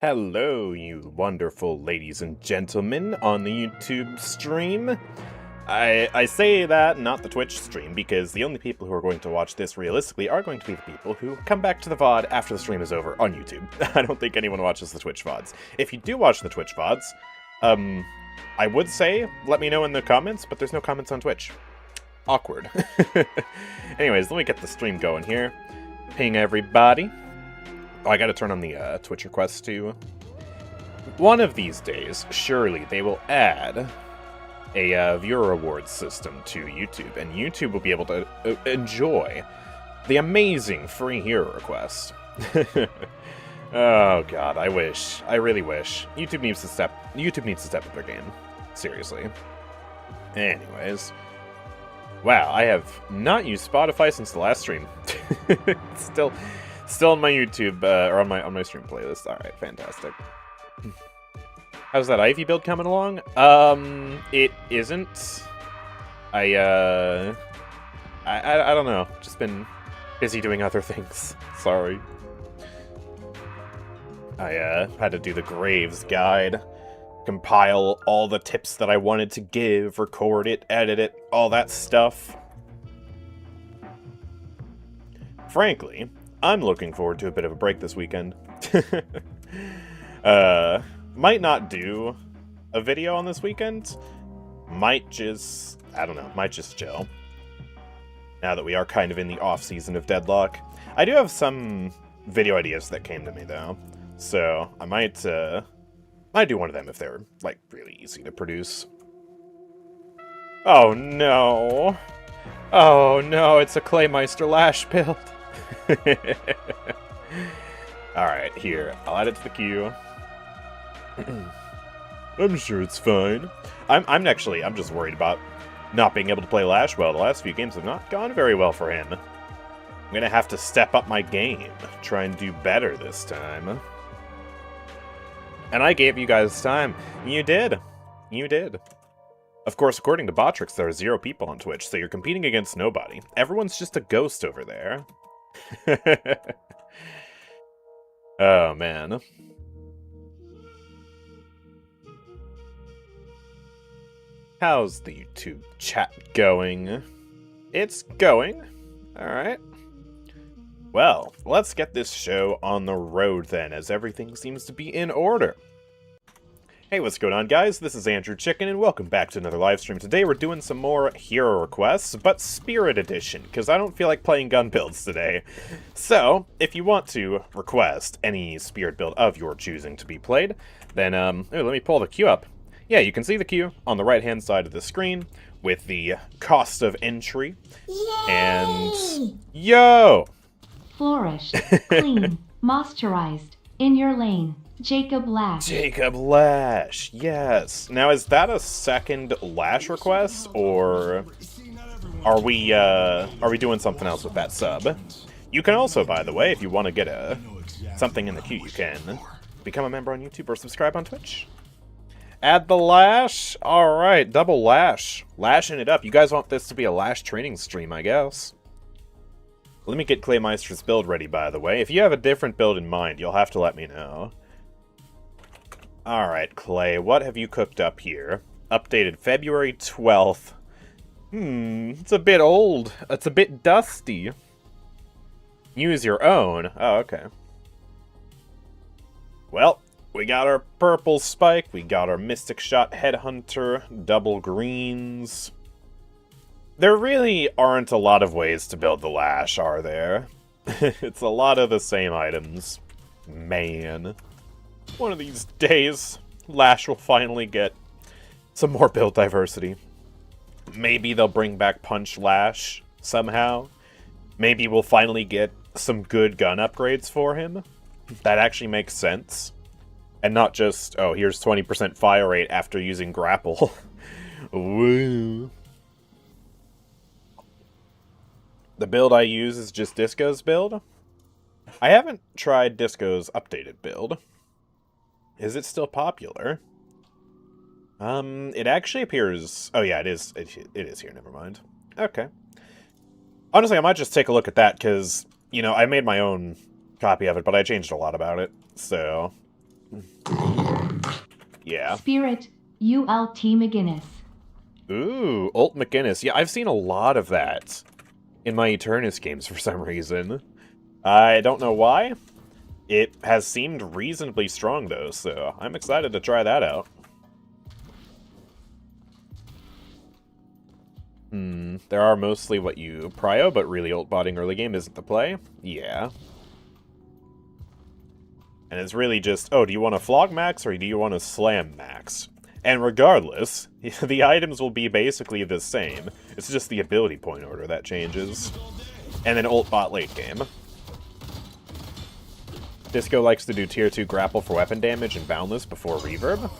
Hello, you wonderful ladies and gentlemen on the YouTube stream. I say that, not the Twitch stream, because the only people who are going to watch this realistically are going to be the people who come back to the VOD after the stream is over on YouTube. I don't think anyone watches the Twitch VODs. If you do watch the Twitch VODs, I would say, let me know in the comments, but there's no comments on Twitch. Awkward. Anyways, let me get the stream going here. Ping everybody. Oh, I gotta turn on the Twitch requests too. One of these days, surely they will add a viewer rewards system to YouTube, and YouTube will be able to enjoy the amazing free hero request. Oh god, I wish. I really wish. YouTube needs to step up their game. Seriously. Anyways. Wow, I have not used Spotify since the last stream. Still on my YouTube, or on my stream playlist. Alright, fantastic. How's that Ivy build coming along? It isn't. I don't know. Just been busy doing other things. Sorry. I had to do the Graves guide. Compile all the tips that I wanted to give, record it, edit it, all that stuff. Frankly, I'm looking forward to a bit of a break this weekend. Might not do a video on this weekend. Might just chill. Now that we are kind of in the off-season of Deadlock. I do have some video ideas that came to me, though. So, I might do one of them if they're, like, really easy to produce. Oh, no. Oh, no, it's a Claymeister Lash build. Alright, here. I'll add it to the queue. I'm sure it's fine. I'm just worried about not being able to play Lash well. The last few games have not gone very well for him. I'm gonna have to step up my game. Try and do better this time. And I gave you guys time. You did. You did. Of course, according to Botrix, there are 0 people on Twitch, so you're competing against nobody. Everyone's just a ghost over there. Oh, man. How's the YouTube chat going? It's going. Alright. Well, let's get this show on the road then, as everything seems to be in order. Hey, what's going on, guys? This is AndrewChicken, and welcome back to another live stream. Today we're doing some more hero requests, but Spirit Edition, because I don't feel like playing gun builds today. So, if you want to request any Spirit build of your choosing to be played, then, let me pull the queue up. Yeah, you can see the queue on the right-hand side of the screen, with the cost of entry. Yay! And... Yo! Flourished, clean, moisturized, in your lane. Jacob Lash. Jacob Lash, yes. Now, is that a second Lash request, or are we doing something else with that sub? You can also, by the way, if you want to get something in the queue, you can become a member on YouTube or subscribe on Twitch. Add the Lash. All right, double Lash, lashing it up. You guys want this to be a Lash training stream, I guess. Let me get Claymeister's build ready, by the way. If you have a different build in mind, you'll have to let me know. Alright, Clay, what have you cooked up here? Updated February 12th. It's a bit old. It's a bit dusty. Use your own. Oh, okay. Well, we got our purple spike, we got our Mystic Shot Headhunter, double greens. There really aren't a lot of ways to build the Lash, are there? It's a lot of the same items. Man. One of these days, Lash will finally get some more build diversity. Maybe they'll bring back Punch Lash somehow. Maybe we'll finally get some good gun upgrades for him. That actually makes sense. And not just, oh, here's 20% fire rate after using Grapple. Woo. The build I use is just Disco's build. I haven't tried Disco's updated build. Is it still popular? It actually appears... Oh, yeah, it is. It is here, never mind. Okay. Honestly, I might just take a look at that, because, you know, I made my own copy of it, but I changed a lot about it, so... Yeah. Spirit, ULT McGinnis. Ooh, ult McInness. Yeah, I've seen a lot of that in my Eternus games for some reason. I don't know why. It has seemed reasonably strong, though, so I'm excited to try that out. There are mostly what you prio, but really ult botting early game isn't the play. Yeah. And it's really just, oh, do you want to flog max or do you want to slam max? And regardless, the items will be basically the same. It's just the ability point order that changes. And then ult bot late game. Disco likes to do tier 2 grapple for weapon damage and boundless before reverb.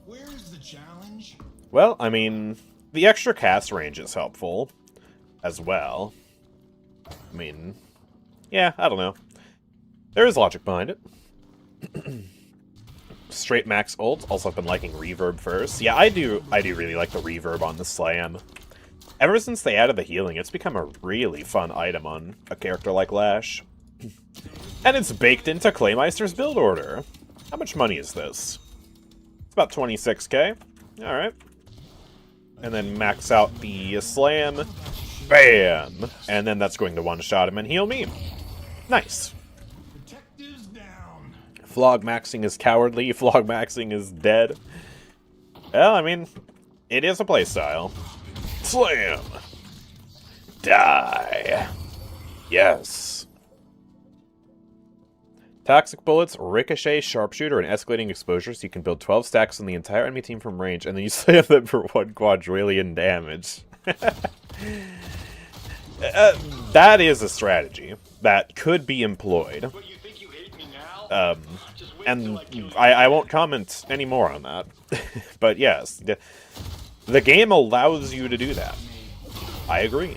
Where's the challenge? Well, I mean, the extra cast range is helpful as well. I mean, yeah, I don't know. There is logic behind it. Straight max ult. Also, I've been liking reverb first. Yeah, I do really like the reverb on the slam. Ever since they added the healing, it's become a really fun item on a character like Lash. And it's baked into Claymeister's build order. How much money is this? It's about 26k. Alright. And then max out the slam. Bam! And then that's going to one-shot him and heal me. Nice. Detectives down. Flog maxing is cowardly. Flog maxing is dead. Well, I mean, it is a playstyle. Slam! Die! Yes. Toxic bullets, ricochet, sharpshooter, and escalating exposure, so you can build 12 stacks on the entire enemy team from range, and then you slam them for 1 quadrillion damage. That is a strategy that could be employed. And I won't comment any more on that. But yes, the game allows you to do that. I agree.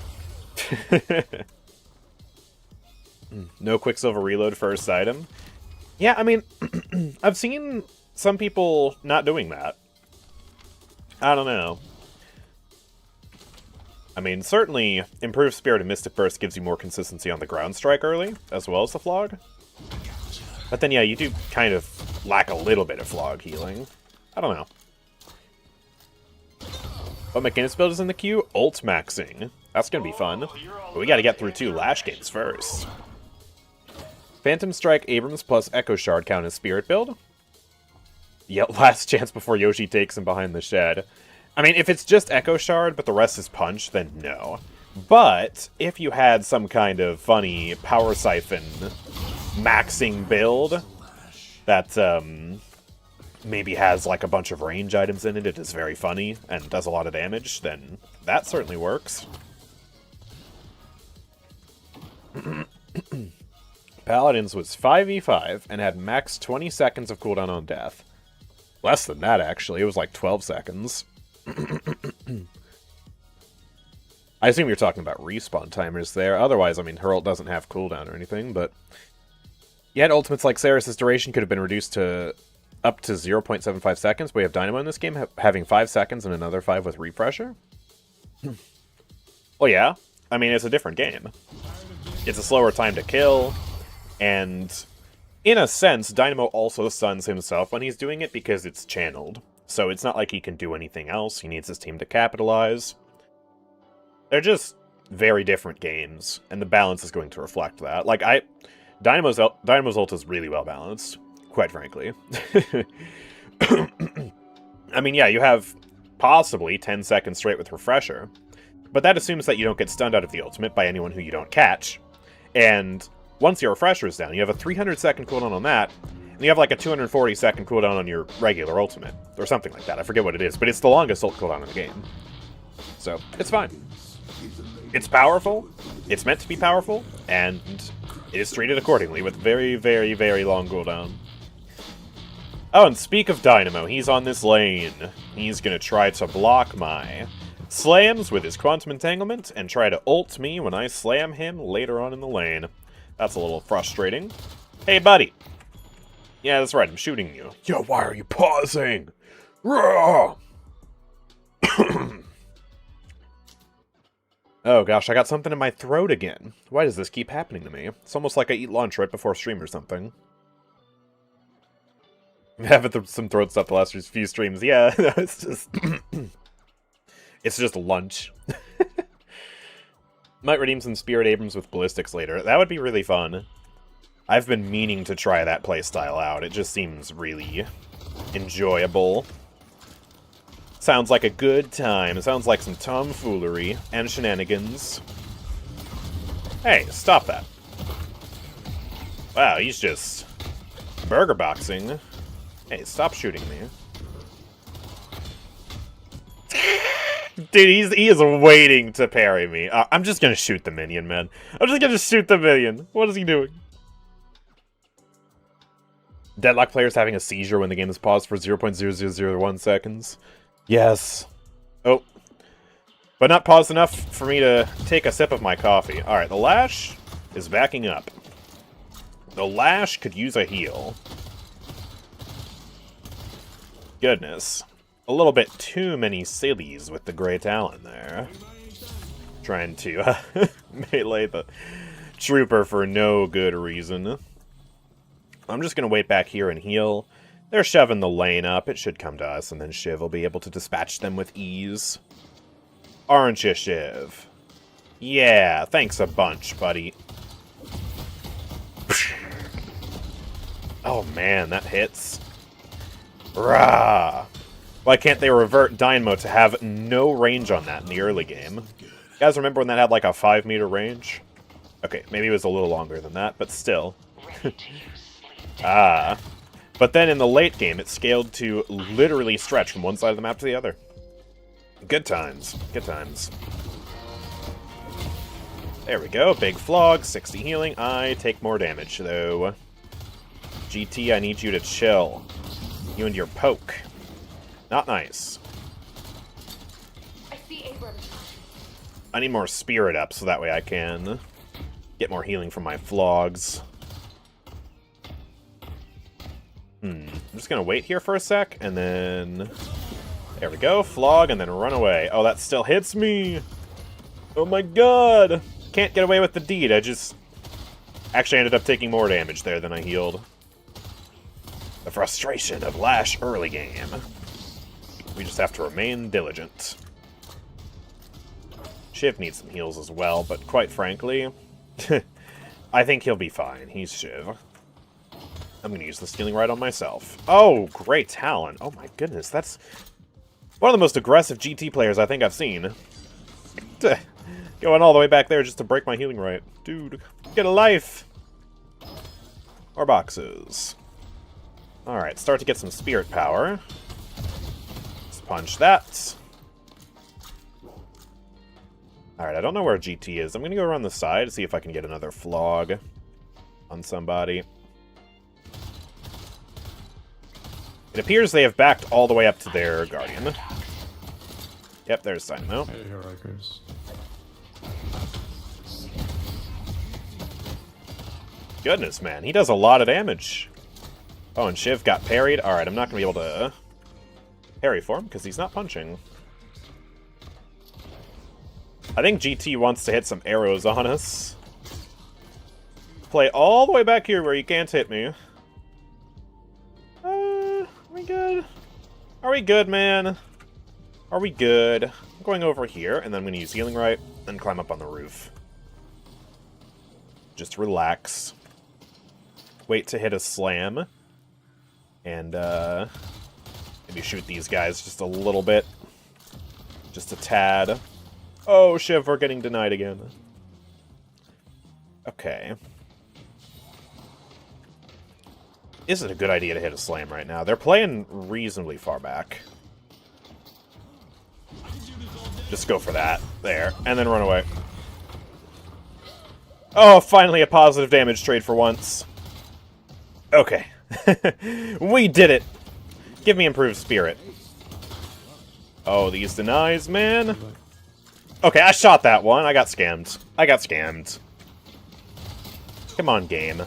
No Quicksilver reload first item. Yeah, I mean, I've seen some people not doing that. I don't know. I mean, certainly, improved Spirit and Mystic Burst gives you more consistency on the ground strike early, as well as the flog. But then, yeah, you do kind of lack a little bit of flog healing. I don't know. But McInness build is in the queue? Ult maxing. That's gonna be fun. But we gotta get through 2 Lash games first. Phantom Strike, Abrams plus Echo Shard count as Spirit build. Yeah, last chance before Yoshi takes him behind the shed. I mean, if it's just Echo Shard, but the rest is Punch, then no. But, if you had some kind of funny Power Siphon maxing build that, maybe has, like, a bunch of range items in it, it is very funny, and does a lot of damage, then that certainly works. Paladins was 5v5 and had max 20 seconds of cooldown on death. Less than that, actually. It was like 12 seconds. I assume you're talking about respawn timers there. Otherwise, I mean, her ult doesn't have cooldown or anything, but... Yet ultimates like Ceres' duration could have been reduced to up to 0.75 seconds, but we have Dynamo in this game having 5 seconds and another 5 with Refresher. Well, yeah. I mean, it's a different game. It's a slower time to kill, and in a sense, Dynamo also stuns himself when he's doing it because it's channeled. So it's not like he can do anything else. He needs his team to capitalize. They're just very different games, and the balance is going to reflect that. Like, Dynamo's ult is really well balanced, quite frankly. I mean, yeah, you have possibly 10 seconds straight with Refresher, but that assumes that you don't get stunned out of the ultimate by anyone who you don't catch. And once your Refresher is down, you have a 300-second cooldown on that, and you have like a 240-second cooldown on your regular ultimate, or something like that. I forget what it is, but it's the longest ult cooldown in the game. So, it's fine. It's powerful, it's meant to be powerful, and it is treated accordingly with very, very, very long cooldown. Oh, and speak of Dynamo, he's on this lane. He's gonna try to block my slams with his Quantum Entanglement and try to ult me when I slam him later on in the lane. That's a little frustrating. Hey, buddy. Yeah, that's right, I'm shooting you. Yo, why are you pausing? Raw! Oh gosh, I got something in my throat again. Why does this keep happening to me? It's almost like I eat lunch right before stream or something. Having some throat stuff the last few streams. Yeah, it's just... it's just lunch. Might redeem some Spirit Abrams with ballistics later. That would be really fun. I've been meaning to try that playstyle out. It just seems really enjoyable. Sounds like a good time. It sounds like some tomfoolery and shenanigans. Hey, stop that. Wow, he's just burger boxing. Hey, stop shooting me. Dude, he is waiting to parry me. I'm just gonna shoot the minion, man. I'm just gonna shoot the minion. What is he doing? Deadlock players having a seizure when the game is paused for 0.0001 seconds. Yes. Oh. But not paused enough for me to take a sip of my coffee. Alright, the Lash is backing up. The Lash could use a heal. Goodness. A little bit too many sillies with the Grey Talon there. Trying to melee the trooper for no good reason. I'm just going to wait back here and heal. They're shoving the lane up. It should come to us, and then Shiv will be able to dispatch them with ease. Aren't you, Shiv? Yeah, thanks a bunch, buddy. Oh man, that hits. Rah! Why can't they revert Dynamo to have no range on that in the early game? You guys remember when that had like a 5-meter range? Okay, maybe it was a little longer than that, but still. Ah. But then in the late game, it scaled to literally stretch from one side of the map to the other. Good times. Good times. There we go. Big flog, 60 healing. I take more damage, though. GT, I need you to chill. You and your poke. Not nice. I see Abrams. I need more spirit up so that way I can get more healing from my flogs. I'm just gonna wait here for a sec, and then... There we go, flog, and then run away. Oh, that still hits me! Oh my god! Can't get away with the deed, I just... Actually ended up taking more damage there than I healed. The frustration of Lash early game. We just have to remain diligent. Shiv needs some heals as well, but quite frankly... I think he'll be fine. He's Shiv. I'm going to use the Stealing Rite on myself. Oh, great talent. Oh my goodness, that's one of the most aggressive GT players I think I've seen. Going all the way back there just to break my Healing Rite. Dude, get a life! More boxes. Alright, start to get some spirit power. Let's punch that. Alright, I don't know where GT is. I'm going to go around the side to see if I can get another flog on somebody. It appears they have backed all the way up to their Guardian. Yep, there's Dynamo. Hey, here I goes. Goodness, man. He does a lot of damage. Oh, and Shiv got parried. Alright, I'm not going to be able to parry for him because he's not punching. I think GT wants to hit some arrows on us. Play all the way back here where you can't hit me. Are we good? Are we good, man? Are we good? I'm going over here, and then I'm going to use Healing Rite, then climb up on the roof. Just relax. Wait to hit a slam. And, maybe shoot these guys just a little bit. Just a tad. Oh, Shiv, we're getting denied again. Okay. Is it a good idea to hit a slam right now? They're playing reasonably far back. Just go for that. There. And then run away. Oh, finally a positive damage trade for once. Okay. We did it! Give me improved spirit. Oh, these denies, man. Okay, I shot that one. I got scammed. I got scammed. Come on, game.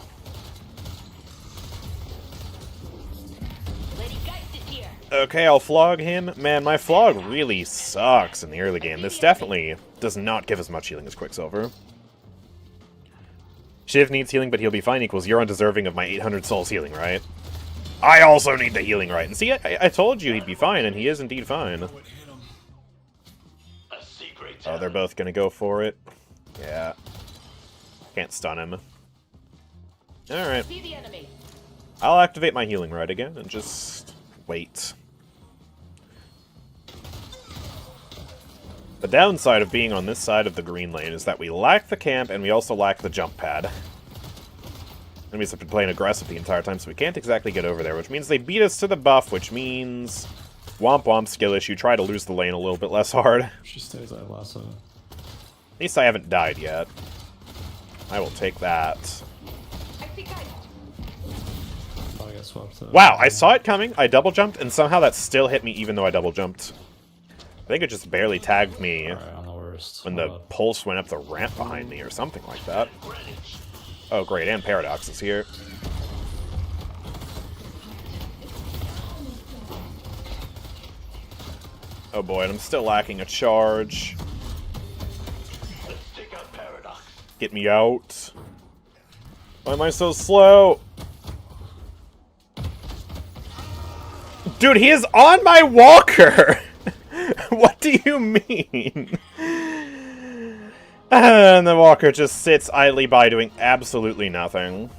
Ladygeist is here. Okay, I'll flog him. Man, my flog really sucks in the early game. This definitely does not give as much healing as Quicksilver. Shiv needs healing, but he'll be fine equals you're undeserving of my 800 souls healing, right? I also need the healing right. And see, I told you he'd be fine, and he is indeed fine. Oh, they're both gonna go for it. Yeah. Can't stun him. Alright. See the enemy. I'll activate my healing right again and just wait. The downside of being on this side of the green lane is that we lack the camp and we also lack the jump pad. Enemies have been playing aggressive the entire time, so we can't exactly get over there, which means they beat us to the buff, which means... Womp womp skill issue, try to lose the lane a little bit less hard. She stays at lasso. At least I haven't died yet. I will take that. I think I... Oh, I got swapped. Wow, I saw it coming, I double jumped, and somehow that still hit me even though I double jumped. I think it just barely tagged me Alright, on the worst. when the pulse went up the ramp behind me or something like that. Oh great, and Paradox is here. Oh boy, and I'm still lacking a charge. Get me out. Why am I so slow? Dude, he is on my walker! What do you mean? And the walker just sits idly by doing absolutely nothing.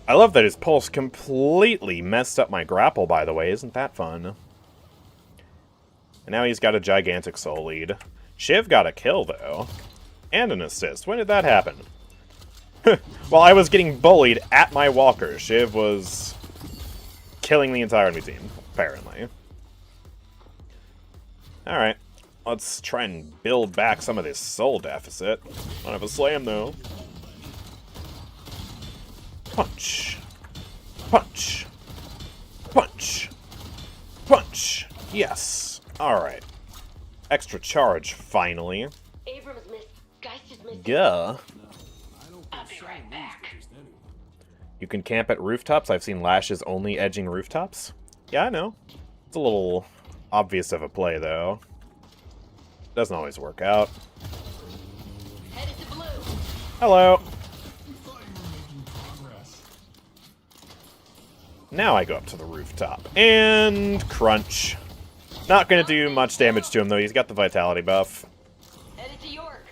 I love that his pulse completely messed up my grapple, by the way. Isn't that fun? And now he's got a gigantic soul lead. Shiv got a kill, though. And an assist. When did that happen? While I was getting bullied at my walker, Shiv was killing the entire enemy team, apparently. Alright. Let's try and build back some of this soul deficit. Don't have a slam, though. Punch. Punch. Punch. Punch. Yes. Alright. Extra charge, finally. Abrams missed. Geist is missing. Gah. I'll be right back. You can camp at rooftops. I've seen Lashes only edging rooftops. Yeah, I know. It's a little obvious of a play, though. Doesn't always work out. Headed to blue. Hello. We thought you were making progress. Now I go up to the rooftop. And crunch. Not going to do much damage to him, though. He's got the vitality buff. Headed to York.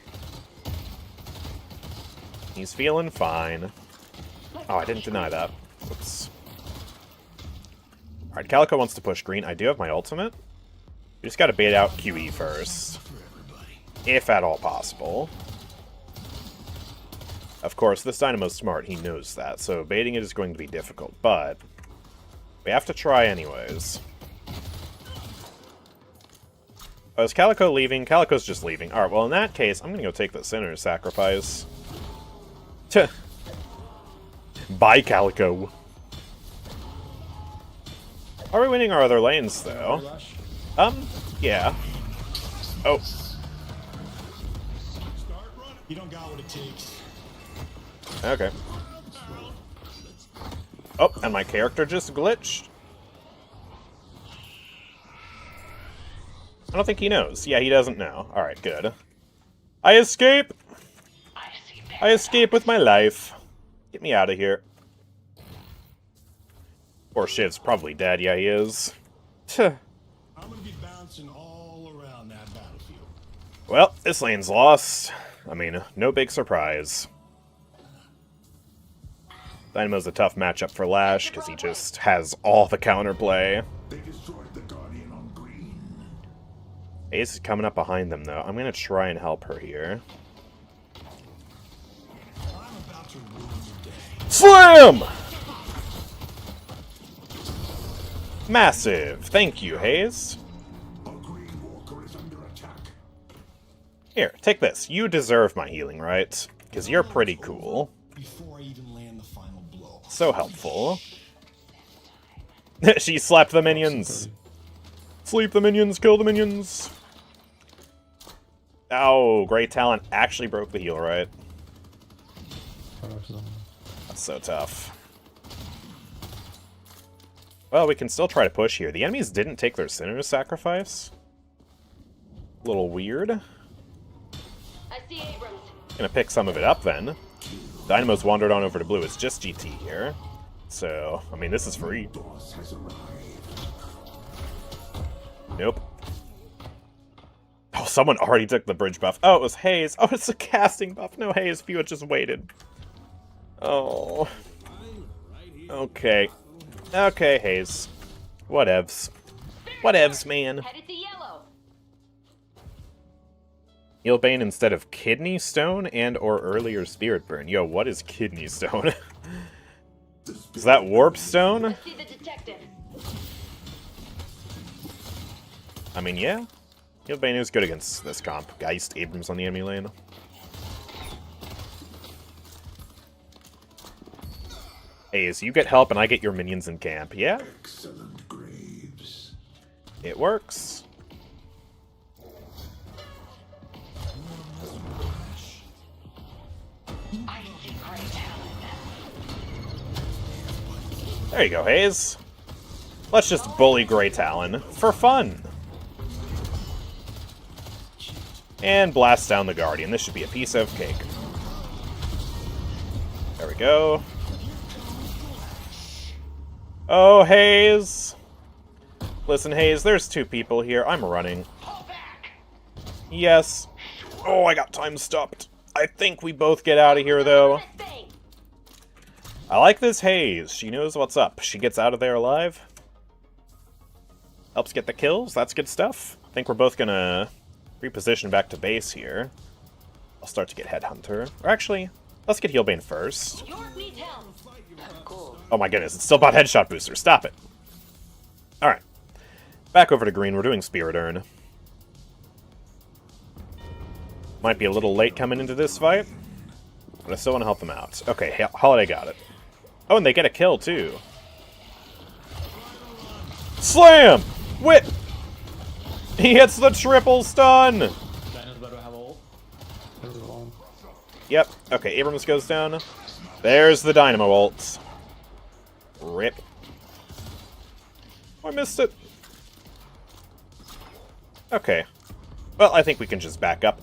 He's feeling fine. Oh, I didn't deny that. Whoops. Alright, Calico wants to push green. I do have my ultimate. We just got to bait out QE first. If at all possible. Of course, this Dynamo's smart. He knows that. So baiting it is going to be difficult. But we have to try anyways. Oh, is Calico leaving? Calico's just leaving. Alright, well in that case, I'm gonna go take the Sinner's Sacrifice. Tuh. Bye, Calico. Are we winning our other lanes, though? Yeah. Oh. You don't got what it takes. Okay. Oh, and my character just glitched. I don't think he knows. Yeah, he doesn't know. Alright, good. I escape! I escape with my life. Get me out of here. Poor Shiv's probably dead. Yeah, he is. Tuh. I'm gonna be bouncing all around that battlefield. Well, this lane's lost. I mean, no big surprise. Dynamo's a tough matchup for Lash, because he just has all the counterplay. They destroyed the Guardian on green. Ace is coming up behind them, though. I'm going to try and help her here. I'm about to ruin your day. Slam! Massive. Thank you, Hayes. A green walker is under attack. Here, take this. You deserve my healing, right? Because you're pretty cool. Before I even land the final blow. So helpful. She slapped the minions. Sleep the minions, kill the minions. Oh, great talent actually broke the heal, right? That's so tough. Well, we can still try to push here. The enemies didn't take their Sinner's Sacrifice. A little weird. I see Abrams. Gonna pick some of it up then. Dynamo's wandered on over to blue. It's just GT here. So, I mean, this is free. Nope. Oh, someone already took the bridge buff. Oh, it was Haze. Oh, it's a casting buff. No, Haze, if you had just waited. Oh. Okay. Okay, Haze. Whatevs. Whatevs, man. Headed to yellow. Healbane instead of Kidney Stone and or earlier Spirit Burn. Yo, what is Kidney Stone? Is that Warp Stone? I see the detective. I mean, yeah. Healbane is good against this comp. Geist, Abrams on the enemy lane. Hey, so you get help and I get your minions in camp. Yeah? Excellent graves. It works. I see great talent. There you go, Haze. Let's just bully Grey Talon for fun. And blast down the Guardian. This should be a piece of cake. There we go. Oh, Haze. Listen, Haze, there's two people here. I'm running. Yes. Oh, I got time stopped. I think we both get out of here, though. I like this Haze. She knows what's up. She gets out of there alive. Helps get the kills. That's good stuff. I think we're both gonna reposition back to base here. I'll start to get Headhunter. Or actually, let's get Healbane first. York needs help. Cool. Oh my goodness, it's still about Headshot Booster. Stop it. Alright. Back over to green. We're doing Spirit Urn. Might be a little late coming into this fight, but I still want to help them out. Okay, Holiday got it. Oh, and they get a kill, too. Slam! Whip! He hits the triple stun! Dyna's about to have ult. There's one. Yep. Okay, Abrams goes down. There's the Dynamo ult. Rip. Oh, I missed it. Okay. Well, I think we can just back up.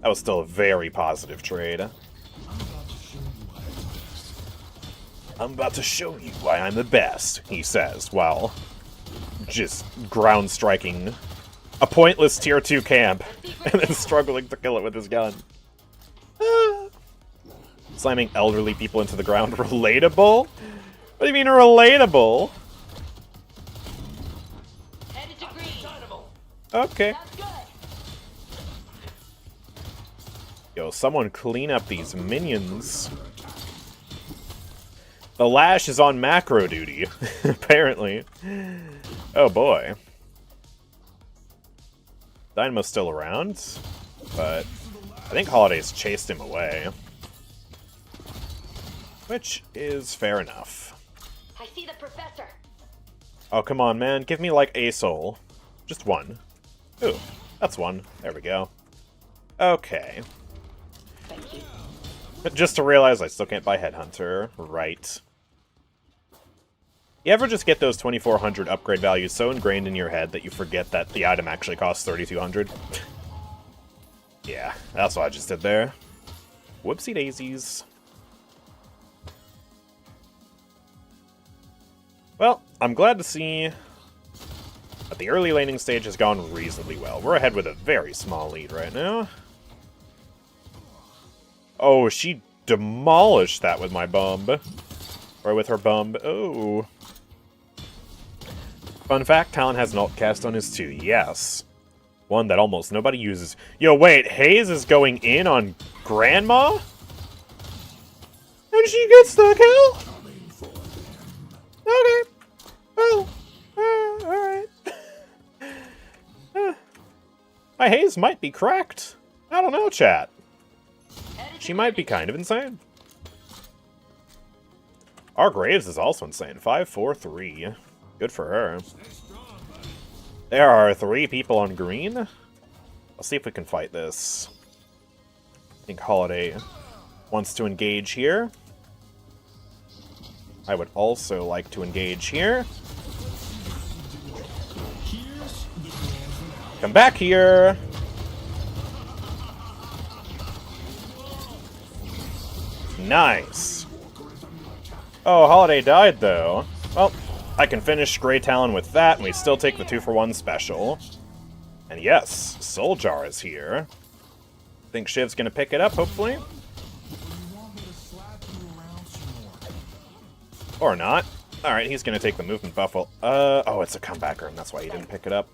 That was still a very positive trade. I'm about to show you why I'm the best, he says, while just ground striking a pointless tier 2 camp and then struggling to kill it with his gun. Slamming elderly people into the ground. Relatable? What do you mean relatable? Headed to green. Okay. Sounds good. Yo, someone clean up these minions. The Lash is on macro duty, apparently. Oh boy. Dynamo's still around, but I think Holiday's chased him away. Which is fair enough. I see the professor. Oh, come on, man. Give me, like, a soul. Just one. Ooh, that's one. There we go. Okay. Thank you. But just to realize I still can't buy Headhunter. Right. You ever just get those 2400 upgrade values so ingrained in your head that you forget that the item actually costs 3200? Yeah, that's what I just did there. Whoopsie daisies. Well, I'm glad to see that the early laning stage has gone reasonably well. We're ahead with a very small lead right now. Oh, she demolished that with my bomb. Or with her bomb. Oh. Fun fact, Talon has an alt cast on his 2. Yes. One that almost nobody uses. Yo, wait, Haze is going in on Grandma? And she gets the kill? Okay. Well, alright. My Haze might be cracked. I don't know, chat. She might be kind of insane. Our Graves is also insane. 5-4-3. Good for her. There are 3 people on green. Let's see if we can fight this. I think Holiday wants to engage here. I would also like to engage here. Come back here! Nice. Oh, Holiday died, though. Well, I can finish Grey Talon with that, and we still take the 2-for-1 special. And yes, Soul Jar is here. Think Shiv's gonna pick it up, hopefully? Or not. Alright, he's gonna take the movement buff. Oh, it's a comebacker, and that's why he didn't pick it up.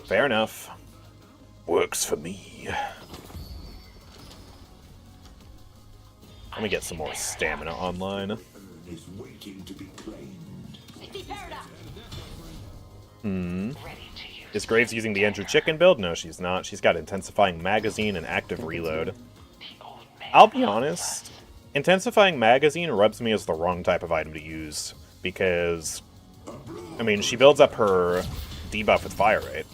Fair enough. Works for me. Let me get some more stamina online. I see Paradox. Is Graves using the AndrewChicken build? No, she's not. She's got Intensifying Magazine and Active Reload. I'll be honest. Intensifying Magazine rubs me as the wrong type of item to use. Because, I mean, she builds up her debuff with Fire Rate.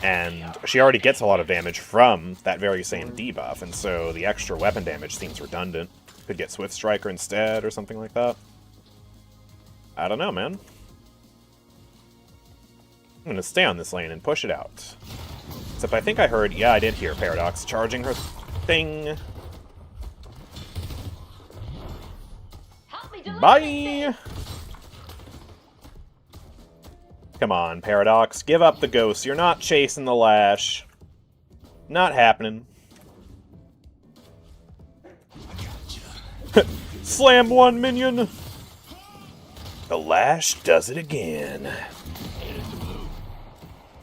And she already gets a lot of damage from that very same debuff. And so the extra weapon damage seems redundant. Could get Swift Striker instead or something like that. I don't know, man. I'm gonna stay on this lane and push it out. Except I think I heard, yeah, I did hear Paradox charging her thing. Help me deliver Bye! Come on, Paradox. Give up the ghost. You're not chasing the Lash. Not happening. Slam one minion! The Lash does it again.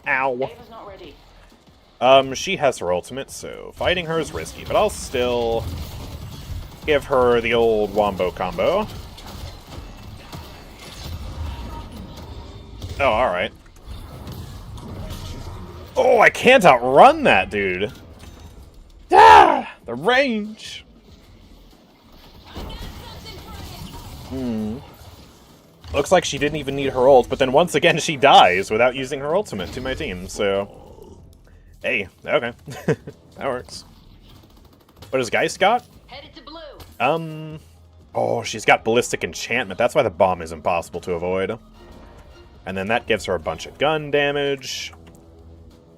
Ow. Ava's not ready. She has her ultimate, so fighting her is risky, but I'll still give her the old Wombo combo. Oh, alright. Oh, I can't outrun that, dude! Ah! The range! Looks like she didn't even need her ult, but then once again she dies without using her ultimate to my team, so... Hey, okay. That works. What has Geist got? Headed to blue. Oh, she's got Ballistic Enchantment. That's why the bomb is impossible to avoid. And then that gives her a bunch of gun damage.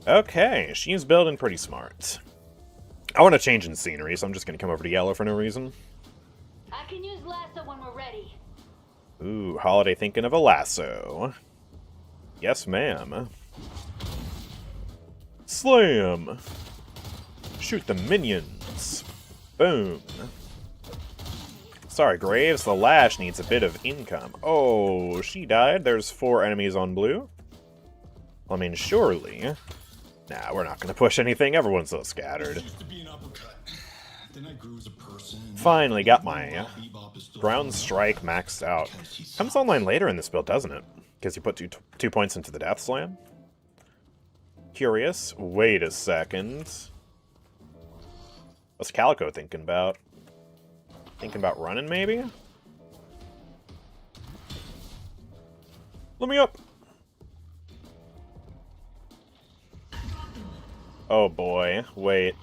Okay, she's building pretty smart. I want to change in scenery, so I'm just going to come over to yellow for no reason. I can use lasso when we're ready. Ooh, Holiday thinking of a lasso. Yes, ma'am. Slam! Shoot the minions. Boom. Sorry, Graves, the Lash needs a bit of income. Oh, she died. There's 4 enemies on blue. I mean, surely. Nah, we're not gonna push anything. Everyone's so scattered. Finally got my Ground Strike maxed out. Comes online later in this build, doesn't it? Because you put two points into the Death Slam. Curious. Wait a second. What's Calico thinking about? Thinking about running, maybe? Let me up! Oh boy, wait.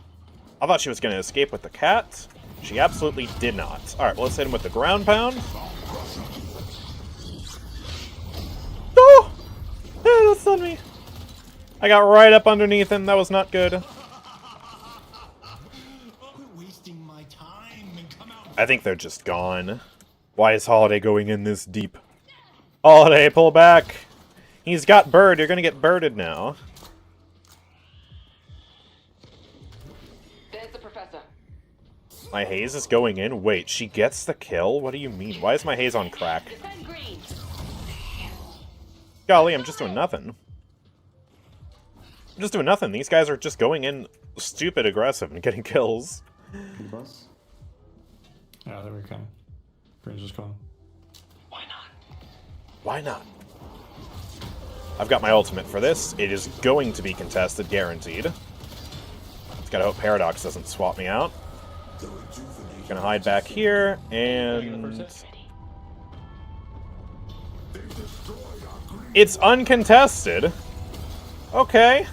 I thought she was gonna escape with the cat. She absolutely did not. Alright, well, let's hit him with the ground pound. Oh! That stunned me. I got right up underneath him. That was not good. I think they're just gone. Why is Holiday going in this deep? Holiday, pull back! He's got bird. You're gonna get birded now. There's the professor. My haze is going in? Wait, she gets the kill? What do you mean? Why is my haze on crack? Defend green. Golly, I'm just doing nothing. I'm just doing nothing. These guys are just going in stupid aggressive and getting kills. Bus? Yeah, there we go. Green's just gone. Why not? Why not? I've got my ultimate for this. It is going to be contested, guaranteed. Just gotta hope Paradox doesn't swap me out. Gonna hide back here, and... It's uncontested! Okay.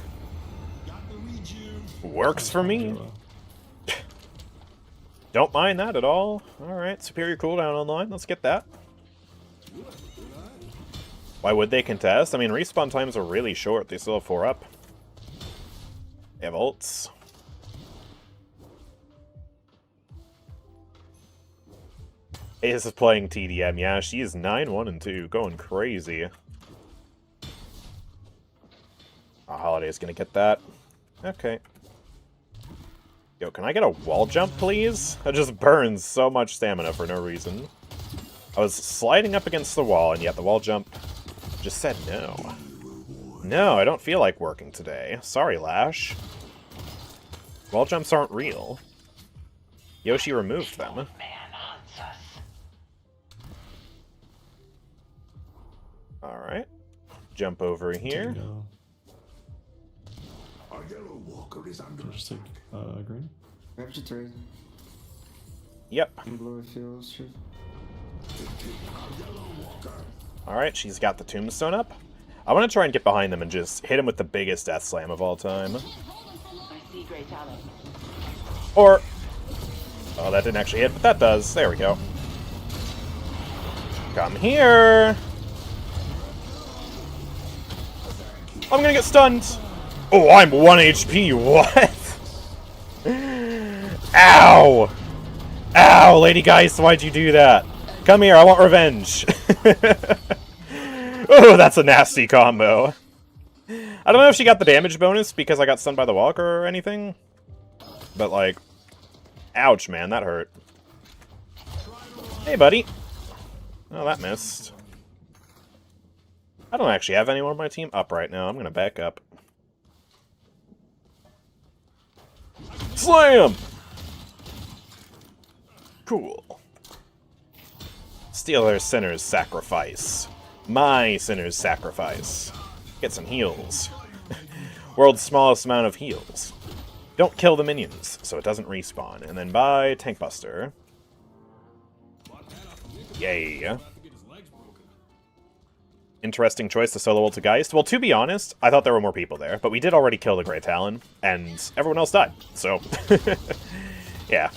Works for me. Don't mind that at all. Alright, superior cooldown online. Let's get that. Why would they contest? I mean, respawn times are really short. They still have 4 up. They have ults. Ace is playing TDM. Yeah, she is 9-1-2, going crazy. Oh, Holiday's gonna get that. Okay. Yo, can I get a wall jump, please? That just burns so much stamina for no reason. I was sliding up against the wall, and yet the wall jump just said no. No, I don't feel like working today. Sorry, Lash. Wall jumps aren't real. Yoshi removed them. Alright. Jump over here. Our yellow walker is under Just take green. Grab your trade. Yep. And blue if you shoot. Alright, she's got the tombstone up. I want to try and get behind them and just hit him with the biggest death slam of all time. I see great talent. Or... Oh, that didn't actually hit, but that does. There we go. Come here! I'm gonna get stunned! Oh, I'm 1 HP, what? Ow! Ow, Ladygeist, why'd you do that? Come here, I want revenge. Oh, that's a nasty combo. I don't know if she got the damage bonus because I got stunned by the walker or anything. But, like, ouch, man, that hurt. Hey, buddy. Oh, that missed. I don't actually have anyone on my team up right now. I'm going to back up. Slam! Cool. Steal her sinner's sacrifice. My sinner's sacrifice. Get some heals. World's smallest amount of heals. Don't kill the minions, so it doesn't respawn. And then buy Tank Buster. Yay. Interesting choice to solo ult to Geist. Well, to be honest, I thought there were more people there, but we did already kill the Grey Talon, and everyone else died, so... yeah.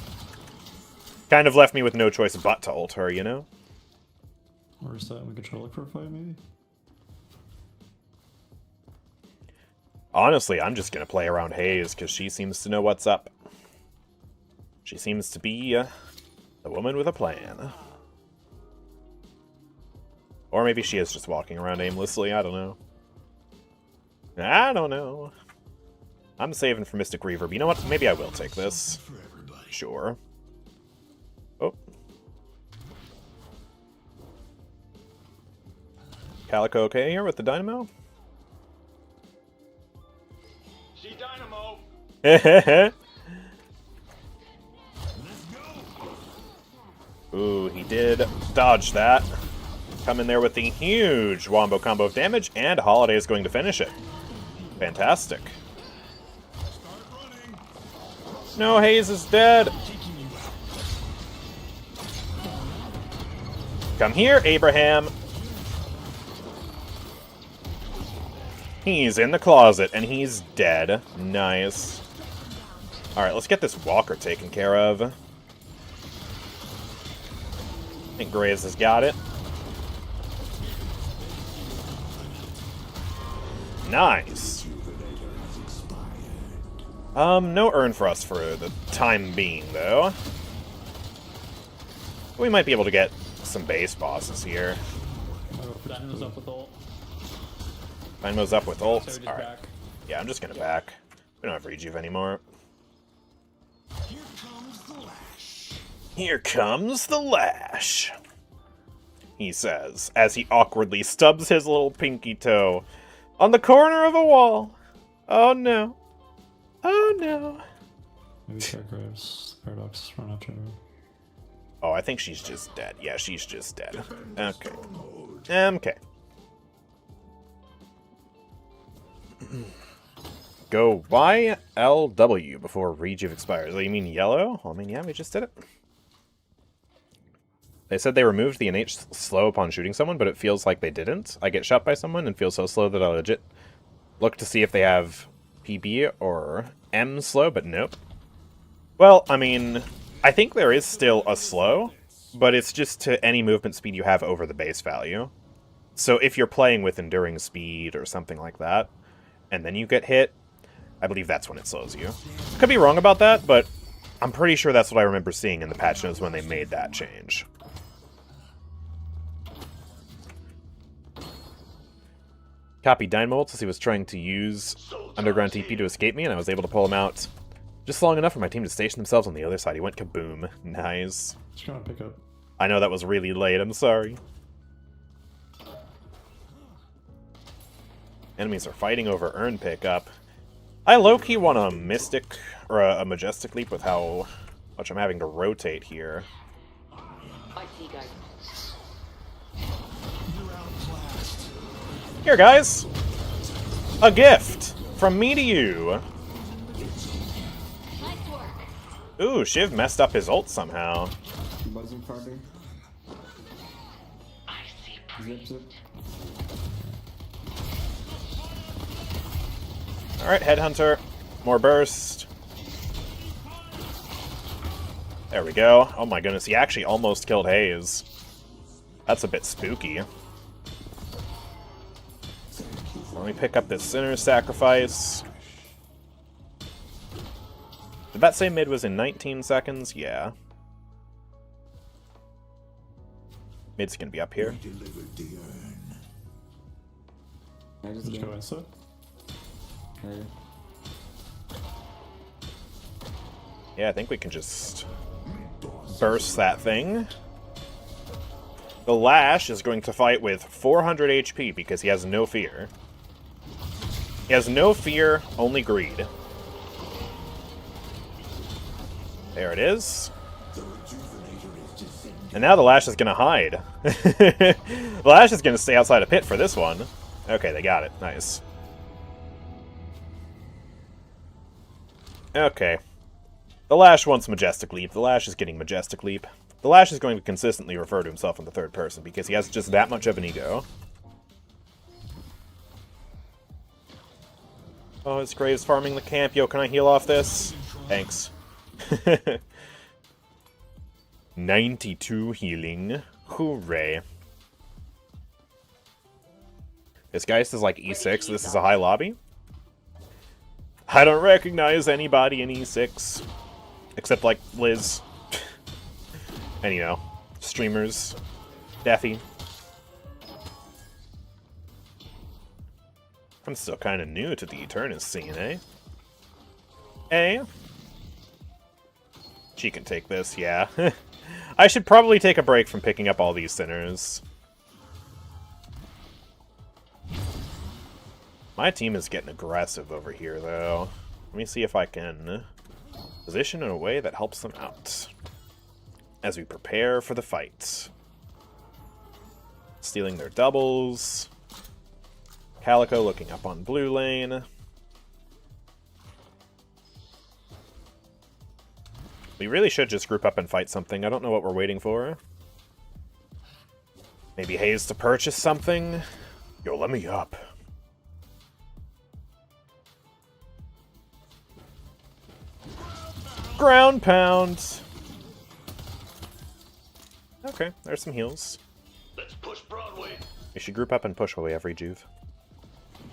Kind of left me with no choice but to ult her, you know? Or is that we could try to look for a fight, maybe? Honestly, I'm just gonna play around Haze, because she seems to know what's up. She seems to be the woman with a plan. Or maybe she is just walking around aimlessly, I don't know. I don't know. I'm saving for Mystic Reaver, but you know what? Maybe I will take this. Sure. Oh. Calico okay here with the Dynamo? See Dynamo. Ooh, he did dodge that. Come in there with the huge wombo combo of damage, and Holiday is going to finish it. Fantastic. No, Haze is dead. Come here, Abraham. He's in the closet, and he's dead. Nice. Alright, let's get this walker taken care of. I think Graves has got it. Nice. No urn for us for the time being, though. We might be able to get some base bosses here. Dynamo's up with ult. Dynamo's up with ult. So Alright. back. Yeah, I'm just gonna back. We don't have rejuve anymore. Here comes the Lash. Here comes the Lash, he says, as he awkwardly stubs his little pinky toe on the corner of a wall. Oh no. Oh no. Maybe check Graves. Paradox run after her. Oh, I think she's just dead. Yeah, she's just dead. Okay. Okay. Go YLW before rejuve expires. Oh, you mean yellow? Well, I mean, yeah, we just did it. They said they removed the innate slow upon shooting someone, but it feels like they didn't. I get shot by someone and feel so slow that I legit look to see if they have PB or M slow, but nope. Well, I mean, I think there is still a slow, but it's just to any movement speed you have over the base value. So if you're playing with enduring speed or something like that, and then you get hit, I believe that's when it slows you. Could be wrong about that, but I'm pretty sure that's what I remember seeing in the patch notes when they made that change. Copy Dynamo since he was trying to use underground TP to escape me, and I was able to pull him out just long enough for my team to station themselves on the other side. He went kaboom. Nice. Just gonna pick up. I know that was really late, I'm sorry. Enemies are fighting over urn pickup. I low-key want a Mystic, or a Majestic Leap with how much I'm having to rotate here. I see, guys. Here, guys! A gift! From me to you! Nice work. Ooh, Shiv messed up his ult somehow. Buzzing party. I see. Zip zip. Alright, Headhunter. More burst. There we go. Oh my goodness, he actually almost killed Haze. That's a bit spooky. Let me pick up this Sinner's Sacrifice. Did that say mid was in 19 seconds? Yeah. Mid's gonna be up here. I just Just go inside. Yeah, I think we can just burst that thing. The Lash is going to fight with 400 HP because he has no fear. He has no fear, only greed. There it is. And now the Lash is going to hide. The Lash is going to stay outside a pit for this one. Okay, they got it. Nice. Okay. The Lash wants Majestic Leap. The Lash is getting Majestic Leap. The Lash is going to consistently refer to himself in the third person because he has just that much of an ego. Oh, his Graves farming the camp. Yo, can I heal off this? Thanks. 92 healing. Hooray. This Geist is like E6. This is a high lobby. I don't recognize anybody in E6. Except, like, Liz. And, you know, streamers. Daffy. I'm still kind of new to the Eternus scene, eh? Eh? She can take this, yeah. I should probably take a break from picking up all these sinners. My team is getting aggressive over here, though. Let me see if I can position in a way that helps them out as we prepare for the fight. Stealing their doubles. Calico looking up on blue lane. We really should just group up and fight something. I don't know what we're waiting for. Maybe Haze to purchase something? Yo, let me up. Ground pound! Okay, there's some heals. Let's push Broadway. We should group up and push away every Juve.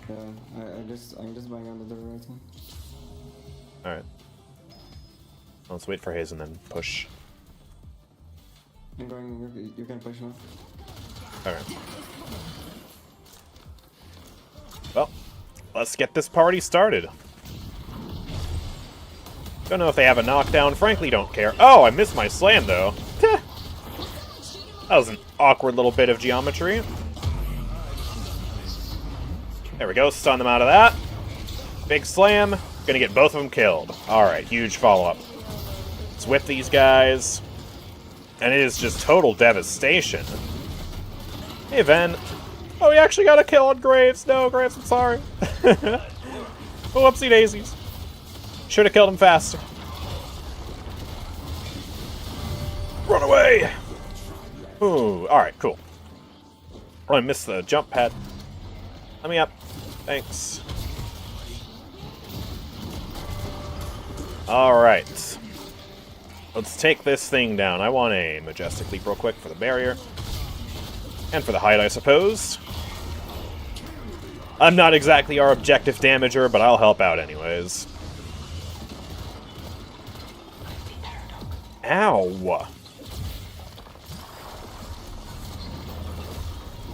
Yeah, I'm just buying on the door right now. Alright. Let's wait for Haze and then push. I'm going, you can push now. Alright. Well, let's get this party started. Don't know if they have a knockdown. Frankly, don't care. Oh, I missed my slam, though. That was an awkward little bit of geometry. There we go. Stun them out of that. Big slam. Gonna get both of them killed. Alright, huge follow-up. Let's whip these guys. And it is just total devastation. Hey, Ven. Oh, he actually got a kill on Graves. No, Graves, I'm sorry. Whoopsie daisies. Should have killed him faster. Run away! Ooh, alright, cool. Oh, I missed the jump pad. Let me up. Thanks. Alright. Let's take this thing down. I want a Majestic Leap real quick for the barrier. And for the hide, I suppose. I'm not exactly our objective damager, but I'll help out anyways. Ow!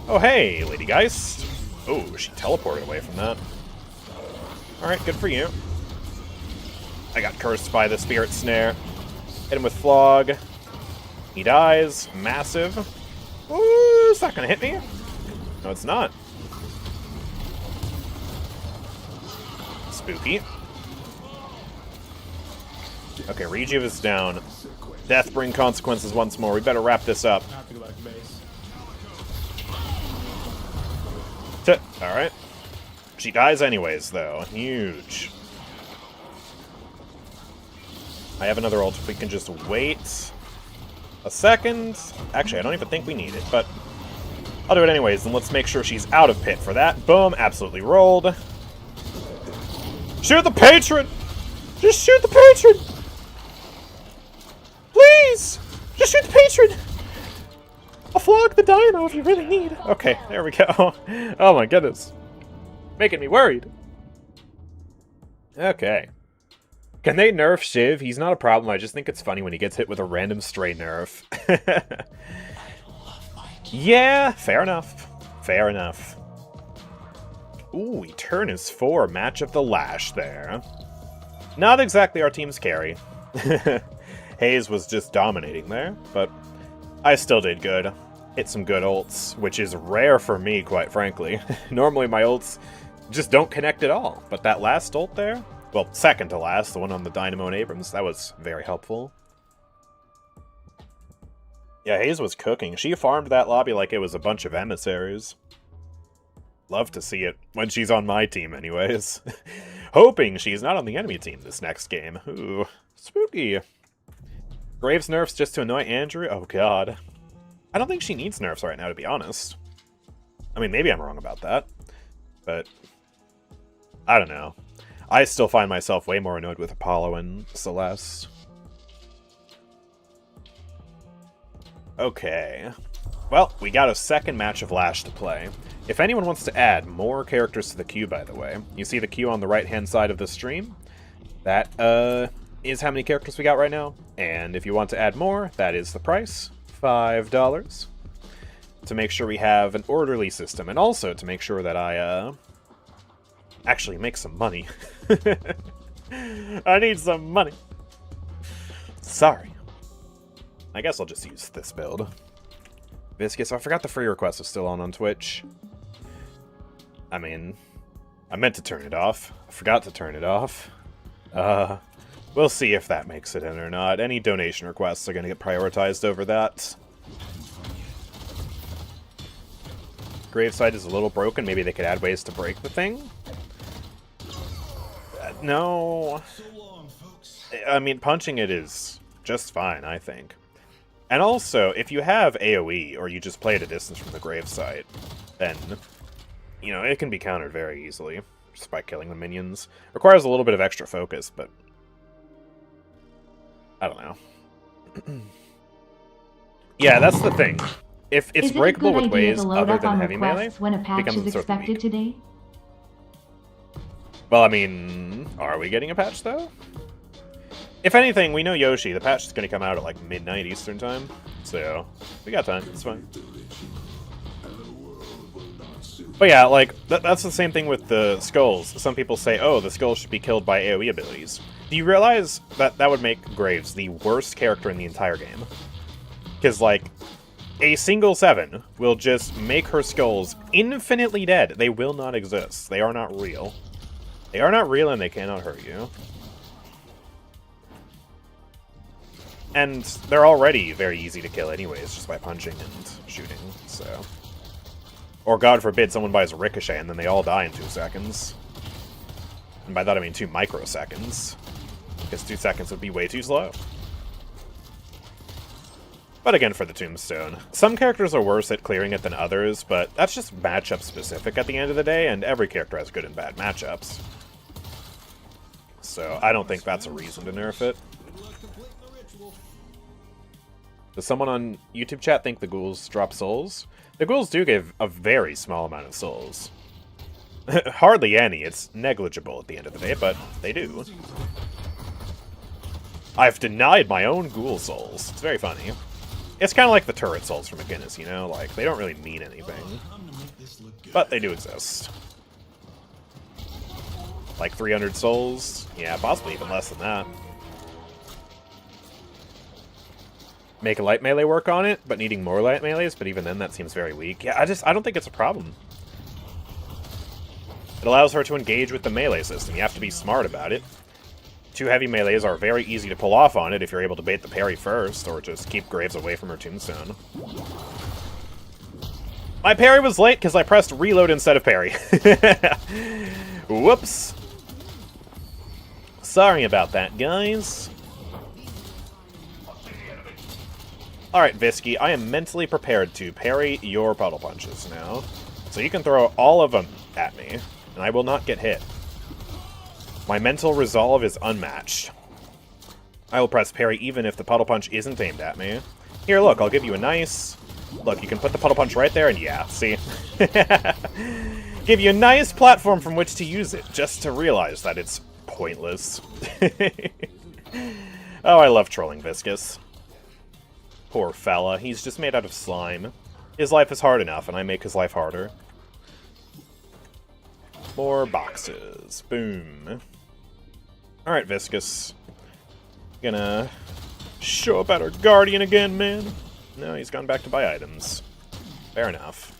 Oh hey, Ladygeist. Oh, she teleported away from that. Alright, good for you. I got cursed by the Spirit Snare. Hit him with Flog. He dies. Massive. Ooh, is that gonna hit me? No, it's not. Spooky. Okay, Rejuve is down. Death bring consequences once more. We better wrap this up. I have to go back to base. Alright. She dies anyways, though. Huge. I have another ult if we can just wait a second. Actually, I don't even think we need it, but I'll do it anyways, and let's make sure she's out of pit for that. Boom, absolutely rolled. Shoot the patron! Just shoot the patron! Please! Just shoot the patron! I'll flog the Dynamo if you really need. Okay, there we go. Oh my goodness. Making me worried. Okay. Can they nerf Shiv? He's not a problem. I just think it's funny when he gets hit with a random stray nerf. Yeah, fair enough. Fair enough. Ooh, Eternus 4, match of the Lash there. Not exactly our team's carry. Hayes was just dominating there, but I still did good. Hit some good ults, which is rare for me, quite frankly. Normally my ults just don't connect at all, but that last ult there, well, second to last, the one on the Dynamo and Abrams, that was very helpful. Yeah, Hayes was cooking. She farmed that lobby like it was a bunch of emissaries. Love to see it, when she's on my team anyways. Hoping she's not on the enemy team this next game. Ooh, spooky. Graves nerfs just to annoy Andrew? Oh god. I don't think she needs nerfs right now, to be honest. I mean, maybe I'm wrong about that. But I don't know. I still find myself way more annoyed with Apollo and Celeste. Okay. Well, we got a second match of Lash to play. If anyone wants to add more characters to the queue, by the way, you see the queue on the right-hand side of the stream? That, is how many characters we got right now. And if you want to add more, that is the price. $5. To make sure we have an orderly system, and also to make sure that I, actually make some money. I need some money. Sorry. I guess I'll just use this build. Viscus, I forgot the free request is still on Twitch. I mean, I meant to turn it off. I forgot to turn it off. We'll see if that makes it in or not. Any donation requests are going to get prioritized over that. Graveside is a little broken. Maybe they could add ways to break the thing. No. I mean, punching it is just fine, I think. And also, if you have AoE, or you just play at a distance from the gravesite, then, you know, it can be countered very easily, just by killing the minions. Requires a little bit of extra focus, but I don't know. Yeah, that's the thing. If it's breakable with ways other than heavy melee, when a patch becomes is sort of expected weak. today? Well, I mean, are we getting a patch, though? If anything, we know Yoshi. The patch is going to come out at, like, midnight Eastern time. So, we got time. It's fine. But yeah, like, that's the same thing with the skulls. Some people say, oh, the skulls should be killed by AoE abilities. Do you realize that that would make Graves the worst character in the entire game? Because, like, a single 7 will just make her skulls infinitely dead. They will not exist. They are not real. They are not real and they cannot hurt you. And they're already very easy to kill anyways, just by punching and shooting, so... Or God forbid someone buys a Ricochet and then they all die in 2 seconds. And by that I mean 2 microseconds. Because 2 seconds would be way too slow. But again, for the Tombstone. Some characters are worse at clearing it than others, but that's just matchup specific at the end of the day, and every character has good and bad matchups. So I don't think that's a reason to nerf it. Does someone on YouTube chat think the ghouls drop souls? The ghouls do give a very small amount of souls. Hardly any, it's negligible at the end of the day, but they do. I've denied my own ghoul souls. It's very funny. It's kind of like the turret souls from McGinnis, you know? Like, they don't really mean anything. This looked good. But they do exist. Like 300 souls? Yeah, possibly even less than that. Make a light melee work on it, but needing more light melees, but even then that seems very weak. Yeah, I don't think it's a problem. It allows her to engage with the melee system. You have to be smart about it. 2 heavy melees are very easy to pull off on it if you're able to bait the parry first, or just keep Graves away from her tombstone. My parry was late because I pressed reload instead of parry. Whoops. Sorry about that, guys. Alright, Visky, I am mentally prepared to parry your puddle punches now. So you can throw all of them at me, and I will not get hit. My mental resolve is unmatched. I will press parry even if the puddle punch isn't aimed at me. Here, look, I'll give you a nice... Look, you can put the puddle punch right there, and yeah, see? Give you a nice platform from which to use it, just to realize that it's pointless. Oh, I love trolling Viscus. Poor fella, he's just made out of slime. His life is hard enough, and I make his life harder. More boxes. Boom. Alright, Viscus. Gonna show up at our Guardian again, man. No, he's gone back to buy items. Fair enough.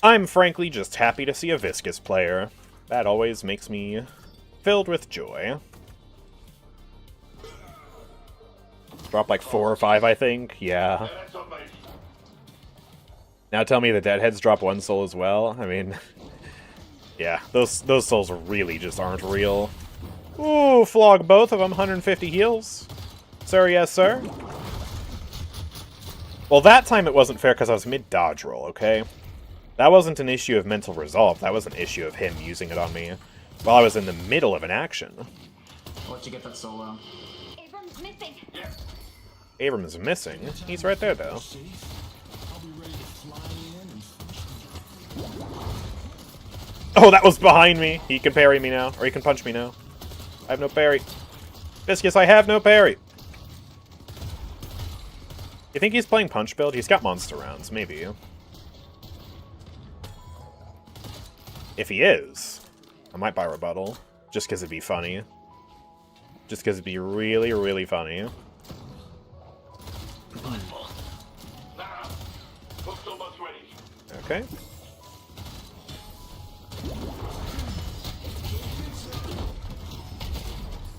I'm frankly just happy to see a Viscus player. That always makes me filled with joy. Drop like 4 or 5, I think. Yeah. Now tell me the Deadheads drop 1 soul as well. I mean, yeah, those souls really just aren't real. Ooh, flog both of them. 150 heals. Sir, yes, sir. Well, that time it wasn't fair because I was mid-dodge roll, okay? That wasn't an issue of mental resolve. That was an issue of him using it on me while I was in the middle of an action. I'll let you get that solo. Abrams missing. Abrams is missing. He's right there, though. I'll be ready to fly in and Oh, that was behind me. He can parry me now, or he can punch me now. I have no parry. Viscus, I have no parry. You think he's playing punch build? He's got monster rounds, maybe. If he is, I might buy rebuttal, just because it'd be funny. Just because it'd be really, really funny. Okay.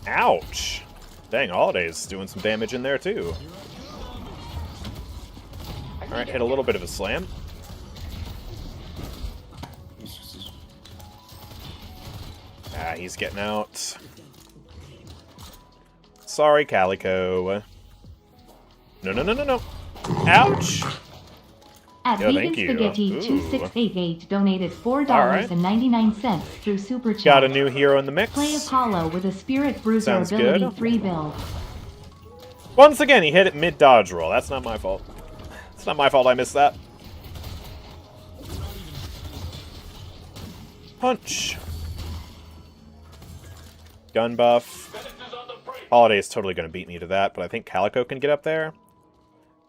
Ouch! Dang, Holiday's doing some damage in there, too. Alright, hit a little bit of a slam. Ah, he's getting out. Sorry, Calico. No, no, no, no, no. Ouch! At Yo, Vegan thank you. Spaghetti Ooh. 2688 donated $4.99 through Super Chat. Got a new hero in the mix. Play Apollo with a Spirit Bruiser Sounds ability good. 3 build. Once again, he hit it mid-dodge roll. That's not my fault. It's not my fault I missed that. Punch. Gun buff. Holiday's totally going to beat me to that, but I think Calico can get up there.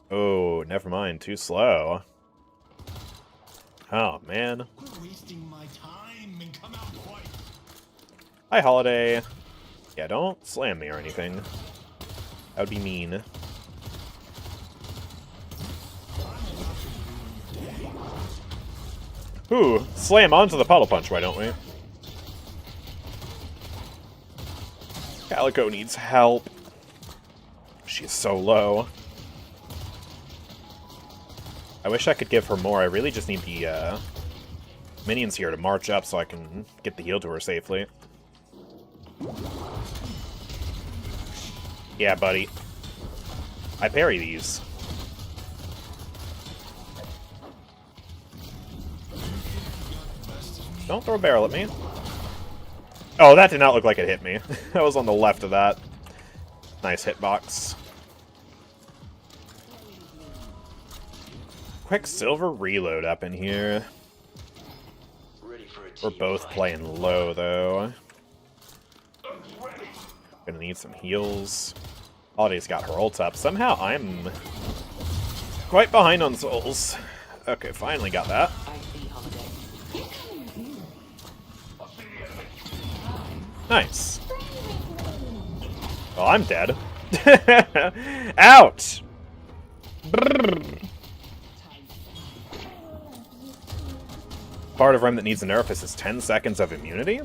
Oh, never mind. Too slow. Oh, man. quit wasting my time and come out quiet. Hi, Holiday. Yeah, don't slam me or anything. That would be mean. Ooh, slam onto the puddle punch, why don't we? Calico needs help. She's so low. I wish I could give her more. I really just need the minions here to march up so I can get the heal to her safely. Yeah, buddy. I parry these. Don't throw a barrel at me. Oh, that did not look like it hit me. That was on the left of that. Nice hitbox. Quicksilver reload up in here. We're both playing low, though. Gonna need some heals. Holiday's got her ult up. Somehow I'm quite behind on souls. Okay, finally got that. I see holiday. Nice. Well, I'm dead. Ouch! Brrr. Part of Rem that needs a nerf is his 10 seconds of immunity.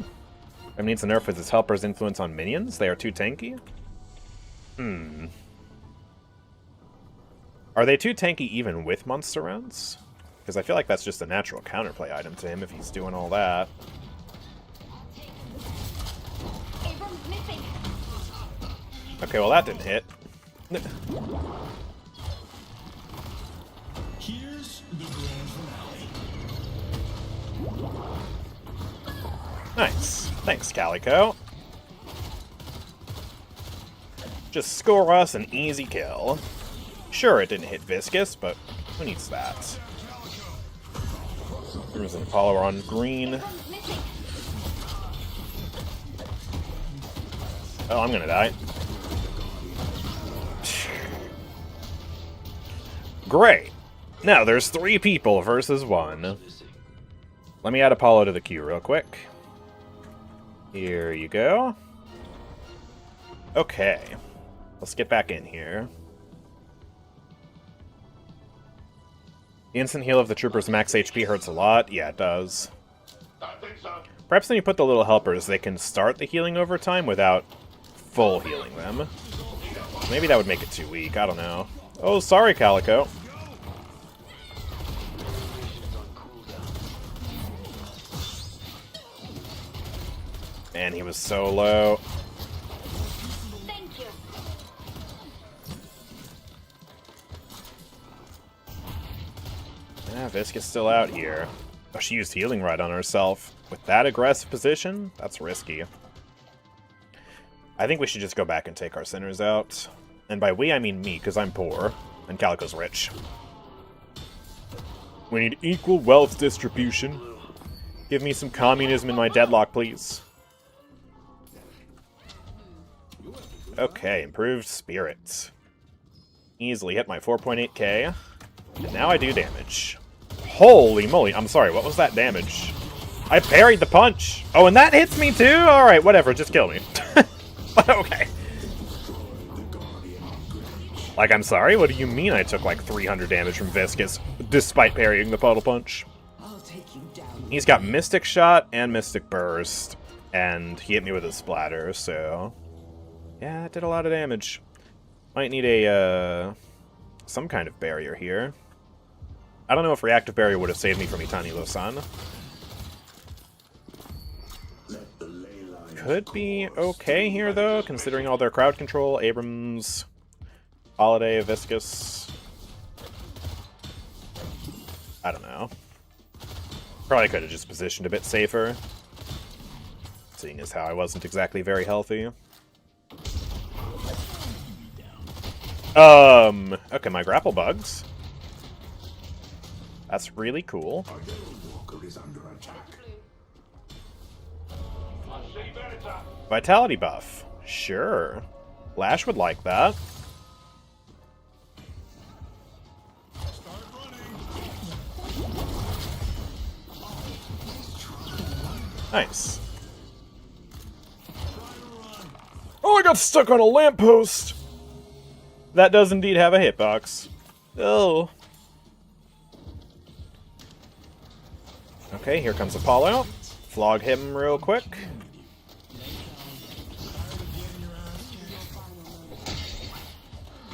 Rem needs a nerf with his helper's influence on minions. They are too tanky. Are they too tanky even with monster rounds? Because I feel like that's just a natural counterplay item to him if he's doing all that. Okay, well that didn't hit. Here's the grand finale. Nice. Thanks, Calico. Just score us an easy kill. Sure, it didn't hit Viscus, but who needs that? There's an Apollo on green. Oh, I'm gonna die. Great. Now there's 3 people versus 1. Let me add Apollo to the queue real quick. Here you go. Okay. Let's get back in here. The instant heal of the trooper's max HP hurts a lot. Yeah, it does. Perhaps when you put the little helpers, they can start the healing over time without full healing them. Maybe that would make it too weak. I don't know. Oh, sorry, Calico. Man, he was so low. Thank you. Yeah, Viscus still out here. Oh, she used Healing Rod on herself. With that aggressive position, that's risky. I think we should just go back and take our sinners out. And by we, I mean me, because I'm poor, and Calico's rich. We need equal wealth distribution. Give me some communism in my deadlock, please. Okay, improved spirits. Easily hit my 4.8k. And now I do damage. Holy moly, I'm sorry, what was that damage? I parried the punch! Oh, and that hits me too? Alright, whatever, just kill me. Okay. Like, I'm sorry? What do you mean I took like 300 damage from Viscus, despite parrying the puddle punch? He's got Mystic Shot and Mystic Burst, and he hit me with a splatter, so... yeah, that did a lot of damage. Might need a, some kind of barrier here. I don't know if Reactive Barrier would have saved me from Itani-Lo-san. Could be okay here, though, considering all their crowd control. Abrams, Holiday, Viscus. I don't know. Probably could have just positioned a bit safer. Seeing as how I wasn't exactly very healthy. Okay, my grapple bugs. That's really cool. Vitality buff. Sure. Lash would like that. Nice. Oh, I got stuck on a lamppost! That does indeed have a hitbox. Oh. Okay, here comes Apollo. Flog him real quick.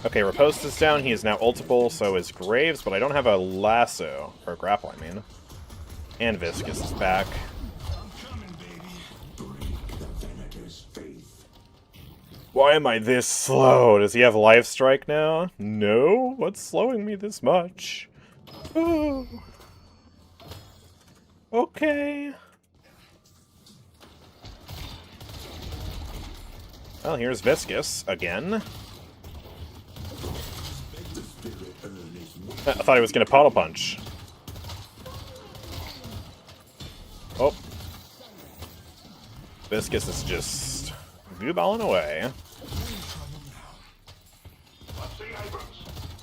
Okay, Riposte is down. He is now ultable, so is Graves, but I don't have a lasso. Or grapple, I mean. And Viscus is back. Why am I this slow? Does he have Life Strike now? No? What's slowing me this much? Oh. Okay. Well, here's Viscus again. I thought he was going to puddle punch. Oh. Viscus is just gooballing away.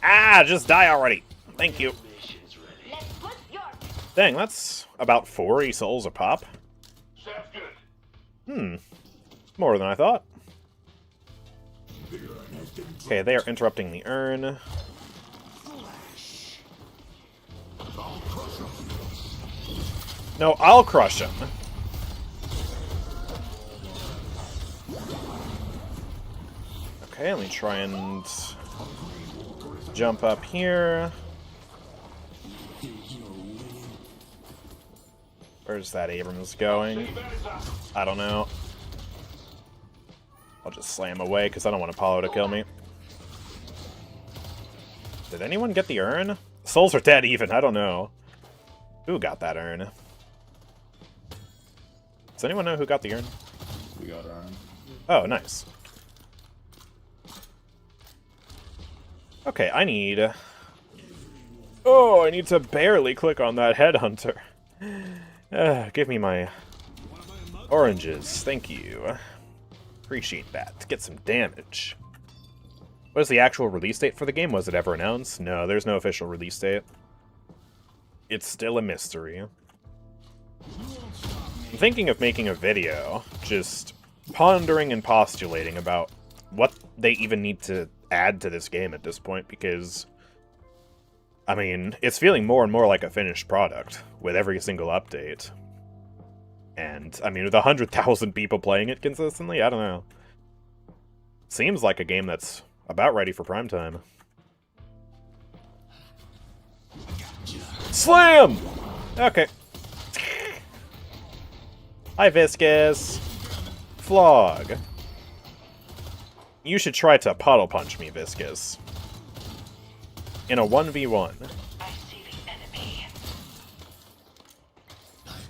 Ah, just die already. Thank you. Dang, that's about 40 souls a pop. Sounds good. More than I thought. Okay, they are interrupting the urn. No, I'll crush him. Okay, let me try and jump up here. Where's that Abrams going? I don't know. I'll just slam away because I don't want Apollo to kill me. Did anyone get the urn? Souls are dead even, I don't know. Who got that urn? Does anyone know who got the urn? We got our. Oh, nice. Okay, I need... Oh, I need to barely click on that headhunter. Give me my oranges, thank you. Appreciate that. Get some damage. What is the actual release date for the game? Was it ever announced? No, there's no official release date. It's still a mystery. I'm thinking of making a video, just pondering and postulating about what they even need to add to this game at this point, because, I mean, it's feeling more and more like a finished product with every single update. And, I mean, with 100,000 people playing it consistently, I don't know. Seems like a game that's about ready for prime time. Slam! Okay. Hi, Viscus. Flog. You should try to puddle punch me, Viscus. In a 1v1. I see the enemy.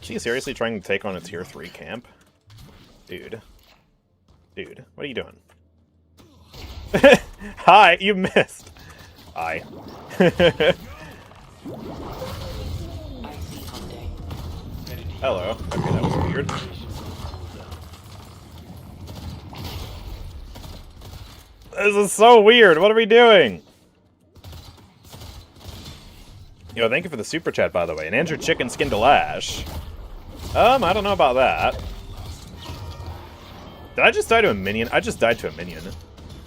Is he seriously trying to take on a tier 3 camp? Dude. Dude, what are you doing? Hi, you missed. Hi. I see Hyundai. Hello. Okay, that was weird. This is so weird. What are we doing? Yo, thank you for the super chat, by the way. And AndrewChicken skin to Lash. I don't know about that. Did I just die to a minion? I just died to a minion.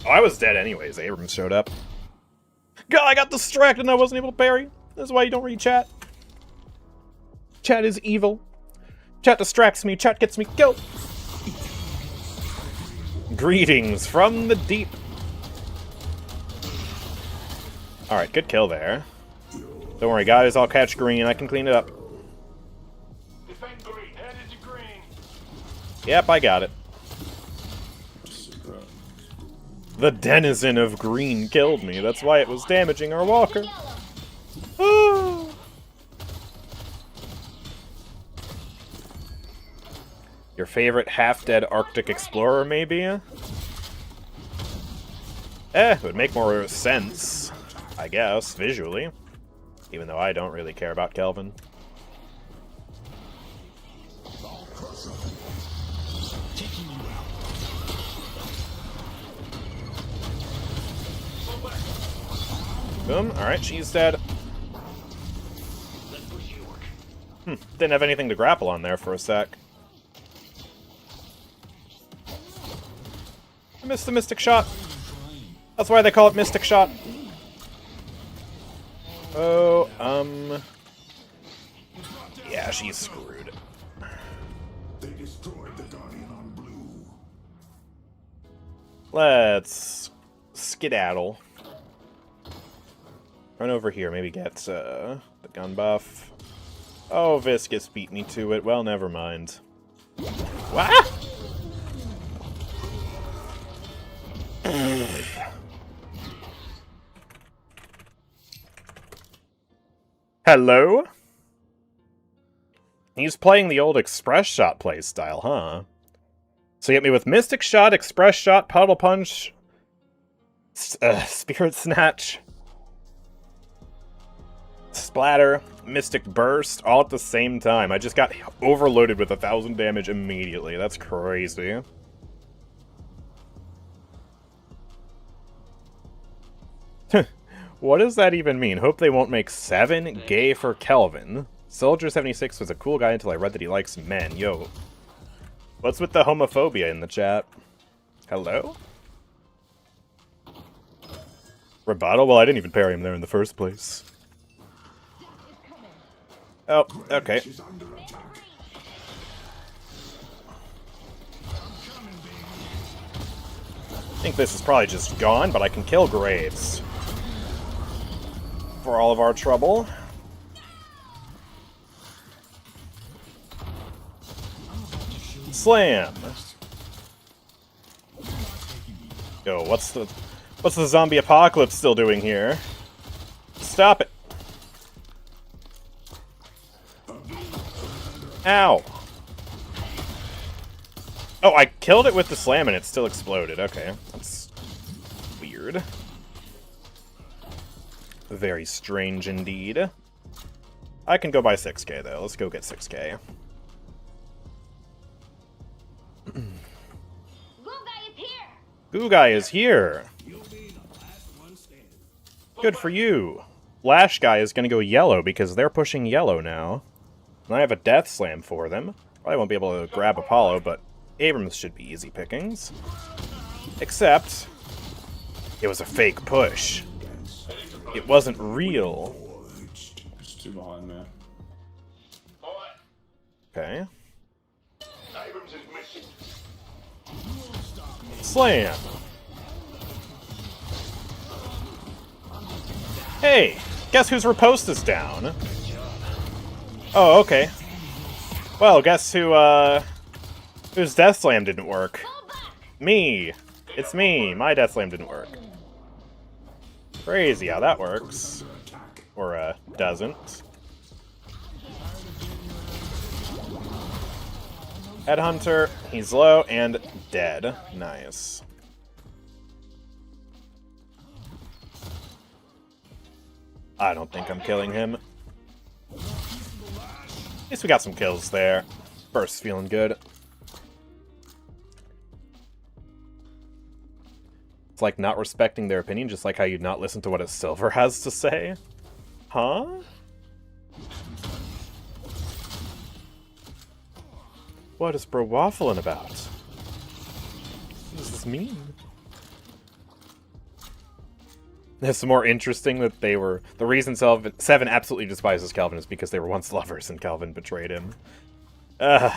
Oh, I was dead anyways. Abrams showed up. God, I got distracted and I wasn't able to parry. That's why you don't read chat. Chat is evil. Chat distracts me. Chat gets me killed. Greetings from the deep. Alright, good kill there. Don't worry, guys. I'll catch green. I can clean it up. Defend green. Headed to green. Yep, I got it. The denizen of green killed me. That's why it was damaging our walker. Oh. Your favorite half-dead Arctic explorer, maybe? It would make more sense, I guess, visually. Even though I don't really care about Kelvin. Boom. Alright, she's dead. Didn't have anything to grapple on there for a sec. I missed the Mystic Shot. That's why they call it Mystic Shot. Oh, yeah, she's screwed. They destroyed the Guardian on blue. Let's skedaddle. Run over here, maybe get the gun buff. Oh, Viscus beat me to it. Well, never mind. What? Hello? He's playing the old Express Shot playstyle, huh? So you hit me with Mystic Shot, Express Shot, Puddle Punch, Spirit Snatch, Splatter, Mystic Burst, all at the same time. I just got overloaded with 1,000 damage immediately. That's crazy. What does that even mean? Hope they won't make 7 gay for Kelvin. Soldier 76 was a cool guy until I read that he likes men. Yo. What's with the homophobia in the chat? Hello? Rebuttal? Well, I didn't even parry him there in the first place. Oh, okay. I think this is probably just gone, but I can kill Graves. For all of our trouble. Slam! Yo, what's the zombie apocalypse still doing here? Stop it! Ow! Oh, I killed it with the slam and it still exploded. Okay, that's weird. Very strange indeed. I can go buy 6k though. Let's go get 6k. Guy is here! Good for you. Lash guy is gonna go yellow because they're pushing yellow now. And I have a death slam for them. Probably won't be able to grab Apollo, but Abrams should be easy pickings. Except, it was a fake push. It wasn't real. It's too behind me. Okay. Slam! Hey! Guess whose riposte is down? Oh, okay. Well, guess whose death slam didn't work? Me! It's me! My death slam didn't work. Crazy how that works. Or, doesn't. Headhunter, he's low and dead. Nice. I don't think I'm killing him. At least we got some kills there. Burst's feeling good. It's like not respecting their opinion, just like how you'd not listen to what a silver has to say. Huh? What is bro waffling about? What does this mean? It's more interesting that they were... The reason Seven absolutely despises Kelvin is because they were once lovers and Kelvin betrayed him. I'm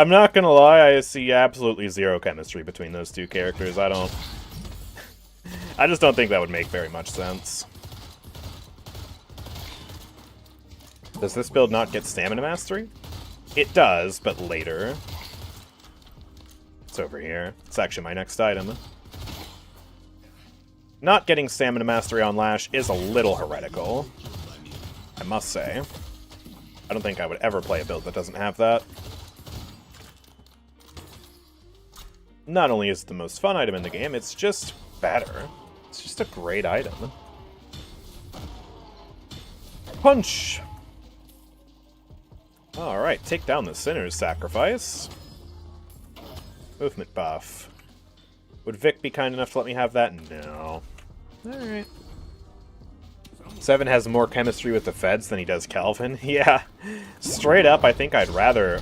not gonna lie, I see absolutely zero chemistry between those two characters. I just don't think that would make very much sense. Does this build not get Stamina Mastery? It does, but later. It's over here. It's actually my next item. Not getting Stamina Mastery on Lash is a little heretical, I must say. I don't think I would ever play a build that doesn't have that. Not only is it the most fun item in the game, it's just better. It's just a great item. Punch! Alright, take down the Sinner's Sacrifice. Movement buff. Would Vic be kind enough to let me have that? No. Alright. Seven has more chemistry with the Feds than he does Kelvin. Yeah. Straight up, I think I'd rather...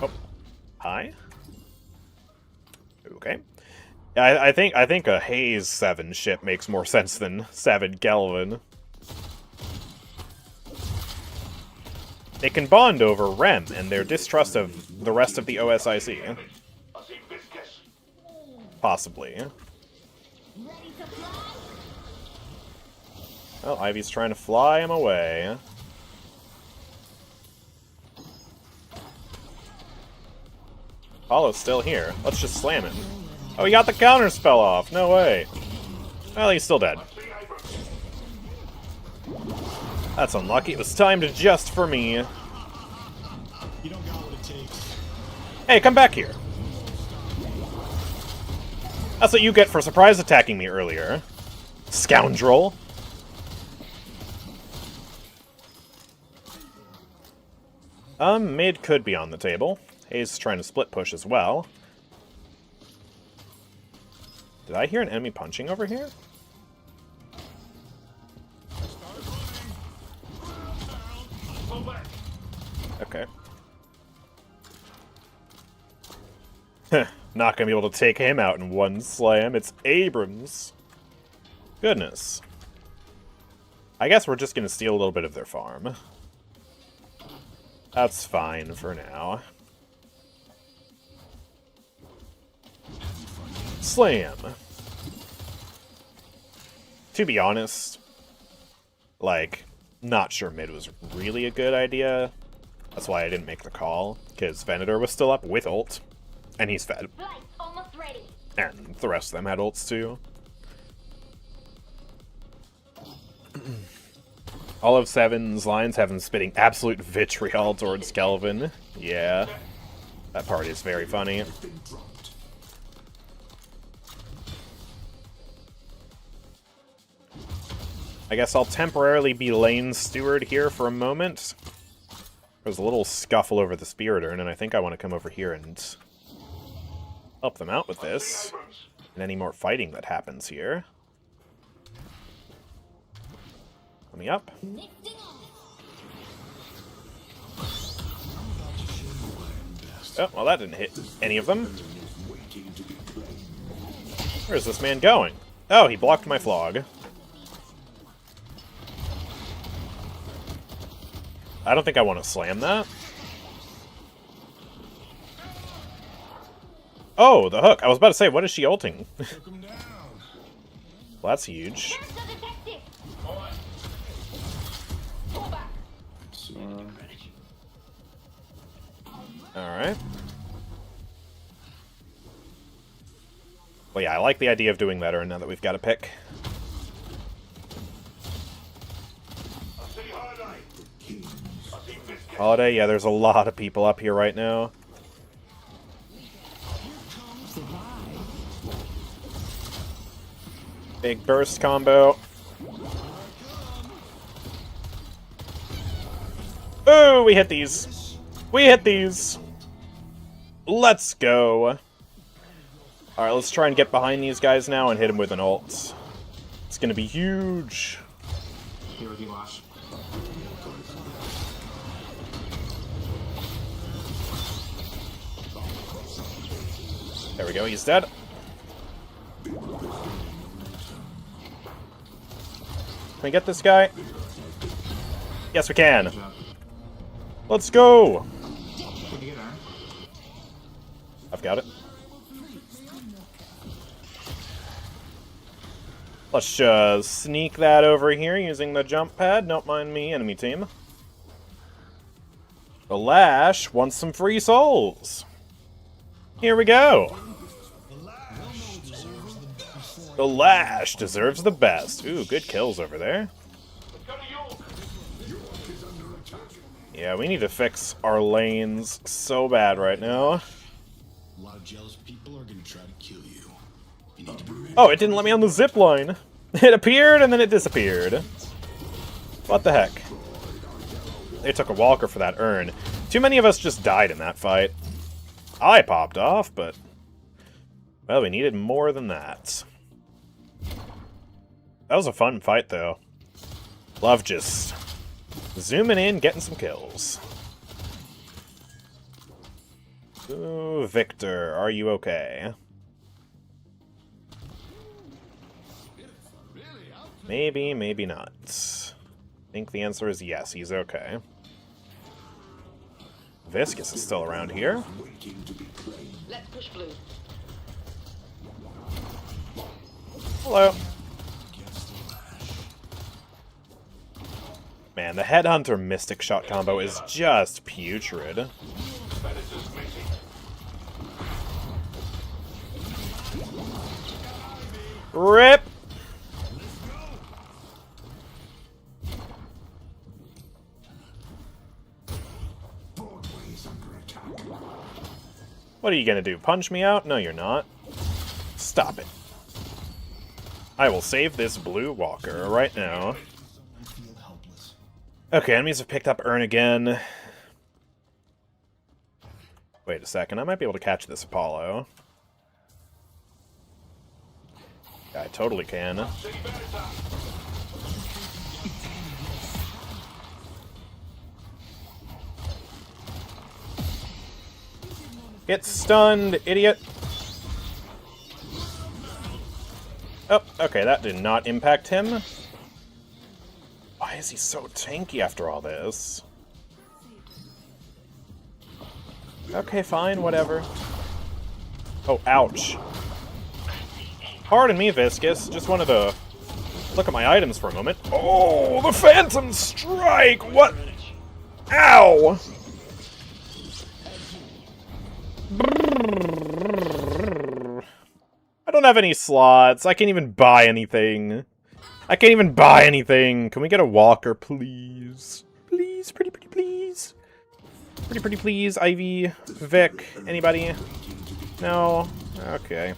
Oh. Hi? Okay. I think a Haze 7 ship makes more sense than 7 Kelvin. They can bond over Rem and their distrust of the rest of the OSIC. Possibly. Well, Ivy's trying to fly him away. Apollo's still here. Let's just slam him. Oh, he got the counter spell off. No way. Well, he's still dead. That's unlucky. It was timed just for me. You don't got what it takes. Hey, come back here. That's what you get for surprise attacking me earlier. Scoundrel. Mid could be on the table. Hayes is trying to split push as well. Did I hear an enemy punching over here? Okay. Not gonna be able to take him out in one slam. It's Abrams. Goodness. I guess we're just gonna steal a little bit of their farm. That's fine for now. Slam. To be honest, like, not sure mid was really a good idea. That's why I didn't make the call, because Venator was still up with ult, and he's fed. Almost ready. And the rest of them had ults too. All of Seven's lines have him spitting absolute vitriol towards Kelvin. Yeah, that part is very funny. I guess I'll temporarily be lane steward here for a moment. There's a little scuffle over the Spirit Urn, and I think I want to come over here and help them out with this. And any more fighting that happens here. Coming up. Oh, well that didn't hit any of them. Where's this man going? Oh, he blocked my flog. I don't think I want to slam that. Oh, the hook. I was about to say, what is she ulting? Well, that's huge. Alright. Well, yeah, I like the idea of doing better now that we've got a pick. Holiday, yeah, there's a lot of people up here right now. Big burst combo. Ooh, we hit these. We hit these. Let's go. Alright, let's try and get behind these guys now and hit them with an ult. It's gonna be huge. Here with you, Lash. There we go, he's dead. Can we get this guy? Yes, we can. Let's go! I've got it. Let's just sneak that over here using the jump pad. Don't mind me, enemy team. The Lash wants some free souls. Here we go. The Lash deserves the best. Ooh, good kills over there. Yeah, we need to fix our lanes so bad right now. A lot of jealous people are gonna try to kill you. You need to be ready. Oh, it didn't let me on the zip line. It appeared and then it disappeared. What the heck? They took a walker for that urn. Too many of us just died in that fight. I popped off, but... well, we needed more than that. That was a fun fight, though. Love just zooming in, getting some kills. Ooh, Victor, are you okay? Maybe, maybe not. I think the answer is yes, he's okay. Viscus is still around here. Let's push blue. Hello. Man, the Headhunter Mystic Shot combo is just putrid. RIP! What are you gonna do? Punch me out? No, you're not. Stop it. I will save this blue walker right now. Okay, enemies have picked up Urn again. Wait a second, I might be able to catch this Apollo. Yeah, I totally can. Get stunned, idiot. Oh, okay, that did not impact him. Why is he so tanky after all this? Okay, fine, whatever. Oh, ouch. Pardon me, Viscus. Just wanted to look at my items for a moment. Oh, the Phantom Strike! What? Ow! I don't have any slots. I can't even buy anything. I can't even buy anything. Can we get a walker, please? Please, pretty please. Pretty please. Ivy, Vic, anybody? No? Okay.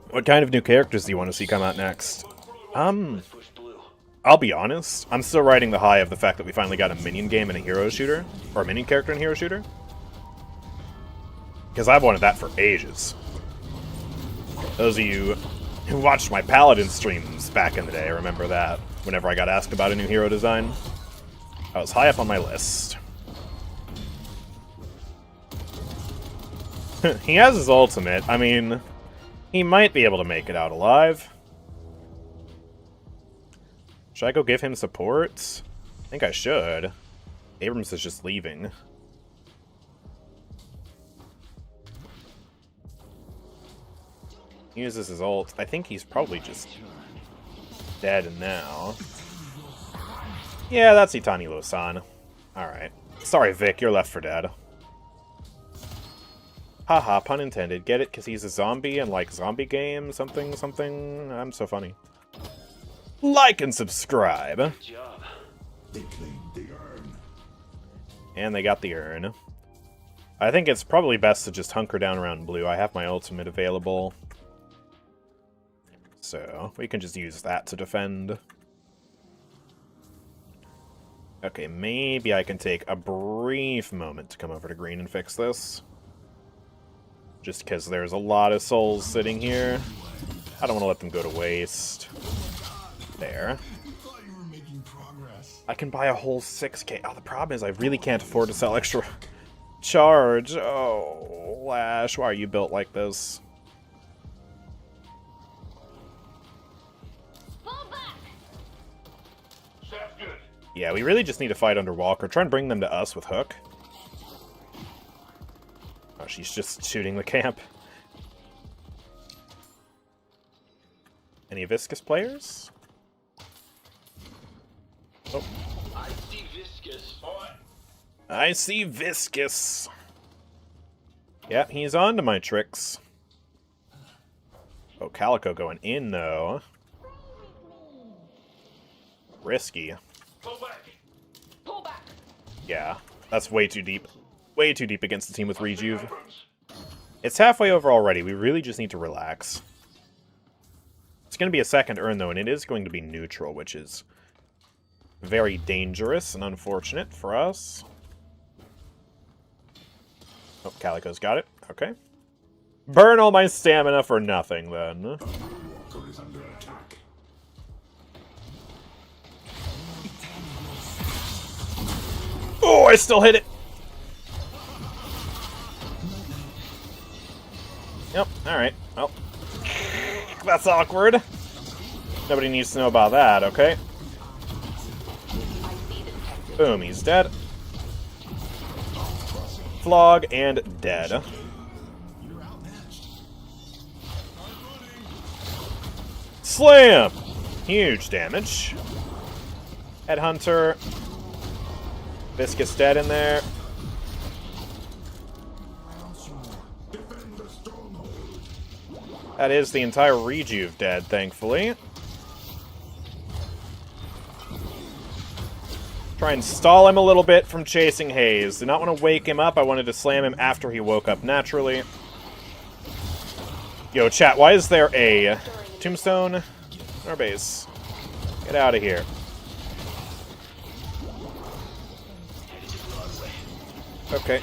What kind of new characters do you want to see come out next? I'll be honest. I'm still riding the high of the fact that we finally got a minion game and a hero shooter. Or a minion character and hero shooter. Because I've wanted that for ages. Those of you who watched my Paladin streams back in the day remember that. Whenever I got asked about a new hero design. I was high up on my list. He has his ultimate. I mean, he might be able to make it out alive. Should I go give him support? I think I should. Abrams is just leaving. He uses his ult. I think he's probably just dead now. Yeah, that's Itani-lo-san. Alright. Sorry, Vic, you're left for dead. Haha, pun intended. Get it? Because he's a zombie and like zombie game? Something. I'm so funny. Like and subscribe. Good job. They claimed the urn. And they got the urn. I think it's probably best to just hunker down around blue. I have my ultimate available. So, we can just use that to defend. Okay, maybe I can take a brief moment to come over to green and fix this. Just because there's a lot of souls sitting here. I don't want to let them go to waste. There. I can buy a whole 6k. Oh, the problem is I really can't afford to sell extra charge. Oh, Lash, why are you built like this? Yeah, we really just need to fight under Walker. Try and bring them to us with Hook. Oh, she's just shooting the camp. Any Viscus players? Oh. I see Viscus. I see Viscus. Yeah, he's on to my tricks. Oh, Calico going in, though. Risky. Pull back. Pull back. Yeah, that's way too deep. Way too deep against the team with Rejuve. It's halfway over already. We really just need to relax. It's going to be a second urn, though, and it is going to be neutral, which is very dangerous and unfortunate for us. Oh, Calico's got it. Okay. Burn all my stamina for nothing, then. Walker is under attack. Oh, I still hit it! Yep, alright. Well, that's awkward. Nobody needs to know about that, okay? Boom, he's dead. Flog and dead. Slam! Huge damage. Headhunter. Viscus dead in there. That is the entire Rejuve dead, thankfully. Try and stall him a little bit from chasing Haze. Did not want to wake him up. I wanted to slam him after he woke up naturally. Yo, chat, why is there a tombstone in our base? Get out of here. Okay.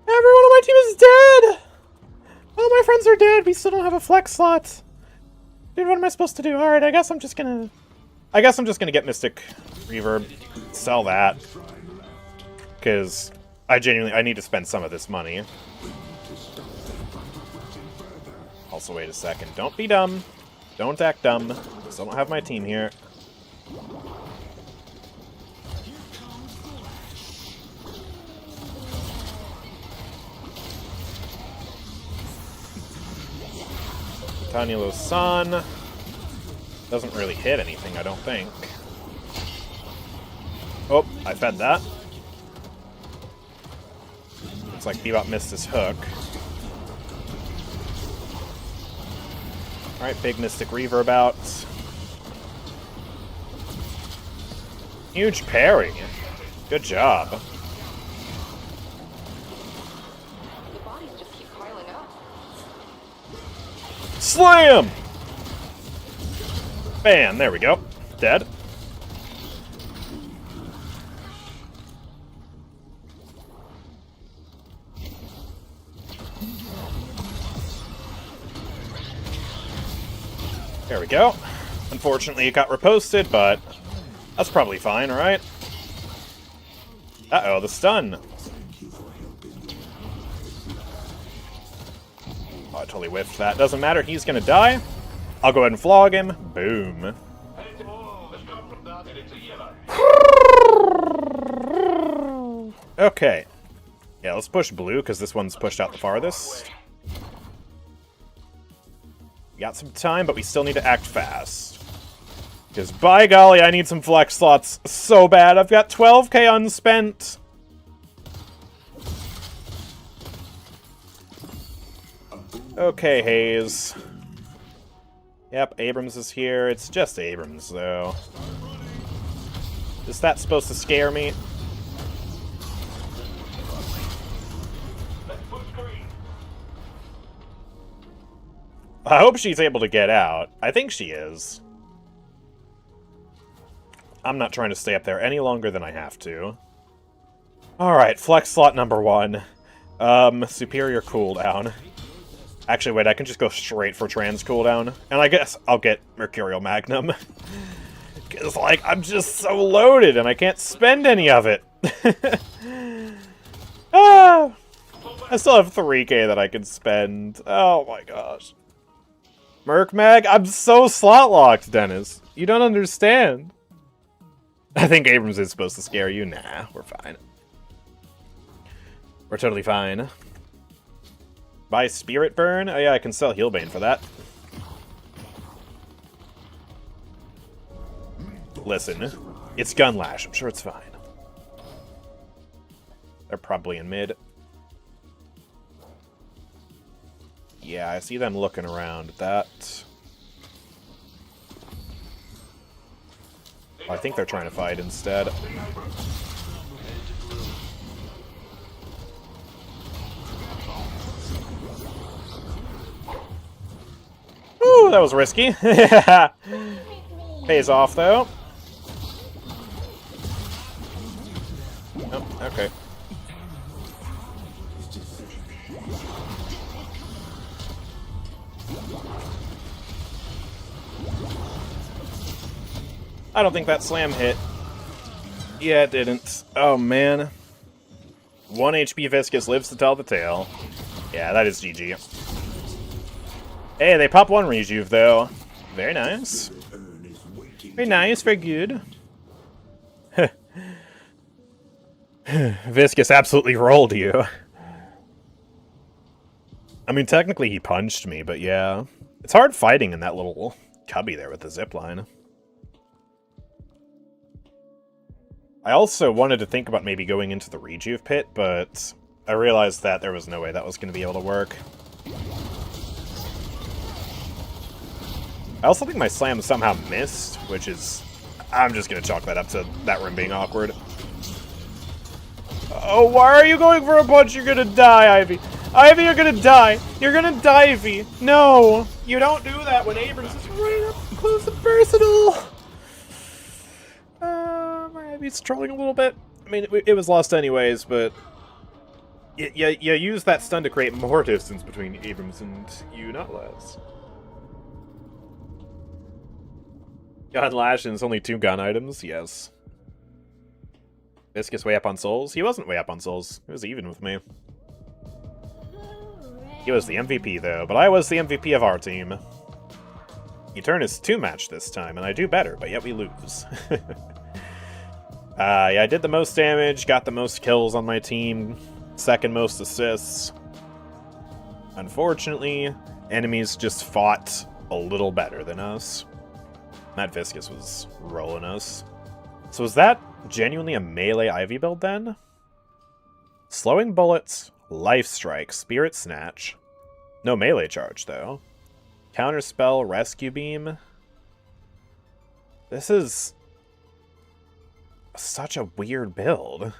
Everyone on my team is dead! All my friends are dead. We still don't have a flex slot. Dude, what am I supposed to do? Alright, I guess I'm just gonna get Mystic Reverb, sell that. Because I need to spend some of this money. Also, wait a second. Don't be dumb. Don't act dumb. Still don't have my team here. Tiny little sun. Doesn't really hit anything, I don't think. Oh, I fed that. Looks like Bebop missed his hook. Alright, big Mystic Reverb out. Huge parry. Good job. The bodies just keep piling up. Slam! Bam, there we go. Dead. There we go. Unfortunately, it got reposted, but that's probably fine, right? Uh-oh, the stun. Oh, I totally whiffed that. Doesn't matter, he's gonna die. I'll go ahead and flog him. Boom. Okay. Yeah, let's push blue, because this one's pushed out the farthest. We got some time, but we still need to act fast. Because, by golly, I need some flex slots so bad. I've got 12k unspent. Okay, Hayes. Yep, Abrams is here. It's just Abrams, though. Is that supposed to scare me? I hope she's able to get out. I think she is. I'm not trying to stay up there any longer than I have to. Alright, flex slot number 1. Superior cooldown. Actually, wait, I can just go straight for trans cooldown. And I guess I'll get Mercurial Magnum. Because, like, I'm just so loaded and I can't spend any of it. Ah, I still have 3k that I can spend. Oh my gosh. Merc Mag? I'm so slot locked, Dennis. You don't understand. I think Abrams is supposed to scare you. Nah, we're fine. We're totally fine. Buy Spirit Burn? Oh yeah, I can sell Healbane for that. Listen, it's Gun Lash. I'm sure it's fine. They're probably in mid. Yeah, I see them looking around at that. I think they're trying to fight instead. Ooh, that was risky. Pays off, though. Oh, okay. I don't think that slam hit. Yeah, it didn't. Oh, man. 1 HP Viscus lives to tell the tale. Yeah, that is GG. Hey, they pop 1 rejuve, though. Very nice. Very nice, very good. Viscus absolutely rolled you. I mean, technically he punched me, but yeah. It's hard fighting in that little cubby there with the zipline. I also wanted to think about maybe going into the rejuve pit, but I realized that there was no way that was going to be able to work. I also think my slam somehow missed, which is... I'm just going to chalk that up to that room being awkward. Oh, why are you going for a punch? You're going to die, Ivy. Ivy, you're going to die. You're going to die, Ivy. No, you don't do that when Abrams is right up close and personal. Ivy's trolling a little bit. I mean, it was lost anyways, but... You use that stun to create more distance between Abrams and you, not less. Gun Lash and it's only 2 gun items? Yes. Viscus way up on souls? He wasn't way up on souls. He was even with me. He was the MVP though, but I was the MVP of our team. Eternus 2-match this time, and I do better, but yet we lose. Yeah, I did the most damage, got the most kills on my team, second most assists. Unfortunately, enemies just fought a little better than us. That Viscus was rolling us. So is that genuinely a melee Ivy build then? Slowing bullets, life strike, spirit snatch. No melee charge though. Counterspell, rescue beam. This is such a weird build.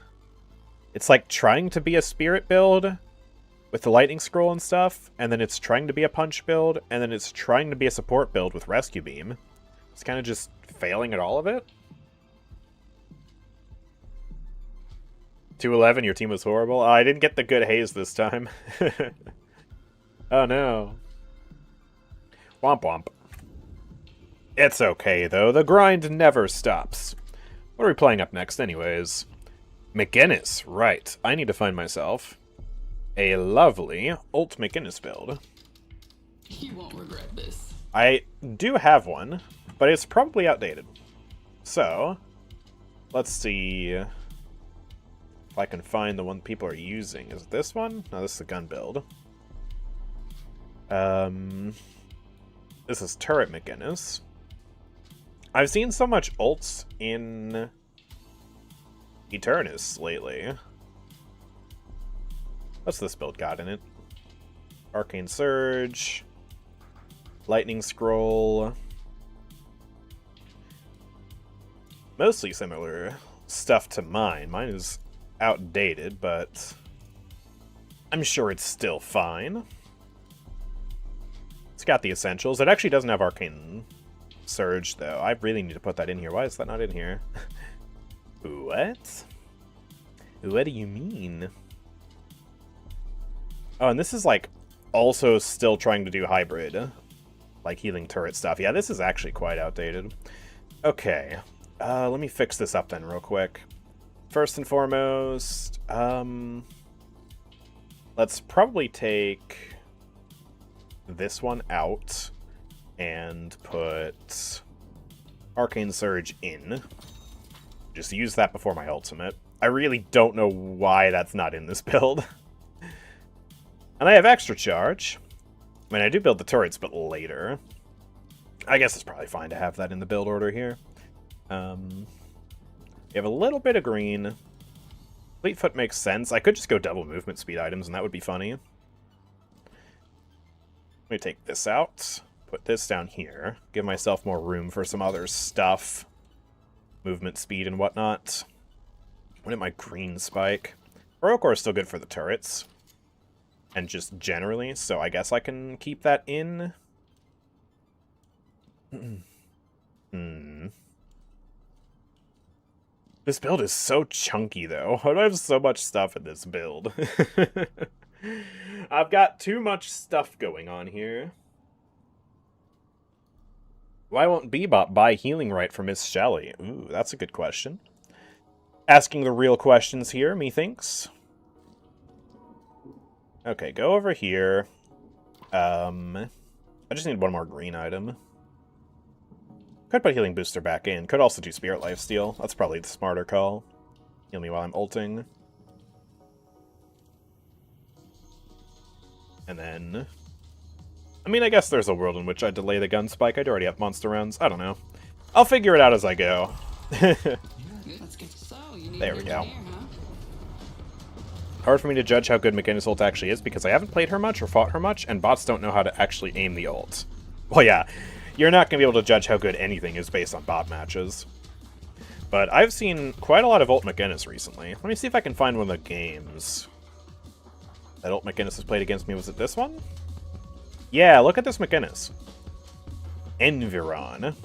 It's like trying to be a spirit build with the lightning scroll and stuff, and then it's trying to be a punch build, and then it's trying to be a support build with rescue beam. It's kind of just failing at all of it. 211, your team was horrible. Oh, I didn't get the good haze this time. Oh no. Womp womp. It's okay though, the grind never stops. What are we playing up next anyways? McGinnis, right. I need to find myself a lovely ult McGinnis build. You won't regret this. I do have one, but it's probably outdated. So, let's see if I can find the one people are using. Is it this one? No, this is the gun build. This is turret McGinnis. I've seen so much ults in Eternus lately. What's this build got in it? Arcane Surge, Lightning Scroll. Mostly similar stuff to mine. Mine is outdated, but I'm sure it's still fine. It's got the essentials. It actually doesn't have Arcane Surge, though. I really need to put that in here. Why is that not in here? What? What do you mean? Oh, and this is, like, also still trying to do hybrid. Like, healing turret stuff. Yeah, this is actually quite outdated. Okay. Let me fix this up then real quick. First and foremost, let's probably take this one out and put Arcane Surge in. Just use that before my ultimate. I really don't know why that's not in this build. And I have extra charge. I mean, I do build the turrets, but later. I guess it's probably fine to have that in the build order here. You have a little bit of green. Fleetfoot makes sense. I could just go double movement speed items, and that would be funny. Let me take this out. Put this down here. Give myself more room for some other stuff. Movement speed and whatnot. What at my green spike? Heroic is still good for the turrets. And just generally, so I guess I can keep that in. This build is so chunky, though. Why do I have so much stuff in this build? I've got too much stuff going on here. Why won't Bebop buy Healing Right for Miss Shelley? Ooh, that's a good question. Asking the real questions here, methinks. Okay, go over here. I just need one more green item. Could put Healing Booster back in. Could also do Spirit Lifesteal. That's probably the smarter call. Heal me while I'm ulting. And then... I mean, I guess there's a world in which I delay the gun spike. I'd already have monster rounds. I don't know. I'll figure it out as I go. There we go. Hard for me to judge how good McInness ult actually is because I haven't played her much or fought her much, and bots don't know how to actually aim the ult. Well, yeah, you're not going to be able to judge how good anything is based on bot matches. But I've seen quite a lot of ult McInness recently. Let me see if I can find one of the games that ult McInness has played against me. Was it this one? Yeah, look at this McInness. Environ.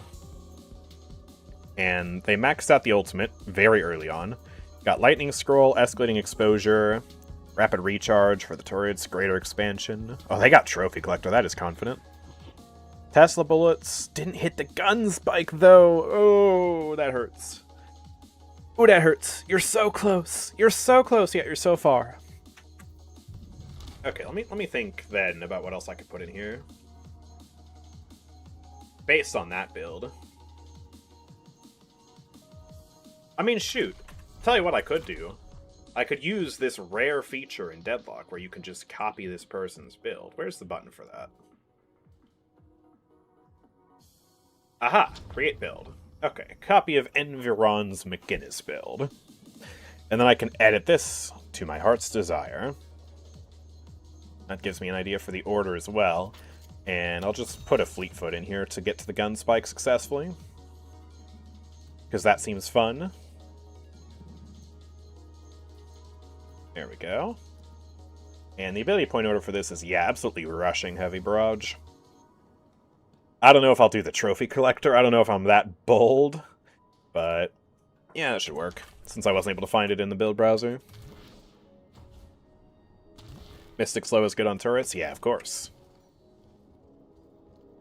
And they maxed out the ultimate very early on. Got Lightning Scroll, Escalating Exposure, Rapid Recharge for the turrets, Greater Expansion. Oh, they got Trophy Collector. That is confident. Tesla bullets didn't hit the gun spike, though. Oh, that hurts. Oh, that hurts. You're so close. You're so close, yet you're so far. Okay, let me think then about what else I could put in here. Based on that build. I mean, shoot. Tell you what I could do. I could use this rare feature in Deadlock where you can just copy this person's build. Where's the button for that? Aha! Create build. Okay, copy of Environ's McGinnis build. And then I can edit this to my heart's desire. That gives me an idea for the order as well. And I'll just put a Fleetfoot in here to get to the gun spike successfully. Because that seems fun. There we go. And the ability point order for this is, yeah, absolutely rushing Heavy Barrage. I don't know if I'll do the Trophy Collector. I don't know if I'm that bold. But, yeah, that should work. Since I wasn't able to find it in the build browser. Mystic Slow is good on turrets? Yeah, of course.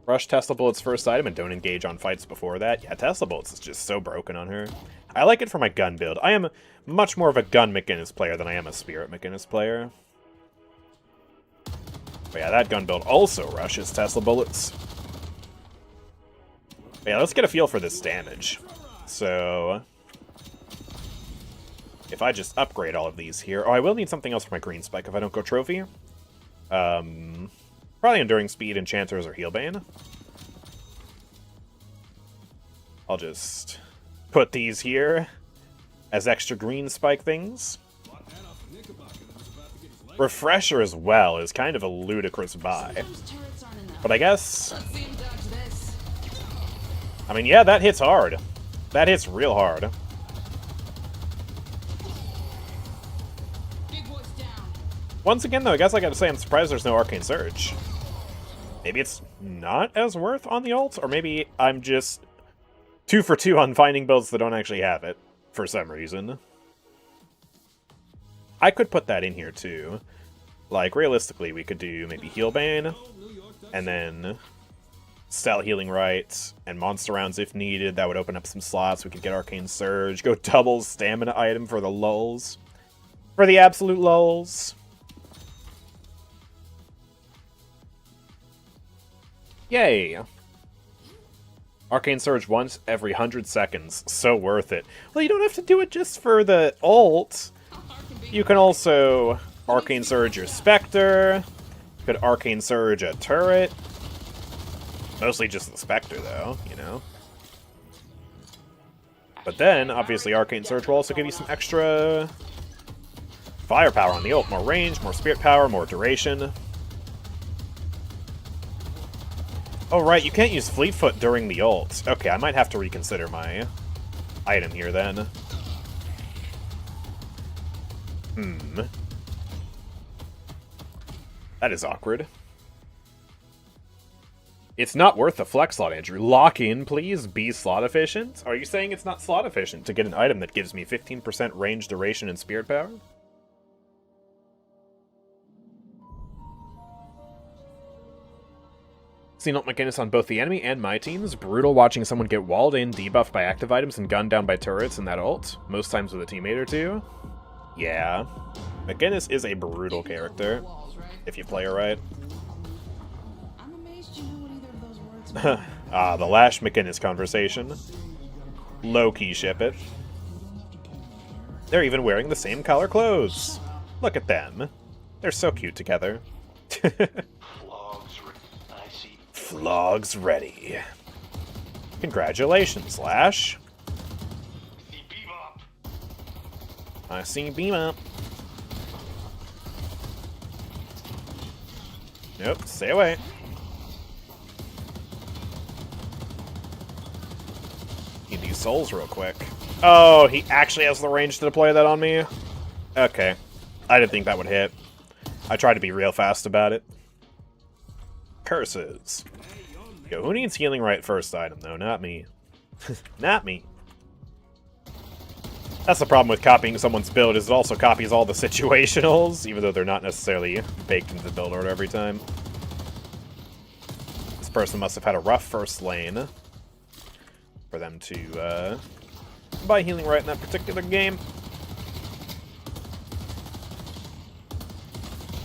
Rush Tesla Bullets first item and don't engage on fights before that. Yeah, Tesla Bullets is just so broken on her. I like it for my gun build. I am much more of a gun McInness player than I am a Spirit McInness player. But yeah, that gun build also rushes Tesla Bullets. But yeah, let's get a feel for this damage. So, if I just upgrade all of these here... Oh, I will need something else for my green spike if I don't go trophy. Probably Enduring Speed, Enchanters, or Healbane. I'll just put these here as extra green spike things. Refresher as well is kind of a ludicrous buy. But I guess... I mean, yeah, that hits hard. That hits real hard. Once again, though, I guess I gotta say I'm surprised there's no Arcane Surge. Maybe it's not as worth on the ult, or maybe I'm just 2 for 2 on finding builds that don't actually have it, for some reason. I could put that in here, too. Like, realistically, we could do maybe Healbane, and then Style Healing Right, and Monster Rounds if needed. That would open up some slots. We could get Arcane Surge, go double stamina item for the lulz. For the absolute lulz. Yay! Arcane Surge once every 100 seconds. So worth it. Well, you don't have to do it just for the ult. You can also Arcane Surge your Spectre. You could Arcane Surge a turret. Mostly just the Spectre, though, you know. But then, obviously, Arcane Surge will also give you some extra firepower on the ult. More range, more spirit power, more duration. Oh, right, you can't use Fleetfoot during the ult. Okay, I might have to reconsider my item here, then. That is awkward. It's not worth the flex slot, Andrew. Lock in, please. Be slot efficient? Are you saying it's not slot efficient to get an item that gives me 15% range, duration, and spirit power? Seen ult McGinnis on both the enemy and my teams. Brutal watching someone get walled in, debuffed by active items, and gunned down by turrets in that ult. Most times with a teammate or two. Yeah. McGinnis is a brutal character, if you play her right. Ah, the Lash McInness conversation. Low-key ship it. They're even wearing the same color clothes. Look at them. They're so cute together. Flog's ready. Congratulations, Lash. I see beam up. Nope, stay away. Need these souls real quick. Oh, he actually has the range to deploy that on me? Okay. I didn't think that would hit. I tried to be real fast about it. Curses. Yo, who needs healing right first item, though? Not me. Not me. That's the problem with copying someone's build, is it also copies all the situationals, even though they're not necessarily baked into the build order every time. This person must have had a rough first lane for them to buy healing right in that particular game.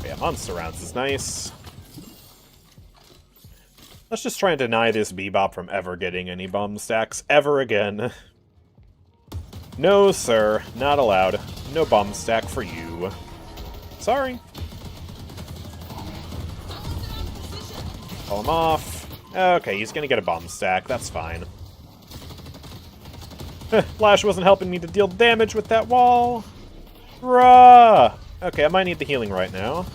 Yeah, monster rounds is nice. Let's just try and deny this Bebop from ever getting any bomb stacks ever again. No, sir. Not allowed. No bomb stack for you. Sorry. Call him off. Okay, he's gonna get a bomb stack. That's fine. Lash wasn't helping me to deal damage with that wall. Bruh! Okay, I might need the healing right now.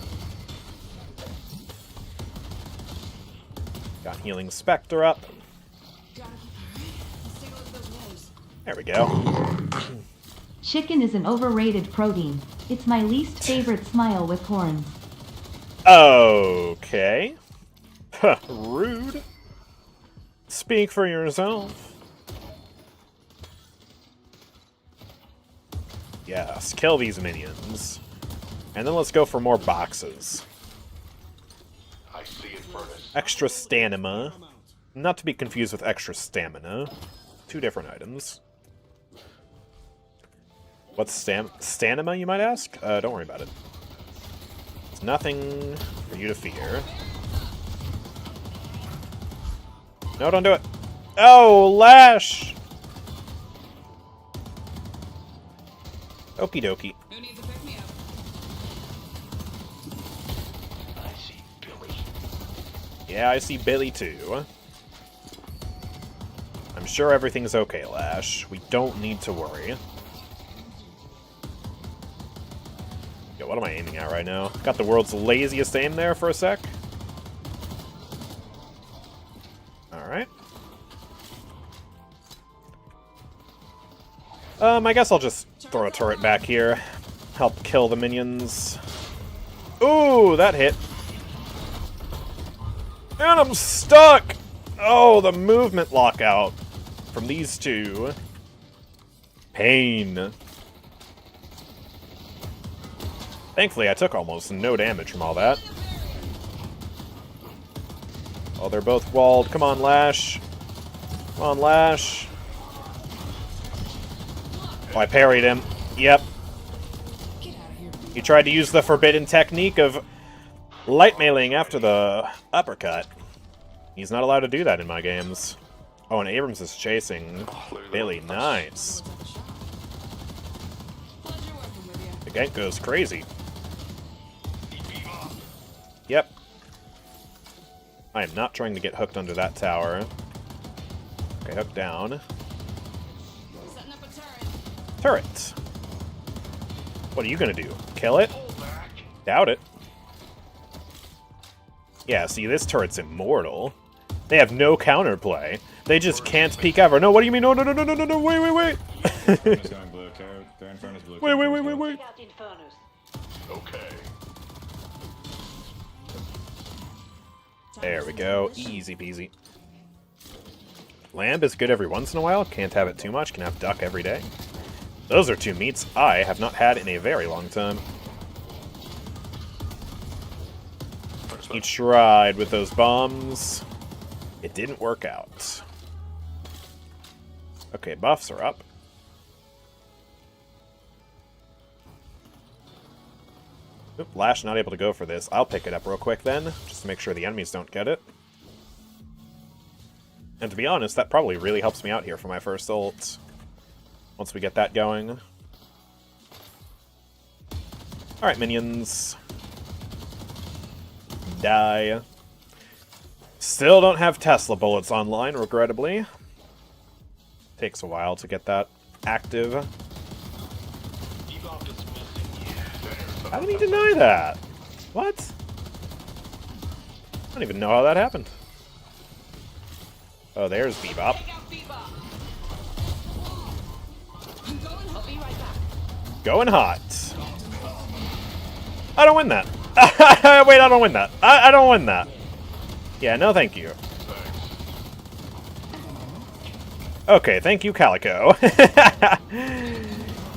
Got Healing Spectre up. There we go. Chicken is an overrated protein. It's my least favorite smile with horns. Okay. Rude. Speak for yourself. Yes, kill these minions. And then let's go for more boxes. I see it, Furnace. Extra stamina. Not to be confused with extra stamina. Two different items. What's stamina, you might ask? Don't worry about it. It's nothing for you to fear. No, don't do it. Oh, Lash! Okie dokie. Who needs to pick me up? I see Billy. Yeah, I see Billy too. I'm sure everything's okay, Lash. We don't need to worry. Yo, what am I aiming at right now? Got the world's laziest aim there for a sec. Alright. I guess I'll just throw a turret back here. Help kill the minions. Ooh, that hit. And I'm stuck! Oh, the movement lockout from these two. Pain. Thankfully, I took almost no damage from all that. Oh, they're both walled. Come on, Lash. Come on, Lash. Oh, I parried him. Yep. He tried to use the forbidden technique of light meleeing after the uppercut. He's not allowed to do that in my games. Oh, and Abrams is chasing Billy. Nice. The gank goes crazy. Yep. I am not trying to get hooked under that tower. Okay, hook down. Setting up a turret. Turret. What are you gonna do? Kill it? Doubt it. Yeah, see, this turret's immortal. They have no counterplay. They just can't peek ever. No, what do you mean? No, no, no, no, no, no, no, wait, wait, wait. It's going blue. They're in front of blue. Wait, wait, wait, wait, wait. Okay. There we go. Easy peasy. Lamb is good every once in a while. Can't have it too much. Can have duck every day. Those are two meats I have not had in a very long time. He tried with those bombs. It didn't work out. Okay, buffs are up. Oop, Lash not able to go for this. I'll pick it up real quick then, just to make sure the enemies don't get it. And to be honest, that probably really helps me out here for my first ult. Once we get that going. Alright, minions. Die. Still don't have Tesla bullets online, regrettably. Takes a while to get that active. How did he deny that? What? I don't even know how that happened. Oh, there's Bebop. Take out Bebop. I'm going. I'll be right back. Going hot. I don't win that. Wait, I don't win that. I don't win that. Yeah, no thank you. Okay, thank you, Calico.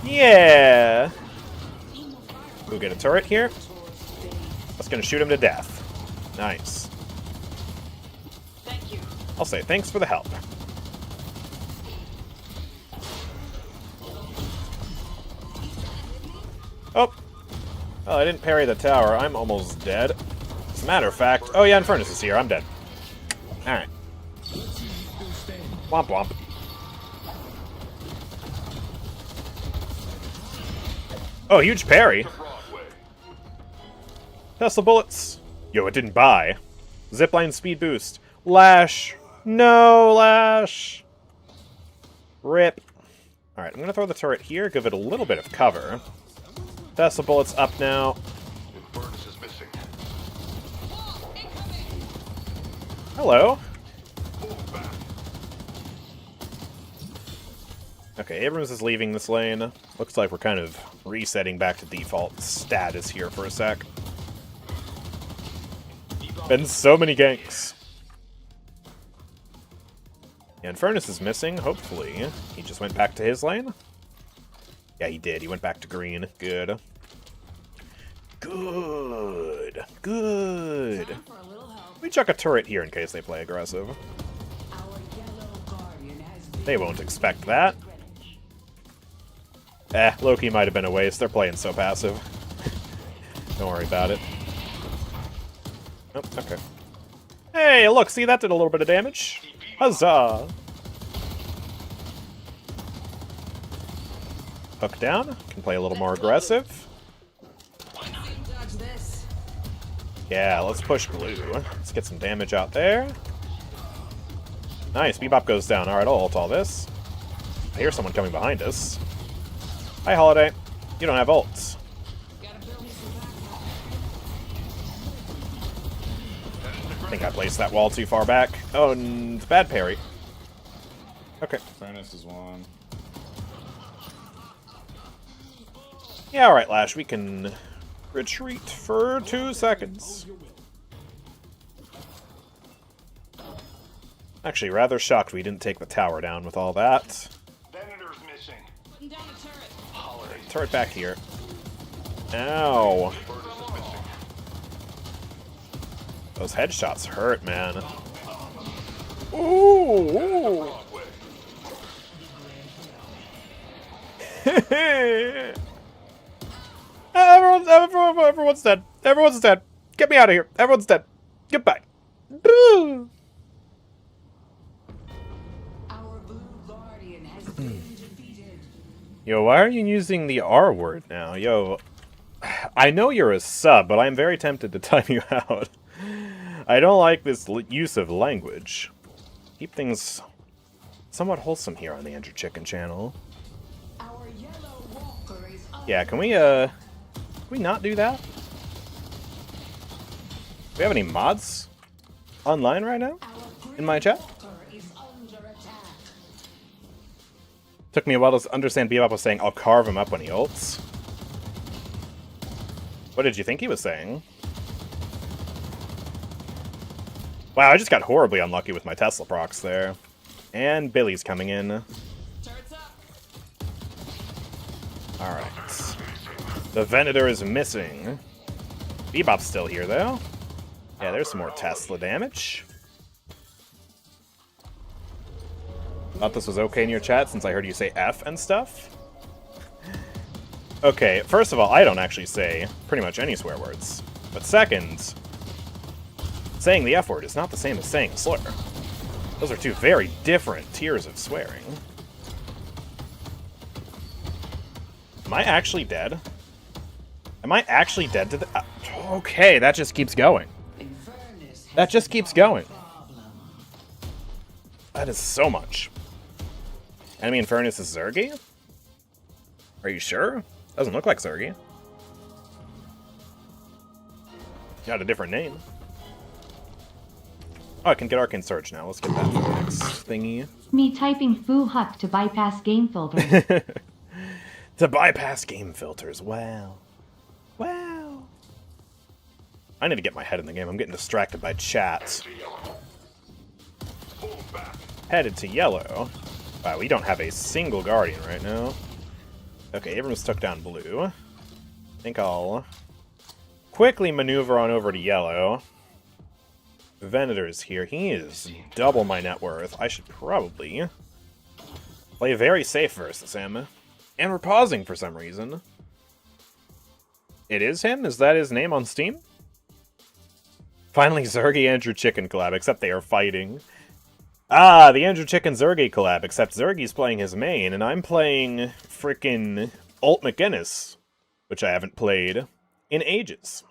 Yeah. We'll get a turret here. That's gonna shoot him to death. Nice. Thank I'll say thanks for the help. Oh! Well, I didn't parry the tower. I'm almost dead. As a matter of fact... Oh yeah, Infernus is here. I'm dead. Alright. Womp womp. Oh, huge parry. Tesla bullets. Yo, it didn't buy. Zipline speed boost. Lash. No, Lash. Rip. Alright, I'm going to throw the turret here, give it a little bit of cover. Tesla bullets up now. Hello. Okay, Abrams is leaving this lane. Looks like we're kind of resetting back to default status here for a sec. Been so many ganks. And Infernus is missing, hopefully. He just went back to his lane? Yeah, he did. He went back to green. Good. Good. Good. Time for a little help. We chuck a turret here in case they play aggressive. Our yellow guardian has been They won't expect that. Loki might have been a waste. They're playing so passive. Don't worry about it. Oh, okay. Hey, look, see, that did a little bit of damage. Huzzah! Hook down. Can play a little more aggressive. dodge this. Yeah, let's push blue. Let's get some damage out there. Nice, Bebop goes down. Alright, I'll ult all this. I hear someone coming behind us. Hi, Holiday. You don't have ults. Gotta build me some backup. I think I placed that wall too far back. Oh, and it's bad parry. Okay. Furnace is one. Yeah, alright, Lash. We can retreat for 2 seconds. Actually, rather shocked we didn't take the tower down with all that. Senator's missing. Putting down a turret. Turret back here. Ow. Those headshots hurt, man. Ooh. Everyone's dead. Everyone's dead. Get me out of here. Everyone's dead. Goodbye. Boo. Our blue guardian has been defeated. Yo, why are you using the R word now? Yo, I know you're a sub, but I'm very tempted to time you out. I don't like this use of language. Keep things somewhat wholesome here on the AndrewChicken channel. Our yellow walker is Yeah, can we not do that? Do we have any mods online right now? In my chat? is under attack. Took me a while to understand Bebop was saying, I'll carve him up when he ults. What did you think he was saying? Wow, I just got horribly unlucky with my Tesla procs there. And Billy's coming in. Turrets up. Alright. The Venator is missing. Bebop's still here, though. Yeah, there's some more Tesla damage. Thought this was okay in your chat since I heard you say F and stuff. Okay, first of all, I don't actually say pretty much any swear words. But second, saying the F word is not the same as saying a slur. Those are two very different tiers of swearing. Am I actually dead? Am I actually dead to the... Okay, that just keeps going. That just keeps going. That is so much. Enemy Infernus is Zergy? Are you sure? Doesn't look like Zergy. Got a different name. Oh, I can get Arcane Surge now. Let's get that for the next thingy. Me typing foo huck to bypass game filters. To bypass game filters. Wow. Wow. I need to get my head in the game. I'm getting distracted by chat. Headed to yellow. Wow, we don't have a single Guardian right now. Okay, Abrams took down blue. I think I'll quickly maneuver on over to yellow. Venator's here. He is double my net worth. I should probably play very safe versus him. And we're pausing for some reason. It is him? Is that his name on Steam? Finally, Zergy AndrewChicken collab, except they are fighting. Ah, the AndrewChicken Zergy collab, except Zergy's playing his main, and I'm playing frickin' Alt McGinnis, which I haven't played in ages.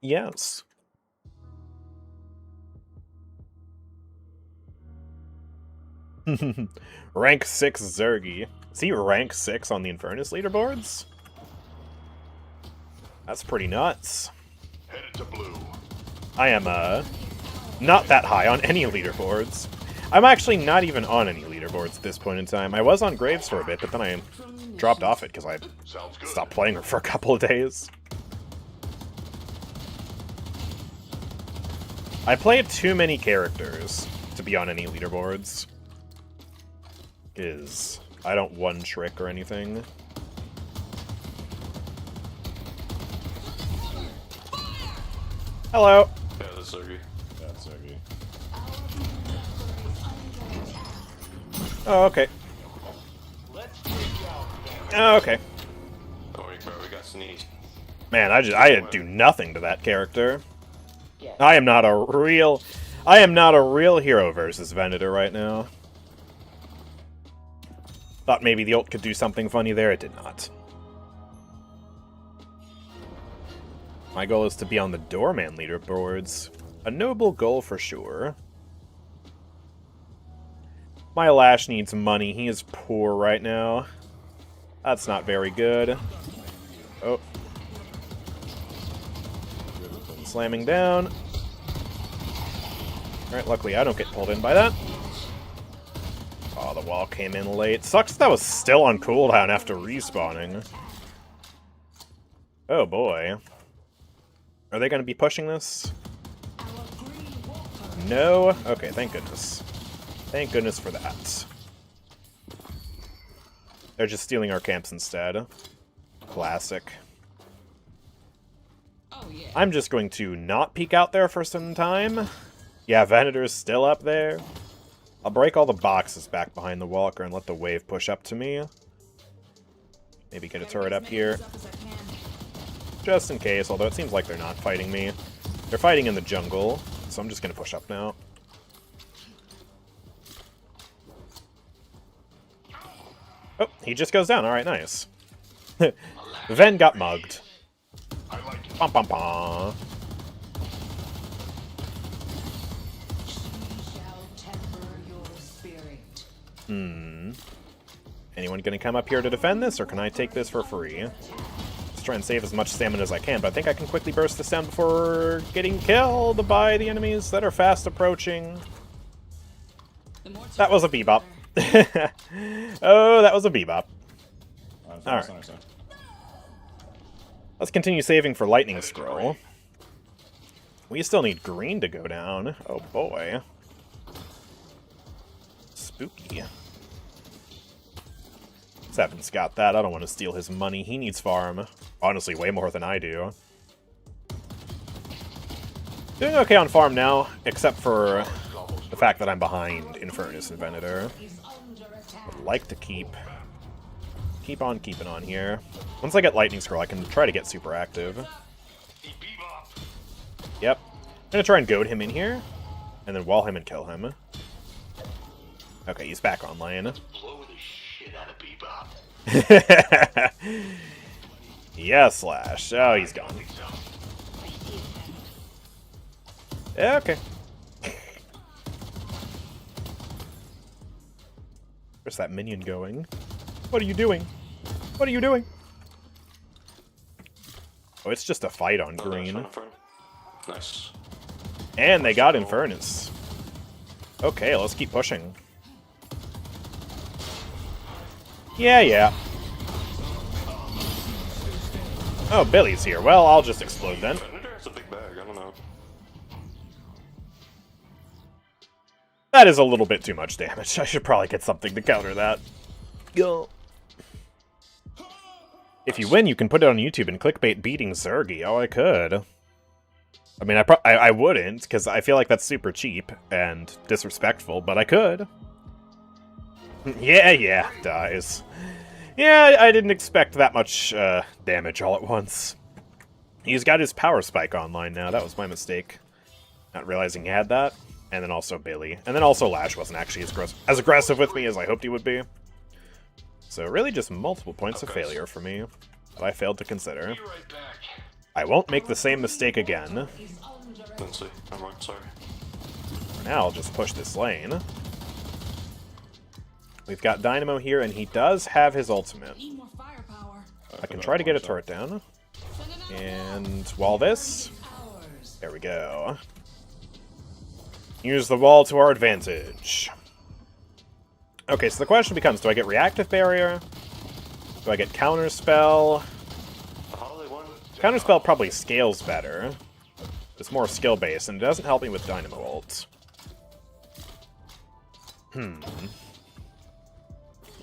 Yes. Rank 6 Zergy. Is he rank 6 on the Infernus leaderboards? That's pretty nuts. Headed to blue. I am, not that high on any leaderboards. I'm actually not even on any leaderboards at this point in time. I was on Graves for a bit, but then I dropped off it because I stopped playing her for a couple of days. I play too many characters to be on any leaderboards. I don't one-trick or anything. Hello! Yeah, that's Zergy. That's Zergy. Oh, okay. Oh, okay. Oh, we got sneezed. Man, I do nothing to that character. I am not a real hero versus Venator right now. Thought maybe the ult could do something funny there, it did not. My goal is to be on the Doorman leaderboards. A noble goal for sure. My Lash needs money. He is poor right now. That's not very good. Oh. Slamming down. Alright, luckily I don't get pulled in by that. Oh, the wall came in late. Sucks that was still on cooldown after respawning. Oh boy. Are they going to be pushing this? No? Okay, thank goodness. Thank goodness for that. They're just stealing our camps instead. Classic. I'm just going to not peek out there for some time. Yeah, Venator's still up there. I'll break all the boxes back behind the walker and let the wave push up to me. Maybe get a turret up here. Just in case, although it seems like they're not fighting me. They're fighting in the jungle, so I'm just going to push up now. Oh, he just goes down. Alright, nice. Ven got mugged. Pom pom pom. Anyone gonna come up here to defend this, or can I take this for free? Let's try and save as much stamina as I can, but I think I can quickly burst this down before getting killed by the enemies that are fast approaching. That was a bebop. Oh, that was a bebop. Alright. Let's continue saving for Lightning Scroll. We still need green to go down. Oh boy. Spooky. Seven's got that. I don't want to steal his money. He needs farm. Honestly, way more than I do. Doing okay on farm now, except for the fact that I'm behind Infernus and Venator. Would like to keep on keeping on here. Once I get Lightning Scroll, I can try to get super active. Yep. I'm gonna try and goad him in here, and then wall him and kill him. Okay, he's back online. Yes, Lash. Oh, he's gone. Okay. Where's that minion going? What are you doing? What are you doing? Oh, it's just a fight on green. Nice. And they got Infernus. Okay, let's keep pushing. Yeah. Oh, Billy's here. Well, I'll just explode then. It's a big bag, I don't know. That is a little bit too much damage. I should probably get something to counter that. Go. If you win, you can put it on YouTube and clickbait beating Zergy. Oh, I could. I mean, I wouldn't, because I feel like that's super cheap and disrespectful, but I could. Yeah, dies. Yeah, I didn't expect that much damage all at once. He's got his power spike online now. That was my mistake. Not realizing he had that. And then also Billy. And then also Lash wasn't actually as aggressive with me as I hoped he would be. So really just multiple points of failure for me that I failed to consider. I won't make the same mistake again. Let's see. I'm right, sorry. For now, I'll just push this lane. We've got Dynamo here, and he does have his ultimate. I can try to get a turret down. And wall this. There we go. Use the wall to our advantage. Okay, so the question becomes, do I get reactive barrier? Do I get counterspell? Counterspell probably scales better. It's more skill-based, and it doesn't help me with Dynamo ult.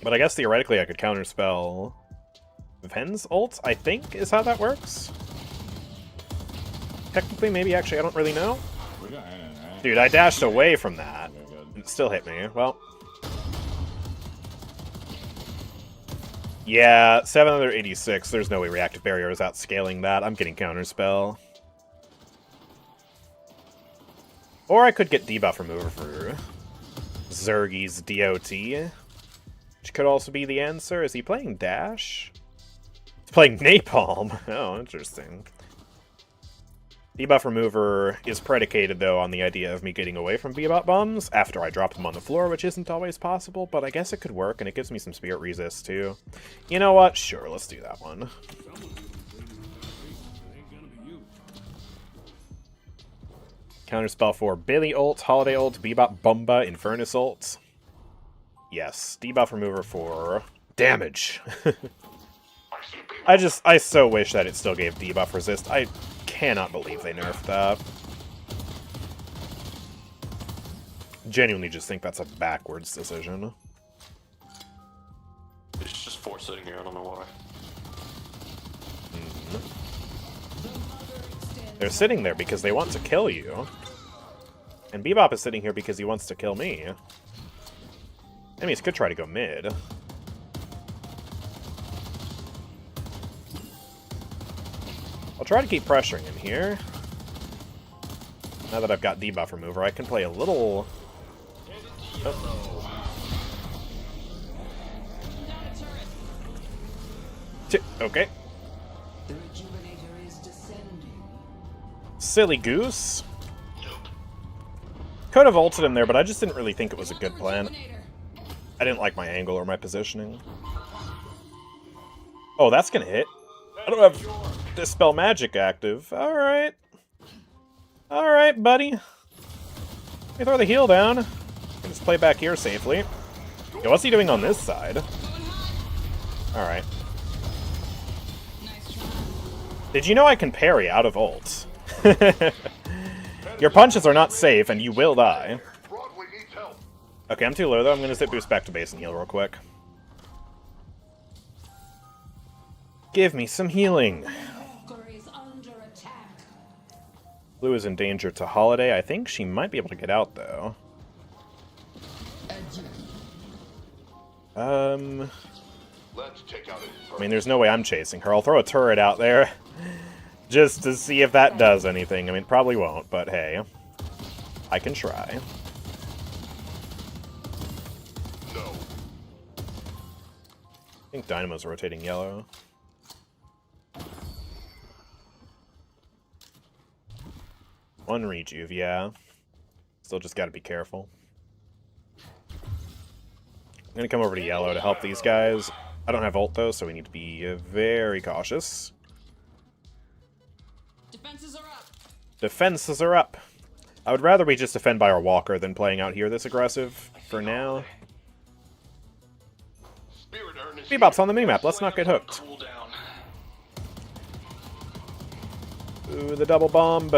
But I guess theoretically I could counterspell Ven's ult, I think, is how that works. Technically, maybe, actually, I don't really know. Dude, I dashed away from that. It still hit me. Well. Yeah, 786. There's no way reactive barrier is outscaling that. I'm getting counterspell. Or I could get debuff remover for Zergy's DOT. Which could also be the answer. Is he playing Dash? He's playing Napalm. Oh, interesting. Debuff remover is predicated, though, on the idea of me getting away from Bebop bombs after I drop them on the floor, which isn't always possible, but I guess it could work, and it gives me some spirit resist, too. You know what? Sure, let's do that one. Counterspell for Billy ult, Holiday ult, Bebop Bomba, Infernus ult. Yes, debuff remover for damage. I so wish that it still gave debuff resist. I cannot believe they nerfed that. Genuinely just think that's a backwards decision. It's just force sitting here, I don't know why. They're sitting there because they want to kill you. And Bebop is sitting here because he wants to kill me. Enemies could try to go mid. I'll try to keep pressuring him here. Now that I've got debuff remover, I can play a little... Oh. Okay. Silly goose. Could have ulted him there, but I just didn't really think it was a good plan. I didn't like my angle or my positioning. Oh, that's gonna hit. I don't have Dispel Magic active. Alright. Alright, buddy. Let me throw the heal down. Just play back here safely. Yo, what's he doing on this side? Alright. Did you know I can parry out of ult? Your punches are not safe, and you will die. Okay, I'm too low, though. I'm going to zip boost back to base and heal real quick. Give me some healing. Blue is in danger to Holiday. I think she might be able to get out, though. I mean, there's no way I'm chasing her. I'll throw a turret out there just to see if that does anything. I mean, probably won't, but hey. I can try. I think Dynamo's rotating yellow. One rejuve, yeah. Still just gotta be careful. I'm gonna come over to yellow to help these guys. I don't have ult though, so we need to be very cautious. Defenses are up. Defenses are up. I would rather we just defend by our walker than playing out here this aggressive for now. Bebop's on the minimap. Let's not get hooked. Ooh, the double bomb.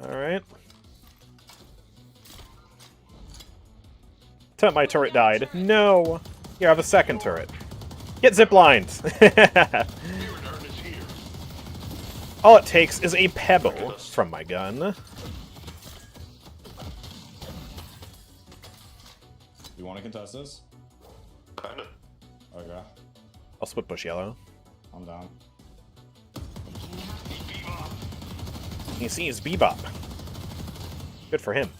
Alright. My turret died. No! Here, I have a second turret. Get ziplined! All it takes is a pebble from my gun. You want to contest this? Kinda. Okay, I'll split push yellow. I'm down. You see his bebop. Good for him.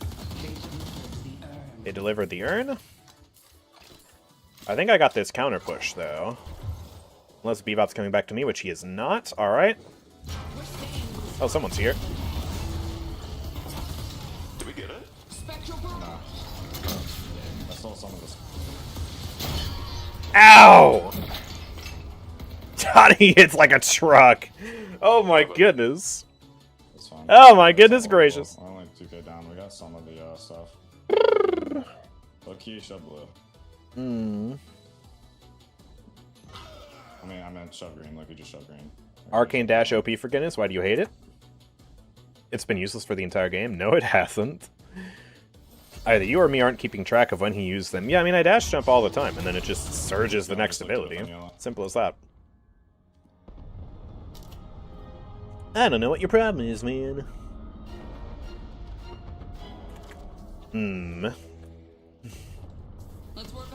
They delivered the urn. I think I got this counter push, though. Unless Bebop's coming back to me, which he is not. Alright. Oh, someone's here. Did we get it? Nah. I stole some of this. Ow! Johnny hits like a truck. Oh my goodness. It's fine. Oh my goodness gracious. We're only 2k down. We got some of the stuff. Low key, shove blue. I meant shove green. Look, you just shove green. Arcane Dash OP for McGinnis. Why do you hate it? It's been useless for the entire game. No, it hasn't. Either you or me aren't keeping track of when he used them. Yeah, I mean, I dash jump all the time, and then it just surges the next ability. Simple as that. I don't know what your problem is, man.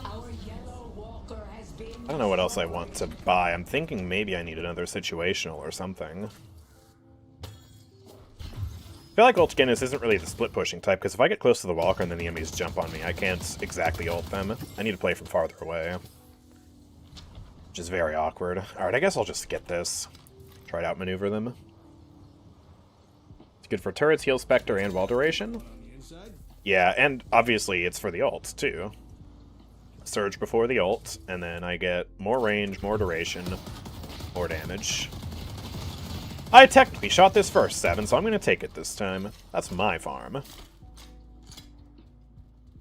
Our yellow walker has been. I don't know what else I want to buy. I'm thinking maybe I need another situational or something. I feel like ult McGinnis isn't really the split pushing type, because if I get close to the walker and then the enemies jump on me, I can't exactly ult them. I need to play from farther away. Which is very awkward. Alright, I guess I'll just get this. Try to outmaneuver them. It's good for turrets, heal, spectre, and wall duration. Yeah, and obviously it's for the ult, too. Surge before the ult, and then I get more range, more duration, more damage. I technically shot this first, 7, so I'm going to take it this time. That's my farm.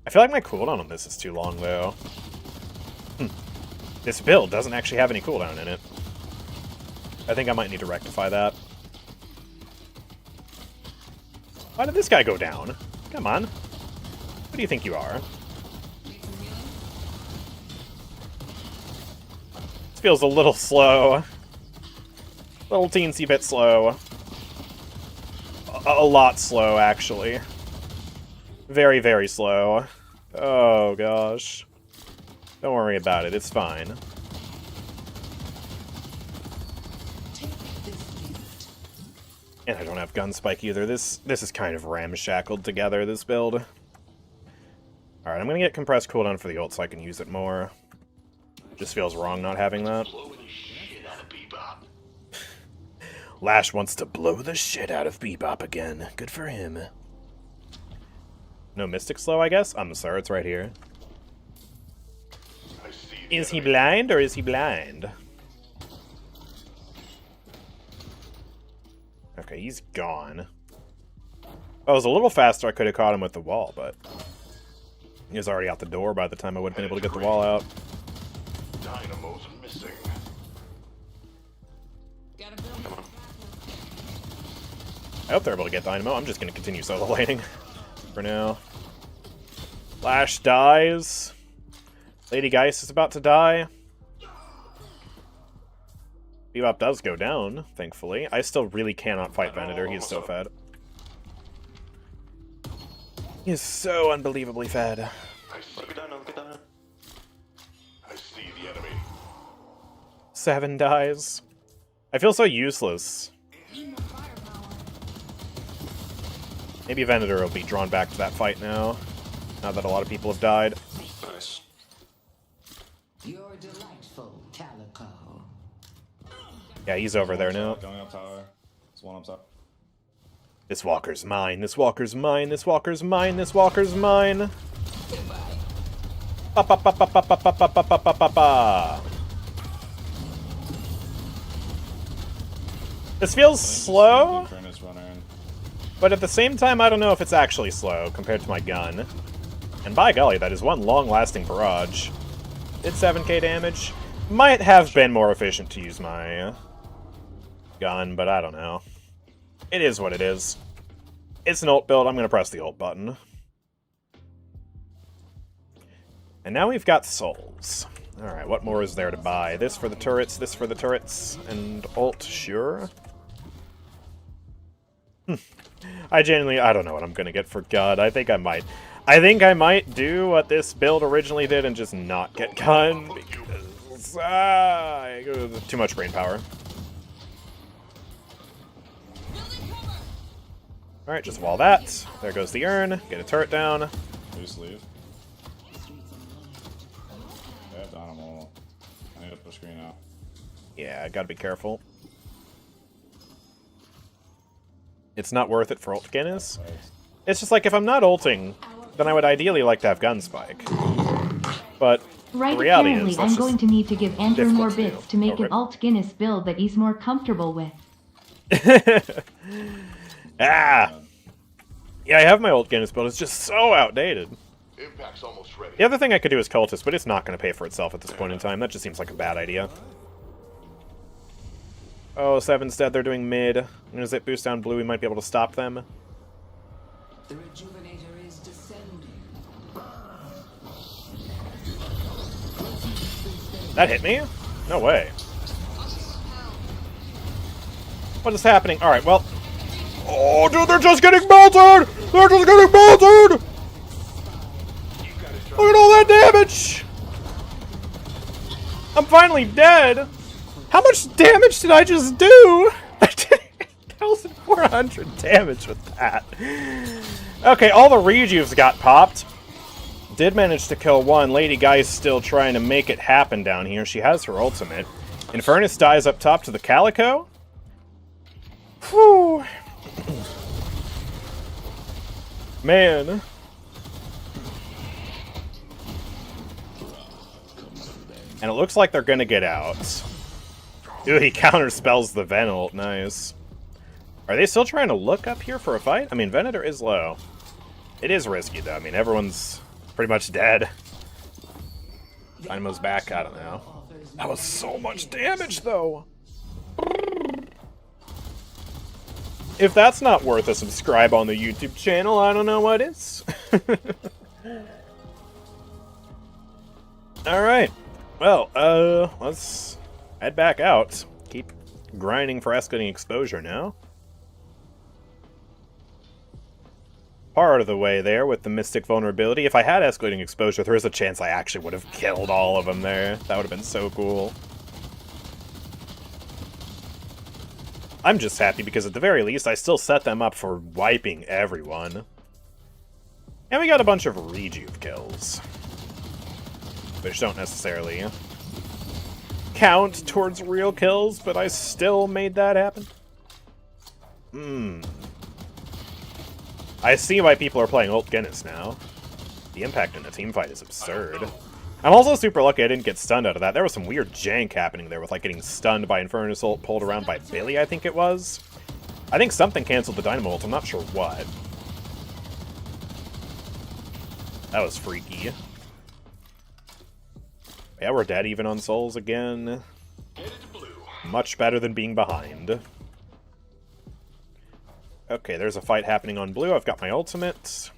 I feel like my cooldown on this is too long, though. This build doesn't actually have any cooldown in it. I think I might need to rectify that. Why did this guy go down? Come on. Who do you think you are? This feels a little slow. Little teensy bit slow. A lot slow, actually. Very, very slow. Oh, gosh. Don't worry about it, it's fine. And I don't have gun spike either. This is kind of ramshackled together, this build. Alright, I'm gonna get compressed cooldown for the ult so I can use it more. Just feels wrong not having that. Lash wants to blow the shit out of Bebop again. Good for him. No Mystic Slow, I guess? I'm sorry, it's right here. Is he blind or is he blind? Okay, he's gone. I was a little faster, I could have caught him with the wall, but he was already out the door by the time I would have been able to get the wall out. Dynamo's missing. I hope they're able to get Dynamo. I'm just going to continue solo laning for now. Lash dies. Ladygeist is about to die. Bebop does go down, thankfully. I still really cannot fight Venator. He is so fed. He is so unbelievably fed. Look at that, look at that. I see the enemy. 7 dies. I feel so useless. Maybe Venator will be drawn back to that fight now that a lot of people have died. Nice. You're delightful, Calico. Yeah, he's over there now. Going up tower. There's one up top. This walker's mine, this walker's mine, this walker's mine, this walker's mine. Ba ba ba ba ba ba ba ba ba ba ba ba. This feels slow, but at the same time, I don't know if it's actually slow compared to my gun. And by golly, that is one long-lasting barrage. Did 7k damage. Might have been more efficient to use my gun, but I don't know. It is what it is. It's an ult build. I'm going to press the ult button. And now we've got souls. Alright, what more is there to buy? This for the turrets, and ult, sure. I don't know what I'm gonna get for God. I think I might do what this build originally did and just not get gun because too much brain power. Alright, just wall that. There goes the urn. Get a turret down. We just leave. I have Dynamo. I need to push green out. Yeah, I gotta be careful. It's not worth it for McGinnis. It's just like, if I'm not ulting, then I would ideally like to have gun spike. But Right, the reality apparently is, I'm going to need to give Andrew difficult more to do. bits to make Oh, an alt-Guinness build that he's more comfortable with. Ah! Yeah, I have my old Guinness build. It's just so outdated. Impact's almost ready. The other thing I could do is Cultist, but it's not going to pay for itself at this point in time. That just seems like a bad idea. Oh, 7's dead. They're doing mid. I'm going to zip boost down blue. We might be able to stop them. The rejuvenator is descending. That hit me? No way. What is happening? Alright, well... Oh, dude, they're just getting melted! They're just getting melted! Look at all that damage! I'm finally dead! How much damage did I just do? I did 1,400 damage with that. Okay, all the rejuves got popped. Did manage to kill one. Ladygeist still trying to make it happen down here. She has her ultimate. Infernus dies up top to the Calico. Whew. Man. And it looks like they're gonna get out. Ooh, he counterspells the Ven ult. Nice. Are they still trying to look up here for a fight? I mean, Venator is low. It is risky, though. I mean, everyone's pretty much dead. Dynamo's back. I don't know. That was so much damage, though. If that's not worth a subscribe on the YouTube channel, I don't know what is. Alright. Well, let's head back out. Keep grinding for escalating exposure now. Part of the way there with the Mystic vulnerability. If I had escalating exposure, there is a chance I actually would have killed all of them there. That would have been so cool. I'm just happy because at the very least I still set them up for wiping everyone. And we got a bunch of rejuve kills. Which don't necessarily count towards real kills, but I still made that happen. I see why people are playing McGinnis now. The impact in a teamfight is absurd. I'm also super lucky I didn't get stunned out of that. There was some weird jank happening there with like getting stunned by Infernus ult, pulled around by Billy, I think it was. I think something canceled the Dynamo ult, I'm not sure what. That was freaky. Yeah, we're dead even on souls again. Much better than being behind. Okay, there's a fight happening on blue. I've got my ultimate.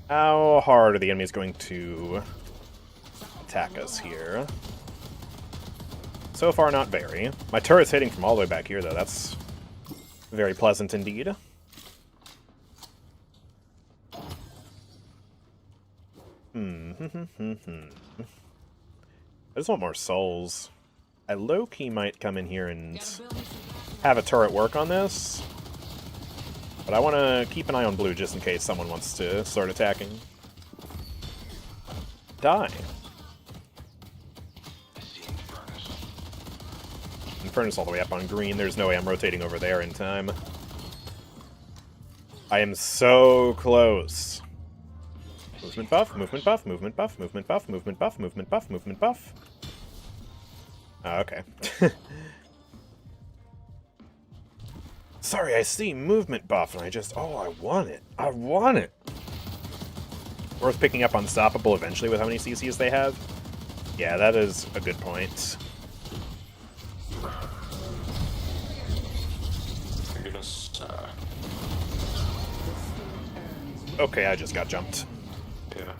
How hard are the enemies going to attack us here? So far, not very. My turret's hitting from all the way back here, though. That's very pleasant indeed. I just want more souls. I low-key might come in here and have a turret work on this. But I want to keep an eye on blue just in case someone wants to start attacking. Die. Infernus all the way up on green. There's no way I'm rotating over there in time. I am so close. Movement buff, movement buff, movement buff, movement buff, movement buff, movement buff, movement buff. Oh, okay. Sorry, I see movement buff and I just... Oh, I want it. I want it. Worth picking up Unstoppable eventually with how many CCs they have. Yeah, that is a good point. Okay, I just got jumped. Yeah.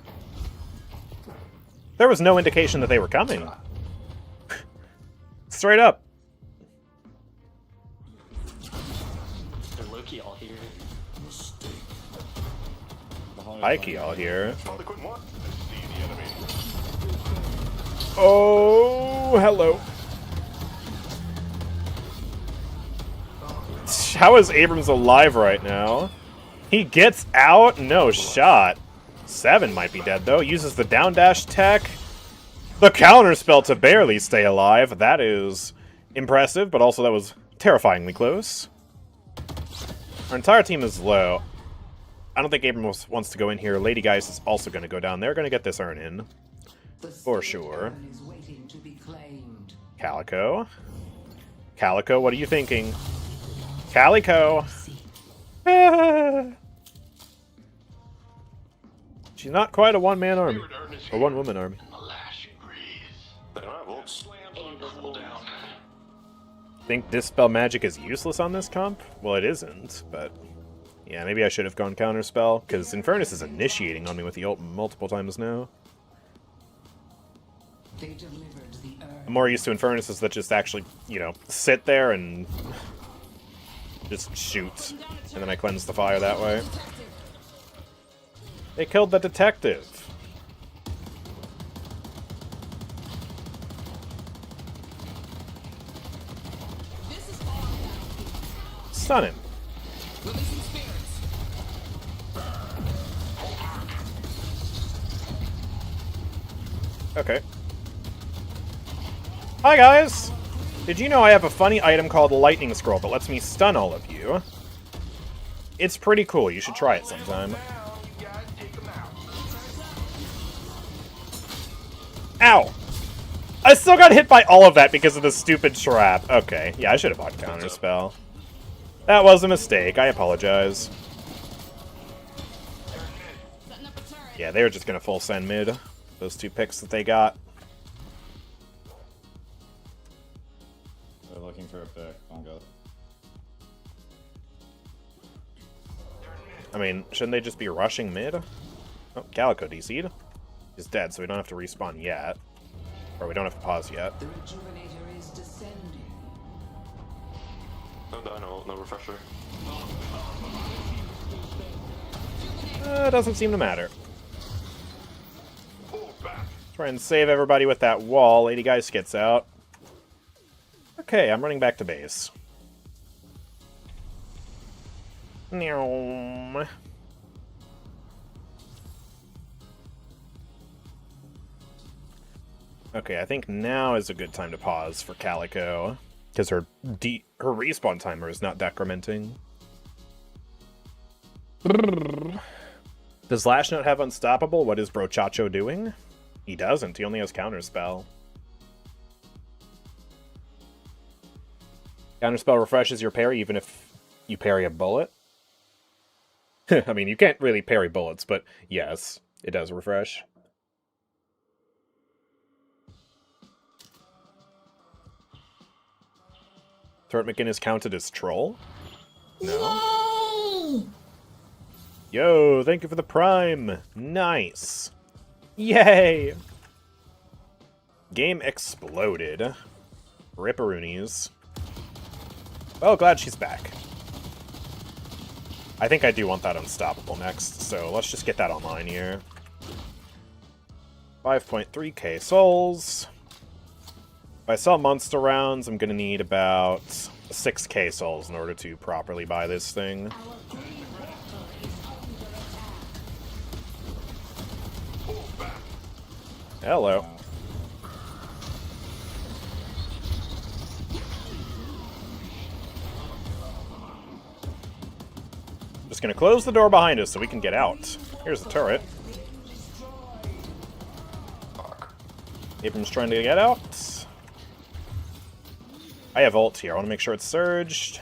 There was no indication that they were coming. Straight up. Loki all here. Mistake. Ike all here. Oh, they couldn't walk. I see the enemy. Oh, hello. How is Abrams alive right now? He gets out? No shot. 7 might be dead, though. Uses the down dash tech. The counter spell to barely stay alive. That is impressive, but also that was terrifyingly close. Our entire team is low. I don't think Abrams wants to go in here. Ladygeist is also going to go down there. Going to get this urn in. For sure. Is waiting to be claimed. Calico. Calico, what are you thinking? Calico. She's not quite a one-man army. Or one-woman army. Lash breeze. They don't have ult. Slams on cooldown. Think Dispel Magic is useless on this comp? Well, it isn't, but... Yeah, maybe I should have gone Counterspell, because Infernus is initiating on me with the ult multiple times now. They delivered the I'm more used to Infernuses that just actually, you know, sit there and just shoot. And then I cleanse the fire that way. They killed the detective. Stun him. Okay. Hi guys! Did you know I have a funny item called Lightning Scroll that lets me stun all of you? It's pretty cool, you should try it sometime. Ow! I still got hit by all of that because of the stupid trap. Okay, yeah, I should have bought Counterspell. That was a mistake, I apologize. Yeah, they were just gonna full send mid. Those 2 picks that they got. They're looking for a pick. Don't go. I mean, shouldn't they just be rushing mid? Oh, Calico DC'd. He's dead, so we don't have to respawn yet. Or we don't have to pause yet. The rejuvenator is descending. No Dynamo, no refresher. Doesn't seem to matter. Try and save everybody with that wall. Ladygeist gets out. Okay, I'm running back to base. Meow. Okay, I think now is a good time to pause for Calico, because her respawn timer is not decrementing. Does Lash not have Unstoppable? What is Brochacho doing? He doesn't. He only has Counterspell. Counterspell refreshes your parry even if you parry a bullet. I mean, you can't really parry bullets, but yes, it does refresh. Throat McGinnis counted as troll? No. Yo, thank you for the prime. Nice. Yay! Game exploded. Ripperoonies. Well, glad she's back. I think I do want that Unstoppable next, so let's just get that online here. 5.3k souls. If I sell monster rounds, I'm gonna need about 6k souls in order to properly buy this thing. Hello. Just gonna close the door behind us so we can get out. Here's the turret. Abrams trying to get out. I have ult here. I want to make sure it's surged.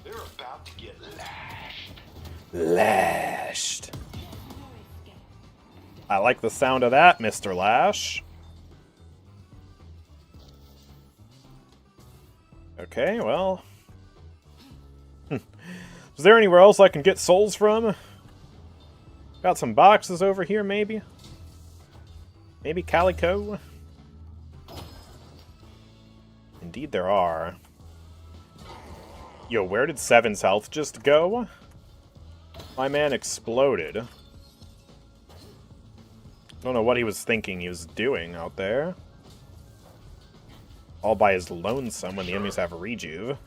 They're about to get lashed. Lashed. I like the sound of that, Mr. Lash. Okay, well. Is there anywhere else I can get souls from? Got some boxes over here, maybe? Maybe Calico? Indeed there are. Yo, where did Seven's health just go? My man exploded. Don't know what he was thinking he was doing out there. All by his lonesome when the enemies have rejuve.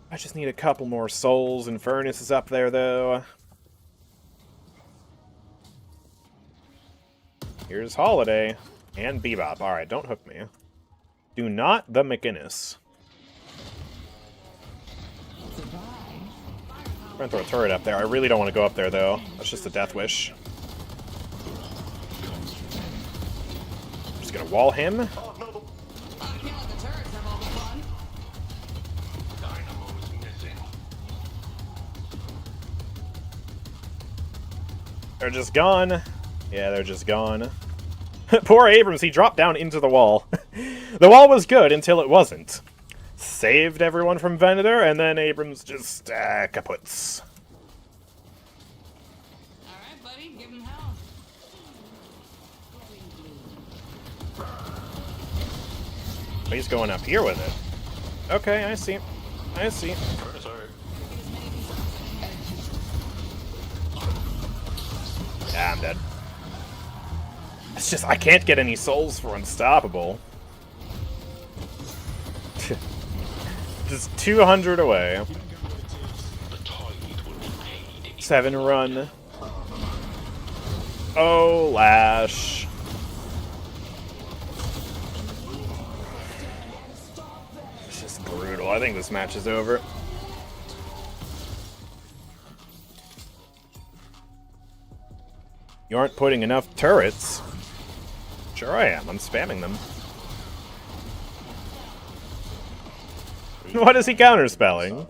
I just need a couple more souls. Infernus is up there, though. Here's Holiday. And Bebop. Alright, don't hook me. Do not the McInness. I'm gonna throw a turret up there. I really don't want to go up there, though. That's just a death wish. I'm just gonna wall him. I feel like the turrets have all the fun. Dynamo is missing. They're just gone. Yeah, they're just gone. Poor Abrams, he dropped down into the wall. The wall was good until it wasn't. Saved everyone from Venator, and then Abrams just kaputs. Alright, buddy, give him hell. He's going up here with it. Okay, I see. I see. Sorry. Yeah, I'm dead. It's just, I can't get any souls for Unstoppable. Just 200 away. The tide will be paid. 7 run. Oh, Lash. It's just brutal. I think this match is over. You aren't putting enough turrets. Sure I am. I'm spamming them. What is he counterspelling?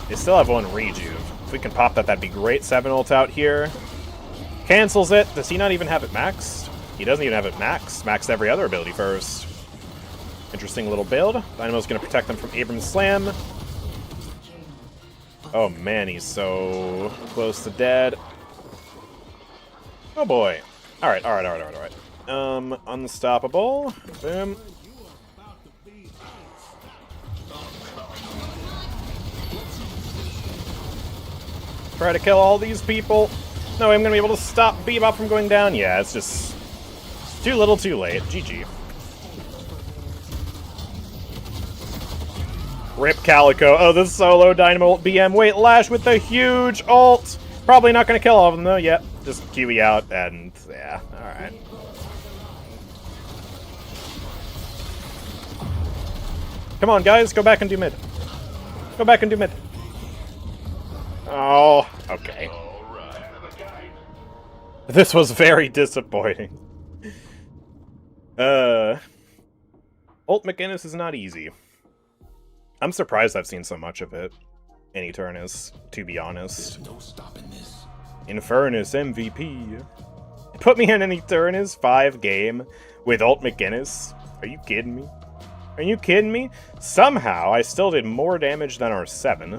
They still have one rejuve. If we can pop that, that'd be great. 7 ult out here. Cancels it. Does he not even have it maxed? He doesn't even have it maxed. Maxed every other ability first. Interesting little build. Dynamo's going to protect them from Abrams' slam. Oh man, he's so close to dead. Oh boy. Alright, alright. Unstoppable. Boom. Try to kill all these people. No, I'm gonna be able to stop Bebop from going down. Yeah, it's just too little too late. GG. Rip Calico. Oh, this solo Dynamo ult BM. Wait, Lash with the huge ult. Probably not going to kill all of them, though. Yep. Just QE out, and yeah. Alright. Come on, guys. Go back and do mid. Go back and do mid. Oh, okay. This was very disappointing. Ult McGinnis is not easy. I'm surprised I've seen so much of it in Eternus, to be honest. No stopping this. Infernus MVP. Put me in an Eternus 5 game with Ult McGinnis. Are you kidding me? Are you kidding me? Somehow, I still did more damage than our 7.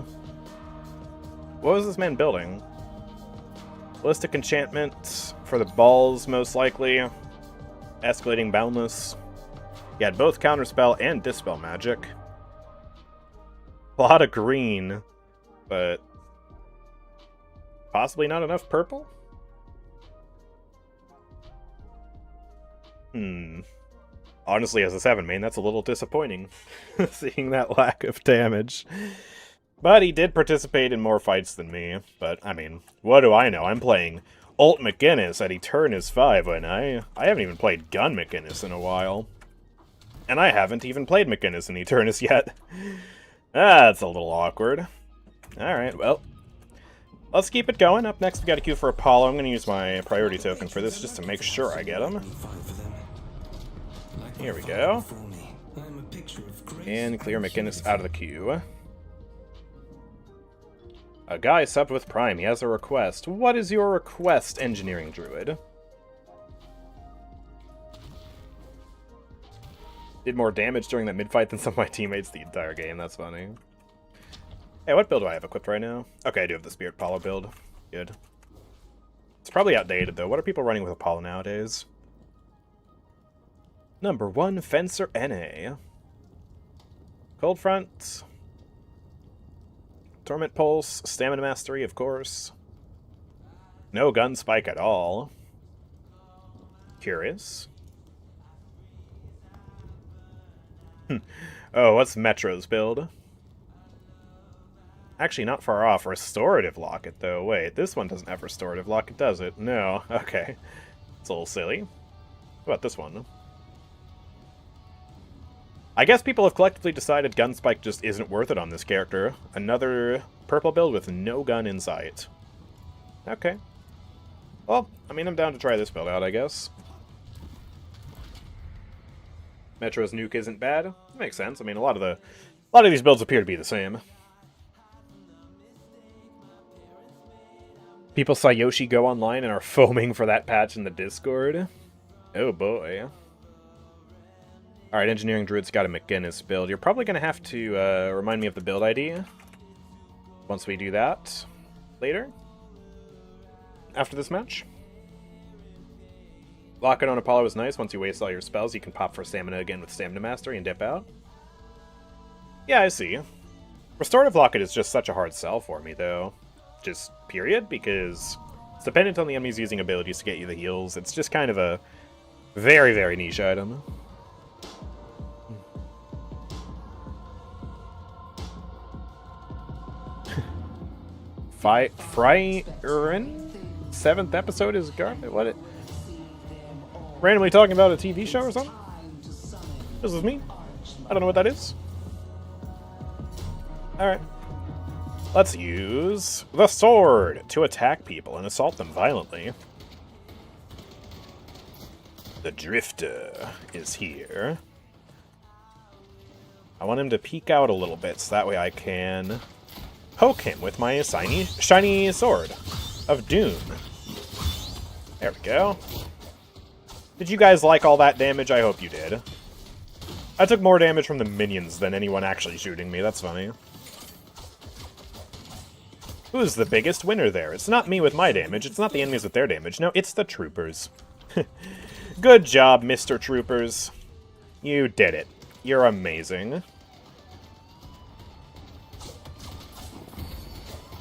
What was this man building? Ballistic enchantment for the balls, most likely. Escalating boundless. He had both counterspell and dispel magic. A lot of green, but possibly not enough purple? Honestly, as a 7 main, that's a little disappointing, seeing that lack of damage. But he did participate in more fights than me. But, I mean, what do I know? I'm playing Ult McGinnis at Eternus 5, and I haven't even played Gun McGinnis in a while. And I haven't even played McGinnis in Eternus yet. That's a little awkward. Alright, well. Let's keep it going. Up next, we got a queue for Apollo. I'm going to use my priority token for this just to make sure I get him. Here we go. And clear McInness out of the queue. A guy subbed with Prime. He has a request. What is your request, Engineering Druid? Did more damage during that mid-fight than some of my teammates the entire game. That's funny. Hey, what build do I have equipped right now? Okay, I do have the Spirit Apollo build. Good. It's probably outdated, though. What are people running with Apollo nowadays? Number 1, Fencer NA. Cold Front. Torment Pulse. Stamina Mastery, of course. No gun spike at all. Curious. Oh, what's Metro's build? Actually, not far off. Restorative Locket, though. Wait, this one doesn't have Restorative Locket, does it? No. Okay. It's a little silly. What about this one? I guess people have collectively decided Gunspike just isn't worth it on this character. Another purple build with no gun in sight. Okay. Well, I mean, I'm down to try this build out, I guess. Metro's nuke isn't bad. Makes sense. I mean, a lot of these builds appear to be the same. People saw Yoshi go online and are foaming for that patch in the Discord. Oh boy. Alright, Engineering Druid's got a McGinnis build. You're probably going to have to remind me of the build ID once we do that later. After this match. Locket on Apollo is nice. Once you waste all your spells, you can pop for stamina again with Stamina Mastery and dip out. Yeah, I see. Restorative Locket is just such a hard sell for me, though. Just period, because it's dependent on the enemies using abilities to get you the heals. It's just kind of a very, very niche item. Frieren? 7th episode is garbage? What? Randomly talking about a TV show or something? This is me. I don't know what that is. Alright. Let's use the sword to attack people and assault them violently. The Drifter is here. I want him to peek out a little bit so that way I can poke him with my shiny sword of doom. There we go. Did you guys like all that damage? I hope you did. I took more damage from the minions than anyone actually shooting me. That's funny. Who's the biggest winner there? It's not me with my damage. It's not the enemies with their damage. No, it's the troopers. Good job, Mr. Troopers. You did it. You're amazing.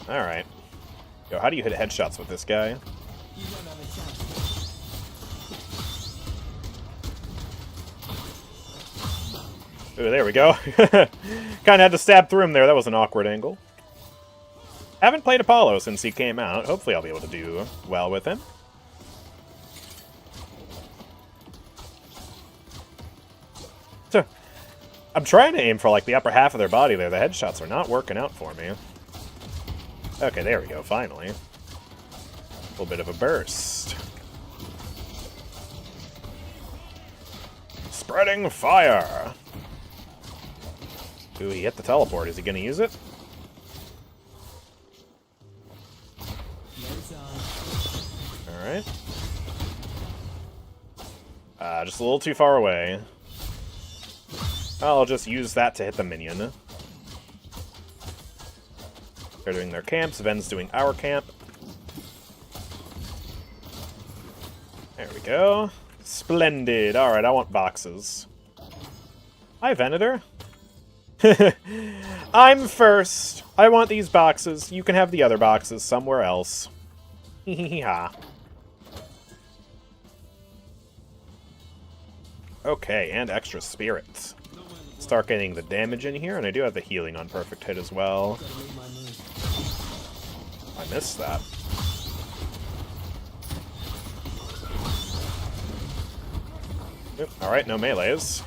Alright. Yo, how do you hit headshots with this guy? Ooh, there we go. Kinda had to stab through him there. That was an awkward angle. Haven't played Apollo since he came out. Hopefully I'll be able to do well with him. So, I'm trying to aim for like the upper half of their body there. The headshots are not working out for me. Okay, there we go, finally. A little bit of a burst. Spreading fire! Ooh, he hit the teleport. Is he gonna use it? Alright. Just a little too far away. I'll just use that to hit the minion. They're doing their camps. Ven's doing our camp. There we go. Splendid. Alright, I want boxes. Hi, Venator. I'm first. I want these boxes. You can have the other boxes somewhere else. Hee-hee-ha. Okay, and extra spirits. Start getting the damage in here, and I do have the healing on perfect hit as well. I missed that. Yep, alright, no melees.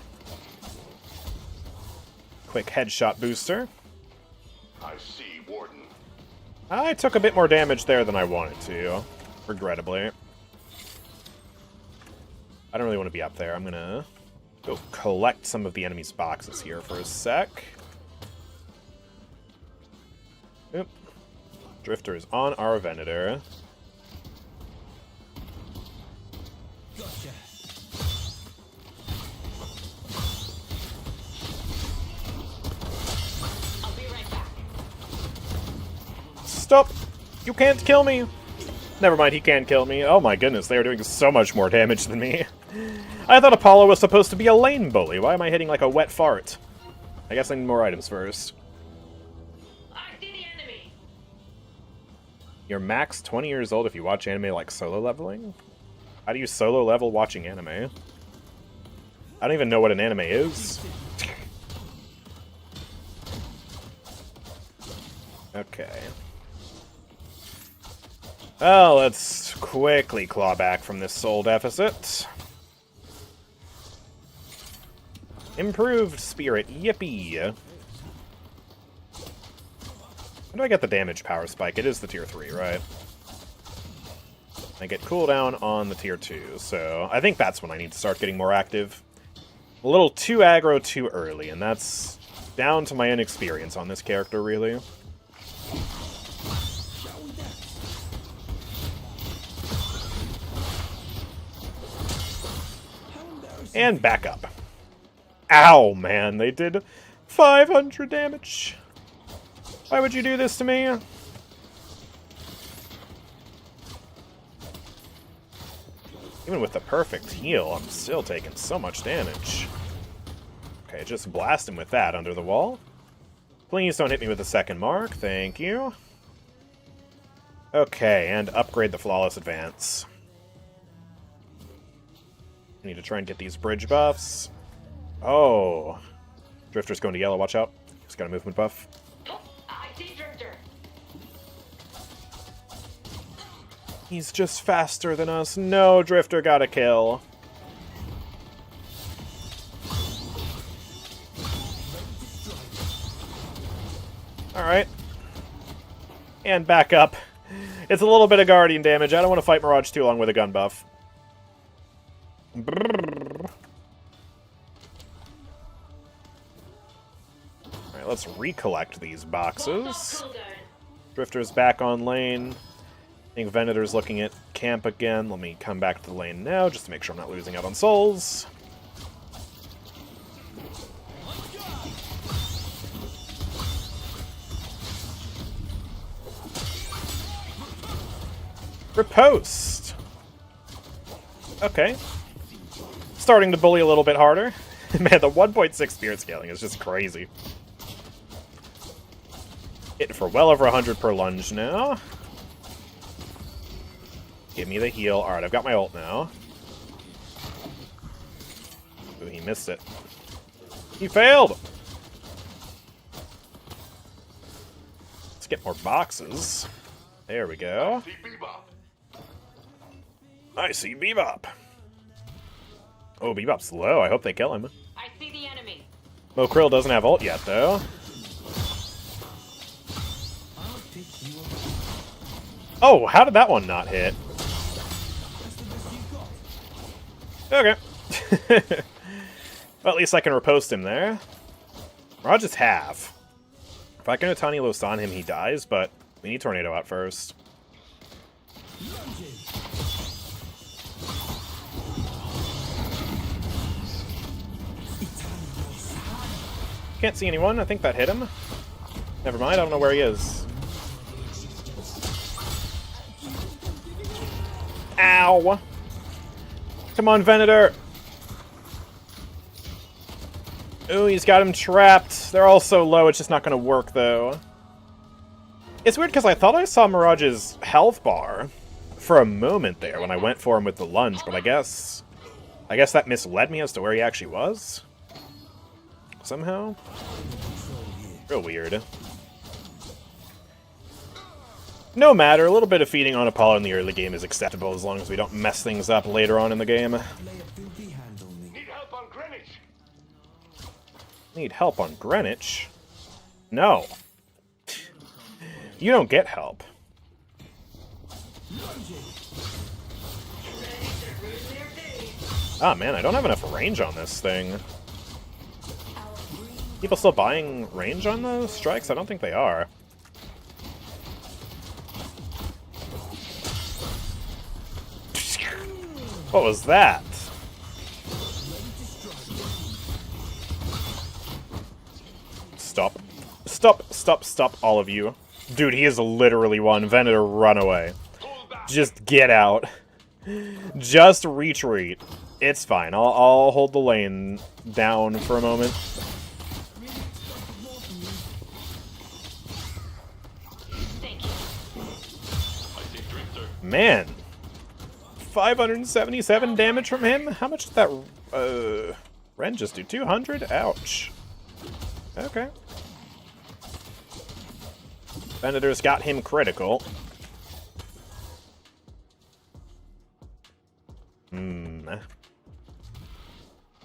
Quick headshot booster. I see, Warden. I took a bit more damage there than I wanted to, regrettably. I don't really want to be up there. I'm gonna go collect some of the enemy's boxes here for a sec. Oop. Drifter is on our Venator. Gotcha. I'll be right back. Stop! You can't kill me! Never mind, he can't kill me. Oh my goodness, they are doing so much more damage than me. I thought Apollo was supposed to be a lane bully. Why am I hitting like a wet fart? I guess I need more items first. I see the enemy. You're max 20 years old if you watch anime like solo leveling? How do you solo level watching anime? I don't even know what an anime is. Okay. Well, let's quickly claw back from this soul deficit. Improved spirit, yippee! How do I get the damage power spike? It is the tier 3, right? I get cooldown on the tier 2, so I think that's when I need to start getting more active. A little too aggro too early, and that's down to my inexperience on this character, really. And back up. Ow, man, they did 500 damage. Why would you do this to me? Even with the perfect heal, I'm still taking so much damage. Okay, just blast him with that under the wall. Please don't hit me with the second mark, thank you. Okay, and upgrade the Flawless Advance. I need to try and get these bridge buffs. Oh. Drifter's going to yellow, watch out. He's got a movement buff. Oh, I see Drifter. He's just faster than us. No, Drifter got a kill. Alright. And back up. It's a little bit of Guardian damage. I don't want to fight Mirage too long with a gun buff. Alright, let's recollect these boxes. Drifter's back on lane. I think Venator's looking at camp again. Let me come back to the lane now, just to make sure I'm not losing out on souls. Riposte! Okay. Starting to bully a little bit harder. Man, the 1.6 spirit scaling is just crazy. Hitting for well over 100 per lunge now. Give me the heal. Alright, I've got my ult now. Ooh, he missed it. He failed! Let's get more boxes. There we go. I see Bebop. Oh, Bebop's low. I hope they kill him. I see the enemy. Krill doesn't have ult yet, though. Oh, how did that one not hit? Okay. Well, at least I can riposte him there. Mirage is half. If I can Otani Los on him, he dies, but we need Tornado out first. Can't see anyone. I think that hit him. Never mind, I don't know where he is. Ow! Come on, Venator! Ooh, he's got him trapped. They're all so low, it's just not going to work, though. It's weird, because I thought I saw Mirage's health bar for a moment there when I went for him with the lunge, but I guess that misled me as to where he actually was. Somehow. Real weird. No matter, a little bit of feeding on Apollo in the early game is acceptable as long as we don't mess things up later on in the game. Need help on Greenwich. Need help on Greenwich? No. You don't get help. Ah, man, I don't have enough range on this thing. People still buying range on the strikes? I don't think they are. What was that? Stop. Stop, stop, stop, all of you. Dude, he is literally one. Venator, run away. Just get out. Just retreat. It's fine. I'll hold the lane down for a moment. Man. 577 damage from him? How much did that Ren just do? 200? Ouch. Okay. Venator's got him critical.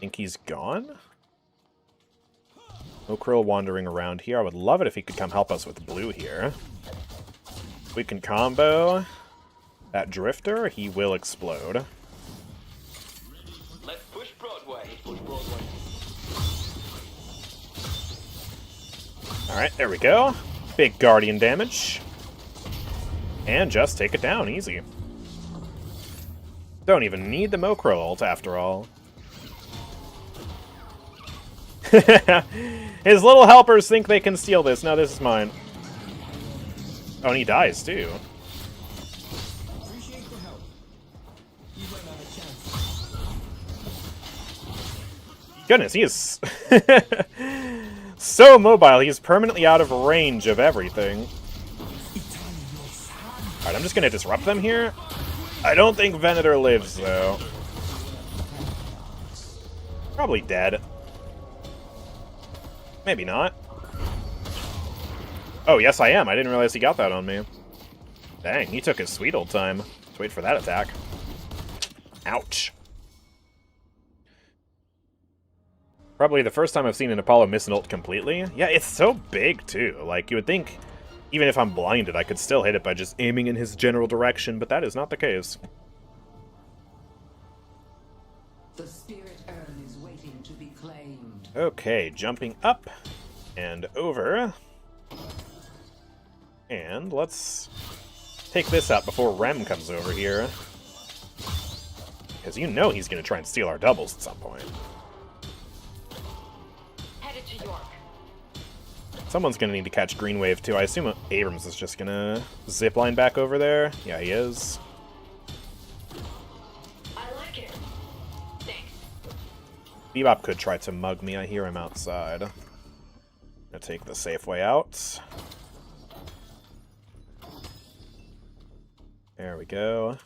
Think he's gone? No Krill wandering around here. I would love it if he could come help us with blue here. We can combo that Drifter. He will explode. Let's push Broadway. Push Broadway. Alright, there we go. Big Guardian damage. And just take it down, easy. Don't even need the Mokro ult after all. His little helpers think they can steal this. No, this is mine. Oh, and he dies too. Goodness, he is so mobile. He's permanently out of range of everything. Alright, I'm just gonna disrupt them here. I don't think Venator lives, though. Probably dead. Maybe not. Oh, yes I am. I didn't realize he got that on me. Dang, he took his sweet old time to wait for that attack. Ouch. Probably the first time I've seen an Apollo miss an ult completely. Yeah, it's so big, too. Like, you would think, even if I'm blinded, I could still hit it by just aiming in his general direction, but that is not the case. The spirit urn is waiting to be claimed. Okay, jumping up and over. And let's take this out before Rem comes over here. Because you know he's going to try and steal our doubles at some point. Headed to York. Someone's going to need to catch Green Wave too. I assume Abrams is just going to zipline back over there. Yeah, he is. I like it. Thanks. Bebop could try to mug me. I hear him outside. Gonna take the safe way out. There we go.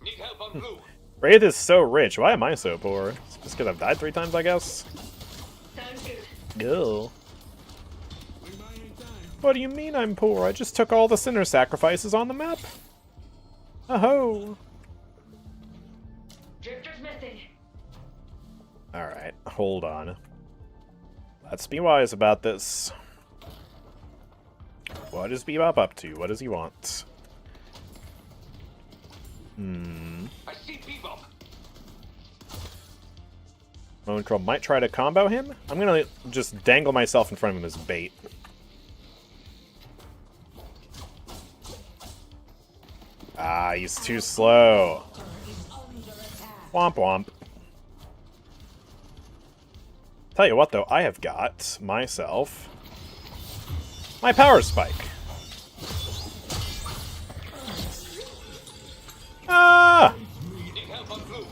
Need help on blue. Wraith is so rich. Why am I so poor? It's just because I've died 3 times, I guess? Sounds good. Go. What do you mean I'm poor? I just took all the sinner sacrifices on the map. Oh-ho. Drifter's missing. Alright, hold on. Let's be wise about this. What is Bebop up to? What does he want? I see Bebop. Moncrow might try to combo him. I'm gonna just dangle myself in front of him as bait. Ah, he's too slow. Womp womp. Tell you what, though, I have got myself my power spike. Ah! Need help on blue.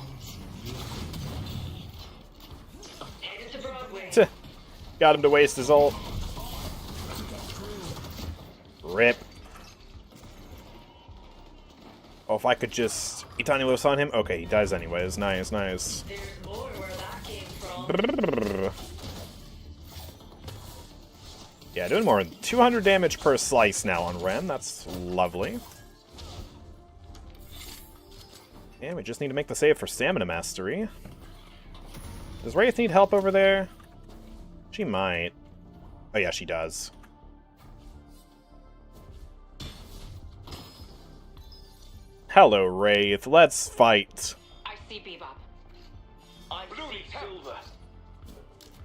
Headed to Broadway. Got him to waste his ult. Rip. Oh, if I could just Itani Los on him. Okay, he dies anyways. Nice, nice. There's more where that came from. Yeah, doing more than 200 damage per slice now on Ren. That's lovely. And we just need to make the save for Stamina Mastery. Does Wraith need help over there? She might. Oh yeah, she does. Hello, Wraith. Let's fight. I see Bebop. I'm blue needs silver.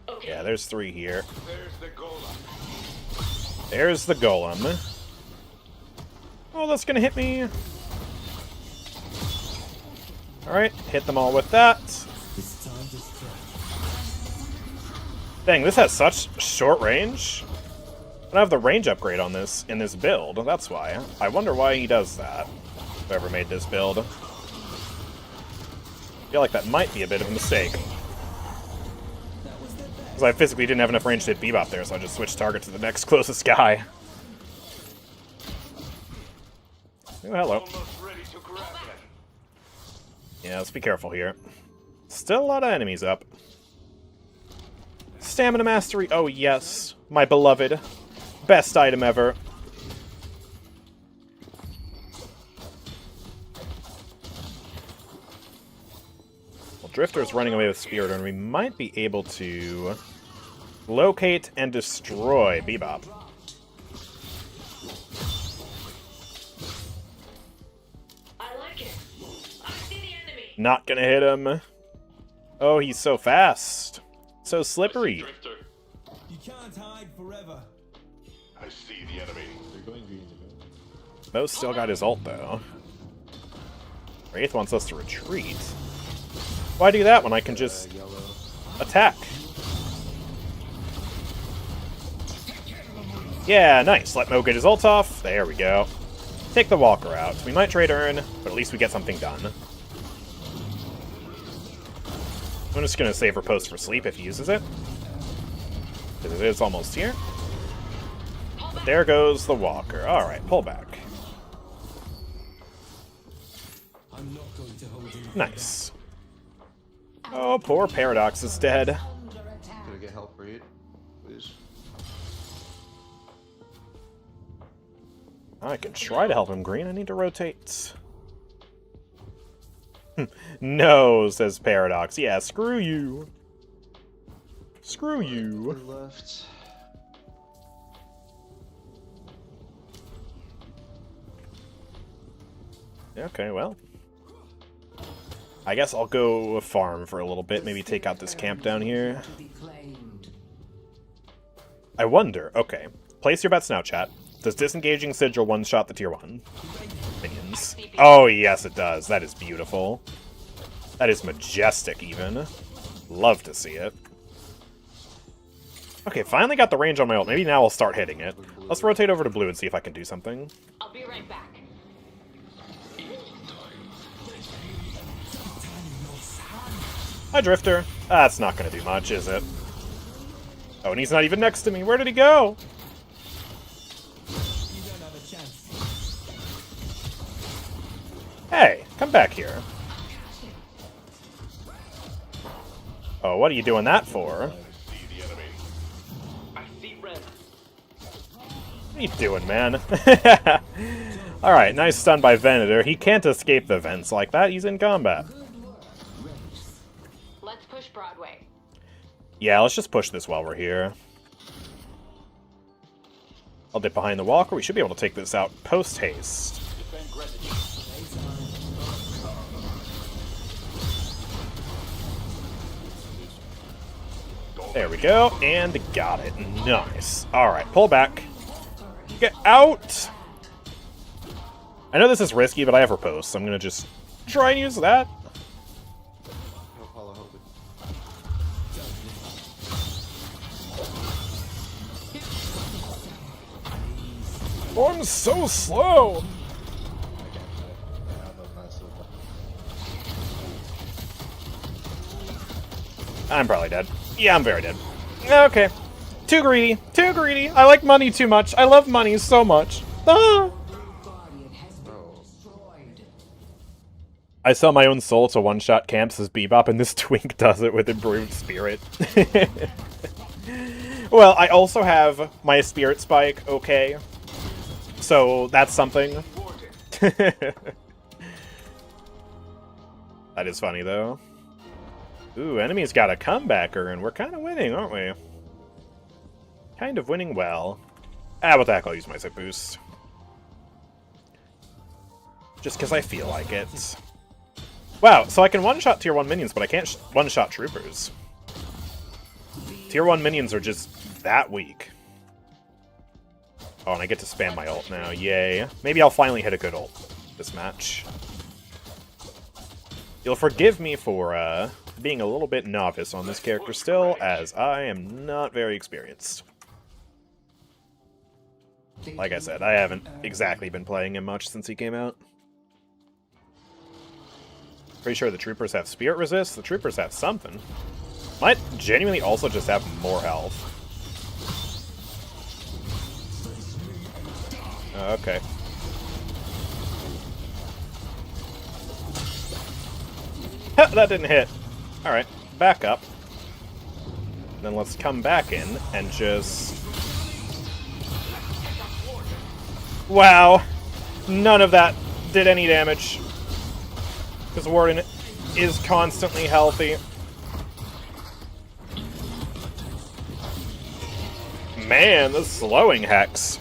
Okay. Yeah, there's 3 here. There's the golem. There's the golem. Oh, that's gonna hit me. Alright, hit them all with that. Dang, this has such short range. I don't have the range upgrade on this in this build. That's why. I wonder why he does that. Whoever made this build. I feel like that might be a bit of a mistake. Because I physically didn't have enough range to hit Bebop there, so I just switched target to the next closest guy. Oh, hello. Almost ready to grab it. Yeah, let's be careful here. Still a lot of enemies up. Stamina Mastery, oh yes. My beloved. Best item ever. Well, Drifter's running away with Spirit, and we might be able to locate and destroy Bebop. I like it. I see the enemy. Not gonna hit him. Oh, he's so fast. So slippery. Drifter. You can't hide forever. I see the enemy. They're going green to go. Mo still got his ult, though. Wraith wants us to retreat. Why do that when I can just attack? Yeah, nice. Let Mo get his ult off. There we go. Take the Walker out. We might trade Urn, but at least we get something done. I'm just going to save her post for sleep if he uses it. Because it is almost here. But there goes the Walker. Alright, pull back. I'm not going to hold you. Nice. Oh, poor Paradox is dead. Can I get help for it, please? I can try to help him, Green. I need to rotate. No, says Paradox. Yeah, screw you. Screw you. Left. Okay, well. I guess I'll go farm for a little bit. Maybe take out this camp down here. To be claimed. I wonder. Okay. Place your bets now, chat. Does disengaging Sigil one-shot the tier 1 minions? Oh, yes, it does. That is beautiful. That is majestic, even. Love to see it. Okay, finally got the range on my ult. Maybe now I'll start hitting it. Let's rotate over to blue and see if I can do something. I'll be right back. Hi, Drifter. That's not going to do much, is it? Oh, and he's not even next to me. Where did he go? You don't have a chance. Hey, come back here. Oh, what are you doing that for? See the enemy. I see red. What are you doing, man? Alright, nice stun by Venator. He can't escape the vents like that. He's in combat. Let's push Broadway. Yeah, let's just push this while we're here. I'll dip behind the Walker. We should be able to take this out post-haste. Defend Greenwich. There we go, and got it. Nice. Alright, pull back. Get out! I know this is risky, but I have her post, so I'm gonna just try and use that. Help, Paula, help me. Oh, I'm so slow! I'm probably dead. Yeah, I'm very dead. Okay. Too greedy. Too greedy. I like money too much. I love money so much. Ah! Guardian has been destroyed. I sell my own soul to one-shot camps as Bebop, and this twink does it with improved spirit. Well, I also have my spirit spike, okay? So, that's something. That is funny, though. Ooh, enemy's got a comebacker, and we're kind of winning, aren't we? Kind of winning well. With that, I'll use my zip boost. Just because I feel like it. Wow, so I can one-shot tier 1 minions, but I can't one-shot troopers. Tier 1 minions are just that weak. Oh, and I get to spam my ult now. Yay. Maybe I'll finally hit a good ult this match. You'll forgive me for being a little bit novice on this character still, as I am not very experienced. Like I said, I haven't exactly been playing him much since he came out. Pretty sure the troopers have spirit resist. The troopers have something. Might genuinely also just have more health. Okay. That didn't hit. Alright, back up. Then let's come back in and just... Wow! None of that did any damage. Because Warden is constantly healthy. Man, the slowing hex.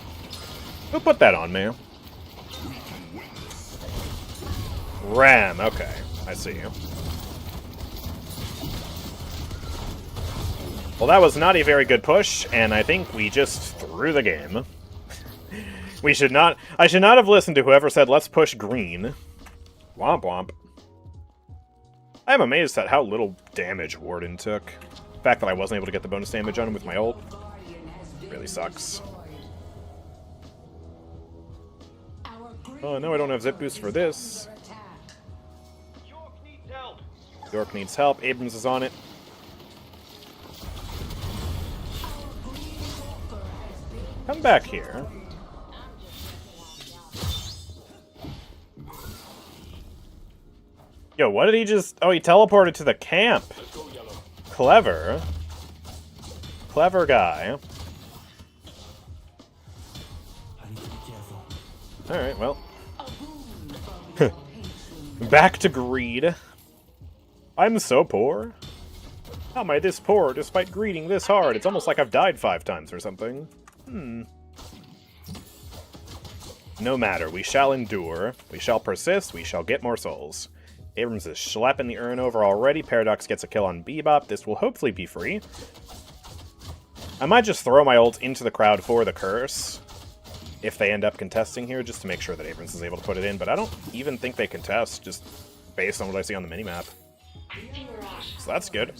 Who put that on me? Ram, okay. I see you. Well, that was not a very good push, and I think we just threw the game. I should not have listened to whoever said, let's push green. Womp womp. I'm amazed at how little damage Warden took. The fact that I wasn't able to get the bonus damage on him with my ult really sucks. Oh, no, I don't have zip boost for this. York needs help. Abrams is on it. Come back here. Yo, what did he just... Oh, he teleported to the camp. Clever. Clever guy. Alright, well. Back to greed. I'm so poor. How am I this poor despite greeding this hard? It's almost like I've died 5 times or something. No matter, we shall endure. We shall persist. We shall get more souls. Abrams is schlepping the urn over already. Paradox gets a kill on Bebop. This will hopefully be free. I might just throw my ult into the crowd for the curse. If they end up contesting here, just to make sure that Abrams is able to put it in. But I don't even think they contest, just based on what I see on the minimap. So that's good.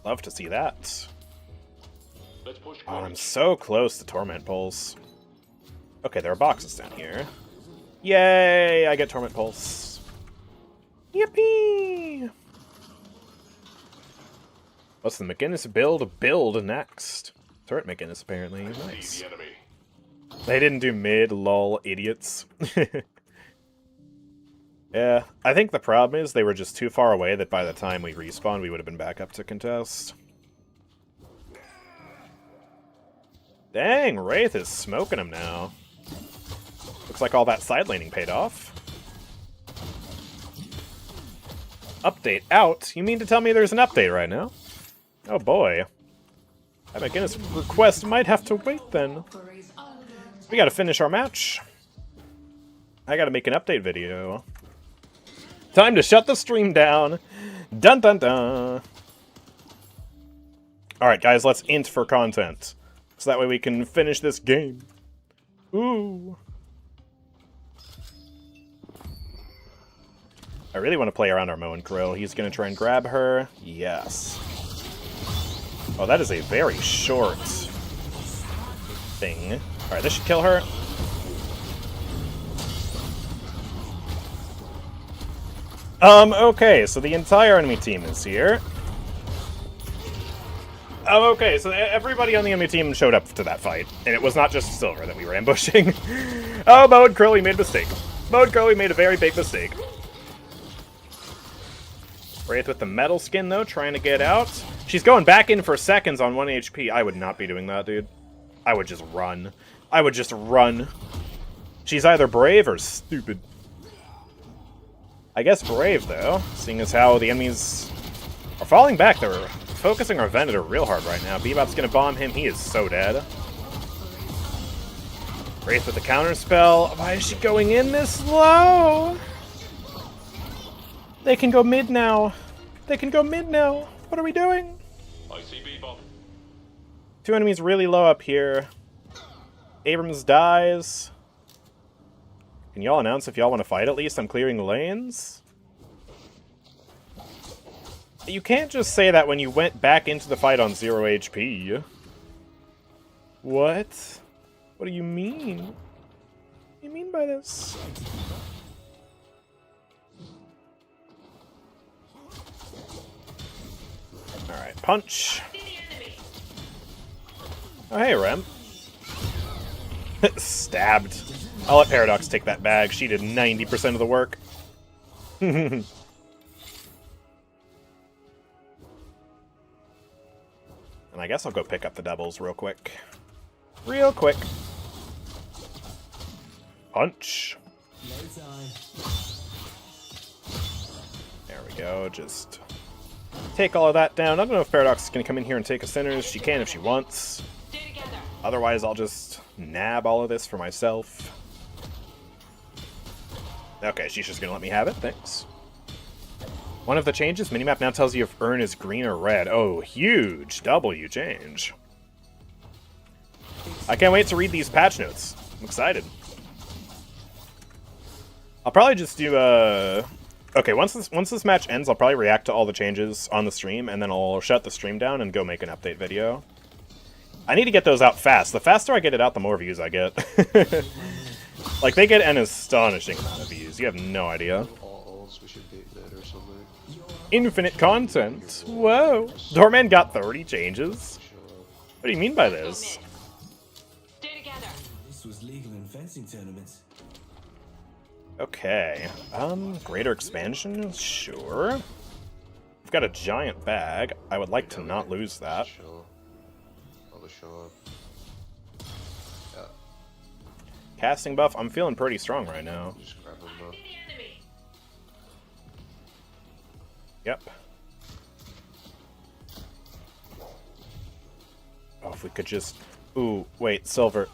Love to see that. Oh, I'm so close to Torment Pulse. Okay, there are boxes down here. Yay! I get Torment Pulse. Yippee! What's the McGinnis build next? Turret McGinnis, apparently. Nice. They didn't do mid, lol, idiots. Yeah, I think the problem is they were just too far away that by the time we respawned, we would have been back up to contest. Dang, Wraith is smoking him now. Looks like all that side laning paid off. Update out? You mean to tell me there's an update right now? Oh boy. That McInness request might have to wait then. We gotta finish our match. I gotta make an update video. Time to shut the stream down. Dun dun dun. Alright guys, let's int for content. So that way we can finish this game. Ooh. I really want to play around our Moen Krill. He's going to try and grab her. Yes. Oh, that is a very short thing. Alright, this should kill her. Okay, so the entire enemy team is here. Okay, so everybody on the enemy team showed up to that fight, and it was not just Silver that we were ambushing. Oh, Moen Krill, made a mistake. Moen Krill made a very big mistake. Wraith with the metal skin, though, trying to get out. She's going back in for seconds on 1 HP. I would not be doing that, dude. I would just run. I would just run. She's either brave or stupid. I guess brave, though, seeing as how the enemies are falling back. They're focusing our Venator real hard right now. Bebop's gonna bomb him. He is so dead. Wraith with the counter spell. Why is she going in this slow? They can go mid now. They can go mid now. What are we doing? I see Bebop. 2 enemies really low up here. Abrams dies. Can y'all announce if y'all want to fight at least? I'm clearing the lanes. You can't just say that when you went back into the fight on 0 HP. What? What do you mean? What do you mean by this? punch. Oh, hey, Rem. Stabbed. I'll let Paradox take that bag. She did 90% of the work. And I guess I'll go pick up the doubles real quick. Real quick. Punch. No time. There we go. Just take all of that down. I don't know if Paradox is going to come in here and take a centers. She can if she wants. Otherwise, I'll just nab all of this for myself. Okay, she's just going to let me have it. Thanks. One of the changes, minimap now tells you if urn is green or red. Oh, huge W change. I can't wait to read these patch notes. I'm excited. I'll probably just do okay, once this match ends, I'll probably react to all the changes on the stream, and then I'll shut the stream down and go make an update video. I need to get those out fast. The faster I get it out, the more views I get. Like, they get an astonishing amount of views. You have no idea. All else we should be dead or something. Infinite content. Whoa. Doorman got 30 changes. What do you mean by this? This was legal in fencing tournaments. Okay. Greater expansion? Sure. We've got a giant bag. I would like to not lose that. I'll just show up. Yeah. Casting buff, I'm feeling pretty strong right now. Just grab them though. Yep. Oh, if we could just... Ooh, wait, silver.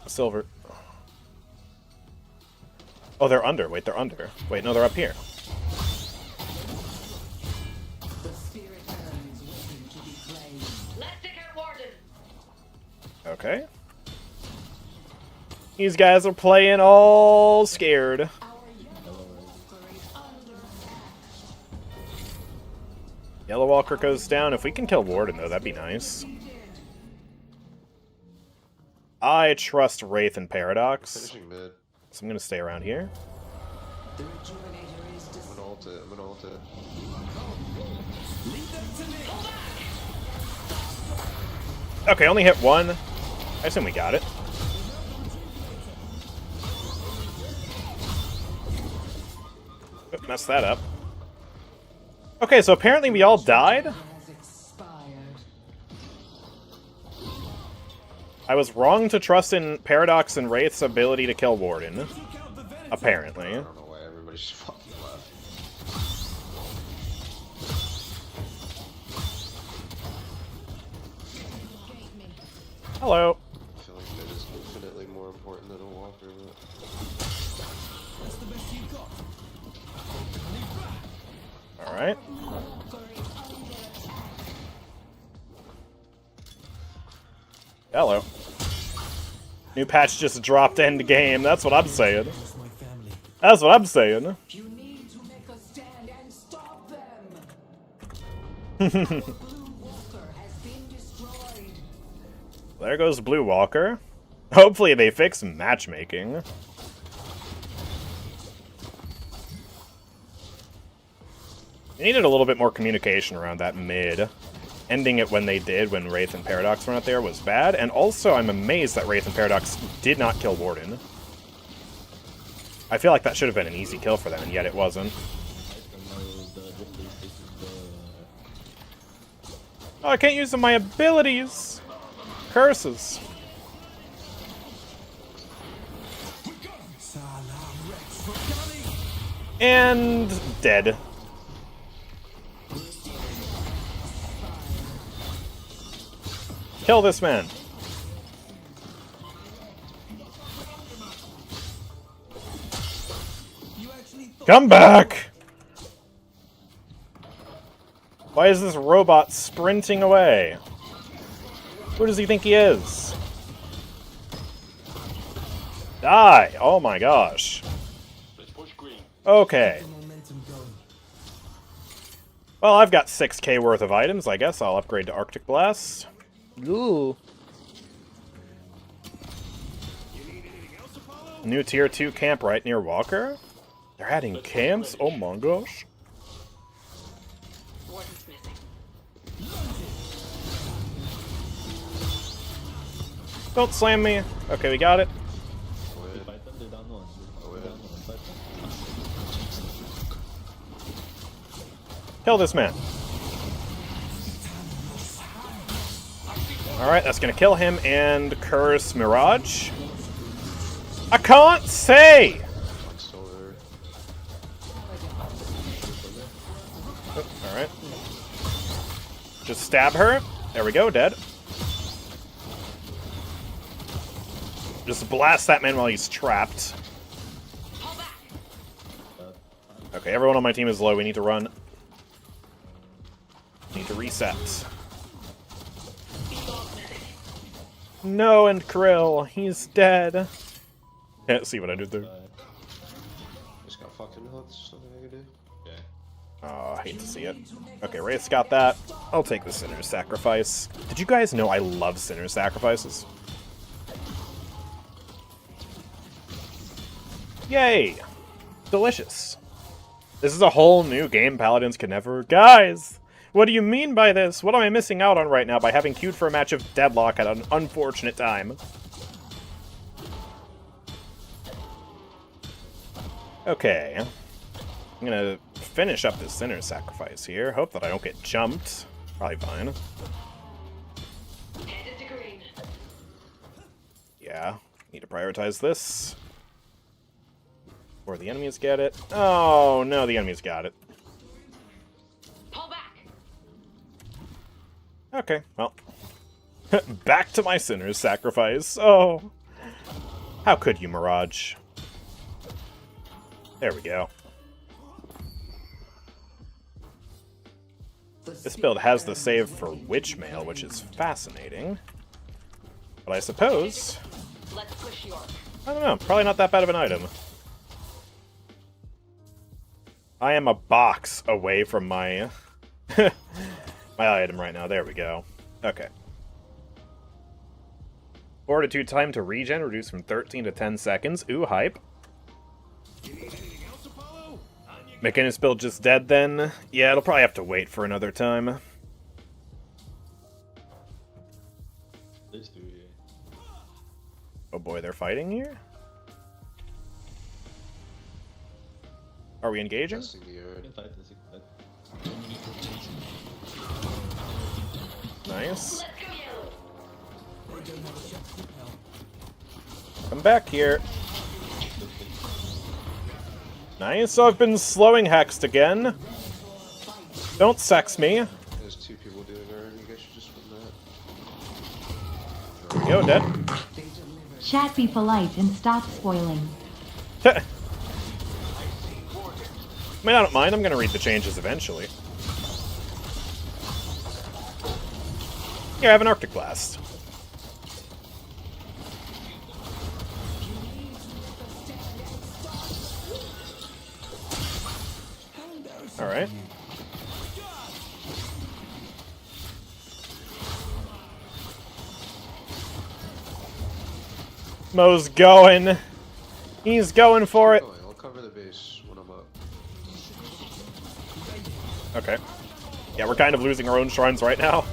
Oh, they're under. Wait, they're under. Wait, no, they're up here. Okay. These guys are playing all scared. Yellow Walker goes down. If we can kill Warden, though, that'd be nice. I trust Wraith and Paradox, Finishing mid. so I'm going to stay around here. I'm gonna ult it. I'm gonna ult it. Okay, only hit one. I assume we got it. Oop, messed that up. Okay, so apparently we all died. I was wrong to trust in Paradox and Wraith's ability to kill Warden. Apparently. I don't know why everybody just fucking left. Hello. I feel like mid is infinitely more important than a walker, but... Alright. Hello. New patch just dropped end game. That's what I'm saying. That's what I'm saying. You need to make a stand and stop them. Blue Walker has been destroyed. There goes Blue Walker. Hopefully they fix matchmaking. They needed a little bit more communication around that mid. Ending it when they did, when Wraith and Paradox were not there, was bad. And also, I'm amazed that Wraith and Paradox did not kill Warden. I feel like that should have been an easy kill for them, and yet it wasn't. Oh, I can't use my abilities! Curses. And dead. Kill this man. Come back! Why is this robot sprinting away? Who does he think he is? Die! Oh my gosh. Okay. Well, I've got 6k worth of items. I guess I'll upgrade to Arctic Blast. Ooh. New tier 2 camp right near Walker? They're adding camps? Oh my gosh. Don't slam me. Okay, we got it. Kill this man. Alright, that's gonna kill him and curse Mirage. I can't say! Oh, alright. Just stab her. There we go, dead. Just blast that man while he's trapped. Okay, everyone on my team is low. We need to run. Need to reset. No, and Krill. He's dead. Can't see what I did there. Just got fucking hooked. Something I can do. Yeah. Oh, I hate to see it. Okay, Wraith's got that. I'll take the Sinner's Sacrifice. Did you guys know I love Sinner's Sacrifices? Yay! Delicious. This is a whole new game Paladins can never... Guys! What do you mean by this? What am I missing out on right now by having queued for a match of Deadlock at an unfortunate time? Okay. I'm gonna finish up this Sinner's Sacrifice here. Hope that I don't get jumped. Probably fine. Yeah. Need to prioritize this. Or the enemies get it. Oh, no, the enemies got it. Pull back. Okay, well. Back to my Sinner's Sacrifice. Oh. How could you, Mirage? There we go. This build has the save for Witchmail, which is fascinating. But I suppose... Let's push York. I don't know, probably not that bad of an item. I am a box away from my my item right now. There we go. Okay. Fortitude time to regen reduced from 13 to 10 seconds. Ooh, hype. McInness build just dead then? Yeah, it'll probably have to wait for another time. Oh boy, they're fighting here? Are we engaging? Nice. Come back here. Nice, so I've been slowing hexed again. Don't sex me. There's two people doing her, and you guys should just win that. There we go, dead. Chat, be polite and stop spoiling. I mean, I don't mind. I'm going to read the changes eventually. Here, I have an Arctic Blast. Alright. Mo's going. He's going for it. I'll cover the base when I'm up. Okay. Yeah, we're kind of losing our own shrines right now.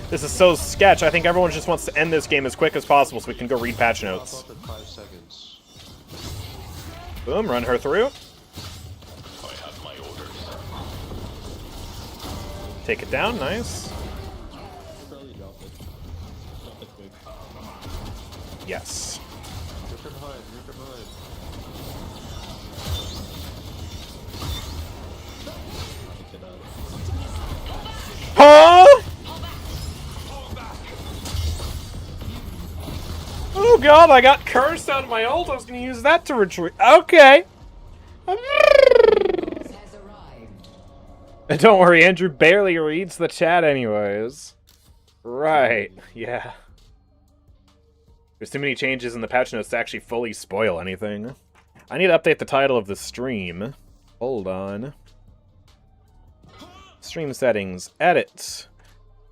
This is so sketch. I think everyone just wants to end this game as quick as possible so we can go read patch notes. 5 seconds. Boom, run her through. I have my orders. Take it down, nice. Yes. Rip her behind, rip her behind. Huh? Oh god, I got cursed out of my ult. I was gonna use that to retreat. Okay. Don't worry, Andrew barely reads the chat anyways. Right, yeah. There's too many changes in the patch notes to actually fully spoil anything. I need to update the title of the stream. Hold on. Stream settings. Edit.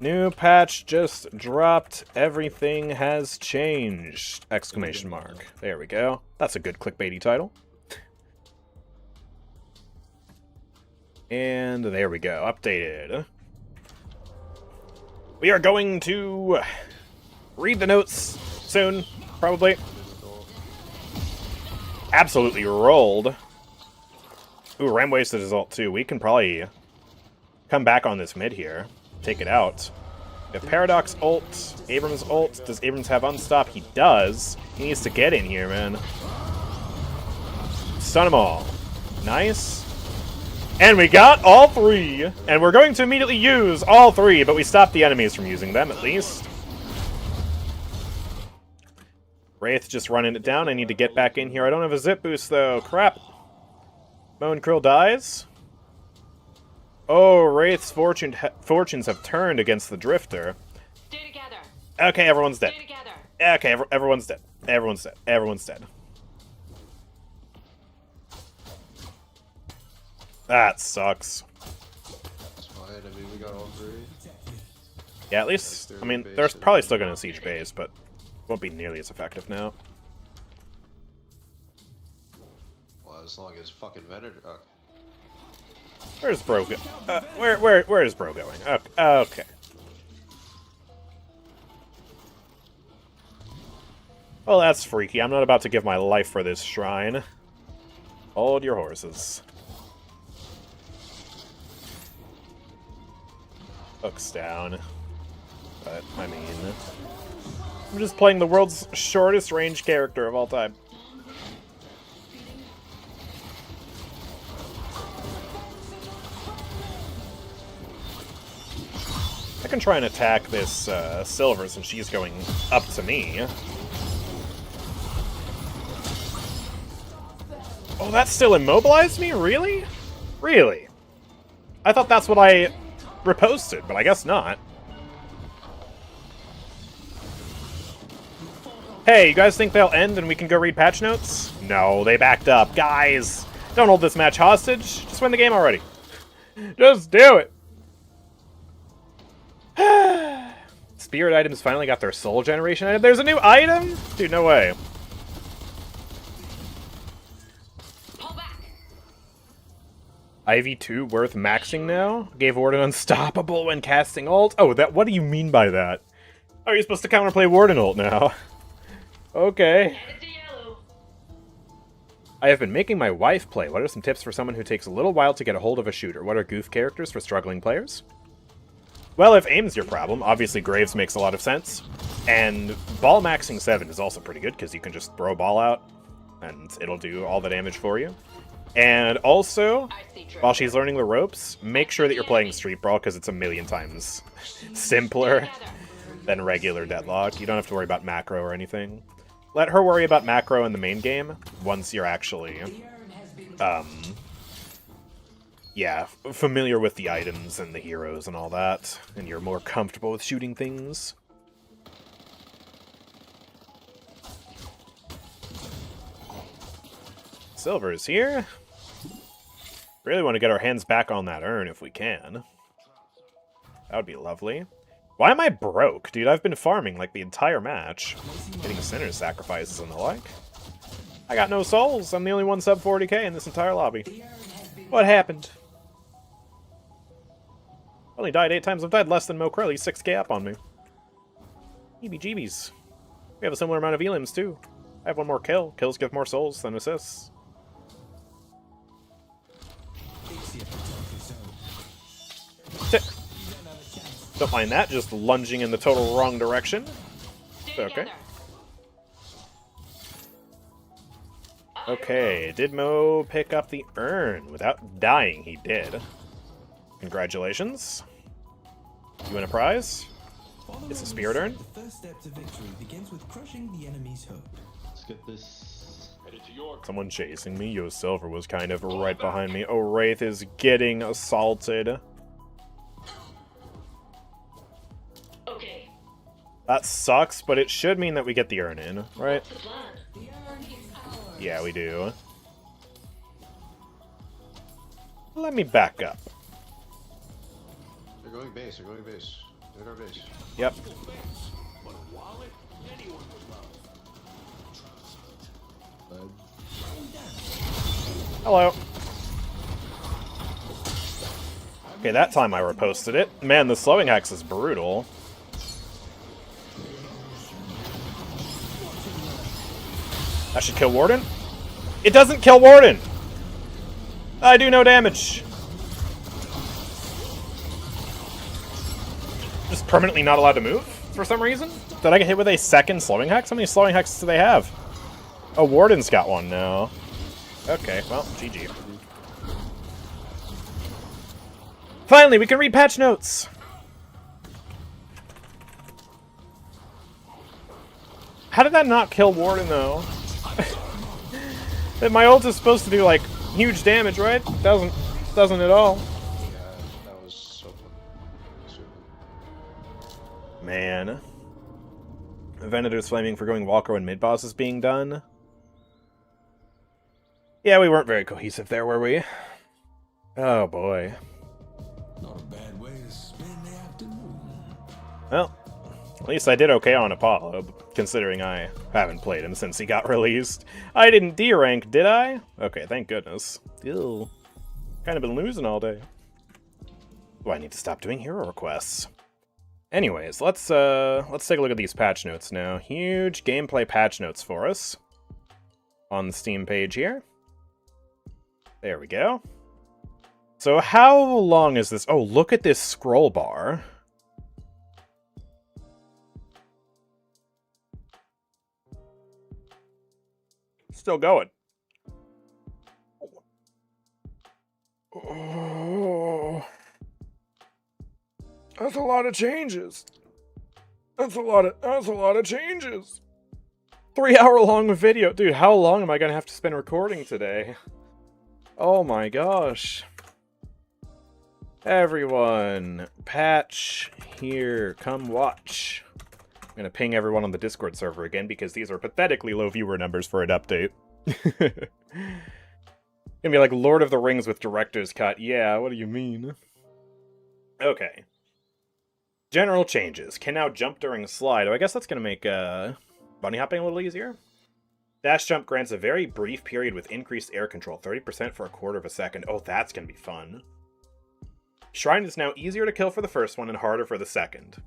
New patch just dropped. Everything has changed! Exclamation mark. There we go. That's a good clickbaity title. And there we go. Updated. We are going to read the notes Soon, probably. Absolutely rolled. Ooh, Ram wasted his ult too. We can probably come back on this mid here. Take it out. If Paradox ult, Abrams ult, does Abrams have unstop? He does. He needs to get in here, man. Stun them all. Nice. And we got all 3. And we're going to immediately use all 3, but we stopped the enemies from using them, at least. Wraith just running it down. I need to get back in here. I don't have a zip boost, though. Crap. Moan Krill dies. Oh, Wraith's fortunes have turned against the Drifter. Stay together. Okay, everyone's dead. Stay together. Okay, everyone's dead. Everyone's dead. Everyone's dead. That sucks. It's fine. I mean, we got all 3. Yeah, at least, I mean, they're probably still going to siege base, but won't be nearly as effective now. Well, as long as fucking Venom. Where's Bro where is Bro going? Okay. Well, that's freaky. I'm not about to give my life for this shrine. Hold your horses. Hook's down. But, I mean... I'm just playing the world's shortest range character of all time. I can try and attack this Silver since she's going up to me. Oh, that still immobilized me? Really? Really? I thought that's what I reposted, but I guess not. Hey, you guys think they'll end and we can go read patch notes? No, they backed up. Guys, don't hold this match hostage. Just win the game already. Just do it. Spirit items finally got their soul generation item. There's a new item? Dude, no way. Pull back. IV2 worth maxing now? Gave Warden unstoppable when casting ult? Oh, that. What do you mean by that? Oh, you're supposed to counterplay Warden ult now. Okay. I have been making my wife play. What are some tips for someone who takes a little while to get a hold of a shooter? What are goof characters for struggling players? Well, if aim's your problem, obviously Graves makes a lot of sense. And ball maxing 7 is also pretty good, because you can just throw a ball out, and it'll do all the damage for you. And also, while she's learning the ropes, make sure that you're playing Street Brawl, because it's a million times simpler than regular Deadlock. You don't have to worry about macro or anything. Let her worry about macro in the main game, once you're actually, yeah, familiar with the items and the heroes and all that, and you're more comfortable with shooting things. Silver is here. Really want to get our hands back on that urn if we can. That would be lovely. Why am I broke? Dude, I've been farming like the entire match. Getting sinner sacrifices and the like. I got no souls. I'm the only one sub 40k in this entire lobby. What happened? Only died 8 times. I've died less than Mo Crow. He's 6k up on me. EBGBs. We have a similar amount of elims too. I have 1 more kill. Kills give more souls than assists. Don't mind that, just lunging in the total wrong direction. Okay. Okay, did Mo pick up the urn? Without dying, he did. Congratulations. You win a prize? It's a spirit urn? The first step to victory begins with crushing the enemy's hope. Let's get this. Headed to York. Someone chasing me. Yo, Silver was kind of right behind me. Oh, Wraith is getting assaulted. Okay. That sucks, but it should mean that we get the urn in, right? Yeah, we do. Let me back up. They're going base. They're going base. They're in our base. Yep. Hello. Okay, that time I reposted it. Man, the slowing hex is brutal. I should kill Warden. It doesn't kill Warden! I do no damage. Just permanently not allowed to move for some reason? Did I get hit with a second slowing hex? How many slowing hexes do they have? Oh, Warden's got one now. Okay, well, GG. Finally, we can read patch notes! How did that not kill Warden, though? My ult is supposed to do, like, huge damage, right? Doesn't at all. Yeah, that was so fun. Man. Venator's flaming for going Walker when mid-boss is being done. Yeah, we weren't very cohesive there, were we? Oh, boy. Not a bad way to spend the afternoon. Well, at least I did okay on Apollo, considering I haven't played him since he got released. I didn't D-rank, did I? Okay, thank goodness. Ew. Kind of been losing all day. Oh, I need to stop doing hero requests. Anyways, let's take a look at these patch notes now. Huge gameplay patch notes for us on the Steam page here. There we go. So how long is this? Oh, look at this scroll bar. Still going. Oh, that's a lot of changes. That's a lot of changes. 3-hour long video. Dude, how long am I gonna have to spend recording today? Oh my gosh. Everyone, patch here, come watch. I'm gonna ping everyone on the Discord server again because these are pathetically low viewer numbers for an update. Gonna be like Lord of the Rings with director's cut. Yeah, what do you mean? Okay. General changes. Can now jump during slide. Oh, I guess that's gonna make bunny hopping a little easier. Dash jump grants a very brief period with increased air control, 30% for a quarter of a second. Oh, that's gonna be fun. Shrine is now easier to kill for the first one and harder for the second.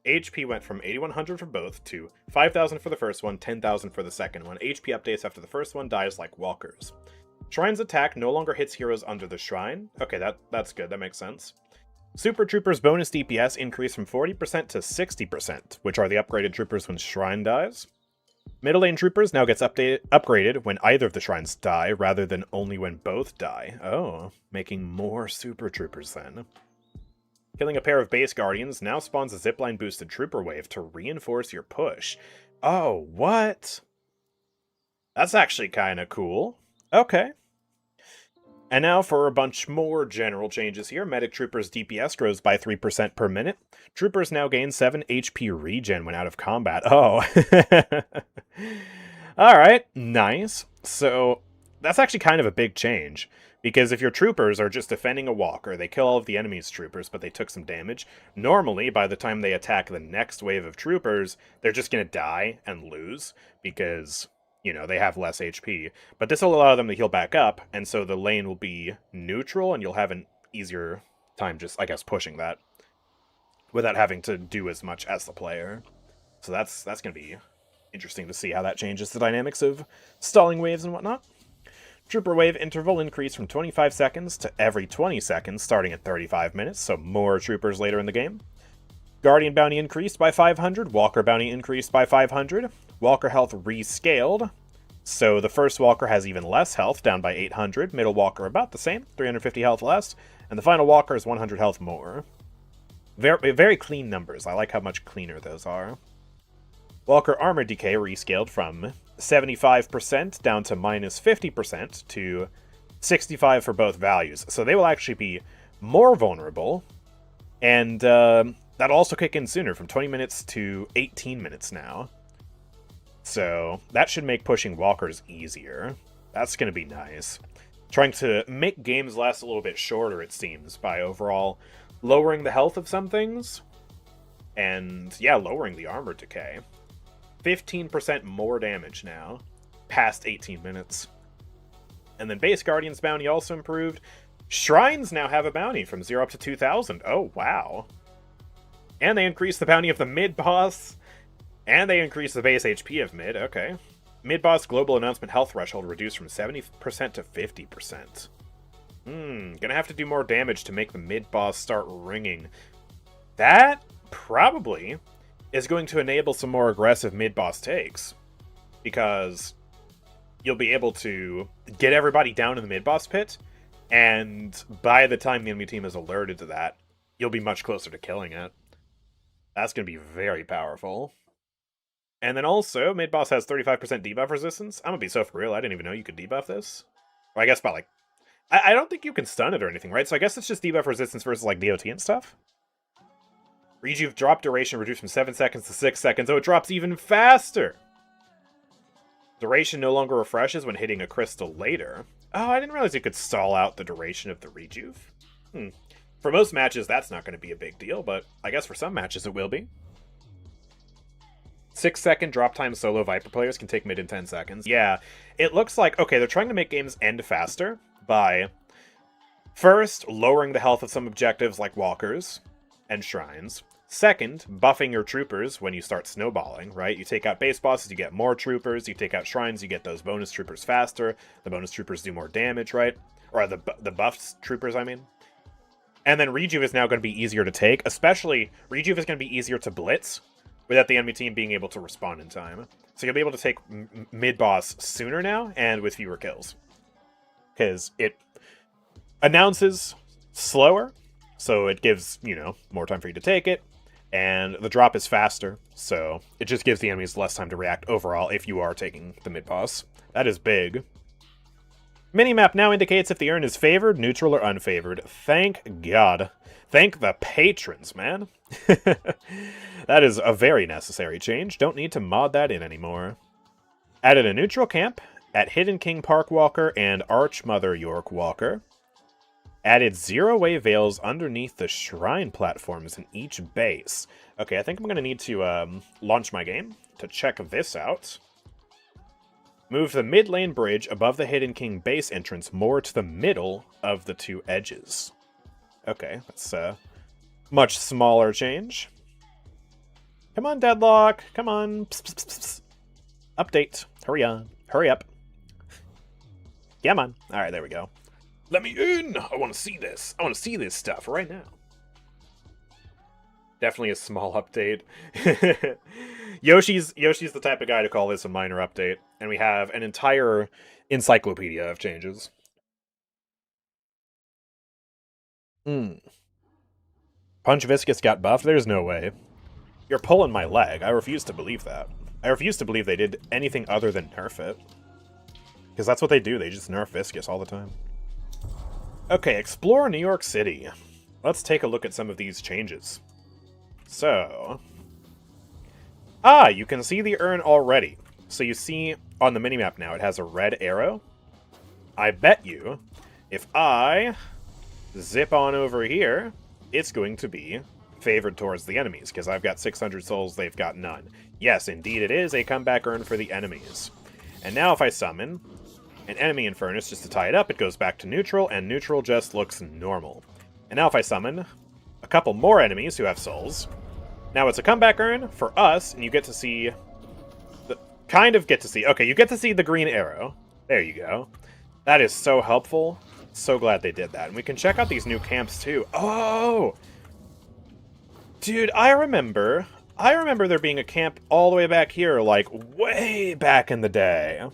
HP went from 8100 for both to 5000 for the first one, 10,000 for the second one. HP updates after the first one dies like walkers. Shrine's attack no longer hits heroes under the shrine. Okay, that's good, that makes sense. Super Troopers bonus DPS increased from 40% to 60%, which are the upgraded troopers when Shrine dies. Middle lane troopers now gets upgraded when either of the shrines die, rather than only when both die. Oh, making more Super Troopers then. Killing a pair of base guardians now spawns a zipline boosted trooper wave to reinforce your push. Oh, what? That's actually kind of cool. Okay. And now for a bunch more general changes here. Medic Troopers DPS grows by 3% per minute. Troopers now gain 7 HP regen when out of combat. Oh. Alright, nice. So, that's actually kind of a big change. Because if your troopers are just defending a walker, they kill all of the enemy's troopers, but they took some damage. Normally, by the time they attack the next wave of troopers, they're just going to die and lose. Because, you know, they have less HP. But this will allow them to heal back up, and so the lane will be neutral, and you'll have an easier time just, I guess, pushing that. Without having to do as much as the player. So that's going to be interesting to see how that changes the dynamics of stalling waves and whatnot. Trooper wave interval increased from 25 seconds to every 20 seconds, starting at 35 minutes, so more troopers later in the game. Guardian bounty increased by 500, Walker bounty increased by 500, Walker health rescaled, so the first Walker has even less health, down by 800, middle Walker about the same, 350 health less, and the final Walker is 100 health more. Very, very clean numbers, I like how much cleaner those are. Walker armor decay rescaled from 75% down to minus 50% to 65 for both values. So they will actually be more vulnerable. And that'll also kick in sooner, from 20 minutes to 18 minutes now. So that should make pushing walkers easier. That's going to be nice. Trying to make games last a little bit shorter, it seems, by overall lowering the health of some things. And, yeah, lowering the armor decay. 15% more damage now, past 18 minutes. And then Base Guardian's bounty also improved. Shrines now have a bounty from 0 up to 2,000. Oh, wow. And they increased the bounty of the mid-boss. And they increased the base HP of mid. Okay. Mid-boss global announcement health threshold reduced from 70% to 50%. Gonna have to do more damage to make the mid-boss start ringing. That probably is going to enable some more aggressive mid-boss takes. Because you'll be able to get everybody down in the mid-boss pit, and by the time the enemy team is alerted to that, you'll be much closer to killing it. That's going to be very powerful. And then also, mid-boss has 35% debuff resistance. I'm going to be so for real, I didn't even know you could debuff this. Or I guess by like... I don't think you can stun it or anything, right? So I guess it's just debuff resistance versus like DOT and stuff. Rejuve drop duration reduced from 7 seconds to 6 seconds. Oh, it drops even faster! Duration no longer refreshes when hitting a crystal later. Oh, I didn't realize you could stall out the duration of the Rejuve. For most matches, that's not going to be a big deal, but I guess for some matches it will be. 6-second drop time solo Viper players can take mid in 10 seconds. Yeah, it looks like, okay, they're trying to make games end faster by first lowering the health of some objectives like walkers and shrines. Second, buffing your troopers when you start snowballing, right? You take out base bosses, you get more troopers. You take out shrines, you get those bonus troopers faster. The bonus troopers do more damage, right? Or the buffed troopers, I mean. And then Rejuve is now going to be easier to take. Especially, Rejuve is going to be easier to blitz without the enemy team being able to respond in time. So you'll be able to take mid-boss sooner now and with fewer kills. Because it announces slower, so it gives, you know, more time for you to take it. And the drop is faster, so it just gives the enemies less time to react overall if you are taking the mid-boss. That is big. Minimap now indicates if the urn is favored, neutral, or unfavored. Thank God. Thank the patrons, man. That is a very necessary change. Don't need to mod that in anymore. Added a neutral camp at Hidden King Park Walker and Archmother York Walker. Added zero-way veils underneath the shrine platforms in each base. Okay, I think I'm going to need to launch my game to check this out. Move the mid lane bridge above the Hidden King base entrance more to the middle of the two edges. Okay, that's a much smaller change. Come on, Deadlock. Come on. Psst, psst, psst, psst. Update. Hurry on. Hurry up. Come on. All right, there we go. Let me in! I want to see this. I want to see this stuff right now. Definitely a small update. Yoshi's the type of guy to call this a minor update, and we have an entire encyclopedia of changes. Punch Viscus got buffed? There's no way. You're pulling my leg. I refuse to believe that. I refuse to believe they did anything other than nerf it. Because that's what they do. They just nerf Viscus all the time. Okay, explore New York City. Let's take a look at some of these changes. So... you can see the urn already. So you see on the minimap now, it has a red arrow. I bet you, if I zip on over here, it's going to be favored towards the enemies, because I've got 600 souls, they've got none. Yes, indeed it is a comeback urn for the enemies. And now if I summon an enemy in Furnace just to tie it up, it goes back to neutral, and neutral just looks normal. And now if I summon a couple more enemies who have souls, now it's a comeback urn for us, and you get to see... Okay, you get to see the green arrow. There you go. That is so helpful. So glad they did that. And we can check out these new camps too. Oh! Dude, I remember there being a camp all the way back here, like, way back in the day.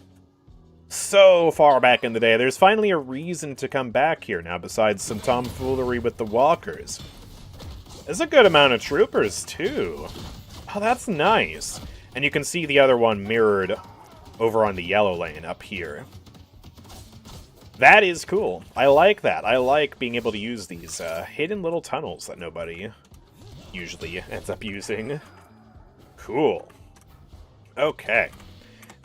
So far back in the day. There's finally a reason to come back here now, besides some tomfoolery with the walkers. There's a good amount of troopers, too. Oh, that's nice. And you can see the other one mirrored over on the yellow lane up here. That is cool. I like that. I like being able to use these hidden little tunnels that nobody usually ends up using. Cool. Okay.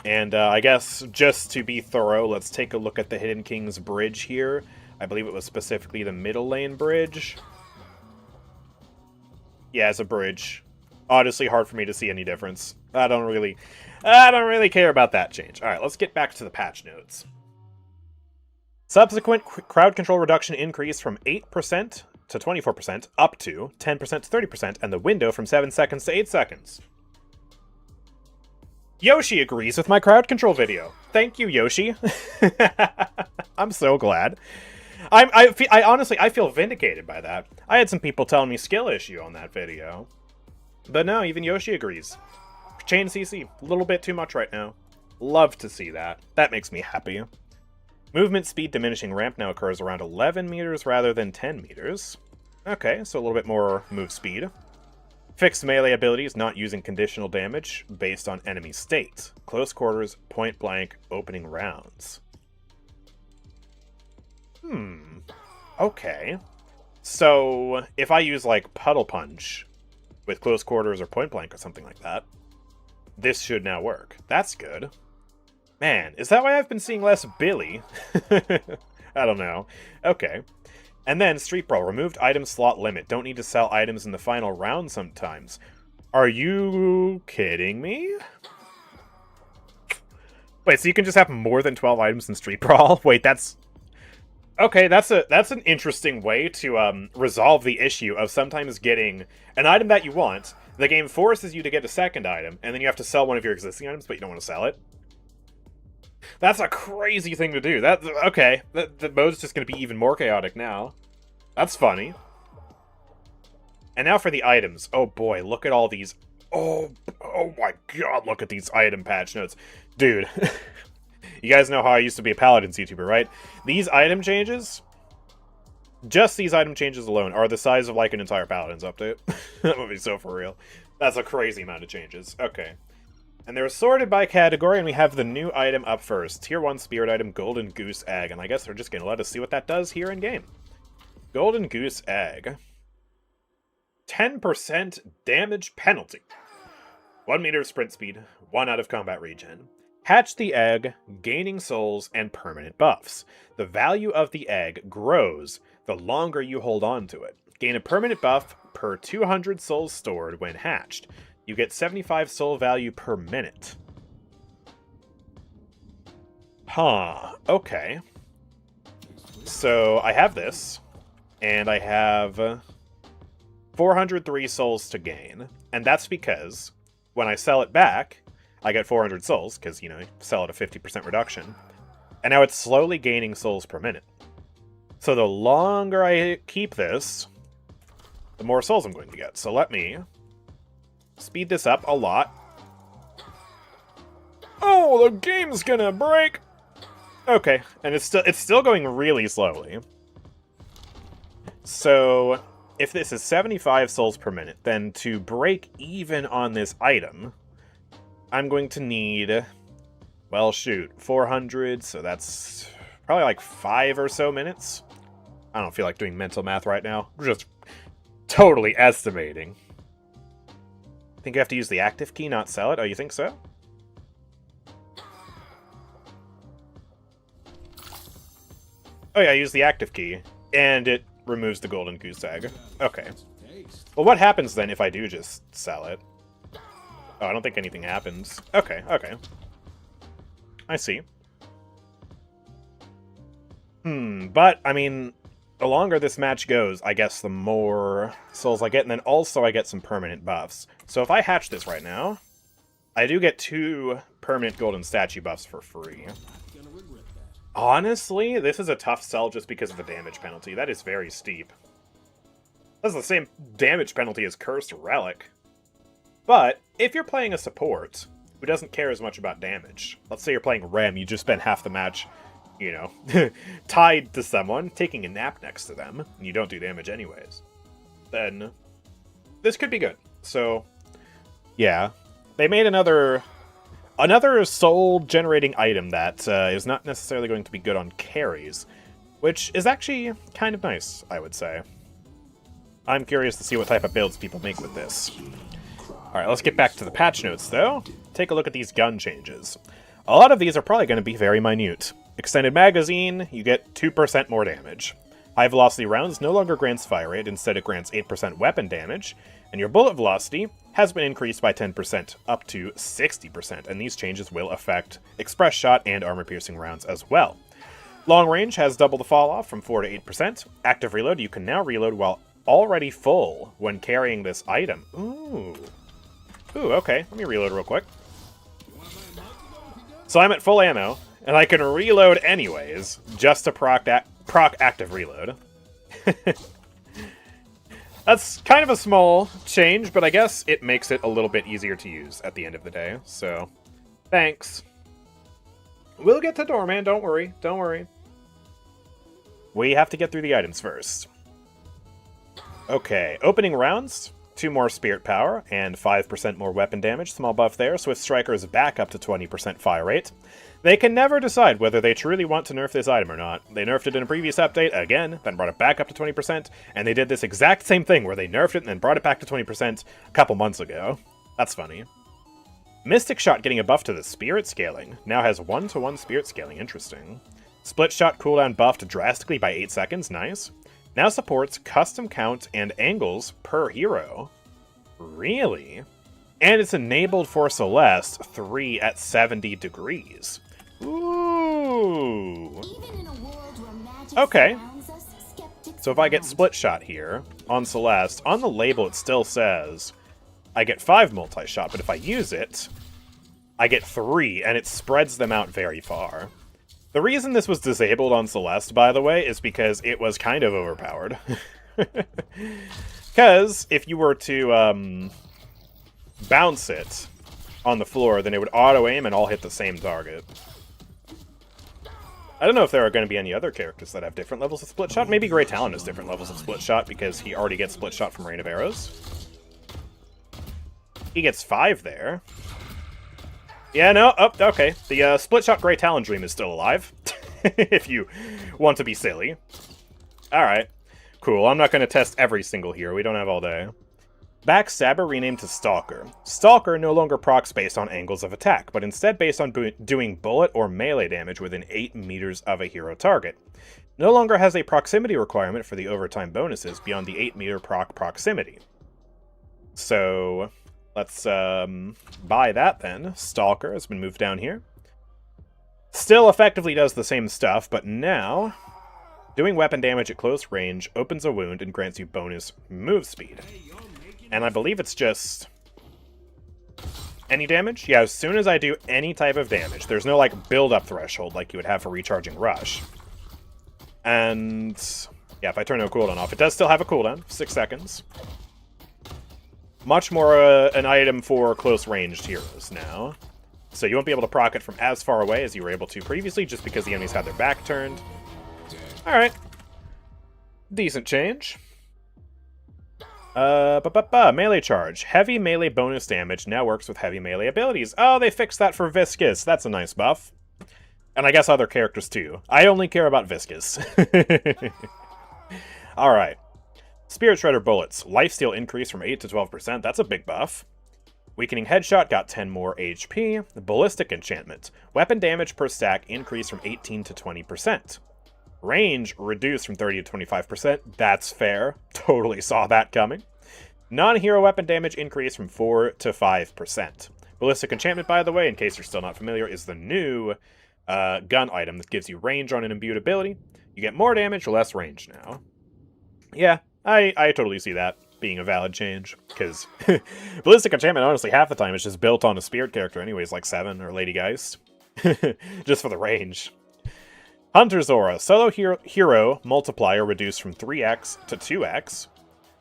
And I guess just to be thorough, let's take a look at the Hidden King's bridge here. I believe it was specifically the middle lane bridge. Yeah, it's a bridge. Honestly, hard for me to see any difference. I don't really care about that change. All right, let's get back to the patch notes. Subsequent crowd control reduction increased from 8% to 24%, up to 10% to 30%, and the window from 7 seconds to 8 seconds. Yoshi agrees with my crowd control video. Thank you, Yoshi. I'm so glad. I honestly, I feel vindicated by that. I had some people telling me skill issue on that video. But no, even Yoshi agrees. Chain CC, a little bit too much right now. Love to see that. That makes me happy. Movement speed diminishing ramp now occurs around 11 meters rather than 10 meters. Okay, so a little bit more move speed. Fixed melee abilities not using conditional damage based on enemy state. Close quarters, point blank, opening rounds. Okay. So, if I use, like, Puddle Punch with close quarters or point blank or something like that, this should now work. That's good. Man, is that why I've been seeing less Billy? I don't know. Okay. And then, Street Brawl. Removed item slot limit. Don't need to sell items in the final round sometimes. Are you kidding me? Wait, so you can just have more than 12 items in Street Brawl? Wait, that's... Okay, that's an interesting way to resolve the issue of sometimes getting an item that you want. The game forces you to get a second item, and then you have to sell one of your existing items, but you don't want to sell it. That's a crazy thing to do. Okay, the mode's just going to be even more chaotic now. That's funny. And now for the items. Oh boy, look at all these. Oh my god, look at these item patch notes. Dude, you guys know how I used to be a Paladins YouTuber, right? These item changes, just these item changes alone, are the size of like an entire Paladins update. That would be so for real. That's a crazy amount of changes. Okay. And they're sorted by category, and we have the new item up first. Tier 1 spirit item, Golden Goose Egg. And I guess they're just going to let us see what that does here in-game. Golden Goose Egg. 10% damage penalty. 1 meter sprint speed, 1 out of combat regen. Hatch the egg, gaining souls, and permanent buffs. The value of the egg grows the longer you hold on to it. Gain a permanent buff per 200 souls stored when hatched. You get 75 soul value per minute. Huh, okay. So, I have this, and I have 403 souls to gain, and that's because when I sell it back, I get 400 souls, because, you know, you sell at a 50% reduction, and now it's slowly gaining souls per minute. So the longer I keep this, the more souls I'm going to get. So let me speed this up a lot. Oh, the game's gonna break! Okay, and it's still going really slowly. So, if this is 75 souls per minute, then to break even on this item, I'm going to need, well, shoot, 400, so that's probably like 5 or so minutes. I don't feel like doing mental math right now. We're just totally estimating. Think you have to use the active key, not sell it? Oh, you think so? Oh yeah, I use the active key, and it removes the golden goose egg. Okay. Well, what happens then if I do just sell it? Oh, I don't think anything happens. Okay, okay. I see. But, I mean, the longer this match goes, I guess the more souls I get, and then also I get some permanent buffs. So if I hatch this right now, I do get 2 permanent golden statue buffs for free. Honestly, this is a tough sell just because of the damage penalty. That is very steep. That's the same damage penalty as Cursed Relic. But, if you're playing a support who doesn't care as much about damage, let's say you're playing Rem, you just spend half the match, you know, tied to someone, taking a nap next to them, and you don't do damage anyways, then this could be good. So, yeah. They made another soul-generating item that is not necessarily going to be good on carries, which is actually kind of nice, I would say. I'm curious to see what type of builds people make with this. Alright, let's get back to the patch notes, though. Take a look at these gun changes. A lot of these are probably going to be very minute. Extended magazine, you get 2% more damage. High velocity rounds no longer grants fire rate, instead it grants 8% weapon damage. And your bullet velocity has been increased by 10%, up to 60%, and these changes will affect express shot and armor-piercing rounds as well. Long range has double the fall-off from 4 to 8%. Active reload, you can now reload while already full when carrying this item. Ooh, okay, let me reload real quick. So I'm at full ammo, and I can reload anyways, just to proc active reload. That's kind of a small change, but I guess it makes it a little bit easier to use at the end of the day, so thanks. We'll get to Doorman, don't worry, don't worry. We have to get through the items first. Okay, opening rounds, 2 more spirit power, and 5% more weapon damage, small buff there. Swift Strikers back up to 20% fire rate. They can never decide whether they truly want to nerf this item or not. They nerfed it in a previous update, again, then brought it back up to 20%, and they did this exact same thing where they nerfed it and then brought it back to 20% a couple months ago. That's funny. Mystic Shot getting a buff to the Spirit Scaling. Now has 1-to-1 Spirit Scaling, interesting. Split Shot cooldown buffed drastically by 8 seconds, nice. Now supports custom count and angles per hero. Really? And it's enabled for Celeste 3 at 70 degrees. Ooh. Okay. So if I get Split Shot here on Celeste, on the label it still says I get 5 multi-shot, but if I use it, I get 3, and it spreads them out very far. The reason this was disabled on Celeste, by the way, is because it was kind of overpowered. Because if you were to bounce it on the floor, then it would auto-aim and all hit the same target. I don't know if there are going to be any other characters that have different levels of Split Shot. Maybe Grey Talon has different levels of Split Shot because he already gets Split Shot from Rain of Arrows. He gets 5 there. Yeah, no, oh, okay. The Split Shot Grey Talon Dream is still alive, if you want to be silly. Alright, cool. I'm not going to test every single hero. We don't have all day. Backstabber renamed to Stalker. Stalker no longer procs based on angles of attack, but instead based on doing bullet or melee damage within 8 meters of a hero target. No longer has a proximity requirement for the overtime bonuses beyond the 8-meter proximity. So let's buy that then. Stalker has been moved down here. Still effectively does the same stuff, but now doing weapon damage at close range opens a wound and grants you bonus move speed. And I believe it's just any damage? Yeah, as soon as I do any type of damage, there's no like build-up threshold like you would have for recharging Rush. And yeah, if I turn no cooldown off, it does still have a cooldown, 6 seconds. Much more an item for close-ranged heroes now. So you won't be able to proc it from as far away as you were able to previously, just because the enemies had their back turned. Alright. Decent change. Melee charge. Heavy melee bonus damage now works with heavy melee abilities. Oh, they fixed that for Viscus. That's a nice buff. And I guess other characters too. I only care about Viscus. Alright. Spirit Shredder bullets. Lifesteal increase from 8 to 12%. That's a big buff. Weakening Headshot got 10 more HP. Ballistic enchantment. Weapon damage per stack increased from 18 to 20%. Range reduced from 30 to 25%. That's fair. Totally saw that coming. Non-hero weapon damage increased from 4 to 5%. Ballistic enchantment, by the way, in case you're still not familiar, is the new gun item that gives you range on an imbued ability. You get more damage, less range now. Yeah, I totally see that being a valid change, because Ballistic Enchantment, honestly, half the time it's just built on a Spirit character anyways, like 7 or Ladygeist. Just for the range. Hunter's Aura. Solo hero multiplier reduced from 3x to 2x.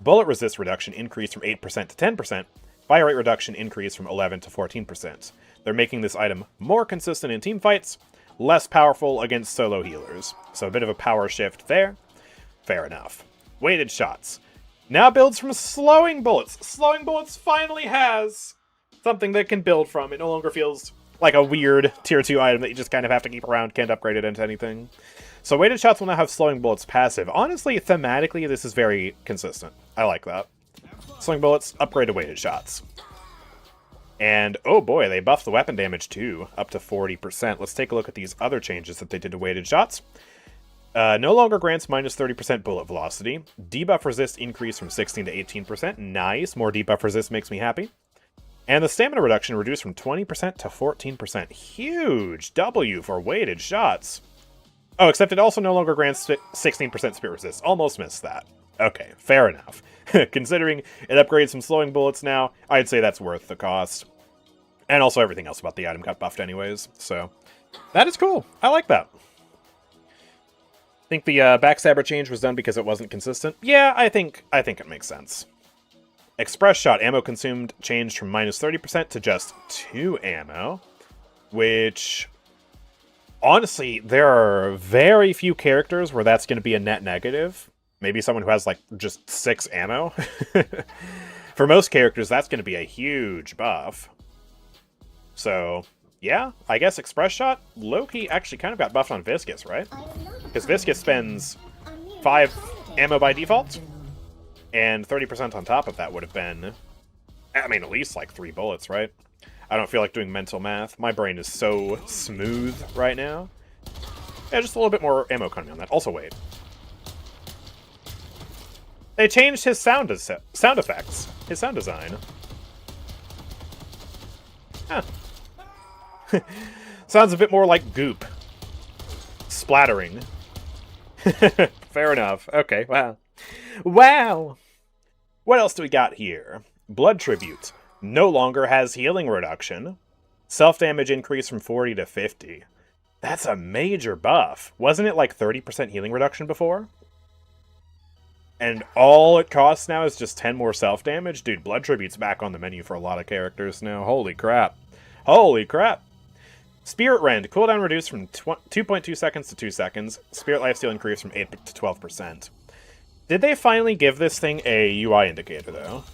Bullet resist reduction increased from 8% to 10%. Fire rate reduction increased from 11 to 14%. They're making this item more consistent in team fights, less powerful against solo healers. So a bit of a power shift there. Fair enough. Weighted shots. Now builds from slowing bullets. Slowing bullets finally has something that can build from. It no longer feels like a weird tier 2 item that you just kind of have to keep around, can't upgrade it into anything. So weighted shots will now have slowing bullets passive. Honestly, thematically, this is very consistent. I like that. Slowing bullets, upgrade to weighted shots. And, oh boy, they buffed the weapon damage too, up to 40%. Let's take a look at these other changes that they did to weighted shots. No longer grants minus 30% bullet velocity. Debuff resist increased from 16 to 18%. Nice. More debuff resist makes me happy. And the stamina reduction reduced from 20% to 14%. Huge W for weighted shots. Oh, except it also no longer grants 16% spirit resist. Almost missed that. Okay, fair enough. Considering it upgrades some slowing bullets now, I'd say that's worth the cost. And also everything else about the item got buffed anyways, so that is cool. I like that. Think the backstabber change was done because it wasn't consistent? Yeah, I think it makes sense. Express shot ammo consumed changed from minus 30% to just 2 ammo, which honestly, there are very few characters where that's going to be a net negative. Maybe someone who has like just 6 ammo. For most characters, that's going to be a huge buff. So, yeah, I guess Express Shot, low-key, actually kind of got buffed on Viscus, right? Because Viscus spends 5 ammo by default, and 30% on top of that would have been, I mean, at least like 3 bullets, right? I don't feel like doing mental math. My brain is so smooth right now. Yeah, just a little bit more ammo coming on that. Also, wait. They changed his sound effects. His sound design. Huh. Sounds a bit more like goop. Splattering. Fair enough. Okay, wow. Wow! What else do we got here? Blood Tribute. No longer has healing reduction. Self-damage increase from 40 to 50. That's a major buff. Wasn't it like 30% healing reduction before? And all it costs now is just 10 more self-damage? Dude, Blood Tribute's back on the menu for a lot of characters now. Holy crap. Holy crap! Spirit Rend. Cooldown reduced from 2.2 seconds to 2 seconds. Spirit Lifesteal increased from 8 to 12%. Did they finally give this thing a UI indicator, though?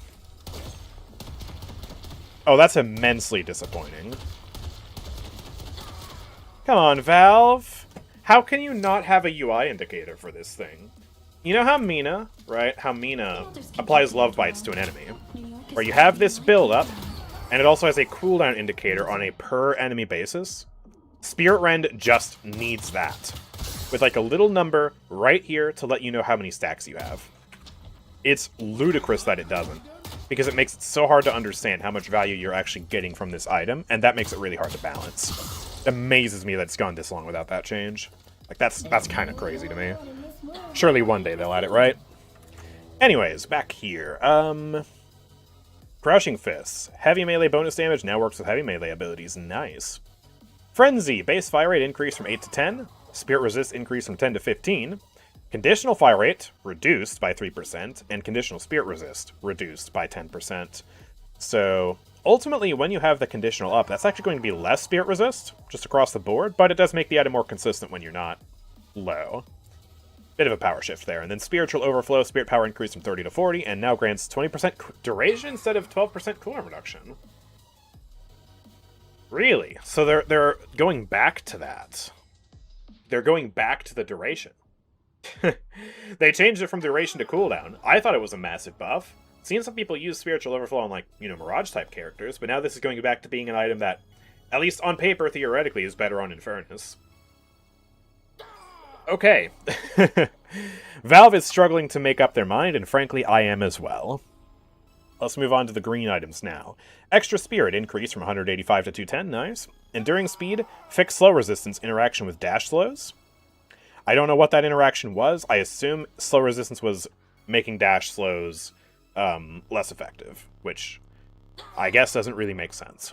Oh, that's immensely disappointing. Come on, Valve! How can you not have a UI indicator for this thing? You know how Mina, right? How Mina applies love bites to an enemy. Where you have this build-up, and it also has a cooldown indicator on a per-enemy basis. Spirit Rend just needs that. With like a little number right here to let you know how many stacks you have. It's ludicrous that it doesn't. Because it makes it so hard to understand how much value you're actually getting from this item, and that makes it really hard to balance. It amazes me that it's gone this long without that change. Like, that's kind of crazy to me. Surely one day they'll add it, right? Anyways, back here. Crushing Fists. Heavy melee bonus damage now works with heavy melee abilities. Nice. Frenzy. Base fire rate increased from 8 to 10. Spirit resist increased from 10 to 15. Conditional fire rate reduced by 3. And conditional spirit resist reduced by 10%. So, ultimately, when you have the conditional up, that's actually going to be less spirit resist, just across the board, but it does make the item more consistent when you're not low. Bit of a power shift there. And then Spiritual Overflow, Spirit Power increased from 30 to 40, and now grants 20% duration instead of 12% cooldown reduction. Really? So they're going back to that. They're going back to the duration. They changed it from duration to cooldown. I thought it was a massive buff. Seen some people use Spiritual Overflow on, like, you know, Mirage-type characters, but now this is going back to being an item that, at least on paper, theoretically, is better on Infernus. Okay. Valve is struggling to make up their mind, and frankly, I am as well. Let's move on to the green items now. Extra Spirit increased from 185 to 210, nice. Enduring Speed, fixed slow resistance interaction with dash slows. I don't know what that interaction was. I assume slow resistance was making dash slows less effective, which I guess doesn't really make sense.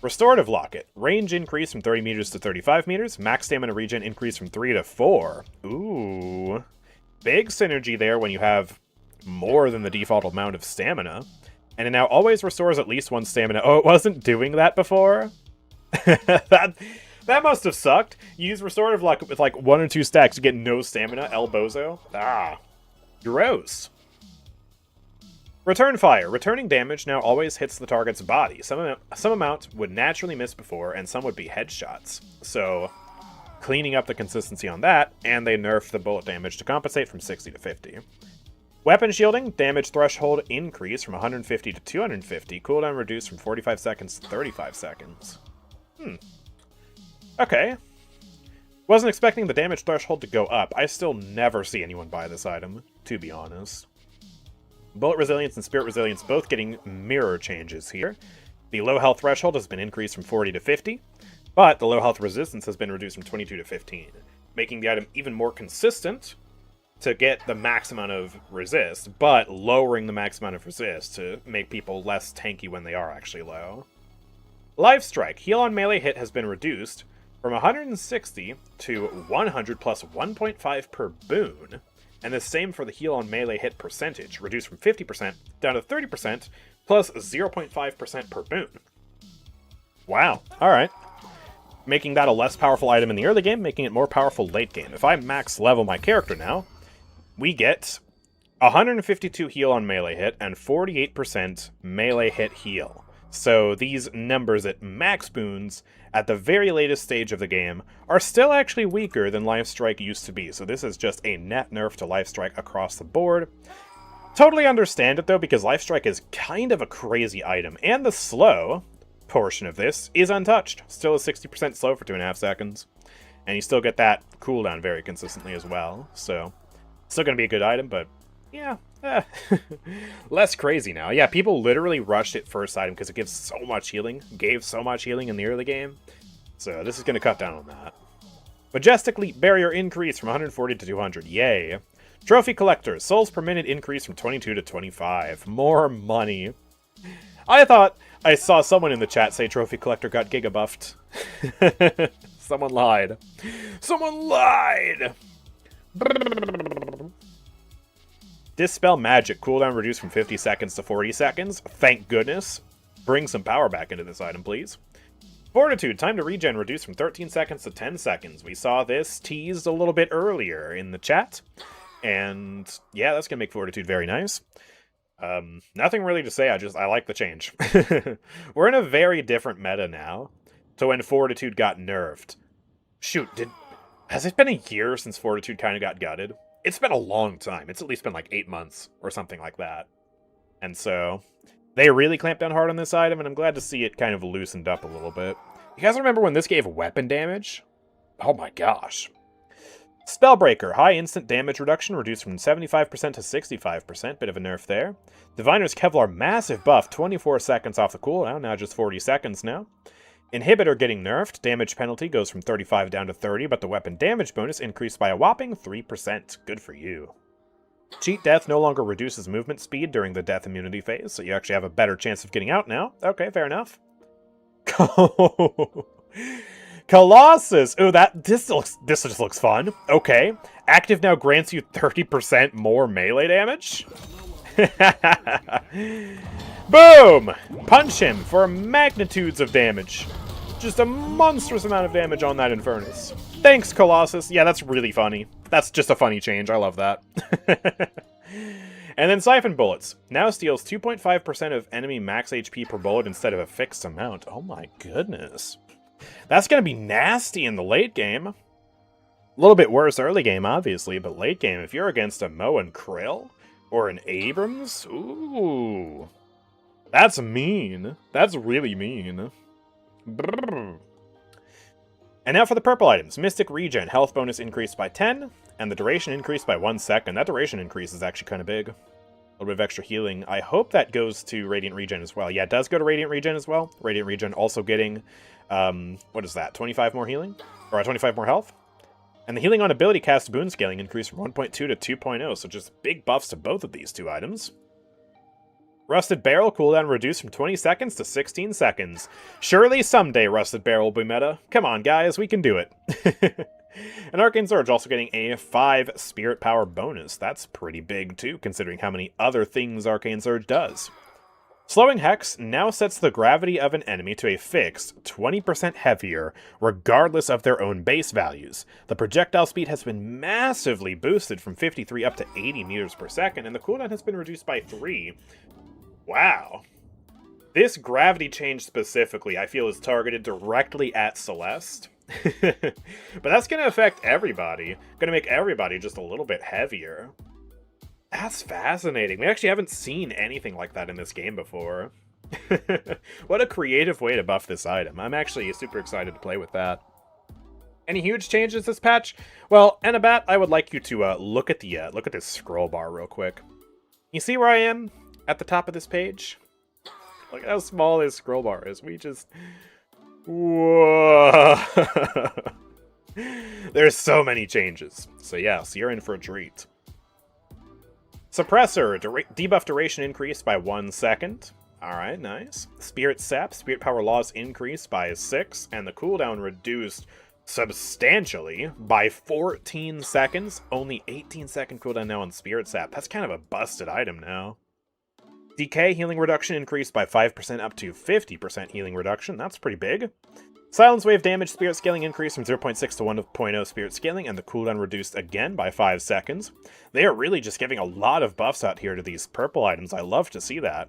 Restorative Locket. Range increase from 30 meters to 35 meters. Max stamina regen increase from 3 to 4. Ooh. Big synergy there when you have more than the default amount of stamina. And it now always restores at least 1 stamina. Oh, it wasn't doing that before? That must have sucked. You use Restorative Locket with like 1 or 2 stacks to get no stamina. El Bozo. Ah. Gross. Return Fire. Returning damage now always hits the target's body. Some amount would naturally miss before, and some would be headshots. So, cleaning up the consistency on that, and they nerfed the bullet damage to compensate from 60 to 50. Weapon Shielding. Damage threshold increase from 150 to 250. Cooldown reduced from 45 seconds to 35 seconds. Okay. Wasn't expecting the damage threshold to go up. I still never see anyone buy this item, to be honest. Bullet Resilience and Spirit Resilience both getting mirror changes here. The low health threshold has been increased from 40 to 50, but the low health resistance has been reduced from 22 to 15, making the item even more consistent to get the max amount of resist, but lowering the max amount of resist to make people less tanky when they are actually low. Life Strike. Heal on melee hit has been reduced from 160 to 100 plus 1.5 per boon. And the same for the heal on melee hit percentage, reduced from 50% down to 30% plus 0.5% per boon. Wow. Alright. Making that a less powerful item in the early game, making it more powerful late game. If I max level my character now, we get 152 heal on melee hit and 48% melee hit heal. So these numbers at max boons at the very latest stage of the game are still actually weaker than Life Strike used to be. So this is just a net nerf to Life Strike across the board. Totally understand it though, because Life Strike is kind of a crazy item, and the slow portion of this is untouched. Still a 60% slow for 2.5 seconds. And you still get that cooldown very consistently as well. So, still going to be a good item, but yeah. Less crazy now. Yeah, people literally rushed it first item because it gives so much healing. Gave so much healing in the early game. So this is going to cut down on that. Majestic Leap Barrier increase from 140 to 200. Yay. Trophy Collector. Souls per minute increase from 22 to 25. More money. I thought I saw someone in the chat say Trophy Collector got giga buffed. Someone lied. Someone lied! Dispel Magic. Cooldown reduced from 50 seconds to 40 seconds. Thank goodness. Bring some power back into this item, please. Fortitude. Time to regen reduced from 13 seconds to 10 seconds. We saw this teased a little bit earlier in the chat. And yeah, that's going to make Fortitude very nice. Nothing really to say, I like the change. We're in a very different meta now to when Fortitude got nerfed. Shoot, has it been a year since Fortitude kind of got gutted? It's been a long time. It's at least been like 8 months or something like that. And so, they really clamped down hard on this item, and I'm glad to see it kind of loosened up a little bit. You guys remember when this gave weapon damage? Oh my gosh. Spellbreaker. High instant damage reduction reduced from 75% to 65%. Bit of a nerf there. Diviner's Kevlar massive buff. 24 seconds off the cooldown. Now just 40 seconds now. Inhibitor getting nerfed. Damage penalty goes from 35 down to 30, but the weapon damage bonus increased by a whopping 3%. Good for you. Cheat Death no longer reduces movement speed during the death immunity phase, so you actually have a better chance of getting out now. Okay, fair enough. Colossus! Ooh, this just looks fun. Okay. Active now grants you 30% more melee damage. Boom! Punch him for magnitudes of damage. Just a monstrous amount of damage on that Infernus. Thanks, Colossus. Yeah, that's really funny. That's just a funny change. I love that. And then Siphon Bullets. Now steals 2.5% of enemy max HP per bullet instead of a fixed amount. Oh my goodness. That's going to be nasty in the late game. A little bit worse early game, obviously, but late game, if you're against a Mo and Krill, or an Abrams, ooh. That's mean. That's really mean. Brrr. And now for the purple items. Mystic Regen. Health bonus increased by 10, and the duration increased by 1 second. That duration increase is actually kind of big. A little bit of extra healing. I hope that goes to Radiant Regen as well. Yeah, it does go to Radiant Regen as well. Radiant Regen also getting, what is that, 25 more healing? Or 25 more health? And the healing on ability cast boon scaling increased from 1.2 to 2.0, so just big buffs to both of these two items. Rusted Barrel cooldown reduced from 20 seconds to 16 seconds. Surely someday Rusted Barrel will be meta. Come on, guys, we can do it. And Arcane Surge also getting a 5 Spirit Power bonus. That's pretty big, too, considering how many other things Arcane Surge does. Slowing Hex now sets the gravity of an enemy to a fixed 20% heavier, regardless of their own base values. The projectile speed has been massively boosted from 53 up to 80 meters per second, and the cooldown has been reduced by 3. Wow. This gravity change specifically, I feel, is targeted directly at Celeste. But that's going to affect everybody. Going to make everybody just a little bit heavier. That's fascinating. We actually haven't seen anything like that in this game before. What a creative way to buff this item. I'm actually super excited to play with that. Any huge changes this patch? Well, Anabat, I would like you to look at this scroll bar real quick. You see where I am at the top of this page? Look at how small this scroll bar is. We just... Whoa. There's so many changes. So yeah, so you're in for a treat. Suppressor, debuff duration increased by 1 second. Alright, nice. Spirit Sap, Spirit Power loss increased by 6, and the cooldown reduced substantially by 14 seconds. Only 18-second cooldown now on Spirit Sap. That's kind of a busted item now. Decay healing reduction increased by 5% up to 50% healing reduction. That's pretty big. Silence Wave damage spirit scaling increased from 0.6 to 1.0 spirit scaling, and the cooldown reduced again by 5 seconds. They are really just giving a lot of buffs out here to these purple items. I love to see that.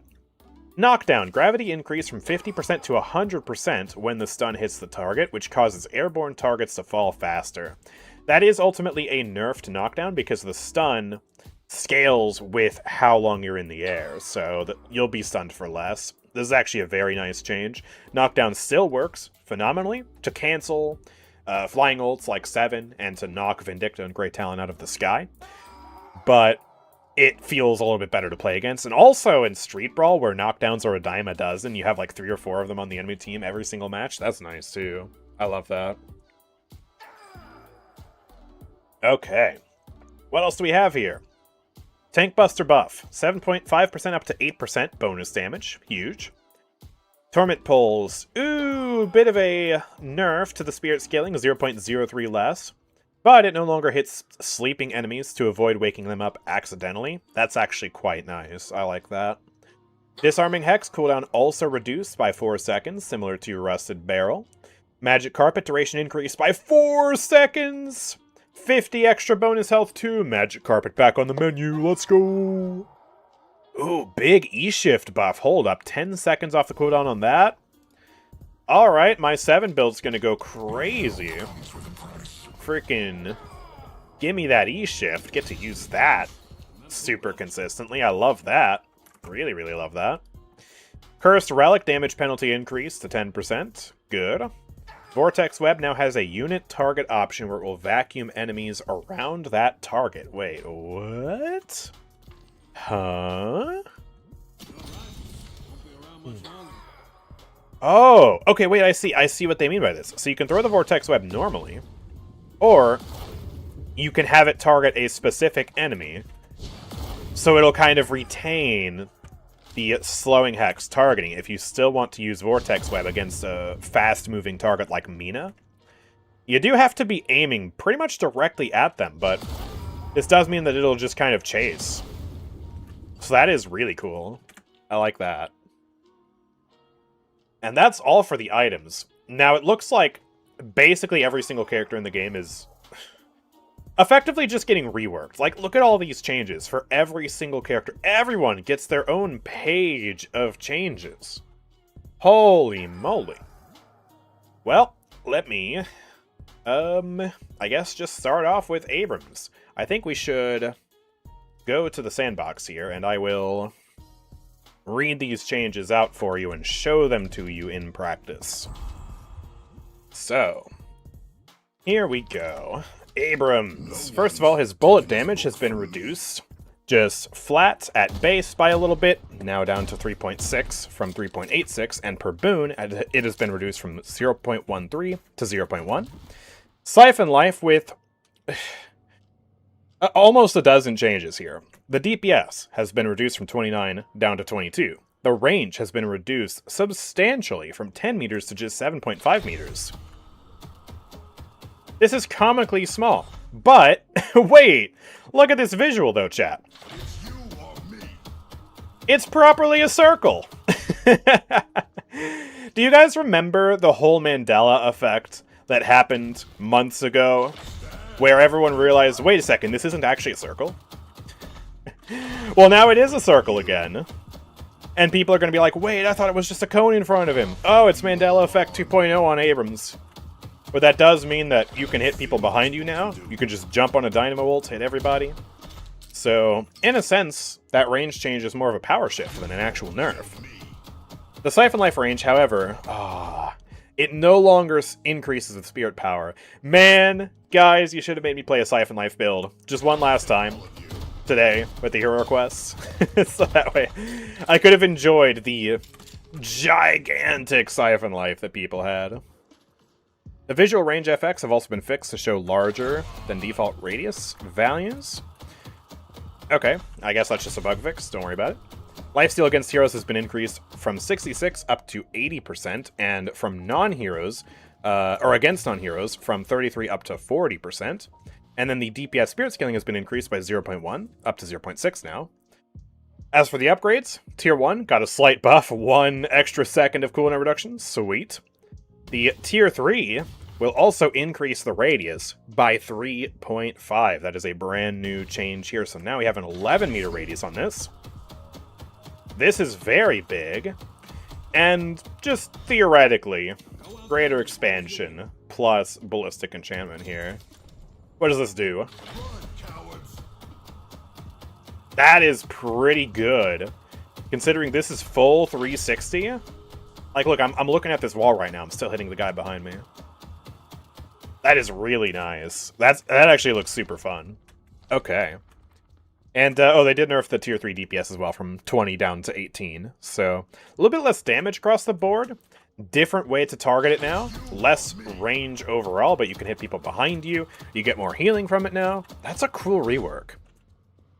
Knockdown. Gravity increased from 50% to 100% when the stun hits the target, which causes airborne targets to fall faster. That is ultimately a nerfed knockdown because the stun scales with how long you're in the air, so you'll be stunned for less. This is actually a very nice change. Knockdown still works phenomenally to cancel flying ults like 7 and to knock Vindicta and Great Talon out of the sky, but it feels a little bit better to play against. And also in Street Brawl, where knockdowns are a dime a dozen, you have like 3 or 4 of them on the enemy team every single match. That's nice too. I love that. Okay. What else do we have here? Tank Buster buff. 7.5% up to 8% bonus damage. Huge. Torment Pulse. Ooh, bit of a nerf to the spirit scaling. 0.03 less. But it no longer hits sleeping enemies to avoid waking them up accidentally. That's actually quite nice. I like that. Disarming Hex cooldown also reduced by 4 seconds, similar to Rusted Barrel. Magic Carpet duration increased by 4 seconds! 50 extra bonus health too. Magic Carpet back on the menu. Let's go! Ooh, big E-Shift buff. Hold up. 10 seconds off the cooldown on that. Alright, my 7 build's gonna go crazy. Freaking gimme that E-Shift. Get to use that super consistently. I love that. Really, really love that. Cursed Relic damage penalty increased to 10%. Good. Vortex Web now has a unit target option where it will vacuum enemies around that target. Wait, what? Huh? Oh, okay, wait, I see what they mean by this. So you can throw the Vortex Web normally, or you can have it target a specific enemy, so it'll kind of retain the slowing hex targeting if you still want to use Vortex Web against a fast-moving target like Mina. You do have to be aiming pretty much directly at them, but this does mean that it'll just kind of chase. So that is really cool. I like that. And that's all for the items. Now, it looks like basically every single character in the game is effectively just getting reworked. Like, look at all these changes for every single character. Everyone gets their own page of changes. Holy moly. Well, let me, I guess just start off with Abrams. I think we should go to the sandbox here, and I will read these changes out for you and show them to you in practice. So, here we go. Abrams. First of all, his bullet damage has been reduced. Just flat at base by a little bit, now down to 3.6 from 3.86, and per boon, it has been reduced from 0.13 to 0.1. Siphon Life with almost a dozen changes here. The DPS has been reduced from 29 down to 22. The range has been reduced substantially from 10 meters to just 7.5 meters. This is comically small. But, wait! Look at this visual though, chat. It's properly a circle! Do you guys remember the whole Mandela effect that happened months ago? Where everyone realized, wait a second, this isn't actually a circle? Well, now it is a circle again. And people are going to be like, wait, I thought it was just a cone in front of him. Oh, it's Mandela Effect 2.0 on Abrams. But that does mean that you can hit people behind you now. You can just jump on a Dynamo ult, hit everybody. So, in a sense, that range change is more of a power shift than an actual nerf. The Siphon Life range, however, it no longer increases with spirit power. Man, guys, you should have made me play a Siphon Life build. Just one last time. Today, with the hero quests. So that way, I could have enjoyed the gigantic Siphon Life that people had. The visual range FX have also been fixed to show larger than default radius values. Okay, I guess that's just a bug fix, don't worry about it. Lifesteal against heroes has been increased from 66 up to 80%, and from non-heroes, or against non-heroes, from 33 up to 40%. And then the DPS spirit scaling has been increased by 0.1 up to 0.6 now. As for the upgrades, Tier 1 got a slight buff, 1 extra second of cooldown reduction, sweet. The Tier 3 will also increase the radius by 3.5. That is a brand new change here, so now we have an 11 meter radius on this. This is very big, and just theoretically, greater expansion plus ballistic enchantment here. What does this do? That is pretty good, considering this is full 360. Like, look, I'm looking at this wall right now. I'm still hitting the guy behind me. That is really nice. That actually looks super fun. Okay. And, oh, they did nerf the Tier 3 DPS as well from 20 down to 18. So, a little bit less damage across the board. Different way to target it now. Less range overall, but you can hit people behind you. You get more healing from it now. That's a cool rework.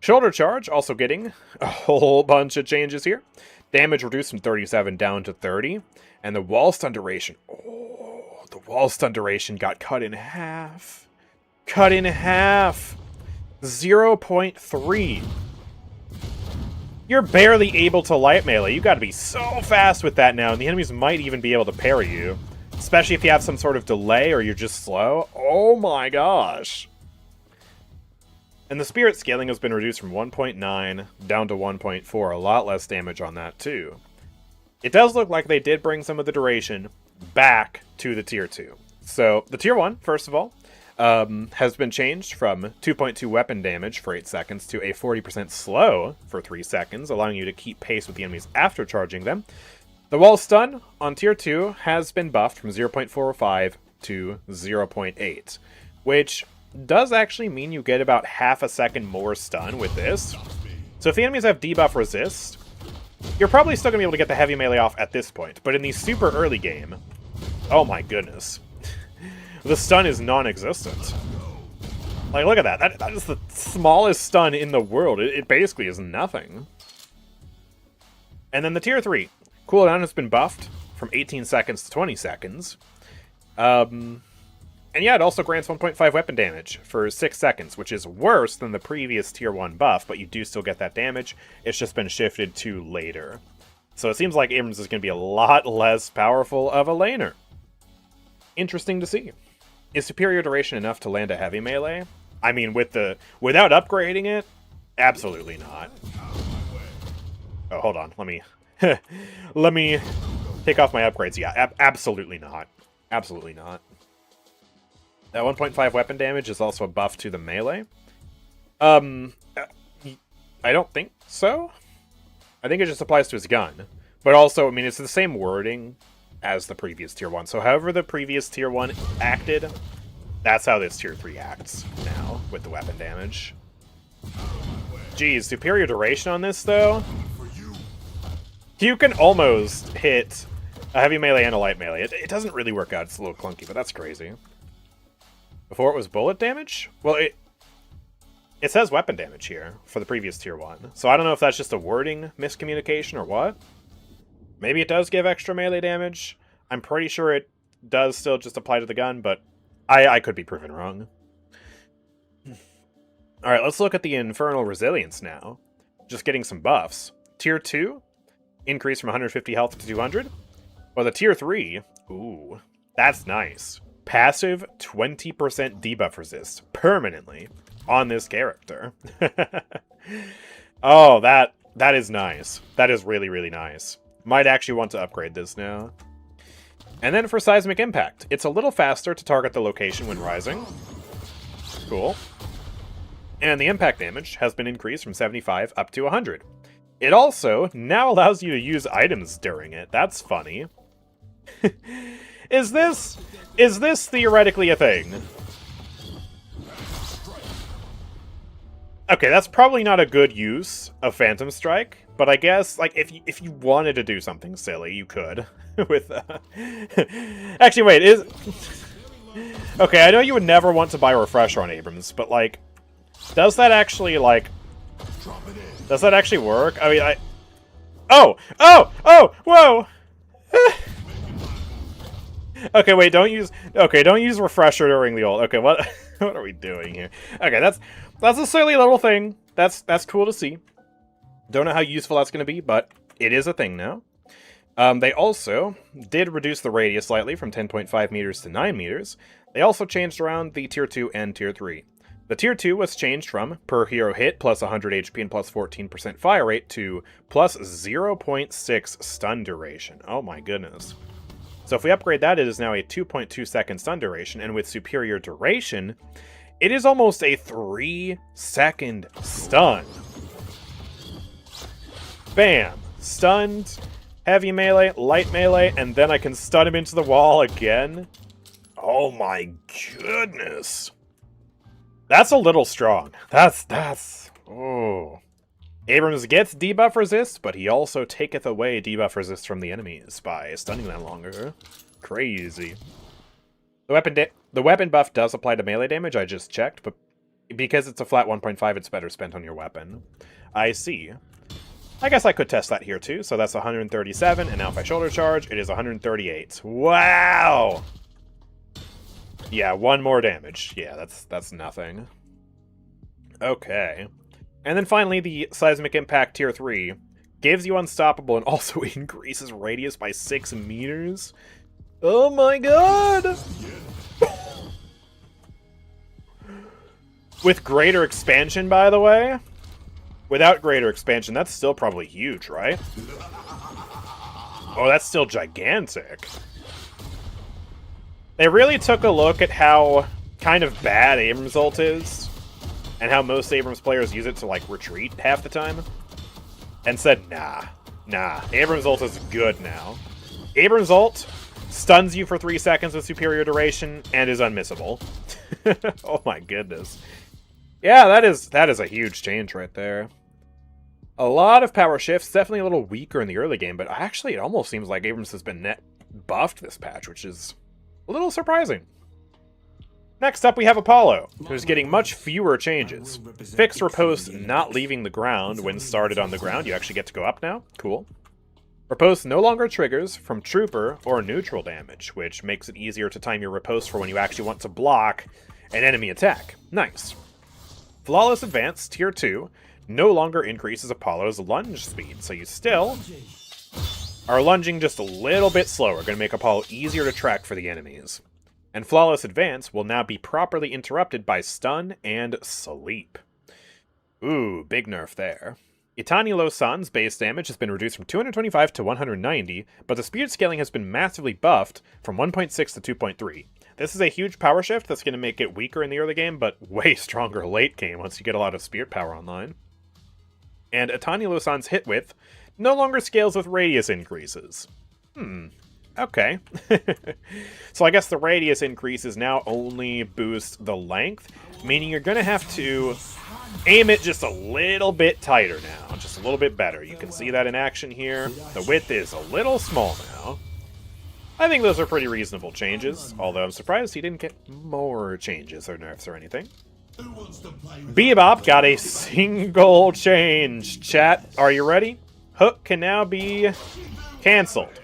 Shoulder Charge also getting a whole bunch of changes here. Damage reduced from 37 down to 30. And the wall stun duration. Oh, the wall stun duration got cut in half. Cut in half. 0.3. You're barely able to light melee. You gotta be so fast with that now, and the enemies might even be able to parry you. Especially if you have some sort of delay or you're just slow. Oh my gosh. And the spirit scaling has been reduced from 1.9 down to 1.4. A lot less damage on that too. It does look like they did bring some of the duration back to the Tier 2. So, the Tier 1, first of all, has been changed from 2.2 weapon damage for 8 seconds to a 40% slow for 3 seconds, allowing you to keep pace with the enemies after charging them. The wall stun on Tier 2 has been buffed from 0.45 to 0.8, which does actually mean you get about half a second more stun with this. So if the enemies have debuff resist, you're probably still going to be able to get the heavy melee off at this point, but in the super early game, oh my goodness. The stun is non-existent. Like, look at that. That is the smallest stun in the world. It basically is nothing. And then the Tier 3. Cooldown has been buffed from 18 seconds to 20 seconds. And yeah, it also grants 1.5 weapon damage for 6 seconds, which is worse than the previous Tier 1 buff, but you do still get that damage. It's just been shifted to later. So it seems like Abrams is going to be a lot less powerful of a laner. Interesting to see. Is superior duration enough to land a heavy melee? I mean, without upgrading it, absolutely not. Oh, hold on. Let me take off my upgrades. Yeah, absolutely not. Absolutely not. That 1.5 weapon damage is also a buff to the melee. I don't think so. I think it just applies to his gun. But also, I mean, it's the same wording as the previous Tier 1. So however the previous Tier 1 acted, that's how this Tier 3 acts now with the weapon damage. Geez, superior duration on this, though? You can almost hit a heavy melee and a light melee. It doesn't really work out. It's a little clunky, but that's crazy. Before it was bullet damage? Well, it says weapon damage here for the previous Tier 1. So I don't know if that's just a wording miscommunication or what. Maybe it does give extra melee damage. I'm pretty sure it does still just apply to the gun, but I could be proven wrong. Alright, let's look at the Infernal Resilience now. Just getting some buffs. Tier 2, increase from 150 health to 200. Well, the Tier 3, ooh, that's nice. Passive 20% debuff resist permanently on this character. Oh, that is nice. That is really, really nice. Might actually want to upgrade this now. And then for Seismic Impact, it's a little faster to target the location when rising. Cool. And the impact damage has been increased from 75 up to 100. It also now allows you to use items during it. That's funny. Is this theoretically a thing? Okay, that's probably not a good use of Phantom Strike, but I guess, like, if you wanted to do something silly, you could. With, Actually, wait, Okay, I know you would never want to buy a Refresher on Abrams, but, like, does that actually, like... Does that actually work? I mean, Oh! Oh! Oh! Whoa! Okay, wait, don't use refresher during the ult. Okay, what what are we doing here? Okay, that's a silly little thing. That's cool to see. Don't know how useful that's going to be, but it is a thing now. They also did reduce the radius slightly from 10.5 meters to 9 meters. They also changed around the Tier 2 and Tier 3. The Tier 2 was changed from per hero hit plus 100 HP and plus 14% fire rate to plus 0.6 stun duration. Oh my goodness. So if we upgrade that, it is now a 2.2 second stun duration, and with superior duration, it is almost a 3-second stun. Bam! Stunned, heavy melee, light melee, and then I can stun him into the wall again. Oh my goodness. That's a little strong. Oh. Abrams gets debuff resist, but he also taketh away debuff resist from the enemies by stunning them longer. Crazy. The weapon buff does apply to melee damage, I just checked, but because it's a flat 1.5, it's better spent on your weapon. I see. I guess I could test that here too, so that's 137, and now if I shoulder charge, it is 138. Wow! Yeah, 1 more damage. Yeah, that's nothing. Okay. And then finally, the Seismic Impact Tier 3 gives you Unstoppable and also increases radius by 6 meters. Oh my god! With greater expansion, by the way. Without greater expansion, that's still probably huge, right? Oh, that's still gigantic. They really took a look at how kind of bad Abrams ult is, and how most Abrams players use it to, like, retreat half the time, and said, nah, Abrams ult is good now. Abrams ult stuns you for 3 seconds with superior duration, and is unmissable. Oh my goodness. Yeah, that is a huge change right there. A lot of power shifts, definitely a little weaker in the early game, but actually it almost seems like Abrams has been net buffed this patch, which is a little surprising. Next up, we have Apollo, who's getting much fewer changes. Fixed riposte not leaving the ground when started on the ground. You actually get to go up now. Cool. Riposte no longer triggers from trooper or neutral damage, which makes it easier to time your riposte for when you actually want to block an enemy attack. Nice. Flawless Advance, Tier 2, no longer increases Apollo's lunge speed, so you still are lunging just a little bit slower, going to make Apollo easier to track for the enemies. And Flawless Advance will now be properly interrupted by Stun and Sleep. Ooh, big nerf there. Itani Lo-san's base damage has been reduced from 225 to 190, but the speed scaling has been massively buffed from 1.6 to 2.3. This is a huge power shift that's going to make it weaker in the early game, but way stronger late game once you get a lot of spirit power online. And Itani Lo-san's hit width no longer scales with radius increases. Okay. So I guess the radius increases now only boost the length, meaning you're going to have to aim it just a little bit tighter now, just a little bit better. You can see that in action here. The width is a little small now. I think those are pretty reasonable changes, although I'm surprised he didn't get more changes or nerfs or anything. Bebop got a single change. Chat, are you ready? Hook can now be cancelled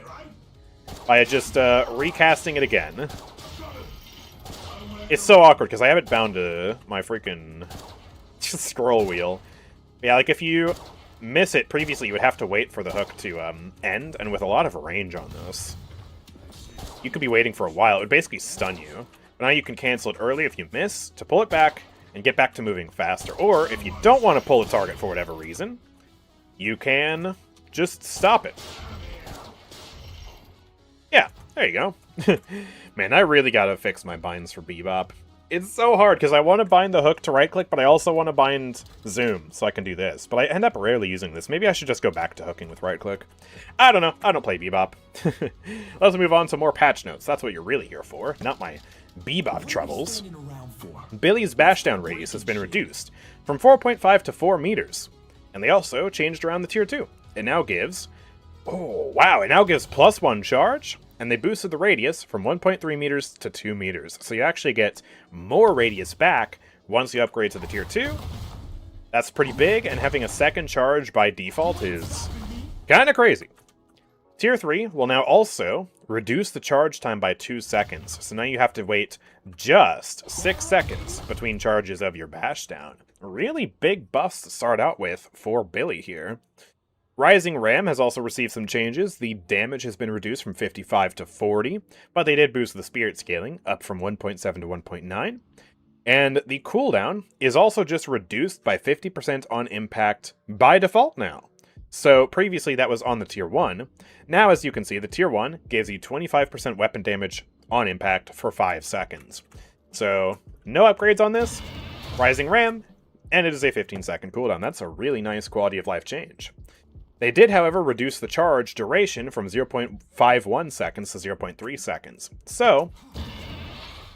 by just recasting it again. It's so awkward because I have it bound to my freaking scroll wheel. Yeah, like if you miss it previously, you would have to wait for the hook to end, and with a lot of range on this, you could be waiting for a while. It would basically stun you. But now you can cancel it early if you miss, to pull it back and get back to moving faster. Or if you don't want to pull a target for whatever reason, you can just stop it. Yeah, there you go. Man, I really gotta fix my binds for Bebop. It's so hard, because I want to bind the hook to right-click, but I also want to bind zoom, so I can do this. But I end up rarely using this. Maybe I should just go back to hooking with right-click. I don't know. I don't play Bebop. Let's move on to more patch notes. That's what you're really here for, not my Bebop troubles. Billy's bashdown radius has been reduced from 4.5 to 4 meters. And they also changed around the Tier 2. It now gives... Oh, wow, it now gives +1 charge, and they boosted the radius from 1.3 meters to 2 meters. So you actually get more radius back once you upgrade to the Tier 2. That's pretty big, and having a second charge by default is Kind of crazy. Tier 3 will now also reduce the charge time by 2 seconds. So now you have to wait just 6 seconds between charges of your bashdown. Really big buffs to start out with for Billy here. Rising Ram has also received some changes. The damage has been reduced from 55 to 40, but they did boost the spirit scaling up from 1.7 to 1.9. And the cooldown is also just reduced by 50% on impact by default now. So previously that was on the tier 1. Now, as you can see, the tier 1 gives you 25% weapon damage on impact for 5 seconds. So no upgrades on this. Rising Ram, and it is a 15-second cooldown. That's a really nice quality of life change. They did, however, reduce the charge duration from 0.51 seconds to 0.3 seconds. So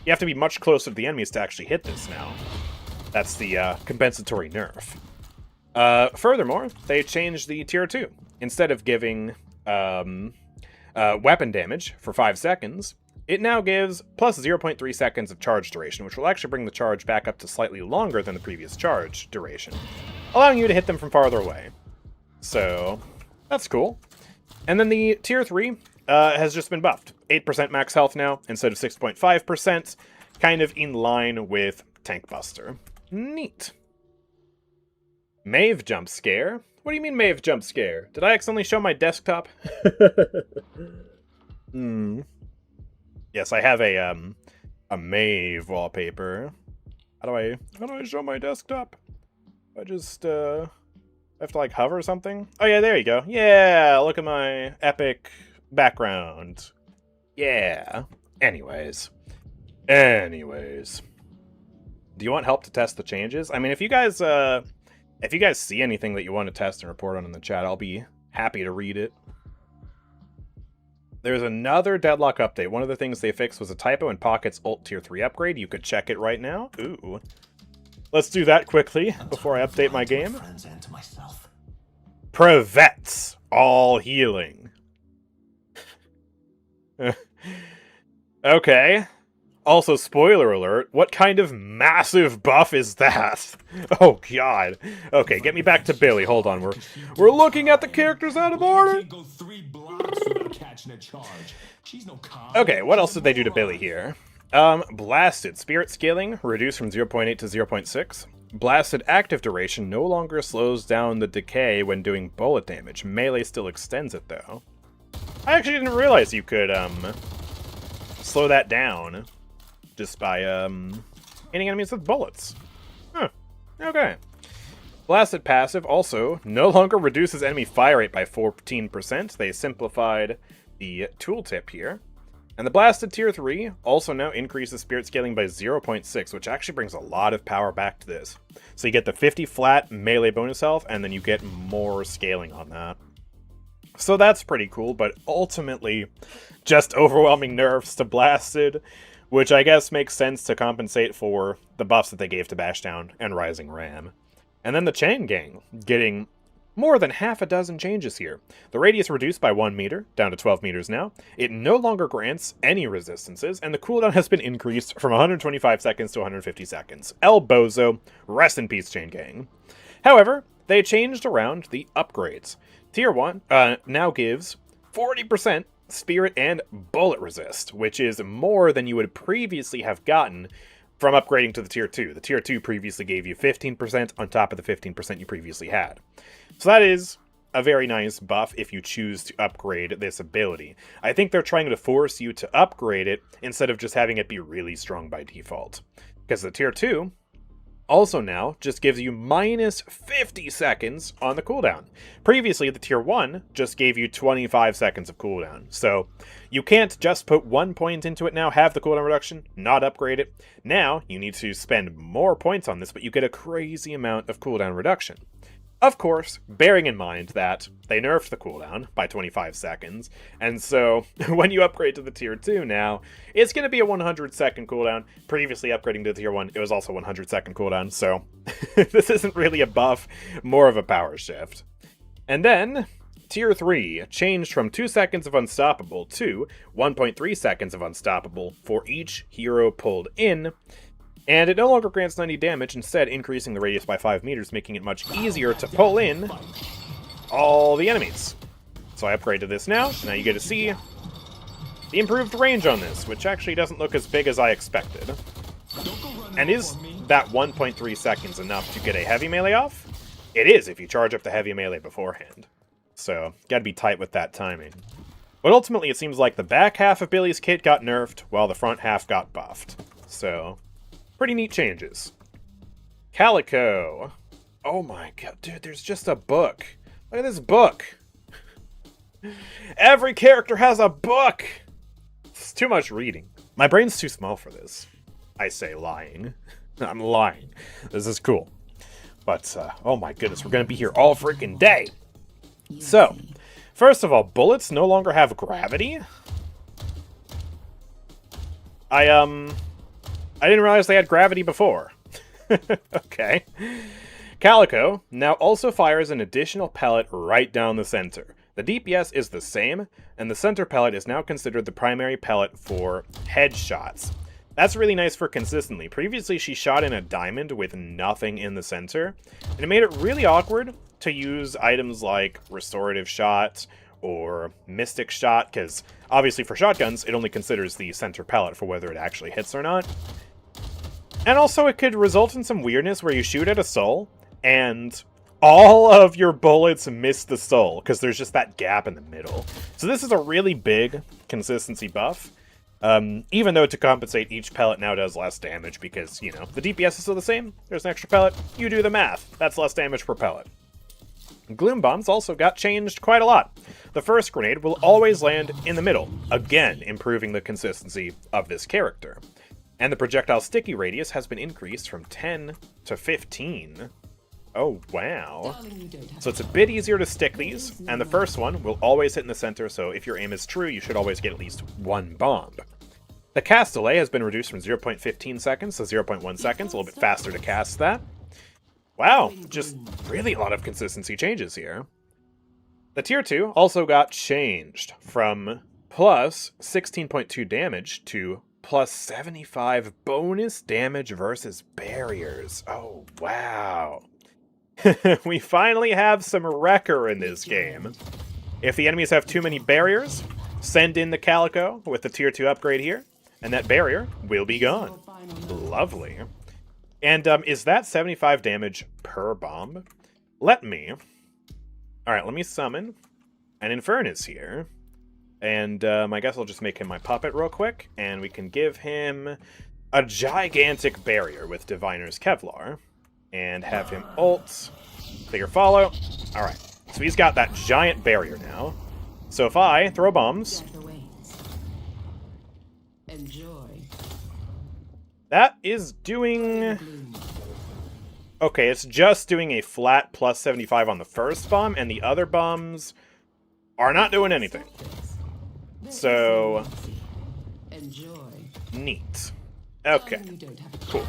you have to be much closer to the enemies to actually hit this now. That's the compensatory nerf. Furthermore, they changed the tier 2. Instead of giving weapon damage for 5 seconds, it now gives plus 0.3 seconds of charge duration, which will actually bring the charge back up to slightly longer than the previous charge duration, allowing you to hit them from farther away. So that's cool. And then the tier 3 has just been buffed. 8% max health now instead of 6.5%, kind of in line with Tank Buster. Neat. Maeve jump scare? What do you mean Maeve jump scare? Did I accidentally show my desktop? Yes, I have a Maeve wallpaper. How do I show my desktop? I just have to like hover or something? Oh yeah, there you go. Yeah, look at my epic background. Yeah. Anyways. Do you want help to test the changes? I mean, if you guys see anything that you want to test and report on in the chat, I'll be happy to read it. There's another Deadlock update. One of the things they fixed was a typo in Pocket's ult tier 3 upgrade. You could check it right now. Ooh. Let's do that quickly before I update my game. Prevents all healing. Okay. Also, spoiler alert, what kind of massive buff is that? Oh god. Okay, get me back to Billy. Hold on, we're looking at the characters out of order. Okay, what else did they do to Billy here? Blasted spirit scaling reduced from 0.8 to 0.6. Blasted active duration no longer slows down the decay when doing bullet damage. Melee still extends it though. I actually didn't realize you could slow that down just by hitting enemies with bullets. Huh. Okay. Blasted passive also no longer reduces enemy fire rate by 14%. They simplified the tooltip here. And the Blasted Tier 3 also now increases spirit scaling by 0.6, which actually brings a lot of power back to this. So you get the 50 flat melee bonus health, and then you get more scaling on that. So that's pretty cool, but ultimately just overwhelming nerfs to Blasted, which I guess makes sense to compensate for the buffs that they gave to Bashdown and Rising Ram. And then the Chain Gang, getting more than half a dozen changes here. The radius reduced by 1 meter, down to 12 meters now. It no longer grants any resistances, and the cooldown has been increased from 125 seconds to 150 seconds. El Bozo, rest in peace, Chain Gang. However, they changed around the upgrades. Tier 1 now gives 40% spirit and bullet resist, which is more than you would previously have gotten from upgrading to the Tier 2. The Tier 2 previously gave you 15% on top of the 15% you previously had. So that is a very nice buff if you choose to upgrade this ability. I think they're trying to force you to upgrade it instead of just having it be really strong by default. Because the Tier 2 also now just gives you minus 50 seconds on the cooldown. Previously, the Tier 1 just gave you 25 seconds of cooldown. So you can't just put 1 point into it now, have the cooldown reduction, not upgrade it. Now you need to spend more points on this, but you get a crazy amount of cooldown reduction. Of course, bearing in mind that they nerfed the cooldown by 25 seconds, and so when you upgrade to the Tier 2 now, it's going to be a 100-second cooldown. Previously upgrading to the Tier 1, it was also a 100-second cooldown, so this isn't really a buff, more of a power shift. And then, Tier 3 changed from 2 seconds of Unstoppable to 1.3 seconds of Unstoppable for each hero pulled in, and it no longer grants 90 damage, instead increasing the radius by 5 meters, making it much easier to pull in all the enemies. So I upgraded this now. Now you get to see the improved range on this, which actually doesn't look as big as I expected. And is that 1.3 seconds enough to get a heavy melee off? It is if you charge up the heavy melee beforehand. So, gotta be tight with that timing. But ultimately, it seems like the back half of Billy's kit got nerfed, while the front half got buffed. So, pretty neat changes. Calico. Oh my god, dude, there's just a book. Look at this book. Every character has a book! It's too much reading. My brain's too small for this. I say lying. I'm lying. This is cool. But, oh my goodness, we're gonna be here all freaking day! So, first of all, bullets no longer have gravity? I didn't realize they had gravity before. Okay. Calico now also fires an additional pellet right down the center. The DPS is the same, and the center pellet is now considered the primary pellet for headshots. That's really nice for consistently. Previously, she shot in a diamond with nothing in the center, and it made it really awkward to use items like Restorative Shot or Mystic Shot, because obviously for shotguns, it only considers the center pellet for whether it actually hits or not. And also, it could result in some weirdness where you shoot at a soul, and all of your bullets miss the soul, because there's just that gap in the middle. So this is a really big consistency buff. Even though to compensate, each pellet now does less damage because, you know, the DPS is still the same. There's an extra pellet. You do the math. That's less damage per pellet. Gloom bombs also got changed quite a lot. The first grenade will always land in the middle, again improving the consistency of this character. And the projectile sticky radius has been increased from 10 to 15. Oh, wow. So it's a bit easier to stick these, and the first one will always hit in the center, so if your aim is true, you should always get at least one bomb. The cast delay has been reduced from 0.15 seconds to 0.1 seconds, a little bit faster to cast that. Wow, just really a lot of consistency changes here. The tier 2 also got changed from plus 16.2 damage to plus 75 bonus damage versus barriers. Oh, wow. We finally have some wrecker in this game. If the enemies have too many barriers, send in the Calico with the tier 2 upgrade here, and that barrier will be gone. Lovely. And is that 75 damage per bomb? Let me summon an Infernus here. And I guess I'll just make him my puppet real quick, and we can give him a gigantic barrier with Diviner's Kevlar. And have him ult, figure follow. Alright, so he's got that giant barrier now. So if I throw bombs, that is doing... Okay, it's just doing a flat plus 75 on the first bomb, and the other bombs are not doing anything. So... neat. Okay, cool.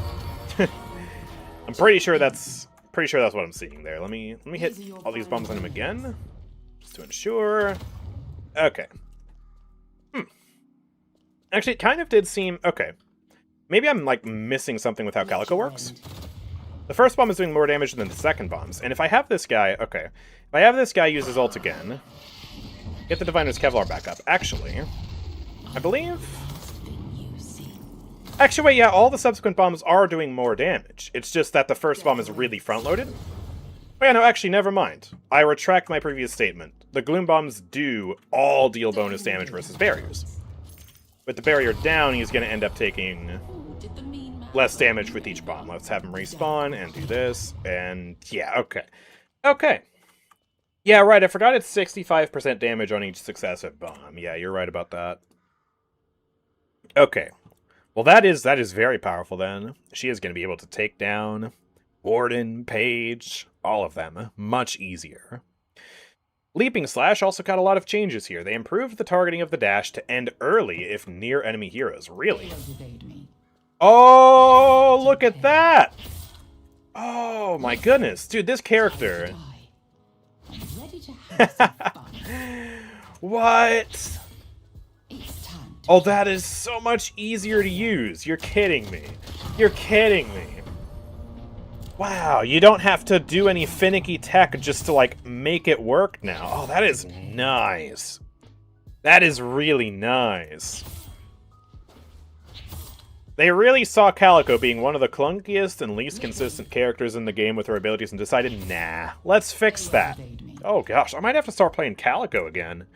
I'm pretty sure that's what I'm seeing there. Let me hit all these bombs on him again, just to ensure. Okay. Actually, it kind of did seem okay. Maybe I'm like missing something with how Calico works. The first bomb is doing more damage than the second bombs, and if I have this guy, okay, if I have this guy use his ult again, get the Diviner's Kevlar back up. Actually, I believe. Actually, wait, yeah, all the subsequent bombs are doing more damage. It's just that the first bomb is really front-loaded. Oh yeah, no, actually, never mind. I retract my previous statement. The Gloom bombs do all deal bonus damage versus barriers. With the barrier down, he's going to end up taking less damage with each bomb. Let's have him respawn and do this, and yeah, okay. Okay. Yeah, right, I forgot it's 65% damage on each successive bomb. Yeah, you're right about that. Okay. Well, that is very powerful, then. She is going to be able to take down Warden, Page, all of them much easier. Leaping Slash also got a lot of changes here. They improved the targeting of the dash to end early if near enemy heroes. Really? Oh, look at that! Oh, my goodness. Dude, this character... What? Oh, that is so much easier to use. You're kidding me. You're kidding me. Wow, you don't have to do any finicky tech just to, like, make it work now. Oh, that is nice. That is really nice. They really saw Calico being one of the clunkiest and least consistent characters in the game with her abilities and decided, nah, let's fix that. Oh gosh, I might have to start playing Calico again.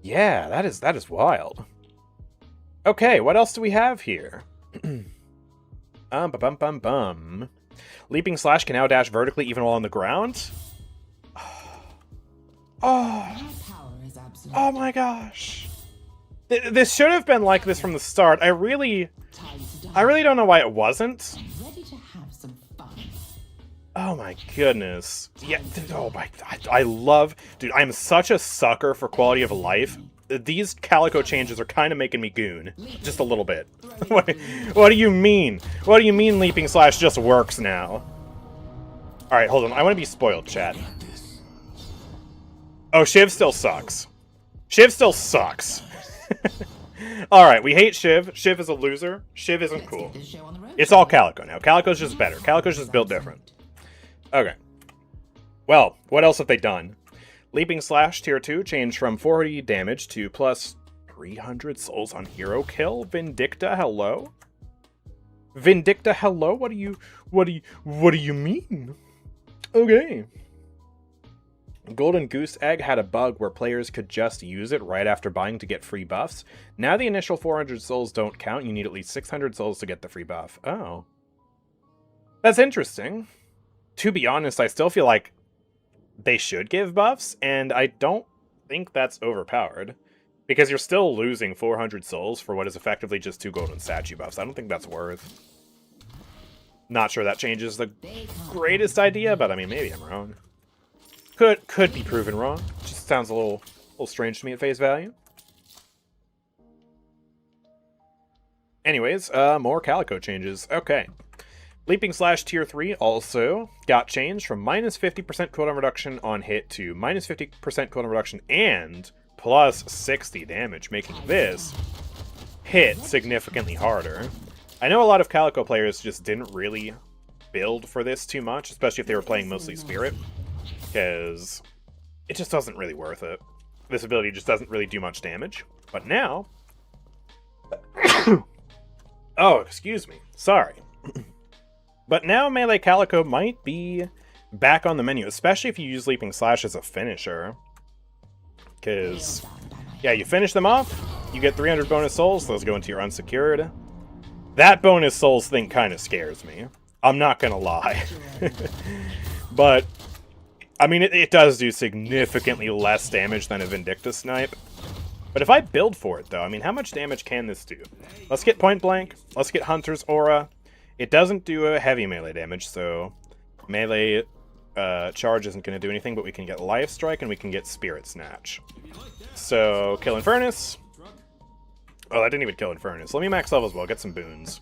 Yeah, that is wild. Okay, what else do we have here? Bum. Leaping Slash can now dash vertically even while on the ground? Oh my gosh. This should have been like this from the start. I really don't know why it wasn't. Oh my goodness. Yeah, oh my, I love, dude, I'm such a sucker for quality of life. These Calico changes are kind of making me goon. Just a little bit. What do you mean? What do you mean Leaping Slash just works now? Alright, hold on. I want to be spoiled, chat. Oh, Shiv still sucks. Shiv still sucks. Alright, we hate Shiv. Shiv is a loser. Shiv isn't cool. It's all Calico now. Calico's just better. Calico's just built different. Okay. Well, what else have they done? Leaping Slash Tier 2 changed from 40 damage to plus 300 souls on hero kill. Vindicta, hello? Vindicta, hello? What do you mean? Okay. Golden Goose Egg had a bug where players could just use it right after buying to get free buffs. Now the initial 400 souls don't count. You need at least 600 souls to get the free buff. Oh. That's interesting. To be honest, I still feel like they should give buffs, and I don't think that's overpowered. Because you're still losing 400 souls for what is effectively just 2 golden statue buffs. I don't think that's worth. Not sure that changes the greatest idea, but I mean, maybe I'm wrong. Could be proven wrong. Just sounds a little strange to me at face value. Anyways, more Calico changes. Okay. Leaping Slash Tier 3 also got changed from minus 50% cooldown reduction on hit to minus 50% cooldown reduction and plus 60 damage, making this hit significantly harder. I know a lot of Calico players just didn't really build for this too much, especially if they were playing mostly Spirit, because it just wasn't really worth it. This ability just doesn't really do much damage. But now... oh, excuse me. Sorry. But now Melee Calico might be back on the menu, especially if you use Leaping Slash as a finisher. Because, yeah, you finish them off, you get 300 bonus souls, those go into your unsecured. That bonus souls thing kind of scares me. I'm not gonna lie. But, I mean, it does do significantly less damage than a Vindicta snipe. But if I build for it, though, I mean, how much damage can this do? Let's get Point Blank, let's get Hunter's Aura. It doesn't do a heavy melee damage, so melee charge isn't going to do anything, but we can get Life Strike and we can get Spirit Snatch. So, Kill Infernus. Oh, that didn't even kill Infernus. Let me max level as well, get some boons.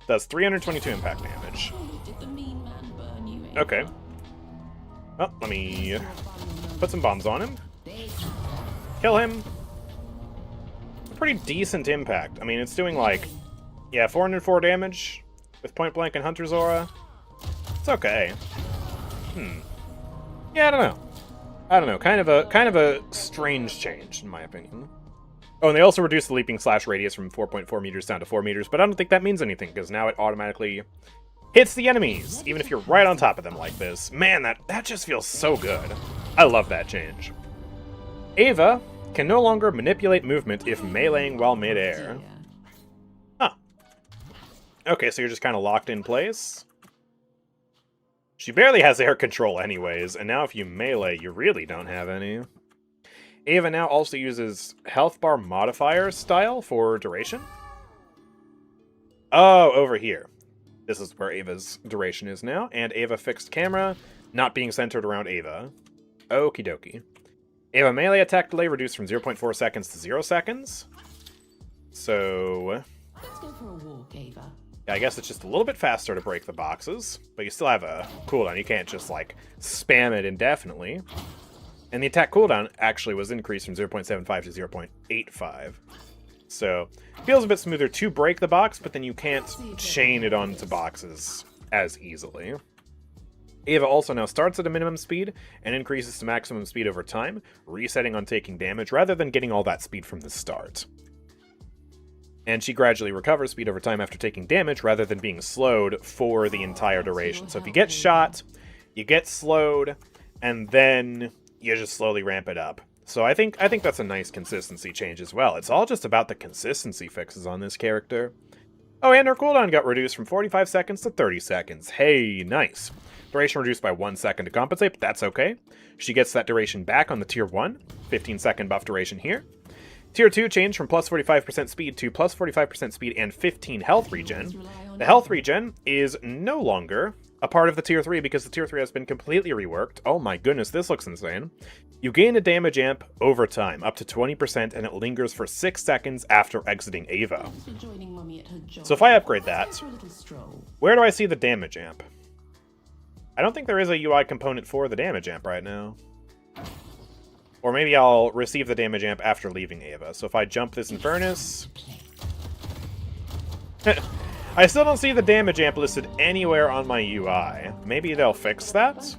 Does 322 impact damage. Okay. Well, let me put some bombs on him. Kill him. Pretty decent impact. I mean, it's doing like, yeah, 404 damage. With Point Blank and Hunter's Aura, it's okay. Yeah, I don't know. Kind of a strange change, in my opinion. Oh, and they also reduced the Leaping Slash radius from 4.4 meters down to 4 meters, but I don't think that means anything, because now it automatically hits the enemies, even if you're right on top of them like this. Man, that just feels so good. I love that change. Ava can no longer manipulate movement if meleeing while mid-air. Okay, so you're just kind of locked in place. She barely has air control anyways, and now if you melee, you really don't have any. Ava now also uses health bar modifier style for duration. Oh, over here. This is where Ava's duration is now, and Ava fixed camera, not being centered around Ava. Okie dokie. Ava melee attack delay reduced from 0.4 seconds to 0 seconds. So... Let's go for a walk, Ava. I guess it's just a little bit faster to break the boxes, but you still have a cooldown. You can't just, like, spam it indefinitely. And the attack cooldown actually was increased from 0.75 to 0.85. So, feels a bit smoother to break the box, but then you can't chain it onto boxes as easily. Ava also now starts at a minimum speed and increases to maximum speed over time, resetting on taking damage rather than getting all that speed from the start. And she gradually recovers speed over time after taking damage rather than being slowed for the entire duration. So if you get shot, you get slowed, and then you just slowly ramp it up. So I think that's a nice consistency change as well. It's all just about the consistency fixes on this character. Oh, and her cooldown got reduced from 45 seconds to 30 seconds. Hey, nice. Duration reduced by 1 second to compensate, but that's okay. She gets that duration back on the tier 1, 15 second buff duration here. Tier 2 changed from plus 45% speed to plus 45% speed and 15 health regen. The health regen is no longer a part of the tier 3 because the tier 3 has been completely reworked. Oh my goodness, this looks insane. You gain a damage amp over time, up to 20%, and it lingers for 6 seconds after exiting Ava. So if I upgrade that, where do I see the damage amp? I don't think there is a UI component for the damage amp right now. Or maybe I'll receive the damage amp after leaving Ava. So if I jump this Infernus... I still don't see the damage amp listed anywhere on my UI. Maybe they'll fix that?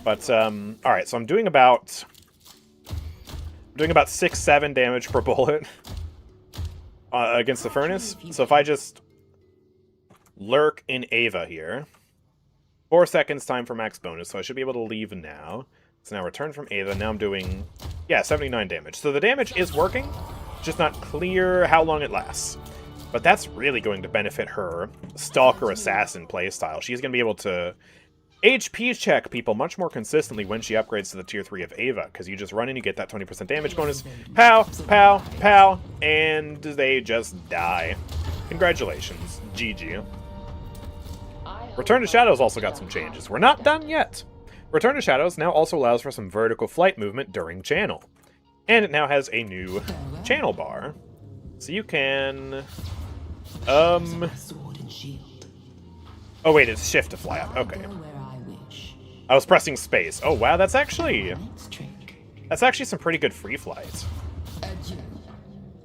But, alright, so I'm doing about 6-7 damage per bullet against the Furnace. So if I just lurk in Ava here... 4 seconds time for max bonus, so I should be able to leave now. So now return from Ava, now I'm doing, 79 damage. So the damage is working, just not clear how long it lasts. But that's really going to benefit her Stalker Assassin playstyle. She's going to be able to HP check people much more consistently when she upgrades to the tier 3 of Ava, because you just run in, you get that 20% damage bonus, pow, pow, pow, and they just die. Congratulations, GG. Return to Shadows also got some changes. We're not done yet. Return to Shadows now also allows for some vertical flight movement during channel. And it now has a new channel bar. So you can... Oh wait, it's shift to fly up. Okay. I was pressing space. Oh wow, that's actually some pretty good free flight.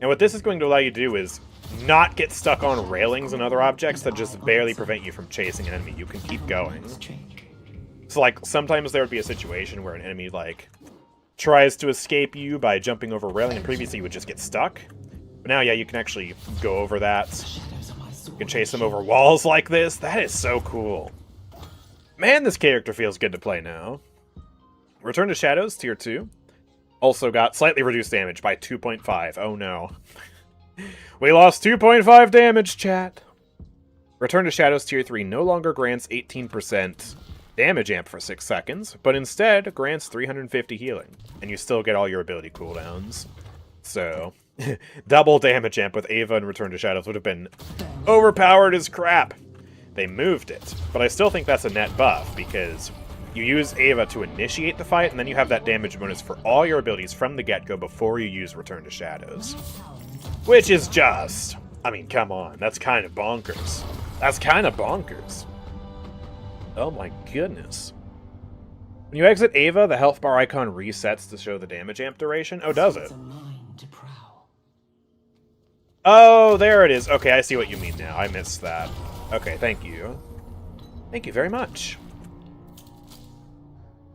And what this is going to allow you to do is not get stuck on railings and other objects that just barely prevent you from chasing an enemy. You can keep going. So, like, sometimes there would be a situation where an enemy, like, tries to escape you by jumping over a railing, and previously you would just get stuck. But now, yeah, you can actually go over that. You can chase them over walls like this. That is so cool. Man, this character feels good to play now. Return to Shadows, Tier 2. Also got slightly reduced damage by 2.5. Oh no. We lost 2.5 damage, chat. Return to Shadows Tier 3 no longer grants 18% damage amp for 6 seconds, but instead grants 350 healing, and you still get all your ability cooldowns. So, double damage amp with Ava and Return to Shadows would have been overpowered as crap. They moved it, but I still think that's a net buff, because you use Ava to initiate the fight, and then you have that damage bonus for all your abilities from the get-go before you use Return to Shadows. Which is just... I mean, come on. That's kind of bonkers. That's kind of bonkers. Oh my goodness. When you exit Ava, the health bar icon resets to show the damage amp duration. Oh, does it? Oh, there it is. Okay, I see what you mean now. I missed that. Okay, thank you. Thank you very much.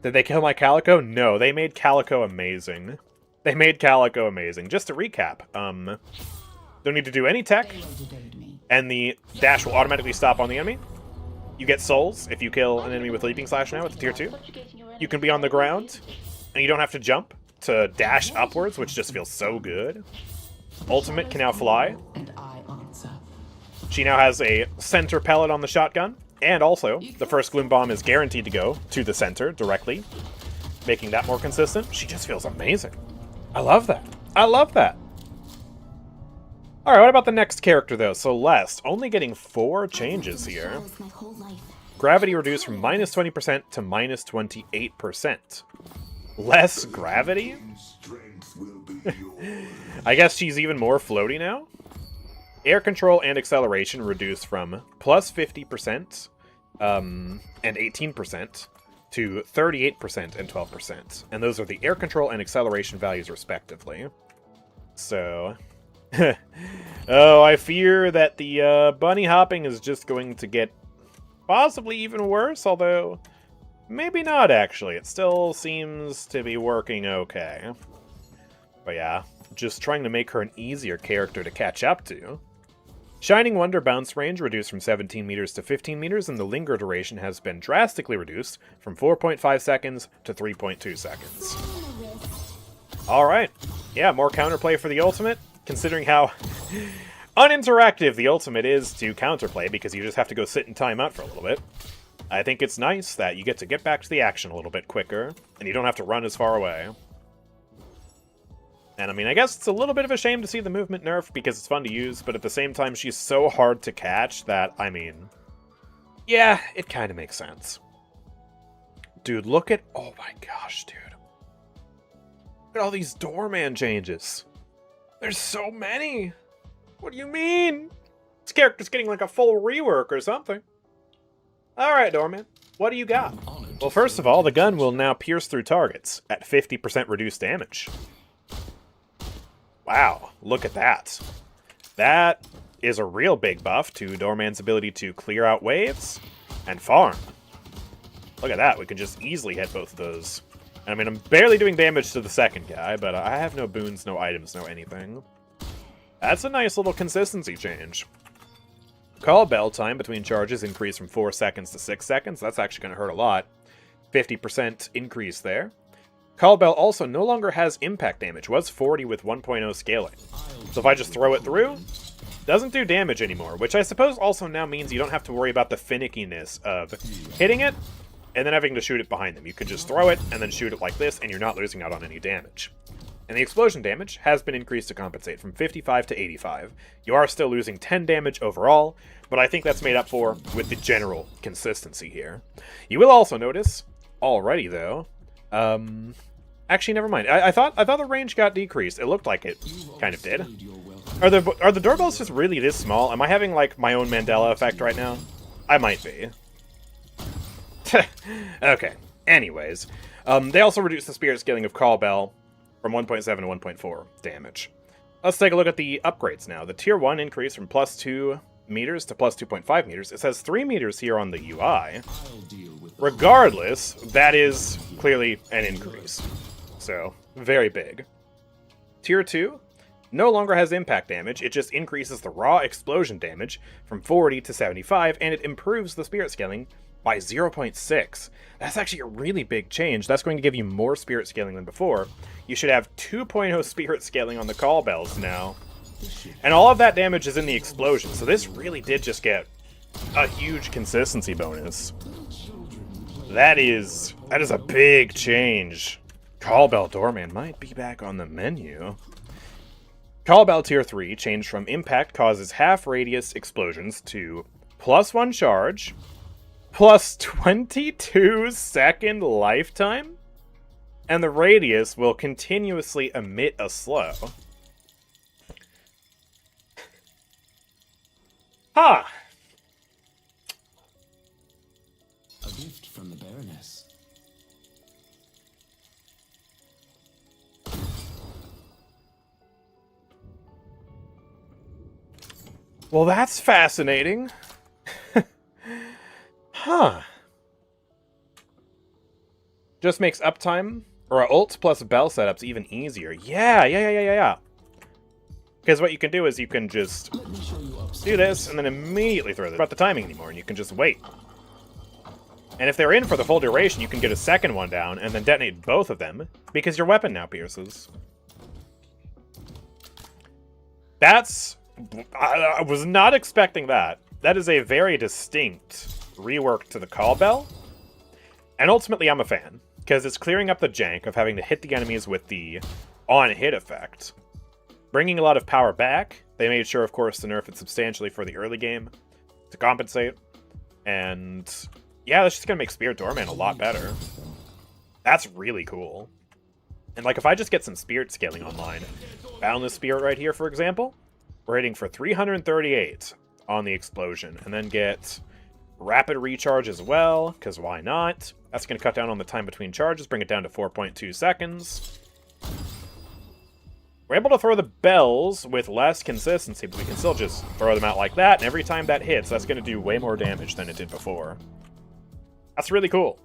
Did they kill my Calico? No, they made Calico amazing. They made Calico amazing. Just to recap, don't need to do any tech, and the dash will automatically stop on the enemy. You get souls if you kill an enemy with Leaping Slash now at the tier 2. You can be on the ground, and you don't have to jump to dash upwards, which just feels so good. Ultimate can now fly. She now has a center pellet on the shotgun, and also, the first Gloom Bomb is guaranteed to go to the center directly, making that more consistent. She just feels amazing. I love that. I love that. Alright, what about the next character, though? So Lest, only getting 4 changes here. Gravity reduced from minus 20% to minus 28%. Less gravity? I guess she's even more floaty now? Air control and acceleration reduced from plus 50% and 18% to 38% and 12%. And those are the air control and acceleration values respectively. So... oh, I fear that the bunny hopping is just going to get possibly even worse, although maybe not actually. It still seems to be working okay. But yeah, just trying to make her an easier character to catch up to. Shining Wonder bounce range reduced from 17 meters to 15 meters, and the linger duration has been drastically reduced from 4.5 seconds to 3.2 seconds. Alright, yeah, more counterplay for the ultimate, considering how uninteractive the ultimate is to counterplay, because you just have to go sit in timeout for a little bit. I think it's nice that you get back to the action a little bit quicker, and you don't have to run as far away. And I mean, I guess it's a little bit of a shame to see the movement nerfed because it's fun to use, but at the same time, she's so hard to catch that, I mean, yeah, it kind of makes sense. Dude, look at, oh my gosh, dude. Look at all these doorman changes. There's so many. What do you mean? This character's getting like a full rework or something. Alright, doorman, what do you got? Well, first of all, the gun will now pierce through targets at 50% reduced damage. Wow, look at that. That is a real big buff to Doorman's ability to clear out waves and farm. Look at that, we can just easily hit both of those. And I mean, I'm barely doing damage to the second guy, but I have no boons, no items, no anything. That's a nice little consistency change. Call bell time between charges increased from 4 seconds to 6 seconds. That's actually going to hurt a lot. 50% increase there. Call bell also no longer has impact damage. Was 40 with 1.0 scaling. So if I just throw it through, doesn't do damage anymore, which I suppose also now means you don't have to worry about the finickiness of hitting it and then having to shoot it behind them. You can just throw it and then shoot it like this, and you're not losing out on any damage. And the explosion damage has been increased to compensate from 55 to 85. You are still losing 10 damage overall, but I think that's made up for with the general consistency here. You will also notice, already though, actually, never mind. I thought the range got decreased. It looked like it kind of did. Are the doorbells just really this small? Am I having, like, my own Mandela effect right now? I might be. Okay. Anyways. They also reduced the spirit scaling of Call Bell from 1.7 to 1.4 damage. Let's take a look at the upgrades now. The Tier 1 increased from plus 2 meters to plus 2.5 meters. It says 3 meters here on the UI. Regardless, that is clearly an increase. So, very big. Tier 2 no longer has impact damage, it just increases the raw explosion damage from 40 to 75, and it improves the spirit scaling by 0.6. That's actually a really big change. That's going to give you more spirit scaling than before. You should have 2.0 spirit scaling on the call bells now. And all of that damage is in the explosion, so this really did just get a huge consistency bonus. That is a big change. Callbell Doorman might be back on the menu. Callbell Tier 3 changed from impact causes half radius explosions to +1 charge, plus 22 second lifetime, and the radius will continuously emit a slow. Huh. A gift from the Baroness. Well, that's fascinating. Huh. Just makes uptime, or ult plus bell setups even easier. Yeah. Because what you can do is you can just do this, and then immediately throw this. About the timing anymore, and you can just wait. And if they're in for the full duration, you can get a second one down, and then detonate both of them, because your weapon now pierces. That's... I was not expecting that. That is a very distinct rework to the call bell. And ultimately, I'm a fan, because it's clearing up the jank of having to hit the enemies with the on-hit effect. Bringing a lot of power back. They made sure, of course, to nerf it substantially for the early game to compensate. And yeah, that's just going to make Spirit Doorman a lot better. That's really cool. And like, if I just get some Spirit scaling online, Boundless Spirit right here, for example, we're hitting for 338 on the explosion, and then get rapid recharge as well, because why not? That's going to cut down on the time between charges, bring it down to 4.2 seconds. We're able to throw the bells with less consistency, but we can still just throw them out like that, and every time that hits, that's going to do way more damage than it did before. That's really cool.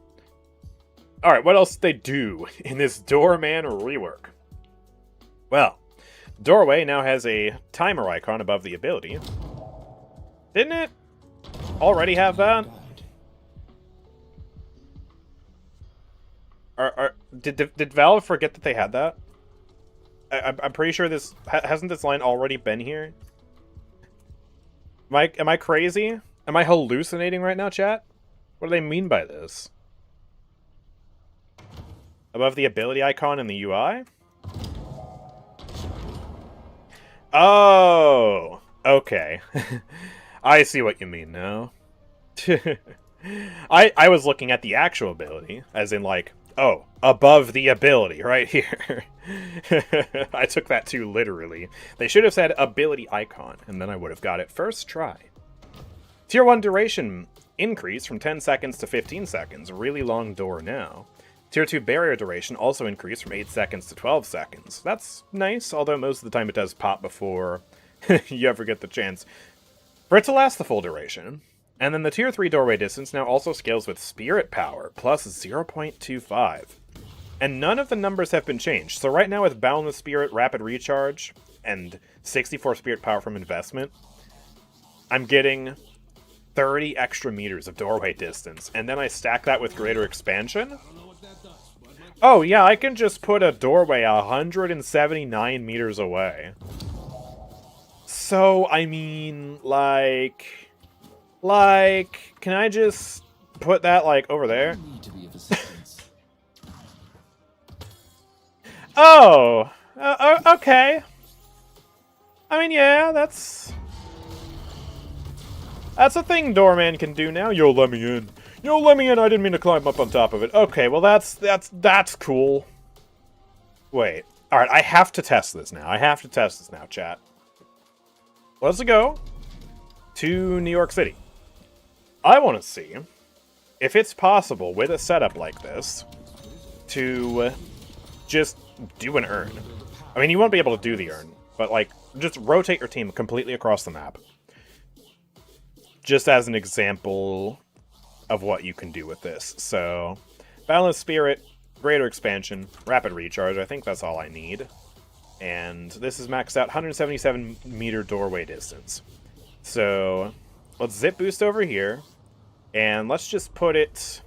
Alright, what else did they do in this Doorman rework? Well, Doorway now has a timer icon above the ability. Didn't it already have that? Did Valve forget that they had that? I'm pretty sure this... Hasn't this line already been here? Am I crazy? Am I hallucinating right now, chat? What do they mean by this? Above the ability icon in the UI? Oh! Okay. I see what you mean now. I was looking at the actual ability, as in like, oh, above the ability, right here. I took that too literally. They should have said ability icon, and then I would have got it first try. Tier 1 duration increased from 10 seconds to 15 seconds. Really long door now. Tier 2 barrier duration also increased from 8 seconds to 12 seconds. That's nice, although most of the time it does pop before you ever get the chance for it to last the full duration. And then the Tier 3 doorway distance now also scales with spirit power, plus 0.25. And none of the numbers have been changed. So right now with Boundless Spirit, Rapid Recharge, and 64 spirit power from investment, I'm getting 30 extra meters of doorway distance. And then I stack that with greater expansion. Oh yeah, I can just put a doorway 179 meters away. So, I mean, like, can I just put that, like, over there? Oh! Okay. I mean, yeah, that's a thing Doorman can do now. Yo, let me in. Yo, let me in. I didn't mean to climb up on top of it. Okay, well, that's cool. Wait. Alright, I have to test this now. I have to test this now, chat. Let's go to New York City. I want to see if it's possible with a setup like this to just do an urn. I mean, you won't be able to do the urn, but like, just rotate your team completely across the map. Just as an example of what you can do with this. So, Balanced Spirit, Greater Expansion, Rapid Recharge, I think that's all I need. And this is maxed out 177 meter doorway distance. So, let's zip boost over here. And let's just put it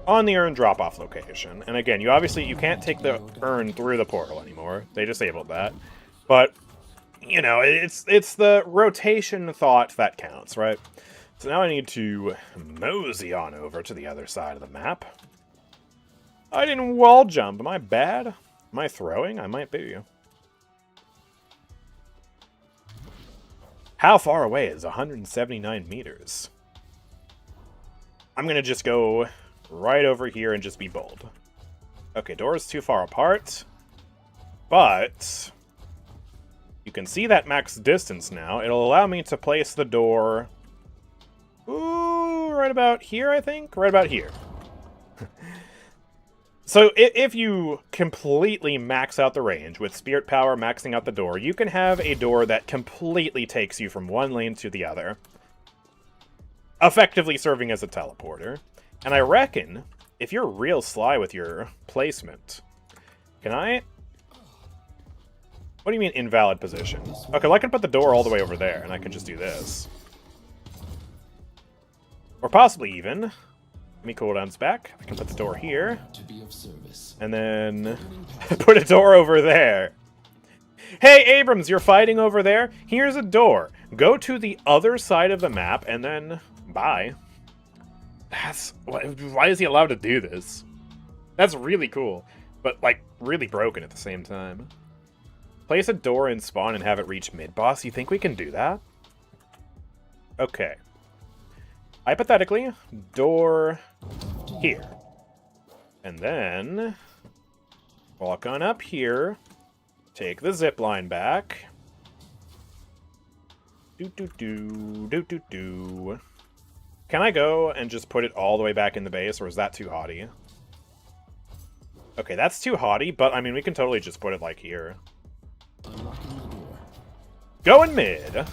on the urn drop-off location. And again, you can't take the urn through the portal anymore. They disabled that. But, you know, it's the rotation thought that counts, right? So now I need to mosey on over to the other side of the map. I didn't wall jump. Am I bad? Am I throwing? I might be. How far away is 179 meters? I'm going to just go right over here and just be bold. Okay, door's too far apart. But you can see that max distance now. It'll allow me to place the door... Ooh, right about here, I think? Right about here. So if you completely max out the range with Spirit Power maxing out the door, you can have a door that completely takes you from one lane to the other, effectively serving as a teleporter. And I reckon, if you're real sly with your placement, can I... What do you mean invalid position? Okay, well I can put the door all the way over there, and I can just do this. Or possibly even... Let me cooldowns back. I can put the door here. And then put a door over there. Hey, Abrams, you're fighting over there? Here's a door. Go to the other side of the map, and then bye. Why is he allowed to do this? That's really cool. But, like, really broken at the same time. Place a door in spawn and have it reach mid-boss. You think we can do that? Okay. Hypothetically, door here. And then walk on up here. Take the zip line back. Do. Can I go and just put it all the way back in the base, or is that too haughty? Okay, that's too haughty, but I mean, we can totally just put it like here. Unlocking the door. Going mid.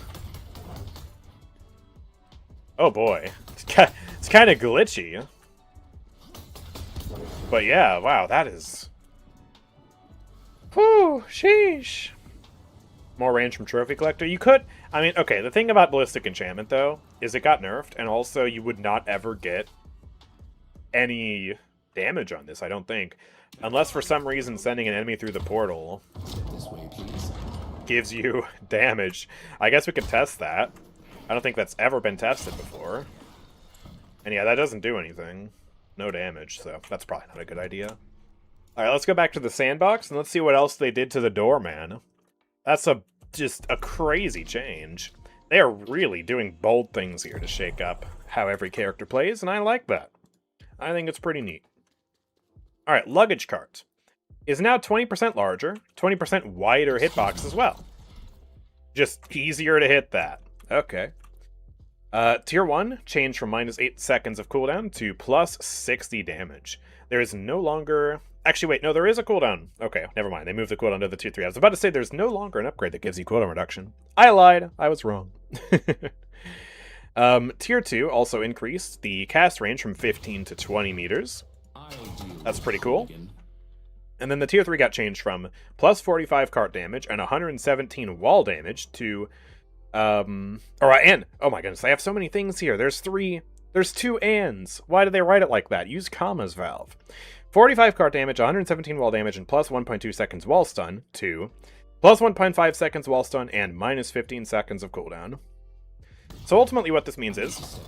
Oh boy. It's kind of glitchy. But yeah, wow, that is... Whew, sheesh. More range from Trophy Collector. You could... I mean, okay, the thing about Ballistic Enchantment, though, is it got nerfed, and also you would not ever get any damage on this, I don't think. Unless for some reason sending an enemy through the portal This way, please. gives you damage. I guess we could test that. I don't think that's ever been tested before. And yeah, that doesn't do anything. No damage, so that's probably not a good idea. Alright, let's go back to the sandbox, and let's see what else they did to the door, man. That's just a crazy change. They are really doing bold things here to shake up how every character plays, and I like that. I think it's pretty neat. Alright, luggage cart is now 20% larger, 20% wider hitbox as well. Just easier to hit that. Okay. Tier 1 changed from -8 seconds of cooldown to plus 60 damage. There is no longer... Actually, wait, no, there is a cooldown. Okay, never mind. They moved the cooldown to the Tier 3. I was about to say there's no longer an upgrade that gives you cooldown reduction. I lied. I was wrong. Tier 2 also increased the cast range from 15 to 20 meters. That's pretty cool. And then the Tier 3 got changed from plus 45 cart damage and 117 wall damage to... and, oh my goodness, I have so many things here. There's two ands. Why did they write it like that? Use commas, Valve. 45 cart damage, 117 wall damage, and plus 1.2 seconds wall stun to plus 1.5 seconds wall stun and minus 15 seconds of cooldown. So ultimately what this means is,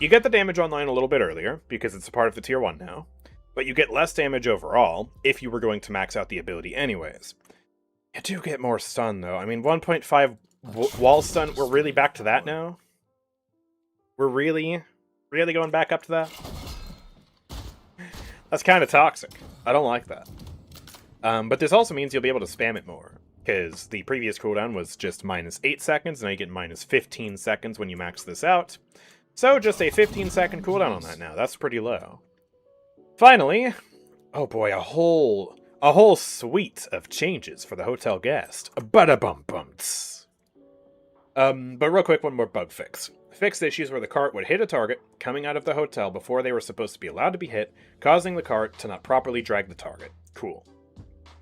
you get the damage online a little bit earlier, because it's a part of the Tier 1 now, but you get less damage overall if you were going to max out the ability anyways. You do get more stun, though. I mean, 1.5 wall stun, we're really back to that now? We're really going back up to that? That's kind of toxic. I don't like that. But this also means you'll be able to spam it more, because the previous cooldown was just -8 seconds, and now you get -15 seconds when you max this out. So just a 15-second cooldown on that now. That's pretty low. Finally, oh boy, a whole suite of changes for the hotel guest. Bada-bum-bums. But real quick, one more bug fix. Fixed issues where the cart would hit a target coming out of the hotel before they were supposed to be allowed to be hit, causing the cart to not properly drag the target. Cool.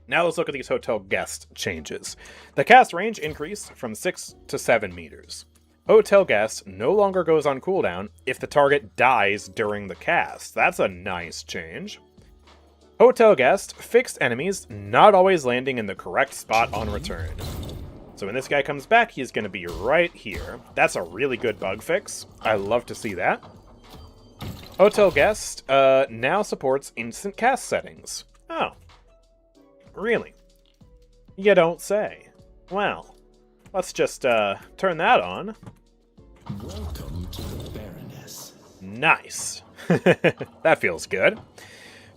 Now let's look at these hotel guest changes. The cast range increased from 6 to 7 meters. Hotel guest no longer goes on cooldown if the target dies during the cast. That's a nice change. Hotel guest fixed enemies not always landing in the correct spot on return. So when this guy comes back, he's going to be right here. That's a really good bug fix. I love to see that. Hotel Guest now supports instant cast settings. Oh. Really? You don't say. Well, let's just turn that on. Welcome to the Baroness. Nice. That feels good.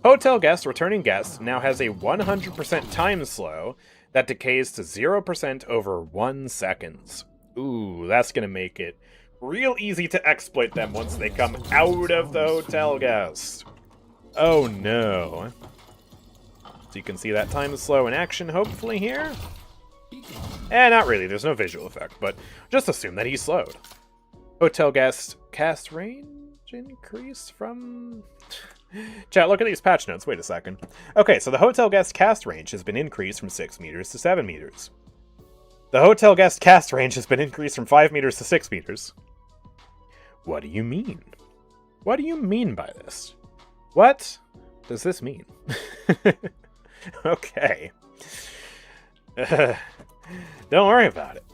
Hotel Guest returning guest now has a 100% time slow that decays to 0% over 1 second. Ooh, that's going to make it real easy to exploit them once they come out of the hotel guest. Oh no. So you can see that time slow in action, hopefully, here. Not really, there's no visual effect, but just assume that he's slowed. Hotel guest cast range increase from... Chat, look at these patch notes. Wait a second. Okay, so the hotel guest cast range has been increased from 6 meters to 7 meters. The hotel guest cast range has been increased from 5 meters to 6 meters. What do you mean? What do you mean by this? What does this mean? Okay. Don't worry about it.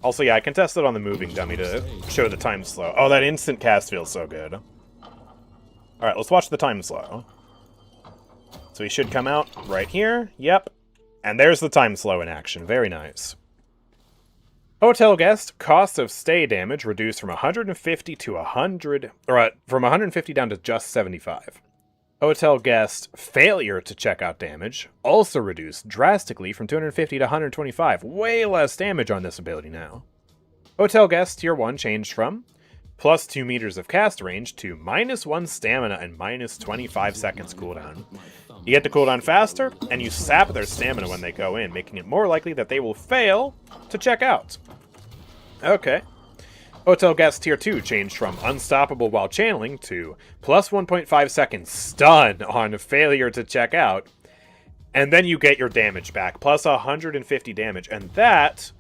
Also, yeah, I can test it on the moving dummy to show the time slow. Oh, that instant cast feels so good. Alright, let's watch the time slow. So he should come out right here. Yep. And there's the time slow in action. Very nice. Hotel guest, cost of stay damage reduced from 150 to 100... Or, from 150 down to just 75. Hotel guest, failure to check out damage, also reduced drastically from 250 to 125. Way less damage on this ability now. Hotel guest, tier 1 changed from plus 2 meters of cast range to -1 stamina and -25 seconds cooldown. You get the cooldown faster, and you sap their stamina when they go in, making it more likely that they will fail to check out. Okay. Hotel Guest Tier 2 changed from unstoppable while channeling to plus 1.5 seconds stun on failure to check out. And then you get your damage back, plus 150 damage. And that...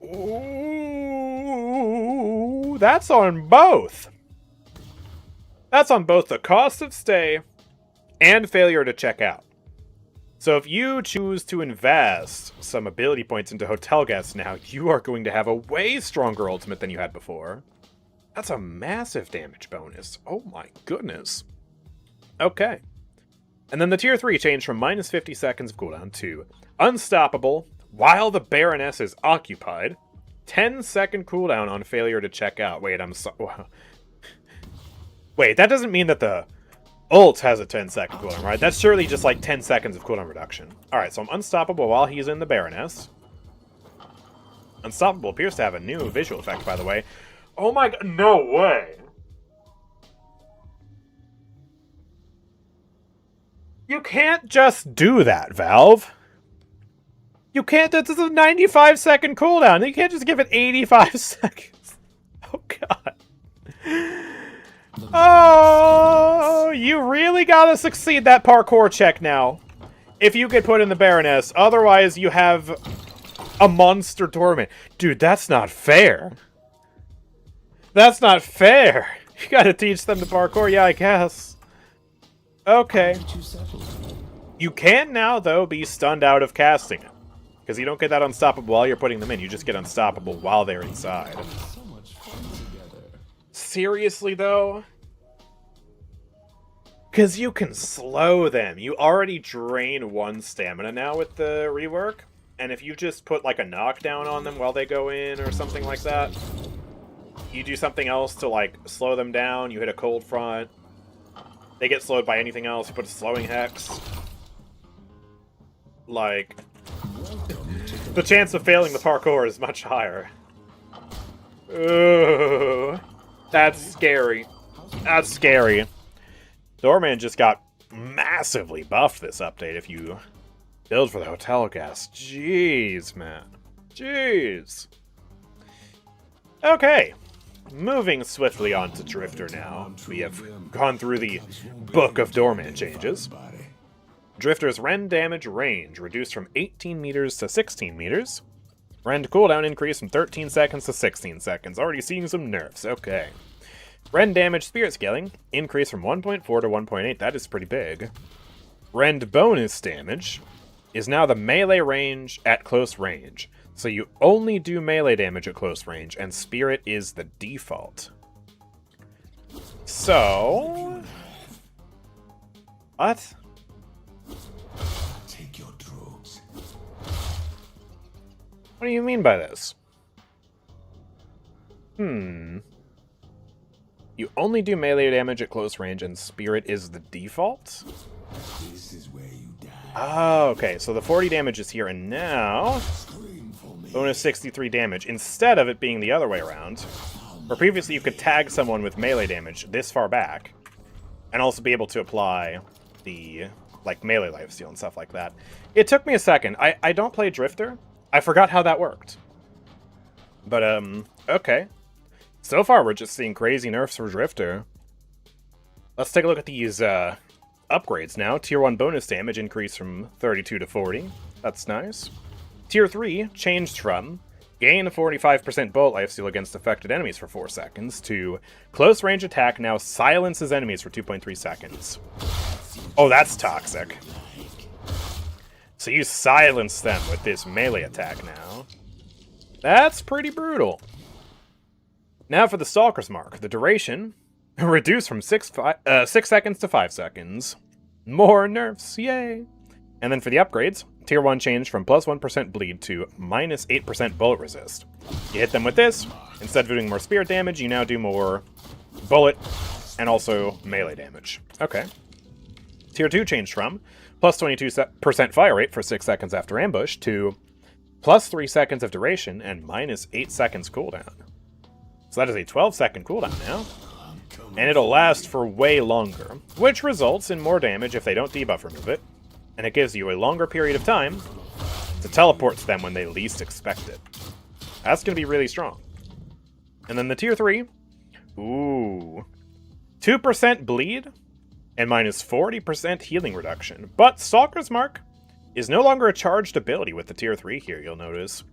Ooh, that's on both. That's on both the cost of stay and failure to check out. So if you choose to invest some ability points into Hotel Guests now, you are going to have a way stronger ultimate than you had before. That's a massive damage bonus. Oh my goodness. Okay. And then the Tier 3 changed from minus 50 seconds of cooldown to unstoppable while the Baroness is occupied. 10-second cooldown on failure to check out. Wait, Wait, that doesn't mean that the ult has a 10-second cooldown, right? That's surely just like 10 seconds of cooldown reduction. Alright, so I'm unstoppable while he's in the Baroness. Unstoppable appears to have a new visual effect, by the way. Oh my god, no way! You can't just do that, Valve. You can't, this is a 95-second cooldown. You can't just give it 85 seconds. Oh god. Oh, you really gotta succeed that parkour check now. If you get put in the Baroness, otherwise you have a monster torment. Dude, that's not fair. That's not fair. You gotta teach them the parkour, yeah, I guess. Okay. You can now, though, be stunned out of casting it. Because you don't get that unstoppable while you're putting them in, you just get unstoppable while they're inside. Seriously, though? Because you can slow them. You already drain 1 stamina now with the rework. And if you just put, like, a knockdown on them while they go in or something like that, you do something else to, like, slow them down. You hit a cold front. They get slowed by anything else. You put a slowing hex. Like, the chance of failing the parkour is much higher. Ooh, that's scary. That's scary. Doorman just got massively buffed this update if you build for the Hotel Guest. Jeez, man. Jeez. Okay. Moving swiftly on to Drifter now. We have gone through the Book of Doorman changes. Drifter's rend damage range reduced from 18 meters to 16 meters. Rend cooldown increased from 13 seconds to 16 seconds. Already seeing some nerfs. Okay. Rend damage spirit scaling increased from 1.4 to 1.8. That is pretty big. Rend bonus damage is now the melee range at close range. So you only do melee damage at close range, and spirit is the default. So... what? Take your drugs. What do you mean by this? You only do melee damage at close range, and spirit is the default? This is where you die. Oh, okay, so the 40 damage is here, and now... bonus 63 damage, instead of it being the other way around. Where previously you could tag someone with melee damage this far back, and also be able to apply the, like, melee lifesteal and stuff like that. It took me a second. I don't play Drifter. I forgot how that worked. But, okay. So far, we're just seeing crazy nerfs for Drifter. Let's take a look at these, upgrades now. Tier 1 bonus damage increased from 32 to 40. That's nice. Tier 3 changed from gain a 45% bullet lifesteal against affected enemies for 4 seconds to close range attack now silences enemies for 2.3 seconds. Oh, that's toxic. So you silence them with this melee attack now. That's pretty brutal. Now for the Stalker's Mark. The duration reduced from 6 seconds to 5 seconds. More nerfs, yay! And then for the upgrades, Tier 1 changed from plus 1% bleed to minus 8% bullet resist. You hit them with this, instead of doing more spirit damage, you now do more bullet and also melee damage. Okay. Tier 2 changed from plus 22% fire rate for 6 seconds after ambush to plus 3 seconds of duration and minus 8 seconds cooldown. So that is a 12-second cooldown now. and it'll last for way longer, which results in more damage if they don't debuff remove it, and it gives you a longer period of time to teleport to them when they least expect it. That's going to be really strong. And then the tier 3, ooh, 2% bleed and minus 40% healing reduction. But Stalker's Mark is no longer a charged ability with the tier 3 here, you'll notice.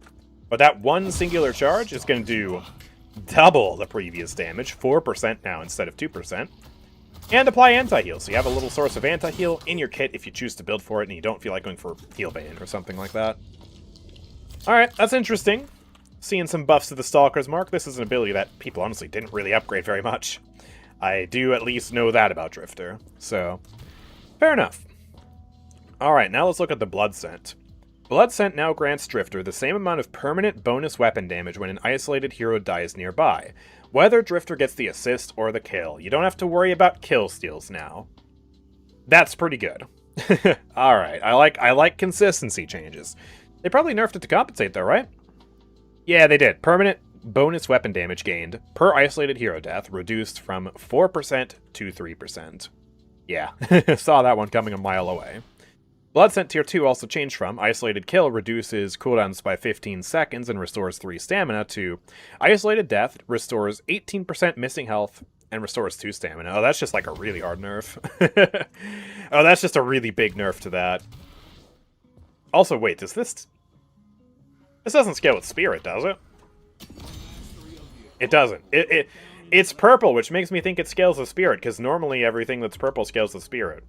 But that one singular charge is going to do double the previous damage, 4% now instead of 2%. And apply anti-heal, so you have a little source of anti-heal in your kit if you choose to build for it and you don't feel like going for heal bane or something like that. Alright, that's interesting. Seeing some buffs to the Stalker's Mark. This is an ability that people honestly didn't really upgrade very much. I do at least know that about Drifter, so fair enough. Alright, now let's look at the Blood Scent. Blood Scent now grants Drifter the same amount of permanent bonus weapon damage when an isolated hero dies nearby, whether Drifter gets the assist or the kill. You don't have to worry about kill steals now. That's pretty good. Alright, I like consistency changes. They probably nerfed it to compensate though, right? Yeah, they did. Permanent bonus weapon damage gained per isolated hero death reduced from 4% to 3%. Yeah, saw that one coming a mile away. Blood Scent Tier 2 also changed from Isolated Kill reduces cooldowns by 15 seconds and restores 3 stamina to Isolated Death restores 18% missing health and restores 2 stamina. Oh, that's just like a really hard nerf. Oh, that's just a really big nerf to that. Also, wait, does this... This doesn't scale with Spirit, does it? It doesn't. It's purple, which makes me think it scales with Spirit, because normally everything that's purple scales with Spirit.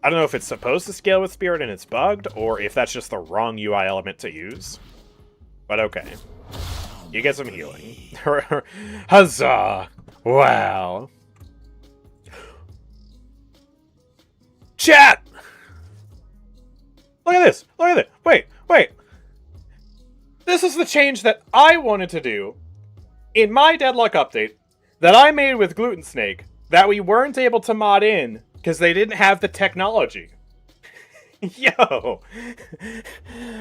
I don't know if it's supposed to scale with Spirit and it's bugged, or if that's just the wrong UI element to use. But okay. You get some healing. Huzzah! Wow. Chat! Look at this! Look at it! Wait! This is the change that I wanted to do in my Deadlock update that I made with Gluten Snake that we weren't able to mod in because they didn't have the technology. Yo!